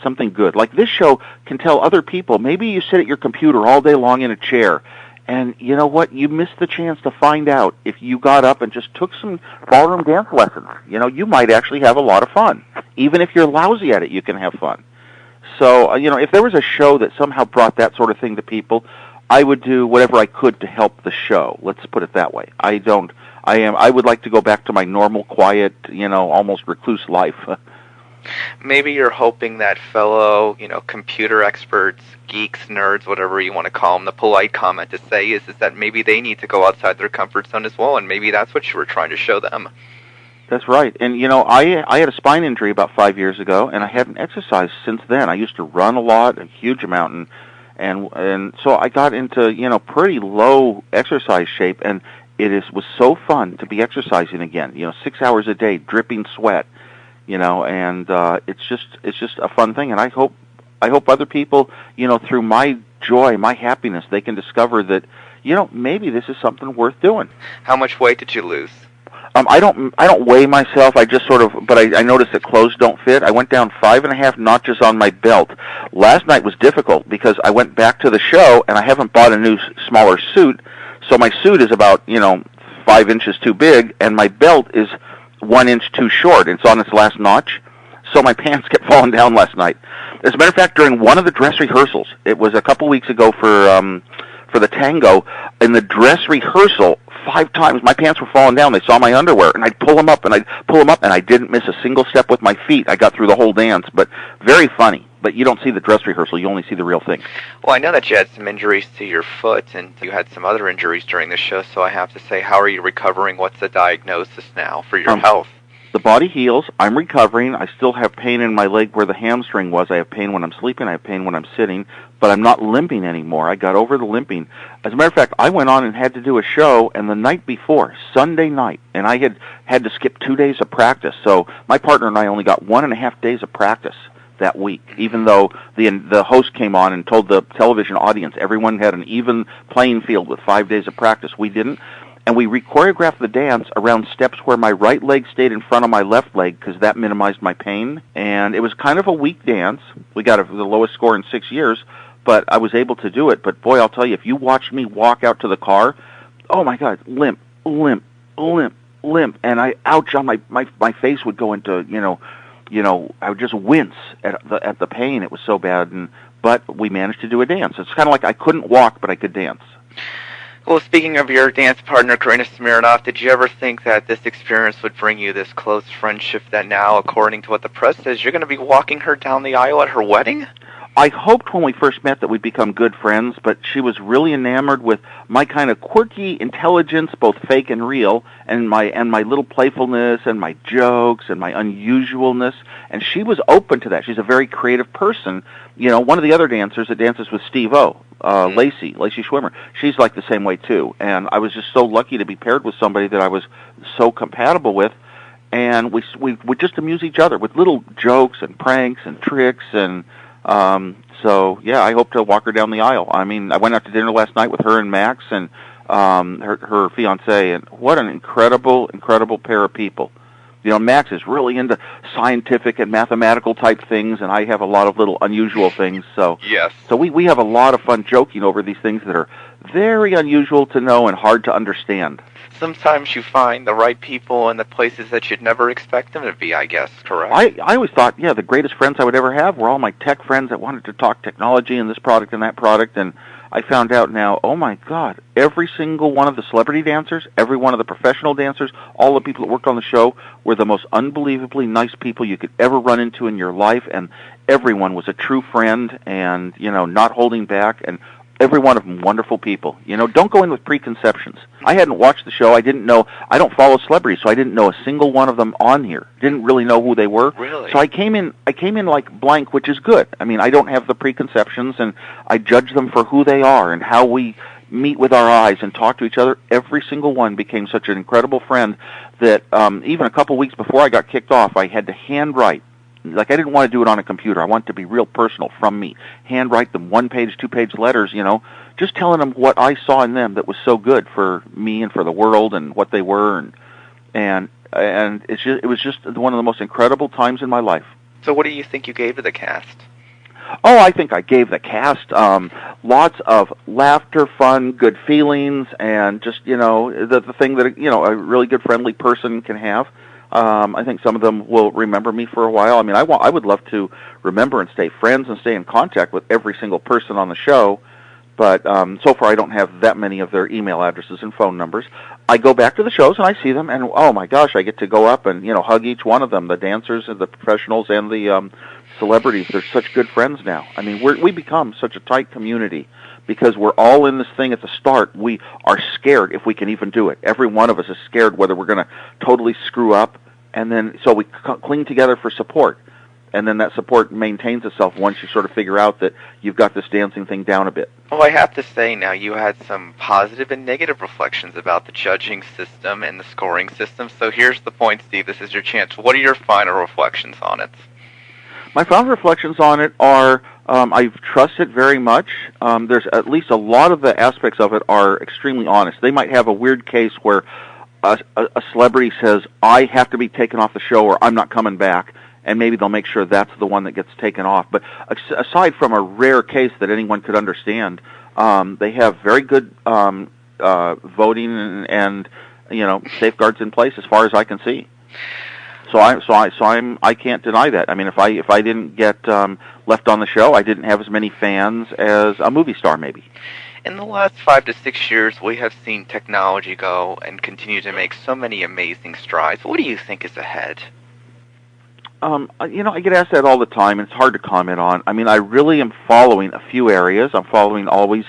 Something good. Like this show can tell other people, maybe you sit at your computer all day long in a chair, and you know what? You missed the chance to find out if you got up and just took some ballroom dance lessons. You might actually have a lot of fun. Even if you're lousy at it, you can have fun. So, if there was a show that somehow brought that sort of thing to people, I would do whatever I could to help the show. Let's put it that way. I would like to go back to my normal, quiet, almost recluse life. Maybe you're hoping that fellow, computer experts, geeks, nerds, whatever you want to call them, the polite comment to say is that maybe they need to go outside their comfort zone as well, and maybe that's what you were trying to show them. That's right. And, I had a spine injury about 5 years ago, and I hadn't exercised since then. I used to run a lot, a huge amount, and so I got into, pretty low exercise shape, and was so fun to be exercising again, 6 hours a day, dripping sweat. And it's just a fun thing, and I hope other people, through my joy, my happiness, they can discover that, maybe this is something worth doing. How much weight did you lose? I don't weigh myself. I just but I noticed that clothes don't fit. I went down 5.5 notches on my belt. Last night was difficult because I went back to the show and I haven't bought a new smaller suit, so my suit is about 5 inches too big, and my belt is 1 inch too short. It's on its last notch, so my pants kept falling down last night. As a matter of fact, during one of the dress rehearsals, it was a couple weeks ago for the tango, in the dress rehearsal, 5 times my pants were falling down. They saw my underwear, and I'd pull them up, and I didn't miss a single step with my feet. I got through the whole dance, but very funny. But you don't see the dress rehearsal, you only see the real thing. Well, I know that you had some injuries to your foot, and you had some other injuries during the show, so I have to say, how are you recovering? What's the diagnosis now for your health? The body heals. I'm recovering. I still have pain in my leg where the hamstring was. I have pain when I'm sleeping. I have pain when I'm sitting. But I'm not limping anymore. I got over the limping. As a matter of fact, I went on and had to do a show, and the night before, Sunday night, and I had to skip 2 days of practice. So my partner and I only got 1.5 days of practice that week, even though the host came on and told the television audience everyone had an even playing field with 5 days of practice. We didn't. And we choreographed the dance around steps where my right leg stayed in front of my left leg because that minimized my pain. And it was kind of a weak dance. We got the lowest score in 6 years, but I was able to do it. But boy, I'll tell you, if you watched me walk out to the car, oh my God, limp, limp, limp, limp. And ouch, on my face would go into, I would just wince at the pain. It was so bad. But we managed to do a dance. It's kind of like I couldn't walk, but I could dance. Well, speaking of your dance partner, Karina Smirnoff, did you ever think that this experience would bring you this close friendship that now, according to what the press says, you're going to be walking her down the aisle at her wedding? I hoped when we first met that we'd become good friends, but she was really enamored with my kind of quirky intelligence, both fake and real, and my little playfulness and my jokes and my unusualness, and she was open to that. She's a very creative person. One of the other dancers that dances with Steve-O, Lacey Schwimmer, she's like the same way too, and I was just so lucky to be paired with somebody that I was so compatible with, and we would just amuse each other with little jokes and pranks and tricks, and so yeah, I hope to walk her down the aisle. I mean, I went out to dinner last night with her and Max and her fiance, and what an incredible pair of people. Max is really into scientific and mathematical type things, and I have a lot of little unusual things. So yes. So we have a lot of fun joking over these things that are very unusual to know and hard to understand. Sometimes you find the right people in the places that you'd never expect them to be, I guess, correct? I always thought, the greatest friends I would ever have were all my tech friends that wanted to talk technology and this product and that product, and I found out now, oh my God, every single one of the celebrity dancers, every one of the professional dancers, all the people that worked on the show were the most unbelievably nice people you could ever run into in your life, and everyone was a true friend and, not holding back, and Every one of them wonderful people. Don't go in with preconceptions. I hadn't watched the show. I didn't know. I don't follow celebrities, so I didn't know a single one of them on here. Didn't really know who they were. Really? So I came in like blank, which is good. I mean, I don't have the preconceptions, and I judge them for who they are and how we meet with our eyes and talk to each other. Every single one became such an incredible friend that even a couple weeks before I got kicked off, I had to handwrite. Like, I didn't want to do it on a computer. I wanted it to be real personal from me. Handwrite them 1-page, 2-page letters, just telling them what I saw in them that was so good for me and for the world and what they were, and it was just one of the most incredible times in my life. So what do you think you gave to the cast? Oh, I think I gave the cast lots of laughter, fun, good feelings, and just, the thing that, a really good, friendly person can have. I think some of them will remember me for a while. I mean, I would love to remember and stay friends and stay in contact with every single person on the show, but so far I don't have that many of their email addresses and phone numbers. I go back to the shows and I see them, and oh my gosh, I get to go up and hug each one of them, the dancers and the professionals and the celebrities. They're such good friends now. I mean, we become such a tight community because we're all in this thing at the start. We are scared if we can even do it. Every one of us is scared whether we're going to totally screw up, and then so we cling together for support. And then that support maintains itself once you sort of figure out that you've got this dancing thing down a bit. Well, I have to say now you had some positive and negative reflections about the judging system and the scoring system. So here's the point, Steve. This is your chance. What are your final reflections on it? My final reflections on it are I trust it very much. There's at least a lot of the aspects of it are extremely honest. They might have a weird case where a celebrity says, I have to be taken off the show or I'm not coming back, and maybe they'll make sure that's the one that gets taken off. But aside from a rare case that anyone could understand, they have very good voting and safeguards in place as far as I can see. So I can't deny that. I mean, if I didn't get left on the show, I didn't have as many fans as a movie star maybe. In the last 5 to 6 years, we have seen technology go and continue to make so many amazing strides. What do you think is ahead? I get asked that all the time, and it's hard to comment on. I mean, I really am following a few areas. I'm following always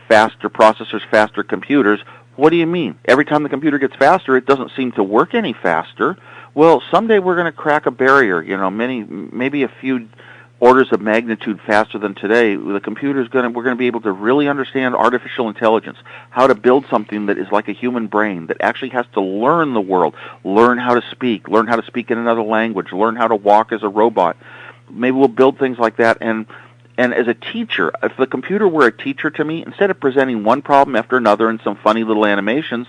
faster processors, faster computers. What do you mean? Every time the computer gets faster, it doesn't seem to work any faster. Well, someday we're going to crack a barrier, maybe a few orders of magnitude faster than today. The computer's we're going to be able to really understand artificial intelligence, how to build something that is like a human brain, that actually has to learn the world, learn how to speak in another language, learn how to walk as a robot. Maybe we'll build things like that. And as a teacher, if the computer were a teacher to me, instead of presenting one problem after another in some funny little animations,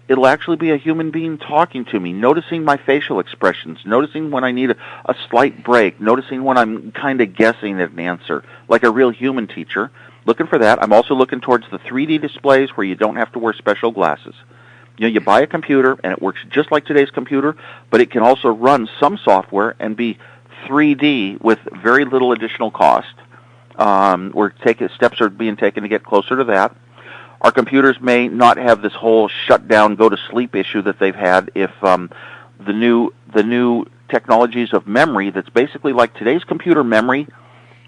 it'll actually be a human being talking to me, noticing my facial expressions, noticing when I need a slight break, noticing when I'm kind of guessing at an answer, like a real human teacher. Looking for that. I'm also looking towards the 3D displays where you don't have to wear special glasses. You buy a computer, and it works just like today's computer, but it can also run some software and be 3D with very little additional cost. Steps are being taken to get closer to that. Our computers may not have this whole shutdown, go to sleep issue that they've had if the new technologies of memory that's basically like today's computer memory,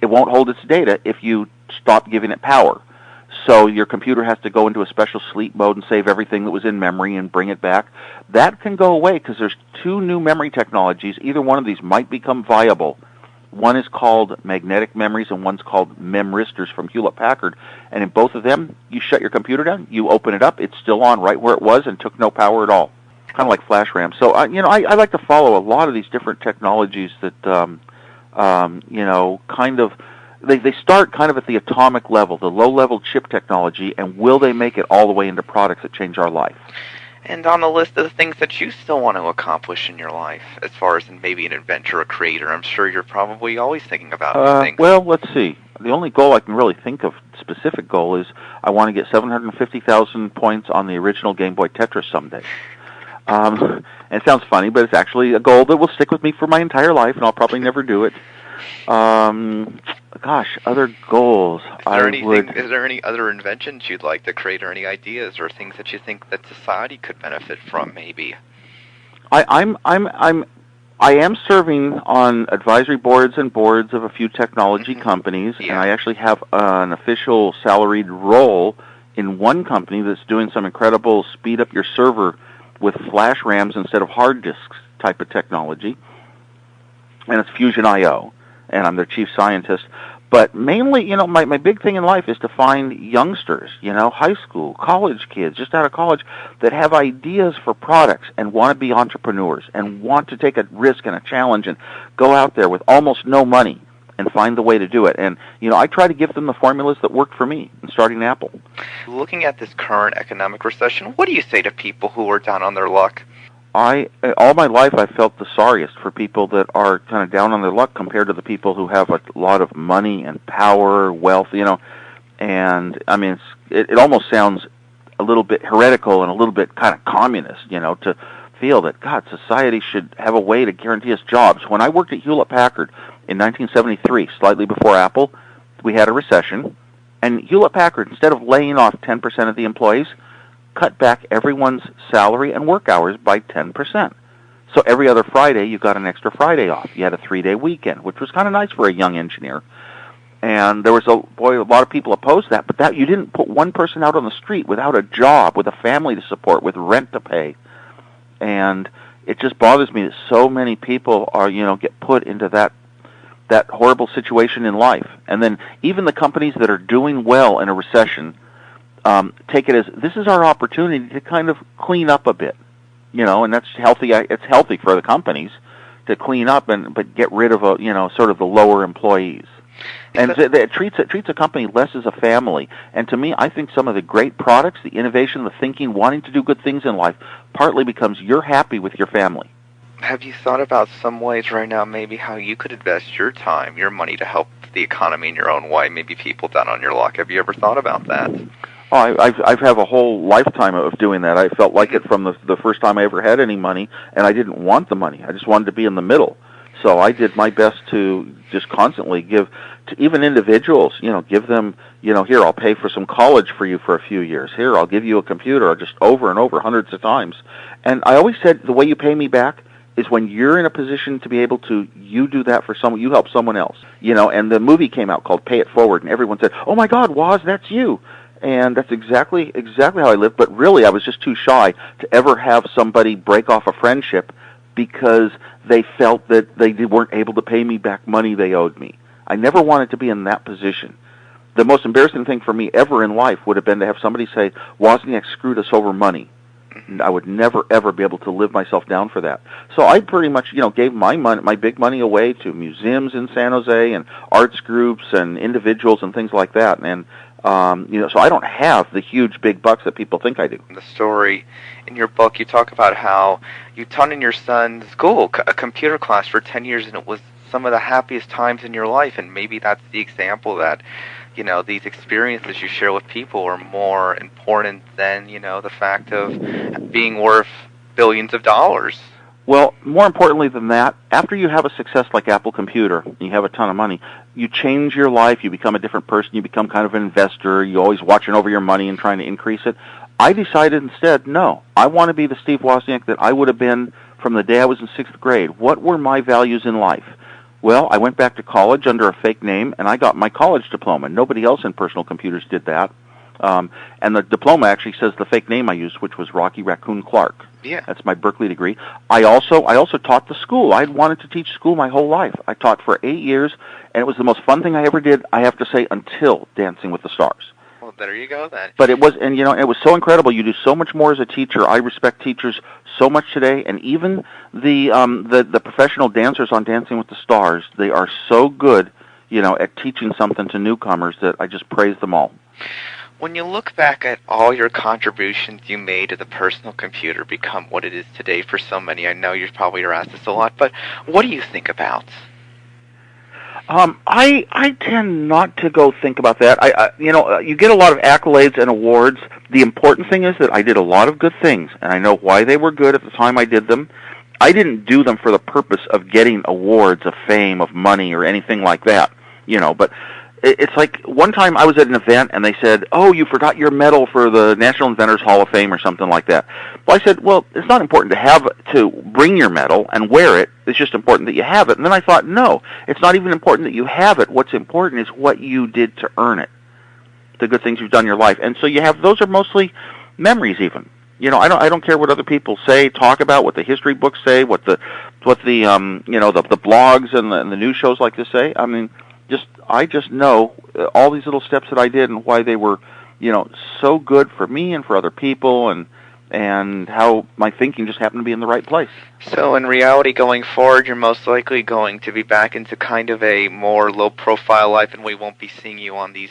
it won't hold its data if you stop giving it power. So your computer has to go into a special sleep mode and save everything that was in memory and bring it back. That can go away because there's 2 new memory technologies. Either one of these might become viable. One is called magnetic memories, and one's called memristors from Hewlett-Packard. And in both of them, you shut your computer down, you open it up, it's still on right where it was and took no power at all. Kind of like flash RAM. So, I like to follow a lot of these different technologies that, they start kind of at the atomic level, the low-level chip technology, and will they make it all the way into products that change our life? And on the list of the things that you still want to accomplish in your life, as far as maybe an inventor or creator, I'm sure you're probably always thinking about things. Well, let's see. The only goal I can really think of, specific goal, is I want to get 750,000 points on the original Game Boy Tetris someday. And it sounds funny, but it's actually a goal that will stick with me for my entire life, and I'll probably never do it. Other goals. Is there any other inventions you'd like to create, or any ideas or things that you think that society could benefit from? Maybe. I'm I am serving on advisory boards and boards of a few technology companies, and I actually have an official salaried role in one company that's doing some incredible speed up your server with flash RAMs instead of hard disks type of technology. And it's Fusion IO, and I'm their chief scientist. But mainly, you know, my big thing in life is to find youngsters, you know, high school, college kids, just out of college, that have ideas for products and want to be entrepreneurs and want to take a risk and a challenge and go out there with almost no money and find the way to do it. And, you know, I try to give them the formulas that worked for me in starting Apple. Looking at this current economic recession, what do you say to people who are down on their luck? All my life, I felt the sorriest for people that are kind of down on their luck compared to the people who have a lot of money and power, wealth, you know. And, I mean, it almost sounds a little bit heretical and a little bit kind of communist, you know, to feel that, God, society should have a way to guarantee us jobs. When I worked at Hewlett-Packard in 1973, slightly before Apple, we had a recession. And Hewlett-Packard, instead of laying off 10% of the employees, cut back everyone's salary and work hours by 10%. So every other Friday, you got an extra Friday off. You had a 3-day weekend, which was kind of nice for a young engineer. And there was a lot of people opposed that, but that you didn't put one person out on the street without a job, with a family to support, with rent to pay. And it just bothers me that so many people are, you know, get put into that horrible situation in life. And then even the companies that are doing well in a recession take it as, this is our opportunity to kind of clean up a bit, you know, and that's healthy. It's healthy for the companies to clean up but get rid of sort of the lower employees. And it treats a company less as a family. And to me, I think some of the great products, the innovation, the thinking, wanting to do good things in life, partly becomes you're happy with your family. Have you thought about some ways right now, maybe how you could invest your time, your money to help the economy in your own way, maybe people down on your luck? Have you ever thought about that? Oh, I've have a whole lifetime of doing that. I felt like it from the first time I ever had any money, and I didn't want the money. I just wanted to be in the middle. So I did my best to just constantly give to even individuals, you know, give them, you know, here, I'll pay for some college for you for a few years. Here, I'll give you a computer, just over and over, hundreds of times. And I always said the way you pay me back is when you're in a position to be able to, you do that for someone, you help someone else. You know, and the movie came out called Pay It Forward, and everyone said, oh my God, Woz, that's you. And that's exactly how I lived, but really I was just too shy to ever have somebody break off a friendship because they felt that they weren't able to pay me back money they owed me. I never wanted to be in that position. The most embarrassing thing for me ever in life would have been to have somebody say, Wozniak screwed us over money. And I would never, ever be able to live myself down for that. So I pretty much, you know, gave my money, my big money away to museums in San Jose and arts groups and individuals and things like that. And you know, so I don't have the huge big bucks that people think I do. In the story in your book, you talk about how you taught in your son's school a computer class for 10 years, and it was some of the happiest times in your life. And maybe that's the example that, you know, these experiences you share with people are more important than, you know, the fact of being worth billions of dollars. Well, more importantly than that, after you have a success like Apple Computer, and you have a ton of money, you change your life, you become a different person, you become kind of an investor, you're always watching over your money and trying to increase it. I decided instead, no, I want to be the Steve Wozniak that I would have been from the day I was in 6th grade. What were my values in life? Well, I went back to college under a fake name, and I got my college diploma. Nobody else in personal computers did that. And the diploma actually says the fake name I used, which was Rocky Raccoon Clark. Yeah. That's my Berkeley degree. I also taught the school. I'd wanted to teach school my whole life. I taught for 8 years, and it was the most fun thing I ever did, I have to say, until Dancing with the Stars. Well, there you go then. But it was, and you know, it was so incredible. You do so much more as a teacher. I respect teachers so much today, and even the professional dancers on Dancing with the Stars, they are so good, you know, at teaching something to newcomers that I just praise them all. When you look back at all your contributions you made to the personal computer become what it is today for so many, I know you probably are asked this a lot, but what do you think about? I tend not to go think about that. You know, you get a lot of accolades and awards. The important thing is that I did a lot of good things, and I know why they were good at the time I did them. I didn't do them for the purpose of getting awards, of fame, of money, or anything like that. You know, but it's like one time I was at an event and they said, "Oh, you forgot your medal for the National Inventors Hall of Fame," or something like that. Well, I said, "Well, it's not important to bring your medal and wear it. It's just important that you have it." And then I thought, no, it's not even important that you have it. What's important is what you did to earn it, the good things you've done in your life. And so you have, those are mostly memories even. You know, I don't care what other people say, talk about, what the history books say, what the the blogs and the news shows like this say. I mean, I just know all these little steps that I did and why they were, so good for me and for other people, and how my thinking just happened to be in the right place. So in reality, going forward, you're most likely going to be back into kind of a more low-profile life, and we won't be seeing you on these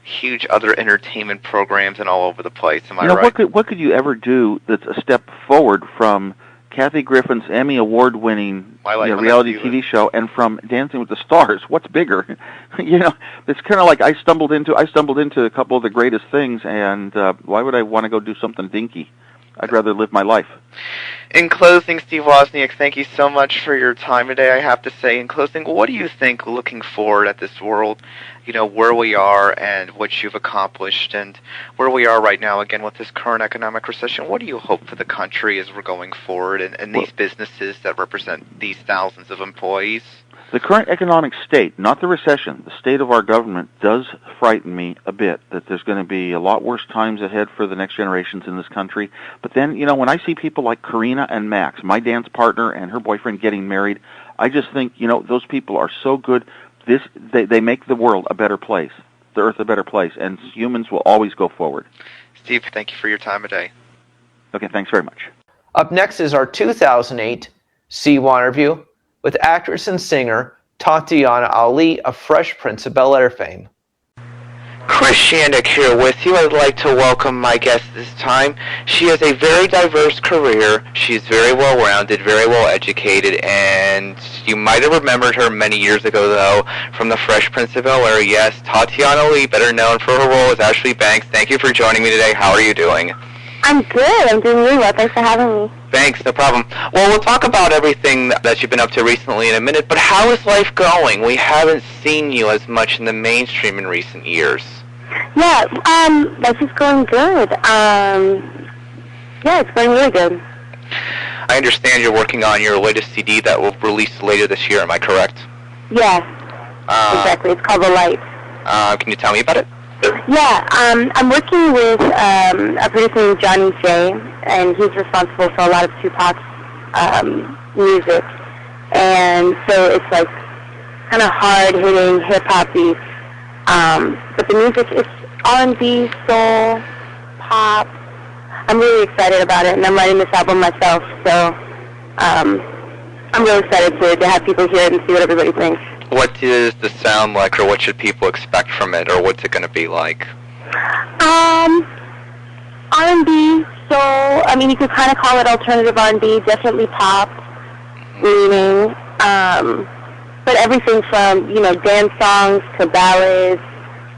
huge other entertainment programs and all over the place. Am I right? What could you ever do that's a step forward from Kathy Griffin's Emmy Award-winning reality TV show and from Dancing with the Stars? What's bigger? It's kind of like I stumbled into a couple of the greatest things, and why would I want to go do something dinky? I'd rather live my life. In closing, Steve Wozniak, thank you so much for your time today. I have to say, in closing, what do you think, looking forward at this world, where we are and what you've accomplished, and where we are right now, again, with this current economic recession? What do you hope for the country as we're going forward, and these businesses that represent these thousands of employees? The current economic state, not the recession, the state of our government does frighten me a bit, that there's going to be a lot worse times ahead for the next generations in this country. But then, when I see people like Karina and Max, my dance partner and her boyfriend, getting married, I just think, those people are so good. They make the world a better place, the earth a better place, and humans will always go forward. Steve, thank you for your time today. Okay, thanks very much. Up next is our 2008 CYInterview with actress and singer Tatyana Ali of Fresh Prince of Bel-Air fame. Chris Shandick here with you. I'd like to welcome my guest this time. She has a very diverse career. She's very well-rounded, very well-educated, and you might have remembered her many years ago, though, from the Fresh Prince of Bel-Air. Yes, Tatyana Ali, better known for her role as Ashley Banks. Thank you for joining me today. How are you doing? I'm good. I'm doing really well. Thanks for having me. Thanks, no problem. Well, we'll talk about everything that you've been up to recently in a minute, but how is life going? We haven't seen you as much in the mainstream in recent years. Yeah, life is going good. Yeah, it's going really good. I understand you're working on your latest CD that will release later this year, am I correct? Yes, exactly. It's called The Light. Can you tell me about it? Yeah, I'm working with a producer named Johnny J, and he's responsible for a lot of Tupac's music. And so it's like kind of hard-hitting, hip-hop-y. But the music is R&B, soul, pop. I'm really excited about it, and I'm writing this album myself, so I'm really excited to have people hear it and see what everybody thinks. What does the sound like, or what should people expect from it, or what's it going to be like? R&B, soul. I mean, you could kind of call it alternative R&B, definitely pop leaning. But everything from, dance songs to ballads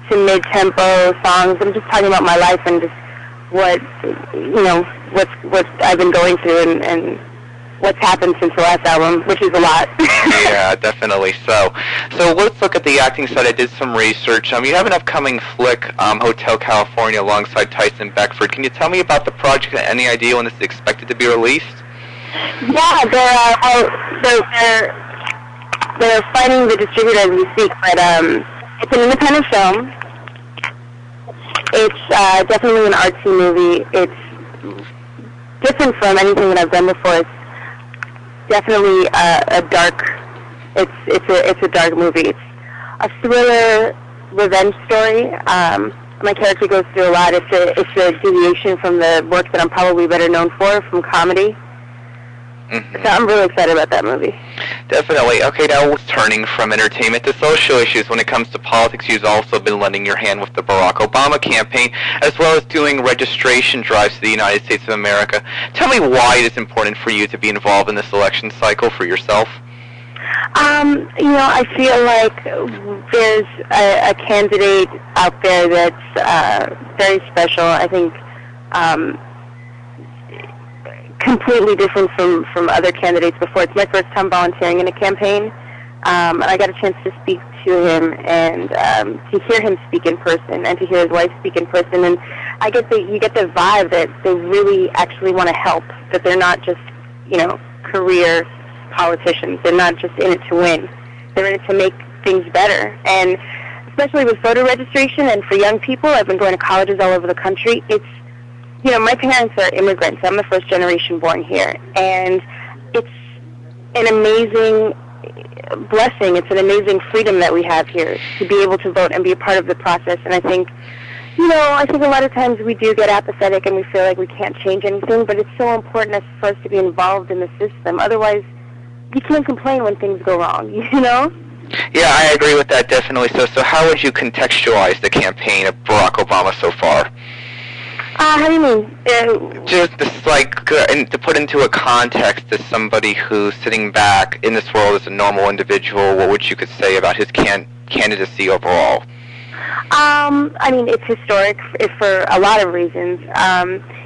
to mid-tempo songs. I'm just talking about my life and just what I've been going through and what's happened since the last album, which is a lot. Yeah, definitely so. So let's look at the acting side. I did some research. You have an upcoming flick, Hotel California, alongside Tyson Beckford. Can you tell me about the project and any idea when this is expected to be released? Yeah, they're finding the distributor as we speak, but it's an independent film. It's definitely an artsy movie. It's different from anything that I've done before. It's definitely a dark. It's a dark movie. It's a thriller revenge story. My character goes through a lot. It's a deviation from the work that I'm probably better known for, from comedy. Mm-hmm. So I'm really excited about that movie. Definitely. Okay, now turning from entertainment to social issues. When it comes to politics, you've also been lending your hand with the Barack Obama campaign, as well as doing registration drives to the United States of America. Tell me why it is important for you to be involved in this election cycle for yourself. I feel like there's a candidate out there that's very special. I think completely different from other candidates before. It's my first time volunteering in a campaign, and I got a chance to speak to him and to hear him speak in person and to hear his wife speak in person. And you get the vibe that they really actually want to help, that they're not just, career politicians. They're not just in it to win. They're in it to make things better. And especially with voter registration and for young people, I've been going to colleges all over the country. It's, my parents are immigrants. I'm the first generation born here. And it's an amazing blessing. It's an amazing freedom that we have here to be able to vote and be a part of the process. And I think, I think a lot of times we do get apathetic and we feel like we can't change anything, but it's so important for us to be involved in the system. Otherwise, you can't complain when things go wrong, Yeah, I agree with that, definitely. So how would you contextualize the campaign of Barack Obama so far? How do you mean? Just and to put into a context as somebody who's sitting back in this world as a normal individual, what would you could say about his candidacy overall? It's historic for a lot of reasons.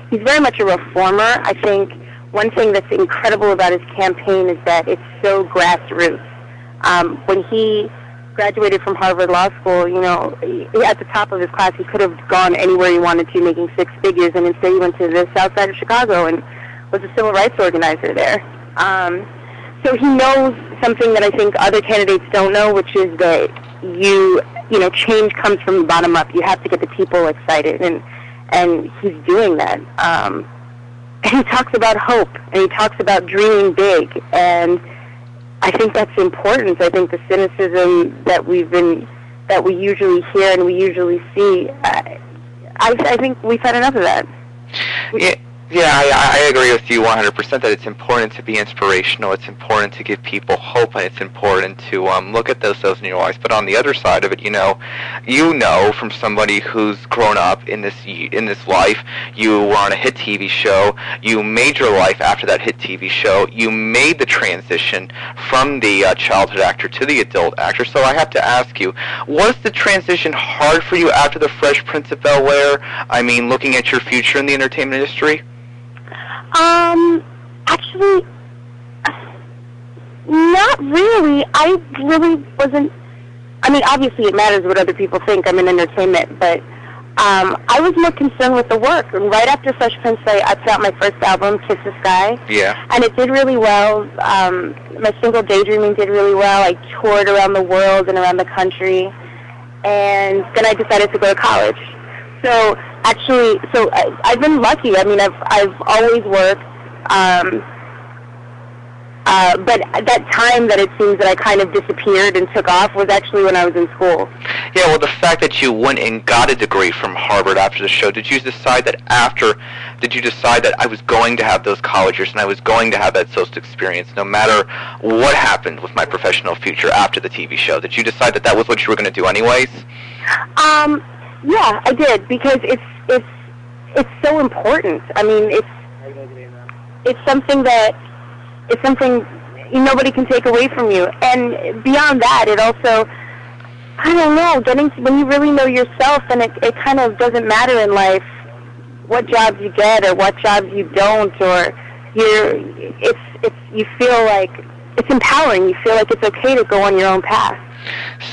He's very much a reformer. I think one thing that's incredible about his campaign is that it's so grassroots. When he graduated from Harvard Law School, at the top of his class, he could have gone anywhere he wanted to, making six figures, and instead he went to the south side of Chicago and was a civil rights organizer there. So he knows something that I think other candidates don't know, which is that change comes from the bottom up. You have to get the people excited, and he's doing that. And he talks about hope, and he talks about dreaming big, and I think that's important. I think the cynicism that we usually hear and we usually see, I think we've had enough of that. Yeah, I agree with you 100% that it's important to be inspirational, it's important to give people hope, and it's important to look at those in your lives. But on the other side of it, from somebody who's grown up in this life, you were on a hit TV show, you made your life after that hit TV show, you made the transition from the childhood actor to the adult actor. So I have to ask you, was the transition hard for you after the Fresh Prince of Bel-Air? I mean, looking at your future in the entertainment industry? Actually, not really. I really wasn't. Obviously it matters what other people think. I'm in entertainment, but I was more concerned with the work. And right after Fresh Prince, I put out my first album, Kiss the Sky. Yeah. And it did really well. My single, Daydreaming, did really well. I toured around the world and around the country. And then I decided to go to college. So I've been lucky. I've always worked, but that time that it seems that I kind of disappeared and took off was actually when I was in school. Yeah, well, the fact that you went and got a degree from Harvard after the show, did you decide that I was going to have those college years and I was going to have that social experience no matter what happened with my professional future after the TV show? Did you decide that that was what you were going to do anyways? Yeah, I did, because it's so important. It's something nobody can take away from you. And beyond that, it also, I don't know, when you really know yourself, and it kind of doesn't matter in life what jobs you get or what jobs you don't, or you feel like it's empowering. You feel like it's okay to go on your own path.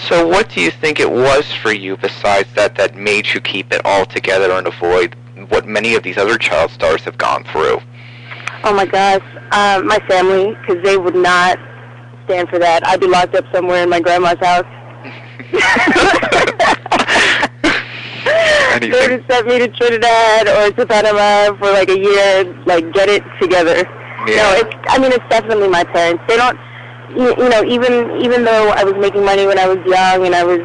So what do you think it was for you besides that made you keep it all together and avoid what many of these other child stars have gone through? Oh my gosh, my family, because they would not stand for that. I'd be locked up somewhere in my grandma's house. They would have sent me to Trinidad or to Panama for like a year, get it together. Yeah. No, it's definitely my parents. They don't, even though I was making money when I was young and I was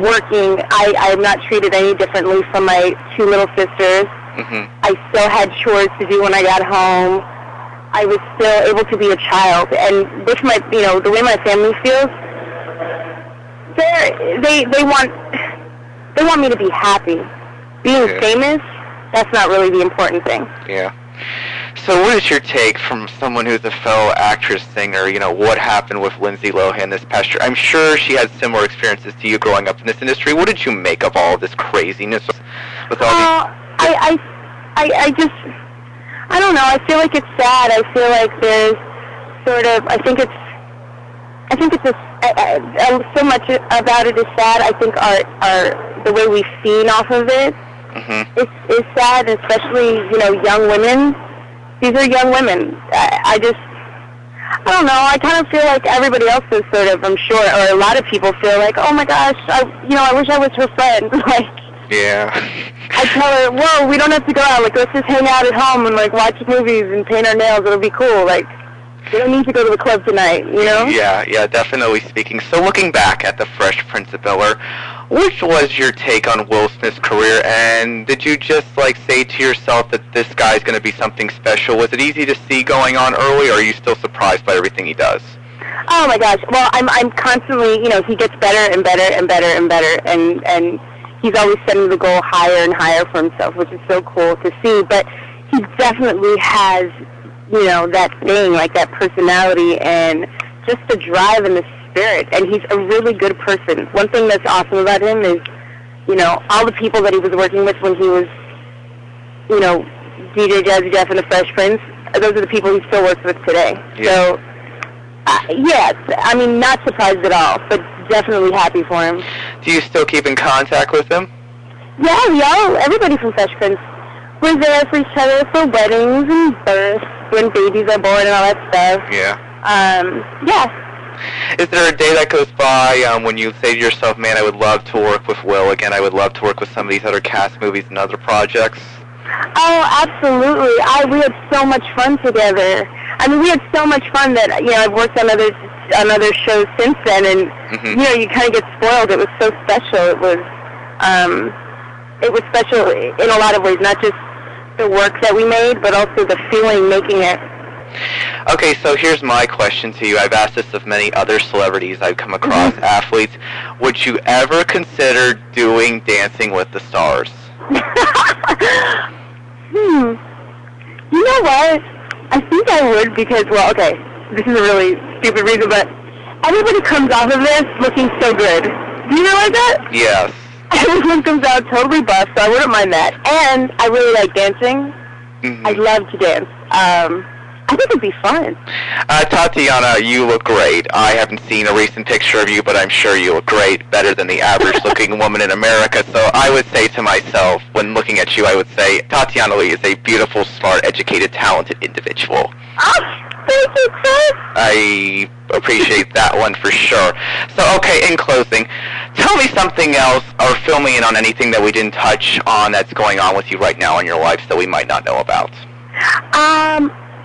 working, I'm not treated any differently from my two little sisters. Mm-hmm. I still had chores to do when I got home. I was still able to be a child, and with the way my family feels, they want me to be happy. Being famous, that's not really the important thing. Yeah. So what is your take from someone who's a fellow actress, singer, what happened with Lindsay Lohan this past year? I'm sure she had similar experiences to you growing up in this industry. What did you make of all of this craziness with all these... I don't know. I feel like it's sad. I feel like there's I think it's so much about it is sad. I think our the way we feed off of it is sad, especially, you know, young women. These are young women. I don't know. I kind of feel like everybody else is sort of, I'm sure, or a lot of people feel like, oh my gosh, I wish I was her friend. Like, yeah. I tell her, whoa, we don't have to go out. Like, let's just hang out at home and, like, watch movies and paint our nails. It'll be cool. Like, we don't need to go to the club tonight, you know? Yeah, definitely speaking. So looking back at The Fresh Prince of Bel-Air, which was your take on Will Smith's career, and did you just, like, say to yourself that this guy's going to be something special? Was it easy to see going on early, or are you still surprised by everything he does? Oh, my gosh. Well, I'm constantly, you know, he gets better and better and better and better, and he's always setting the goal higher and higher for himself, which is so cool to see. But he definitely has, you know, that thing, like that personality and just the drive and the spirit. And he's a really good person. One thing that's awesome about him is, you know, all the people that he was working with when he was, you know, DJ Jazzy Jeff and the Fresh Prince, those are the people he still works with today. Yeah. So, yes, I mean, not surprised at all, but definitely happy for him. Do you still keep in contact with him? Yeah, everybody from Fresh Prince. We're there for each other for weddings and births, when babies are born and all that stuff. Yeah. Yeah. Is there a day that goes by when you say to yourself, man, I would love to work with Will again, I would love to work with some of these other cast movies and other projects? Oh, absolutely. We had so much fun together. I mean, we had so much fun that, you know, I've worked on other shows since then, and, you know, you kind of get spoiled. It was so special. It was special in a lot of ways, not just the work that we made, but also the feeling making it. Okay, so here's my question to you. I've asked this of many other celebrities I've come across, athletes. Would you ever consider doing Dancing with the Stars? You know what? I think I would because, well, okay, this is a really stupid reason, but everybody comes off of this looking so good. Do you realize that? Yes. Everyone comes out totally buff, so I wouldn't mind that. And I really like dancing. I love to dance. I think it'd be fun. Tatyana, you look great. I haven't seen a recent picture of you, but I'm sure you look great, better than the average-looking woman in America. So I would say to myself, when looking at you, I would say, Tatyana Ali is a beautiful, smart, educated, talented individual. Oh, thank you, Chris. I appreciate that one for sure. So, okay, in closing, tell me something else, or fill me in on anything that we didn't touch on that's going on with you right now in your life that we might not know about.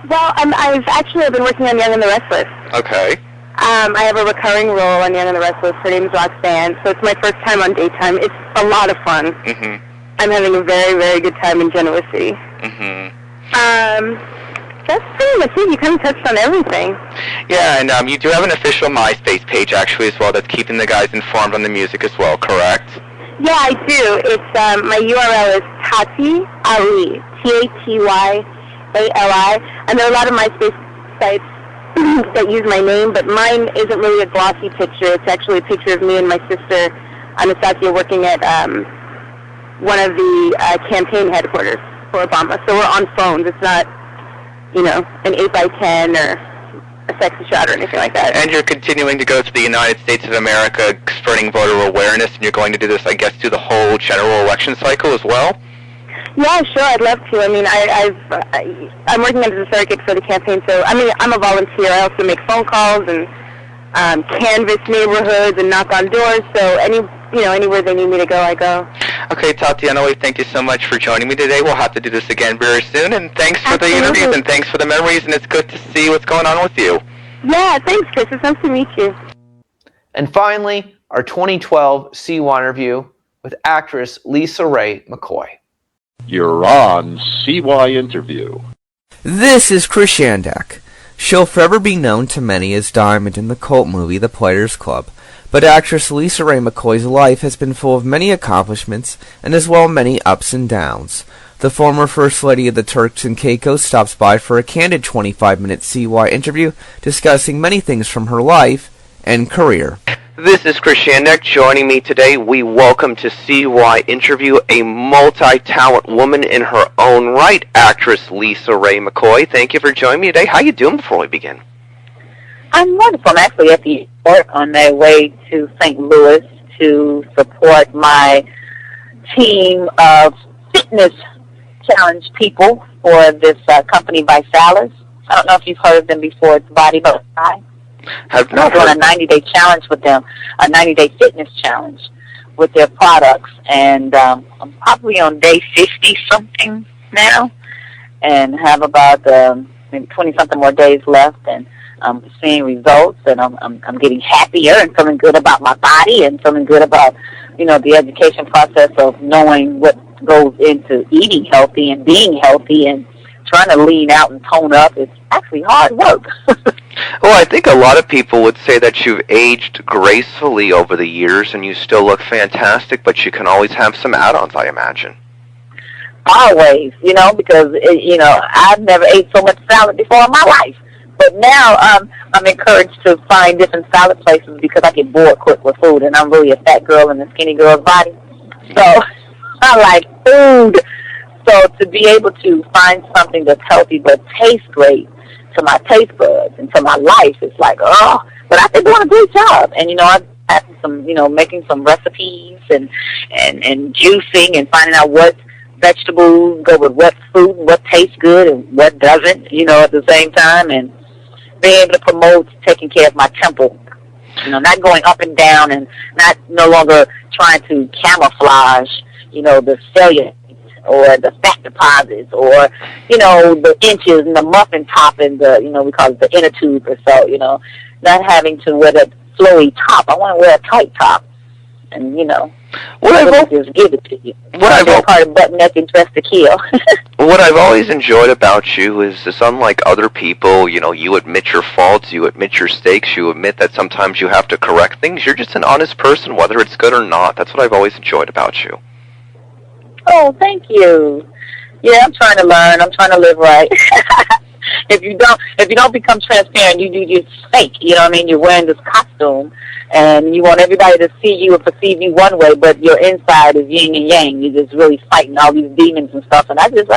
Well, I've been working on Young and the Restless. Okay. I have a recurring role on Young and the Restless. Her name's Roxanne, so it's my first time on daytime. It's a lot of fun. I'm having a very, very good time in Genoa City. That's pretty much it. You kind of touched on everything. Yeah, and you do have an official MySpace page, actually, as well, that's keeping the guys informed on the music as well, correct? Yeah, I do. It's, my URL is Taty Ali, Tatyali, and there are a lot of MySpace sites that use my name, but mine isn't really a glossy picture. It's actually a picture of me and my sister, Anastasia, working at one of the campaign headquarters for Obama. So we're on phones. It's not, you know, an 8x10 or a sexy shot or anything like that. And you're continuing to go to the United States of America spreading voter awareness, and you're going to do this, I guess, through the whole general election cycle as well? Yeah, sure, I'd love to. I mean, I'm working as a surrogate for the campaign, so, I mean, I'm a volunteer. I also make phone calls and canvass neighborhoods and knock on doors, so anywhere they need me to go, I go. Okay, Tatyana, thank you so much for joining me today. We'll have to do this again very soon, and thanks for the interviews, and thanks for the memories, and it's good to see what's going on with you. Yeah, thanks, Chris. It's nice to meet you. And finally, our 2012 CYInterview with actress LisaRae McCoy. You're on CYInterview. This is Chris Yandak. She'll forever be known to many as Diamond in the cult movie The Players Club, but actress LisaRae McCoy's life has been full of many accomplishments and as well many ups and downs. The former First Lady of the Turks and Caicos stops by for a candid 25-minute CYInterview discussing many things from her life and career. This is Chris Yandak. Joining me today, we welcome to CYInterview a multi-talent woman in her own right, actress LisaRae McCoy. Thank you for joining me today. How you doing before we begin? I'm wonderful. I'm actually at the airport on my way to St. Louis to support my team of fitness challenge people for this company by Salas. I don't know if you've heard of them before. It's Body by Side. I'm doing a 90-day challenge with them, a 90-day fitness challenge with their products. And I'm probably on day 50-something now and have about maybe 20-something more days left. And I'm seeing results, and I'm getting happier and feeling good about my body and feeling good about, the education process of knowing what goes into eating healthy and being healthy and trying to lean out and tone up. It's actually hard work. Well, I think a lot of people would say that you've aged gracefully over the years and you still look fantastic, but you can always have some add-ons, I imagine. Always, because, I've never ate so much salad before in my life. But now I'm encouraged to find different salad places because I get bored quick with food, and I'm really a fat girl in a skinny girl's body. So I like food. So to be able to find something that's healthy but tastes great to my taste buds and to my life, it's like, oh, but I've been doing a great job. And, I've had some, making some recipes and juicing and finding out what vegetables go with what food and what tastes good and what doesn't, at the same time, and being able to promote taking care of my temple, not going up and down and no longer trying to camouflage, the cellulite or the fat deposits or, the inches and the muffin top and the, we call it the inner tube or so, not having to wear that flowy top. I want to wear a tight top. And, just give it to you. Part of butt naked dress to kill. What I've always enjoyed about you is this, unlike other people, you admit your faults, you admit your mistakes, you admit that sometimes you have to correct things. You're just an honest person, whether it's good or not. That's what I've always enjoyed about you. Oh, thank you. Yeah, I'm trying to learn. I'm trying to live right. If you don't become transparent, you just fake. You're wearing this costume, and you want everybody to see you and perceive you one way, but your inside is yin and yang. You're just really fighting all these demons and stuff. And I just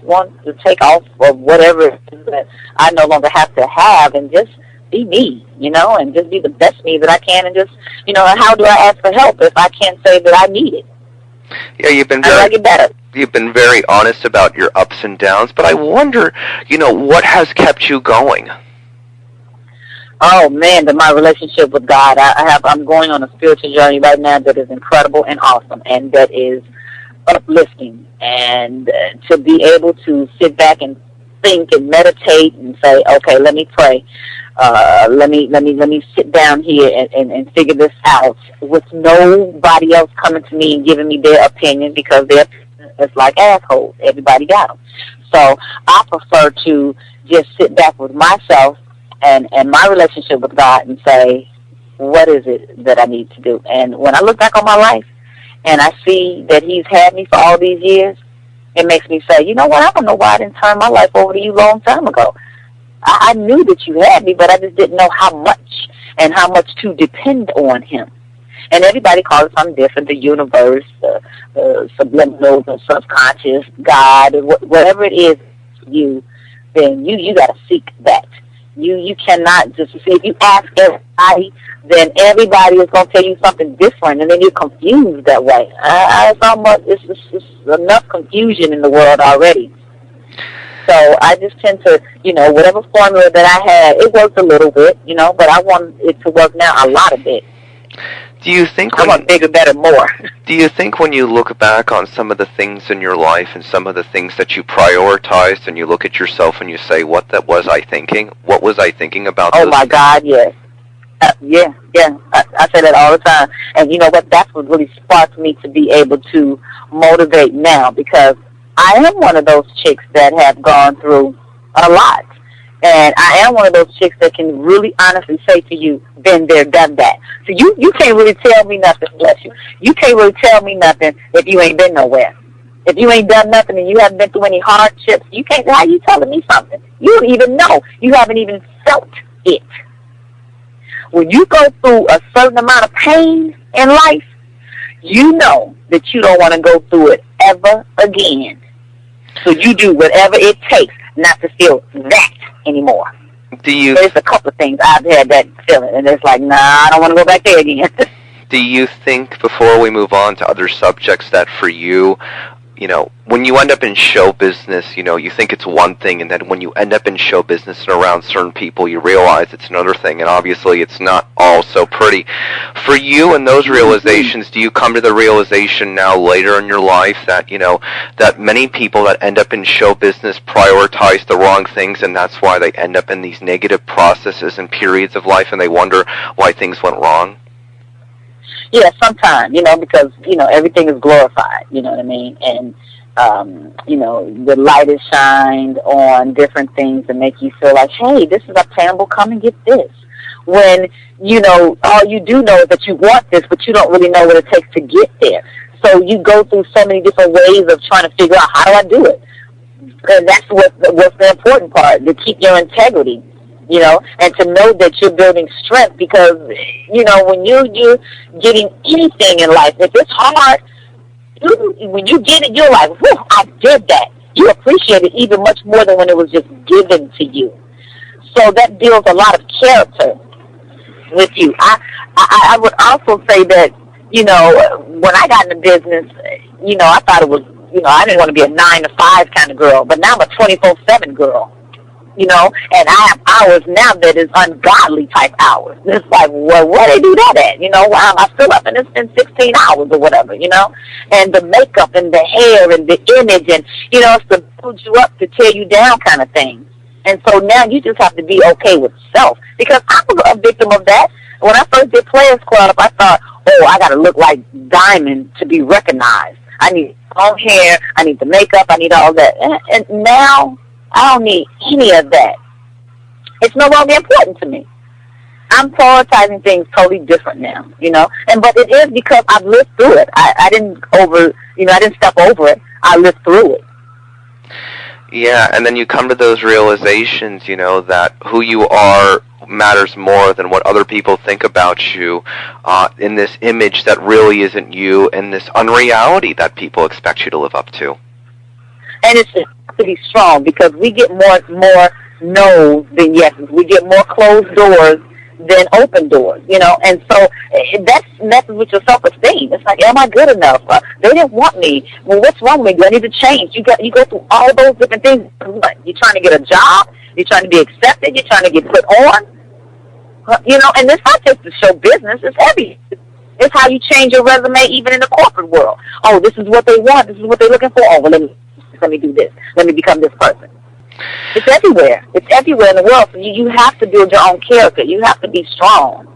want to take off of whatever it is that I no longer have to have, and just be me, and just be the best me that I can, and just, how do I ask for help if I can't say that I need it? Yeah, you've been very honest about your ups and downs, but I wonder, what has kept you going? Oh man, my relationship with God. I'm going on a spiritual journey right now that is incredible and awesome, and that is uplifting. And to be able to sit back and think and meditate and say, okay, let me pray. Let me sit down here and figure this out with nobody else coming to me and giving me their opinion, because their opinion is like assholes. Everybody got them. So I prefer to just sit back with myself and my relationship with God and say, what is it that I need to do? And when I look back on my life and I see that He's had me for all these years, it makes me say, you know what, I don't know why I didn't turn my life over to you a long time ago. I knew that you had me, but I just didn't know how much and how much to depend on Him. And everybody calls it something different, the universe, the subliminal, the subconscious, God, and whatever it is then you got to seek that. You cannot just see. If you ask everybody, then everybody is going to tell you something different, and then you're confused that way. It's enough confusion in the world already. So I just tend to, whatever formula that I had, it worked a little bit, but I want it to work now a lot of it. Do you think I want bigger, better, more. Do you think when you look back on some of the things in your life and some of the things that you prioritized, and you look at yourself and you say, what was I thinking? What was I thinking about Oh, my God, yes. Yeah. I say that all the time. And you know what? That's what really sparked me to be able to motivate now, because I am one of those chicks that have gone through a lot. And I am one of those chicks that can really honestly say to you, been there, done that. So you can't really tell me nothing, bless you. You can't really tell me nothing if you ain't been nowhere. If you ain't done nothing and you haven't been through any hardships, how are you telling me something? You don't even know. You haven't even felt it. When you go through a certain amount of pain in life, you know that you don't want to go through it ever again. So you do whatever it takes not to feel that anymore. There's a couple of things I've had that feeling, and it's like, nah, I don't want to go back there again. Do you think, before we move on to other subjects, that for you, when you end up in show business, you think it's one thing, and then when you end up in show business and around certain people, you realize it's another thing, and obviously it's not all so pretty. For you and those realizations, do you come to the realization now later in your life that, that many people that end up in show business prioritize the wrong things, and that's why they end up in these negative processes and periods of life, and they wonder why things went wrong? Yeah, sometimes, because, everything is glorified, you know what I mean? And, the light is shined on different things that make you feel like, hey, this is obtainable, come and get this. When, all you do know is that you want this, but you don't really know what it takes to get there. So you go through so many different ways of trying to figure out, how do I do it? And that's what's the important part, to keep your integrity. And to know that you're building strength, because, when you're getting anything in life, if it's hard, when you get it, you're like, whew, I did that. You appreciate it even much more than when it was just given to you. So that builds a lot of character with you. I would also say that, when I got into business, I thought it was, I didn't want to be a 9-to-5 kind of girl, but now I'm a 24/7 girl. And I have hours now that is ungodly type hours. It's like, well, where they do that at? Why am I still up and it's been 16 hours or whatever, And the makeup and the hair and the image and, it's to build you up, to tear you down kind of thing. And so now you just have to be okay with self. Because I was a victim of that. When I first did Players Club, I thought, oh, I got to look like Diamond to be recognized. I need long hair, I need the makeup, I need all that. And now I don't need any of that. It's no longer important to me. I'm prioritizing things totally different now, but it is because I've lived through it. I didn't I didn't step over it. I lived through it. Yeah, and then you come to those realizations, that who you are matters more than what other people think about you, in this image that really isn't you, and this unreality that people expect you to live up to. And it's to be strong, because we get more no's than yeses. We get more closed doors than open doors, And so that's messes with your self-esteem. It's like, am I good enough? They didn't want me. Well, what's wrong with me? Do I need to change? You go through all those different things. What? You're trying to get a job. You're trying to be accepted. You're trying to get put on. And it's not just the show business. It's everything. It's how you change your resume, even in the corporate world. Oh, this is what they want. This is what they're looking for. Oh, well, let me do this. Let me become this person. It's everywhere. It's everywhere in the world. So you have to build your own character. You have to be strong.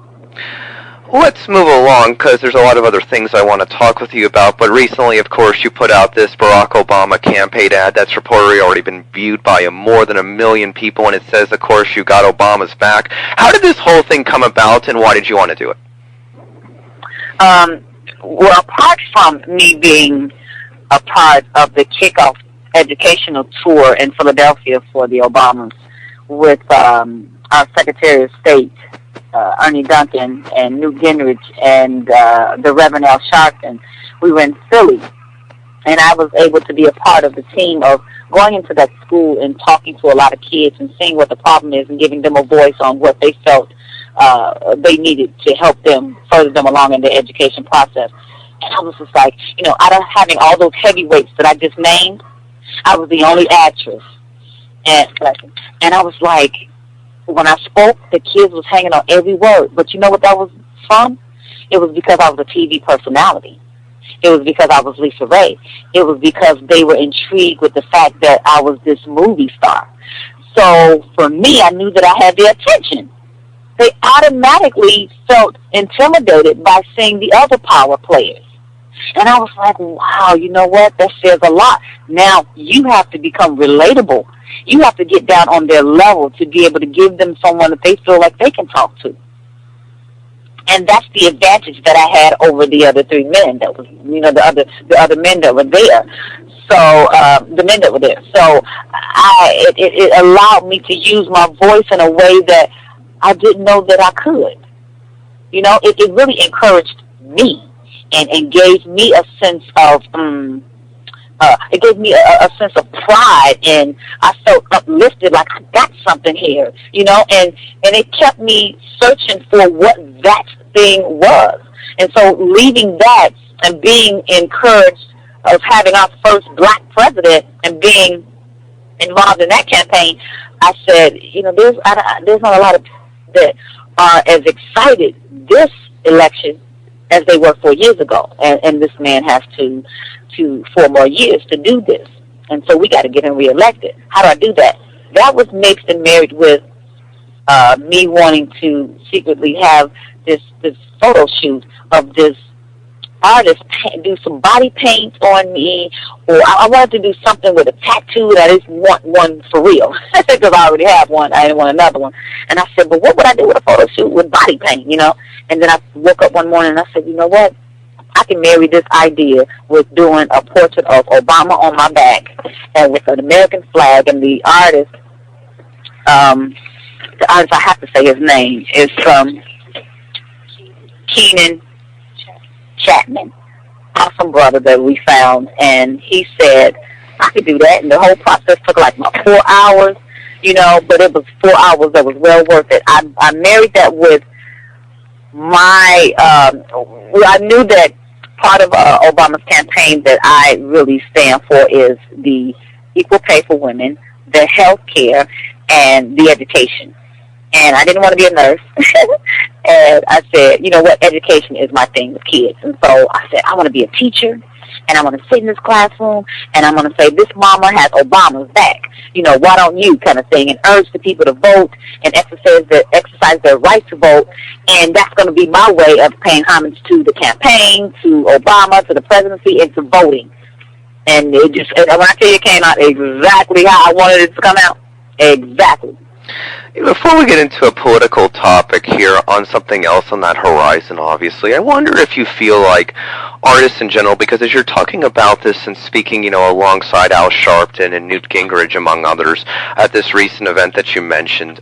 Let's move along, because there's a lot of other things I want to talk with you about. But recently, of course, you put out this Barack Obama campaign ad that's reportedly already been viewed by more than 1 million people, and it says, of course, you got Obama's back. How did this whole thing come about, and why did you want to do it? Well, apart from me being a part of the kickoff educational tour in Philadelphia for the Obamas with our Secretary of State, Ernie Duncan, and Newt Gingrich, and the Reverend Al Sharpton, we were in Philly. And I was able to be a part of the team of going into that school and talking to a lot of kids and seeing what the problem is and giving them a voice on what they felt they needed to help them, further them along in their education process. And I was just like, out of having all those heavyweights that I just named, I was the only actress. And I was like, when I spoke, the kids was hanging on every word. But you know what that was from? It was because I was a TV personality. It was because I was LisaRae. It was because they were intrigued with the fact that I was this movie star. So for me, I knew that I had their attention. They automatically felt intimidated by seeing the other power players. And I was like, wow, you know what? That says a lot. Now you have to become relatable. You have to get down on their level to be able to give them someone that they feel like they can talk to. And that's the advantage that I had over the other 3 men that was, the other men that were there. So, the men that were there. So, it allowed me to use my voice in a way that I didn't know that I could. It really encouraged me and gave me a sense of it gave me a sense of pride, and I felt uplifted, like I got something here, you know, and it kept me searching for what that thing was. And so leaving that and being encouraged of having our first black president and being involved in that campaign, I said, you know, there's not a lot of people that are as excited this election as they were 4 years ago. And this man has to 4 more years to do this. And so we got to get him reelected. How do I do that? That was mixed and married with me wanting to secretly have this photo shoot of this artist do some body paint on me, or I wanted to do something with a tattoo, and I just want one for real because I already have one. I didn't want another one. And I said, but what would I do with a photo shoot with body paint, you know? And then I woke up one morning and I said, you know what? I can marry this idea with doing a portrait of Obama on my back and with an American flag, and the artist, I have to say his name, is Keenan Chapman, awesome brother that we found, and he said I could do that, and the whole process took like about 4 hours, you know, but it was 4 hours that was well worth it. I married that with my, I knew that part of Obama's campaign that I really stand for is the equal pay for women, the health care, and the education. And I didn't want to be a nurse. And I said, you know what, education is my thing with kids. And so I said, I want to be a teacher, and I want to sit in this classroom, and I'm going to say, this mama has Obama's back. You know, why don't you, kind of thing, and urge the people to vote and exercise their right to vote. And that's going to be my way of paying homage to the campaign, to Obama, to the presidency, and to voting. And it just, and when I tell you, it came out exactly how I wanted it to come out. Exactly. Before we get into a political topic here on something else on that horizon, obviously, I wonder if you feel like artists in general, because as you're talking about this and speaking, you know, alongside Al Sharpton and Newt Gingrich, among others, at this recent event that you mentioned,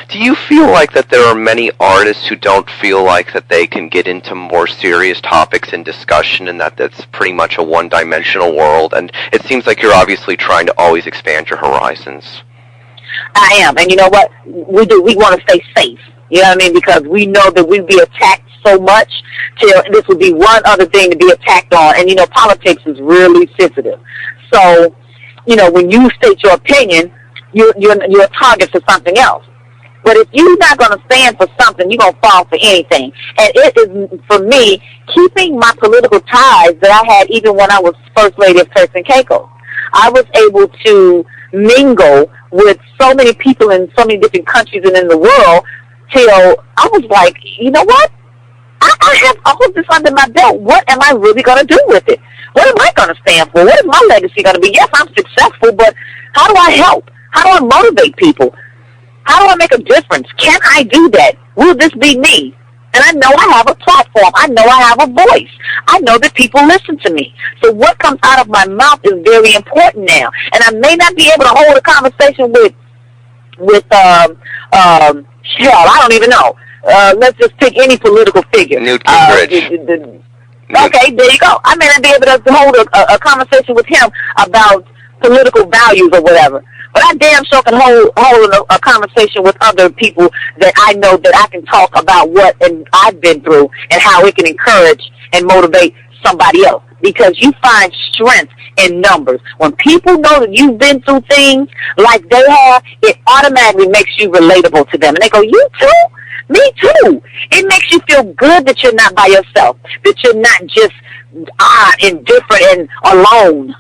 do you feel like that there are many artists who don't feel like that they can get into more serious topics in discussion, and that that's pretty much a one-dimensional world? And it seems like you're obviously trying to always expand your horizons. I am, and you know what? We do. We want to stay safe. You know what I mean? Because we know that we'd be attacked so much till this would be one other thing to be attacked on. And you know, politics is really sensitive. So, you know, when you state your opinion, you're a target for something else. But if you're not going to stand for something, you're going to fall for anything. And it is, for me, keeping my political ties that I had even when I was First Lady of Turks and Caicos. I was able to mingle with so many people in so many different countries and in the world till I was like, you know what? I have all of this under my belt. What am I really going to do with it? What am I going to stand for? What is my legacy going to be? Yes, I'm successful, but how do I help? How do I motivate people? How do I make a difference? Can I do that? Will this be me? And I know I have a platform. I know I have a voice. I know that people listen to me. So what comes out of my mouth is very important now. And I may not be able to hold a conversation with hell, I don't even know. Let's just pick any political figure. Newt Gingrich. Okay, there you go. I may not be able to hold a conversation with him about political values or whatever. But I damn sure can hold a conversation with other people that I know that I can talk about what I've been through and how it can encourage and motivate somebody else. Because you find strength in numbers. When people know that you've been through things like they have, it automatically makes you relatable to them. And they go, you too? Me too. It makes you feel good that you're not by yourself, that you're not just indifferent and alone.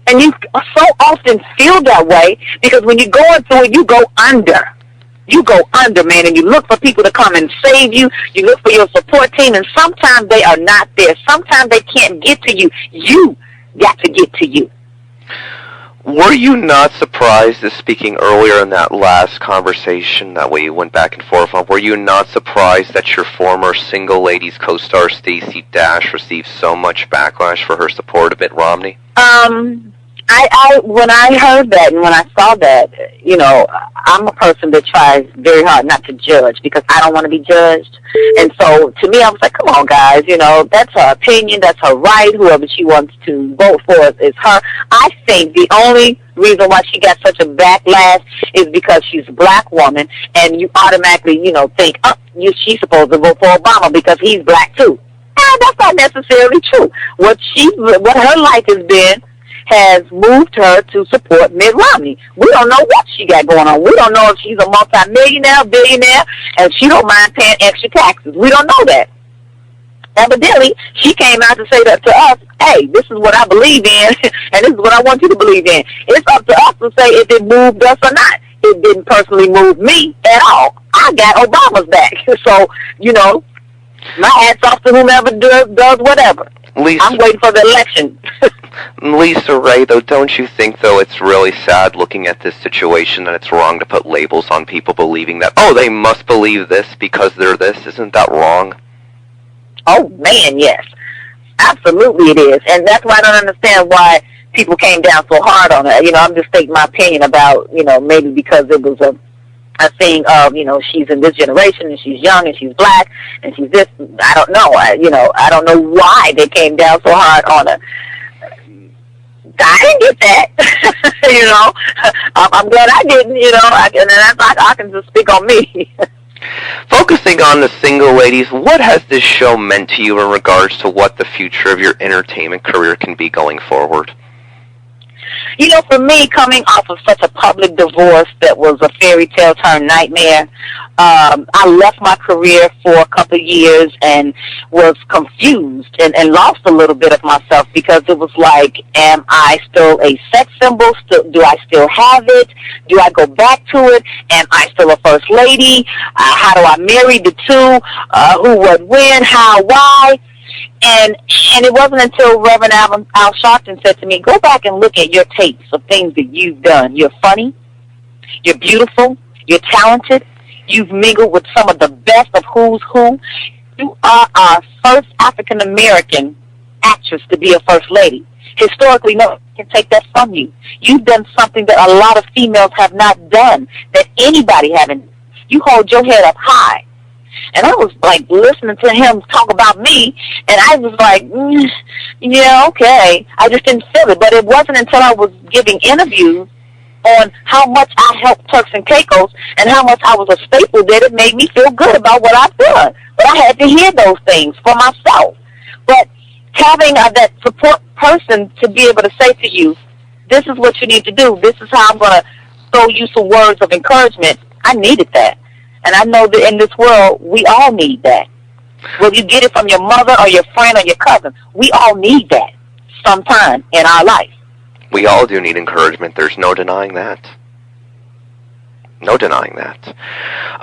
And you so often feel that way because when you're going through it, you go under. You go under, man, and you look for people to come and save you. You look for your support team, and sometimes they are not there. Sometimes they can't get to you. You got to get to you. Were you not surprised, as speaking earlier in that last conversation that we went back and forth on, were you not surprised that your former Single Ladies co-star Stacey Dash received so much backlash for her support of Mitt Romney? When I heard that and when I saw that, you know, I'm a person that tries very hard not to judge because I don't want to be judged. And so to me, I was like, come on, guys, you know, that's her opinion, that's her right. Whoever she wants to vote for is her. I think the only reason why she got such a backlash is because she's a black woman, and you automatically, you know, think, oh, she's supposed to vote for Obama because he's black too. That's not necessarily true. What her life has been has moved her to support Mitt Romney. We don't know what she got going on. We don't know if she's a multimillionaire, billionaire, and she don't mind paying extra taxes. We don't know that. Evidently, she came out to say that to us, hey, this is what I believe in, and this is what I want you to believe in. It's up to us to say if it moved us or not. It didn't personally move me at all. I got Obama's back. So, you know, my hat's off to whomever does whatever. I'm waiting for the election. LisaRae, though, don't you think, though, it's really sad looking at this situation that it's wrong to put labels on people believing that, oh, they must believe this because they're this? Isn't that wrong? Oh, man, yes. Absolutely it is. And that's why I don't understand why people came down so hard on her. You know, I'm just stating my opinion about, you know, maybe because it was a thing of, you know, she's in this generation and she's young and she's black and she's this. I don't know. I don't know why they came down so hard on her. I didn't get that. You know, I'm glad I didn't. You know, I can just speak on me. Focusing on the single ladies, what has this show meant to you in regards to what the future of your entertainment career can be going forward? You know, for me, coming off of such a public divorce that was a fairy tale turned nightmare, I left my career for a couple of years and was confused and lost a little bit of myself because it was like, am I still a sex symbol? Do I still have it? Do I go back to it? Am I still a first lady? How do I marry the two? Who would win? How? Why? And it wasn't until Reverend Al Sharpton said to me, go back and look at your tapes of things that you've done. You're funny. You're beautiful. You're talented. You've mingled with some of the best of who's who. You are our first African-American actress to be a first lady. Historically, no one can take that from you. You've done something that a lot of females have not done, that anybody haven't. You hold your head up high. And I was like listening to him talk about me, and I was like, yeah, okay. I just didn't feel it. But it wasn't until I was giving interviews on how much I helped Turks and Caicos and how much I was a staple that it made me feel good about what I've done. But I had to hear those things for myself. But having that support person to be able to say to you, this is what you need to do, this is how I'm going to throw you some words of encouragement, I needed that. And I know that in this world, we all need that. Whether you get it from your mother or your friend or your cousin, we all need that sometime in our life. We all do need encouragement. There's no denying that. No denying that.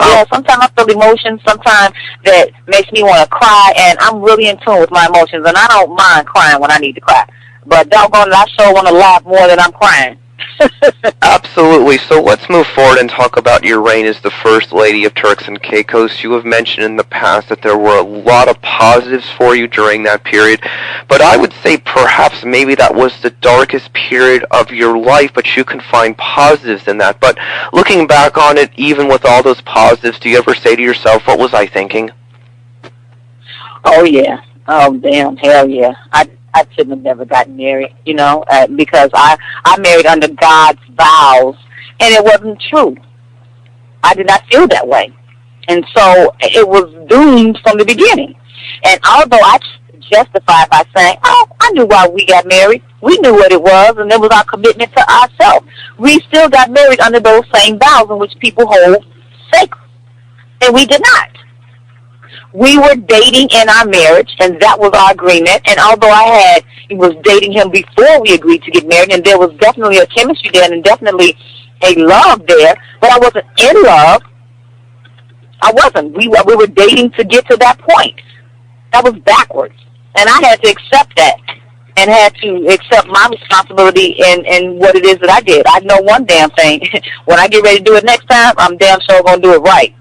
Yeah, sometimes I feel emotions, sometimes that makes me want to cry, and I'm really in tune with my emotions, and I don't mind crying when I need to cry. But doggone it, I sure want to laugh more than I'm crying. Absolutely. So let's move forward and talk about your reign as the First Lady of Turks and Caicos. You have mentioned in the past that there were a lot of positives for you during that period, but I would say perhaps maybe that was the darkest period of your life, but you can find positives in that. But looking back on it, even with all those positives, do you ever say to yourself, what was I thinking? Oh, yeah. Oh, damn. Hell yeah. I shouldn't have never gotten married, you know, because I married under God's vows, and it wasn't true. I did not feel that way. And so it was doomed from the beginning. And although I justified by saying, oh, I knew why we got married. We knew what it was, and it was our commitment to ourselves. We still got married under those same vows in which people hold sacred. And we did not. We were dating in our marriage, and that was our agreement. And although I was dating him before we agreed to get married, and there was definitely a chemistry there and definitely a love there, but I wasn't in love. I wasn't. We were dating to get to that point. That was backwards. And I had to accept that and had to accept my responsibility in what it is that I did. I know one damn thing. When I get ready to do it next time, I'm damn sure going to do it right.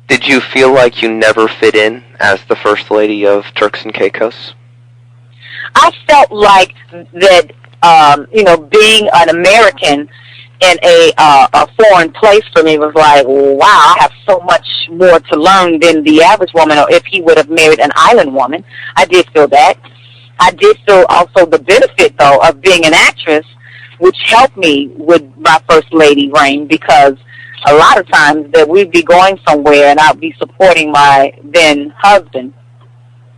Did you feel like you never fit in as the First Lady of Turks and Caicos? I felt like that being an American in a foreign place for me was like, wow, I have so much more to learn than the average woman, or if he would have married an island woman. I did feel that. I did feel also the benefit, though, of being an actress, which helped me with my first lady reign, because a lot of times that we'd be going somewhere and I'd be supporting my then husband,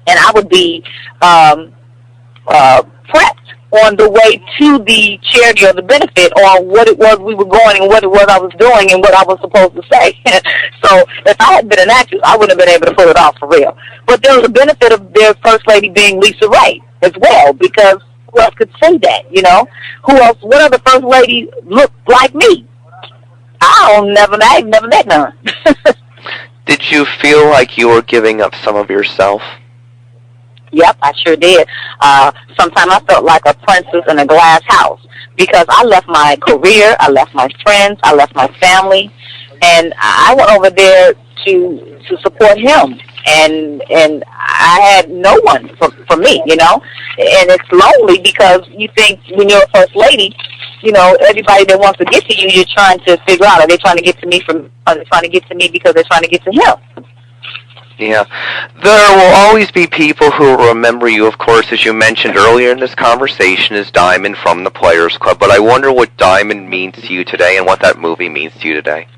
and I would be prepped on the way to the charity or the benefit on what it was we were going and what it was I was doing and what I was supposed to say. So if I had been an actress, I wouldn't have been able to pull it off for real. But there was a benefit of their first lady being LisaRae as well, because who else could say that, Who else, what other first lady looked like me? I've never met none. Did you feel like you were giving up some of yourself? Yep, I sure did. Sometimes I felt like a princess in a glass house, because I left my career, I left my friends, I left my family, and I went over there to support him. And I had no one for me, And it's lonely, because you think when you're a first lady, everybody that wants to get to you, you're trying to figure out, are they trying to get to me because they're trying to get to him? Yeah. There will always be people who will remember you, of course, as you mentioned earlier in this conversation, as Diamond from the Players Club. But I wonder what Diamond means to you today and what that movie means to you today.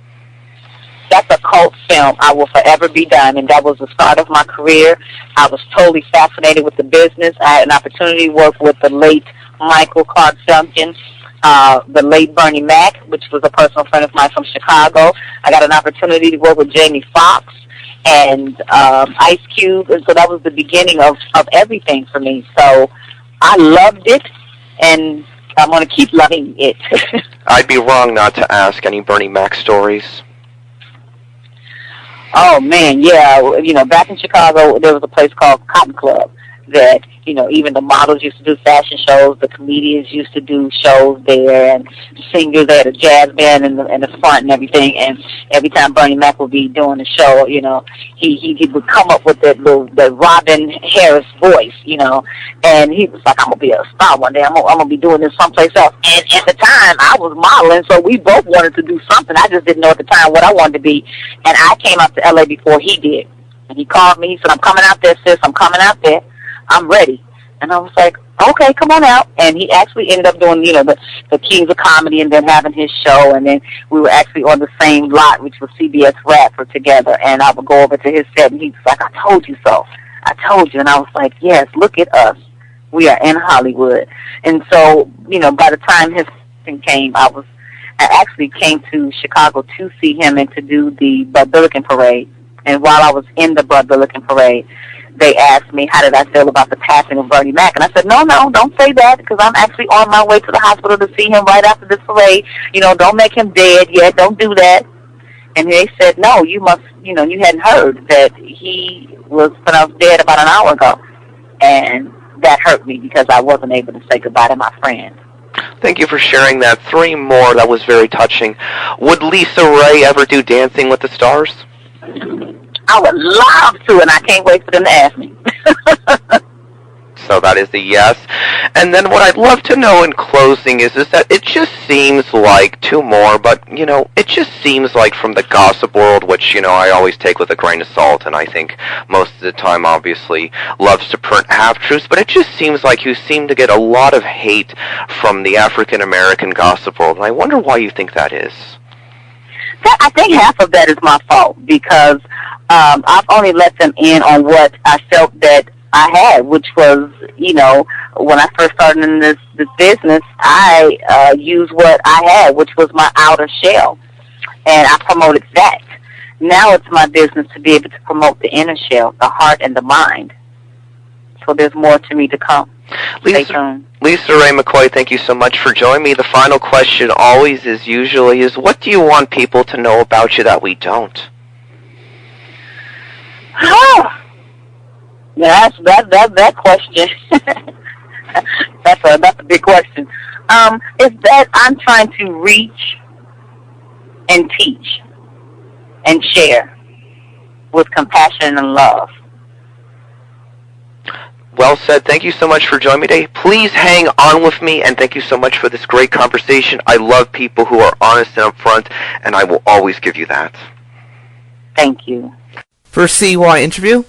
That's a cult film. I will forever be Diamond. That was the start of my career. I was totally fascinated with the business. I had an opportunity to work with the late Michael Clark Duncan, the late Bernie Mac, which was a personal friend of mine from Chicago. I got an opportunity to work with Jamie Foxx and Ice Cube, and so that was the beginning of everything for me. So I loved it, and I'm going to keep loving it. I'd be wrong not to ask, any Bernie Mac stories? Oh, man, yeah. Back in Chicago, there was a place called Cotton Club that, even the models used to do fashion shows, the comedians used to do shows there, and singers. They had a jazz band in the front and everything, and every time Bernie Mac would be doing a show, he would come up with the Robin Harris voice, and he was like, I'm going to be a star one day. I'm going to be doing this someplace else. And at the time, I was modeling, so we both wanted to do something. I just didn't know at the time what I wanted to be, and I came out to L.A. before he did. And he called me. He said, I'm coming out there, sis. I'm coming out there. I'm ready. And I was like, okay, come on out. And he actually ended up doing, the Kings of Comedy and then having his show. And then we were actually on the same lot, which was CBS Radford together. And I would go over to his set, and he was like, I told you so. I told you. And I was like, yes, look at us. We are in Hollywood. And so, by the time his thing came, I actually came to Chicago to see him and to do the Bud Billiken Parade. And while I was in the Bud Billiken Parade, they asked me how did I feel about the passing of Bernie Mac, and I said, no, don't say that, because I'm actually on my way to the hospital to see him right after this parade. Don't make him dead yet. Don't do that. And they said, no, you must, you hadn't heard that he was pronounced dead about an hour ago, and that hurt me because I wasn't able to say goodbye to my friend. Thank you for sharing that. 3 more. That was very touching. Would LisaRae ever do Dancing with the Stars? I would love to, and I can't wait for them to ask me. So that is a yes. And then what I'd love to know in closing is that it just seems like 2 more, but, it just seems like from the gossip world, which, I always take with a grain of salt, and I think most of the time, obviously, loves to print half-truths, but it just seems like you seem to get a lot of hate from the African-American gossip world, and I wonder why you think that is. I think half of that is my fault, because I've only let them in on what I felt that I had, which was, when I first started in this business, I used what I had, which was my outer shell, and I promoted that. Now it's my business to be able to promote the inner shell, the heart and the mind. So there's more to me to come. LisaRae McCoy, thank you so much for joining me. The final question always is what do you want people to know about you that we don't? Yeah, that question. that's a big question. Is that I'm trying to reach and teach and share with compassion and love. Well said. Thank you so much for joining me today. Please hang on with me, and thank you so much for this great conversation. I love people who are honest and upfront, and I will always give you that. Thank you. For CYInterview,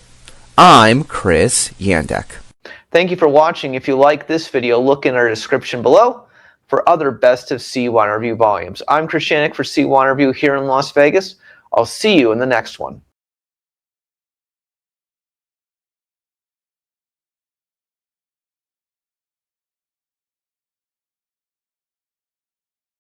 I'm Chris Yandek. Thank you for watching. If you like this video, look in our description below for other Best of CYInterview volumes. I'm Chris Yandek for CYInterview here in Las Vegas. I'll see you in the next one.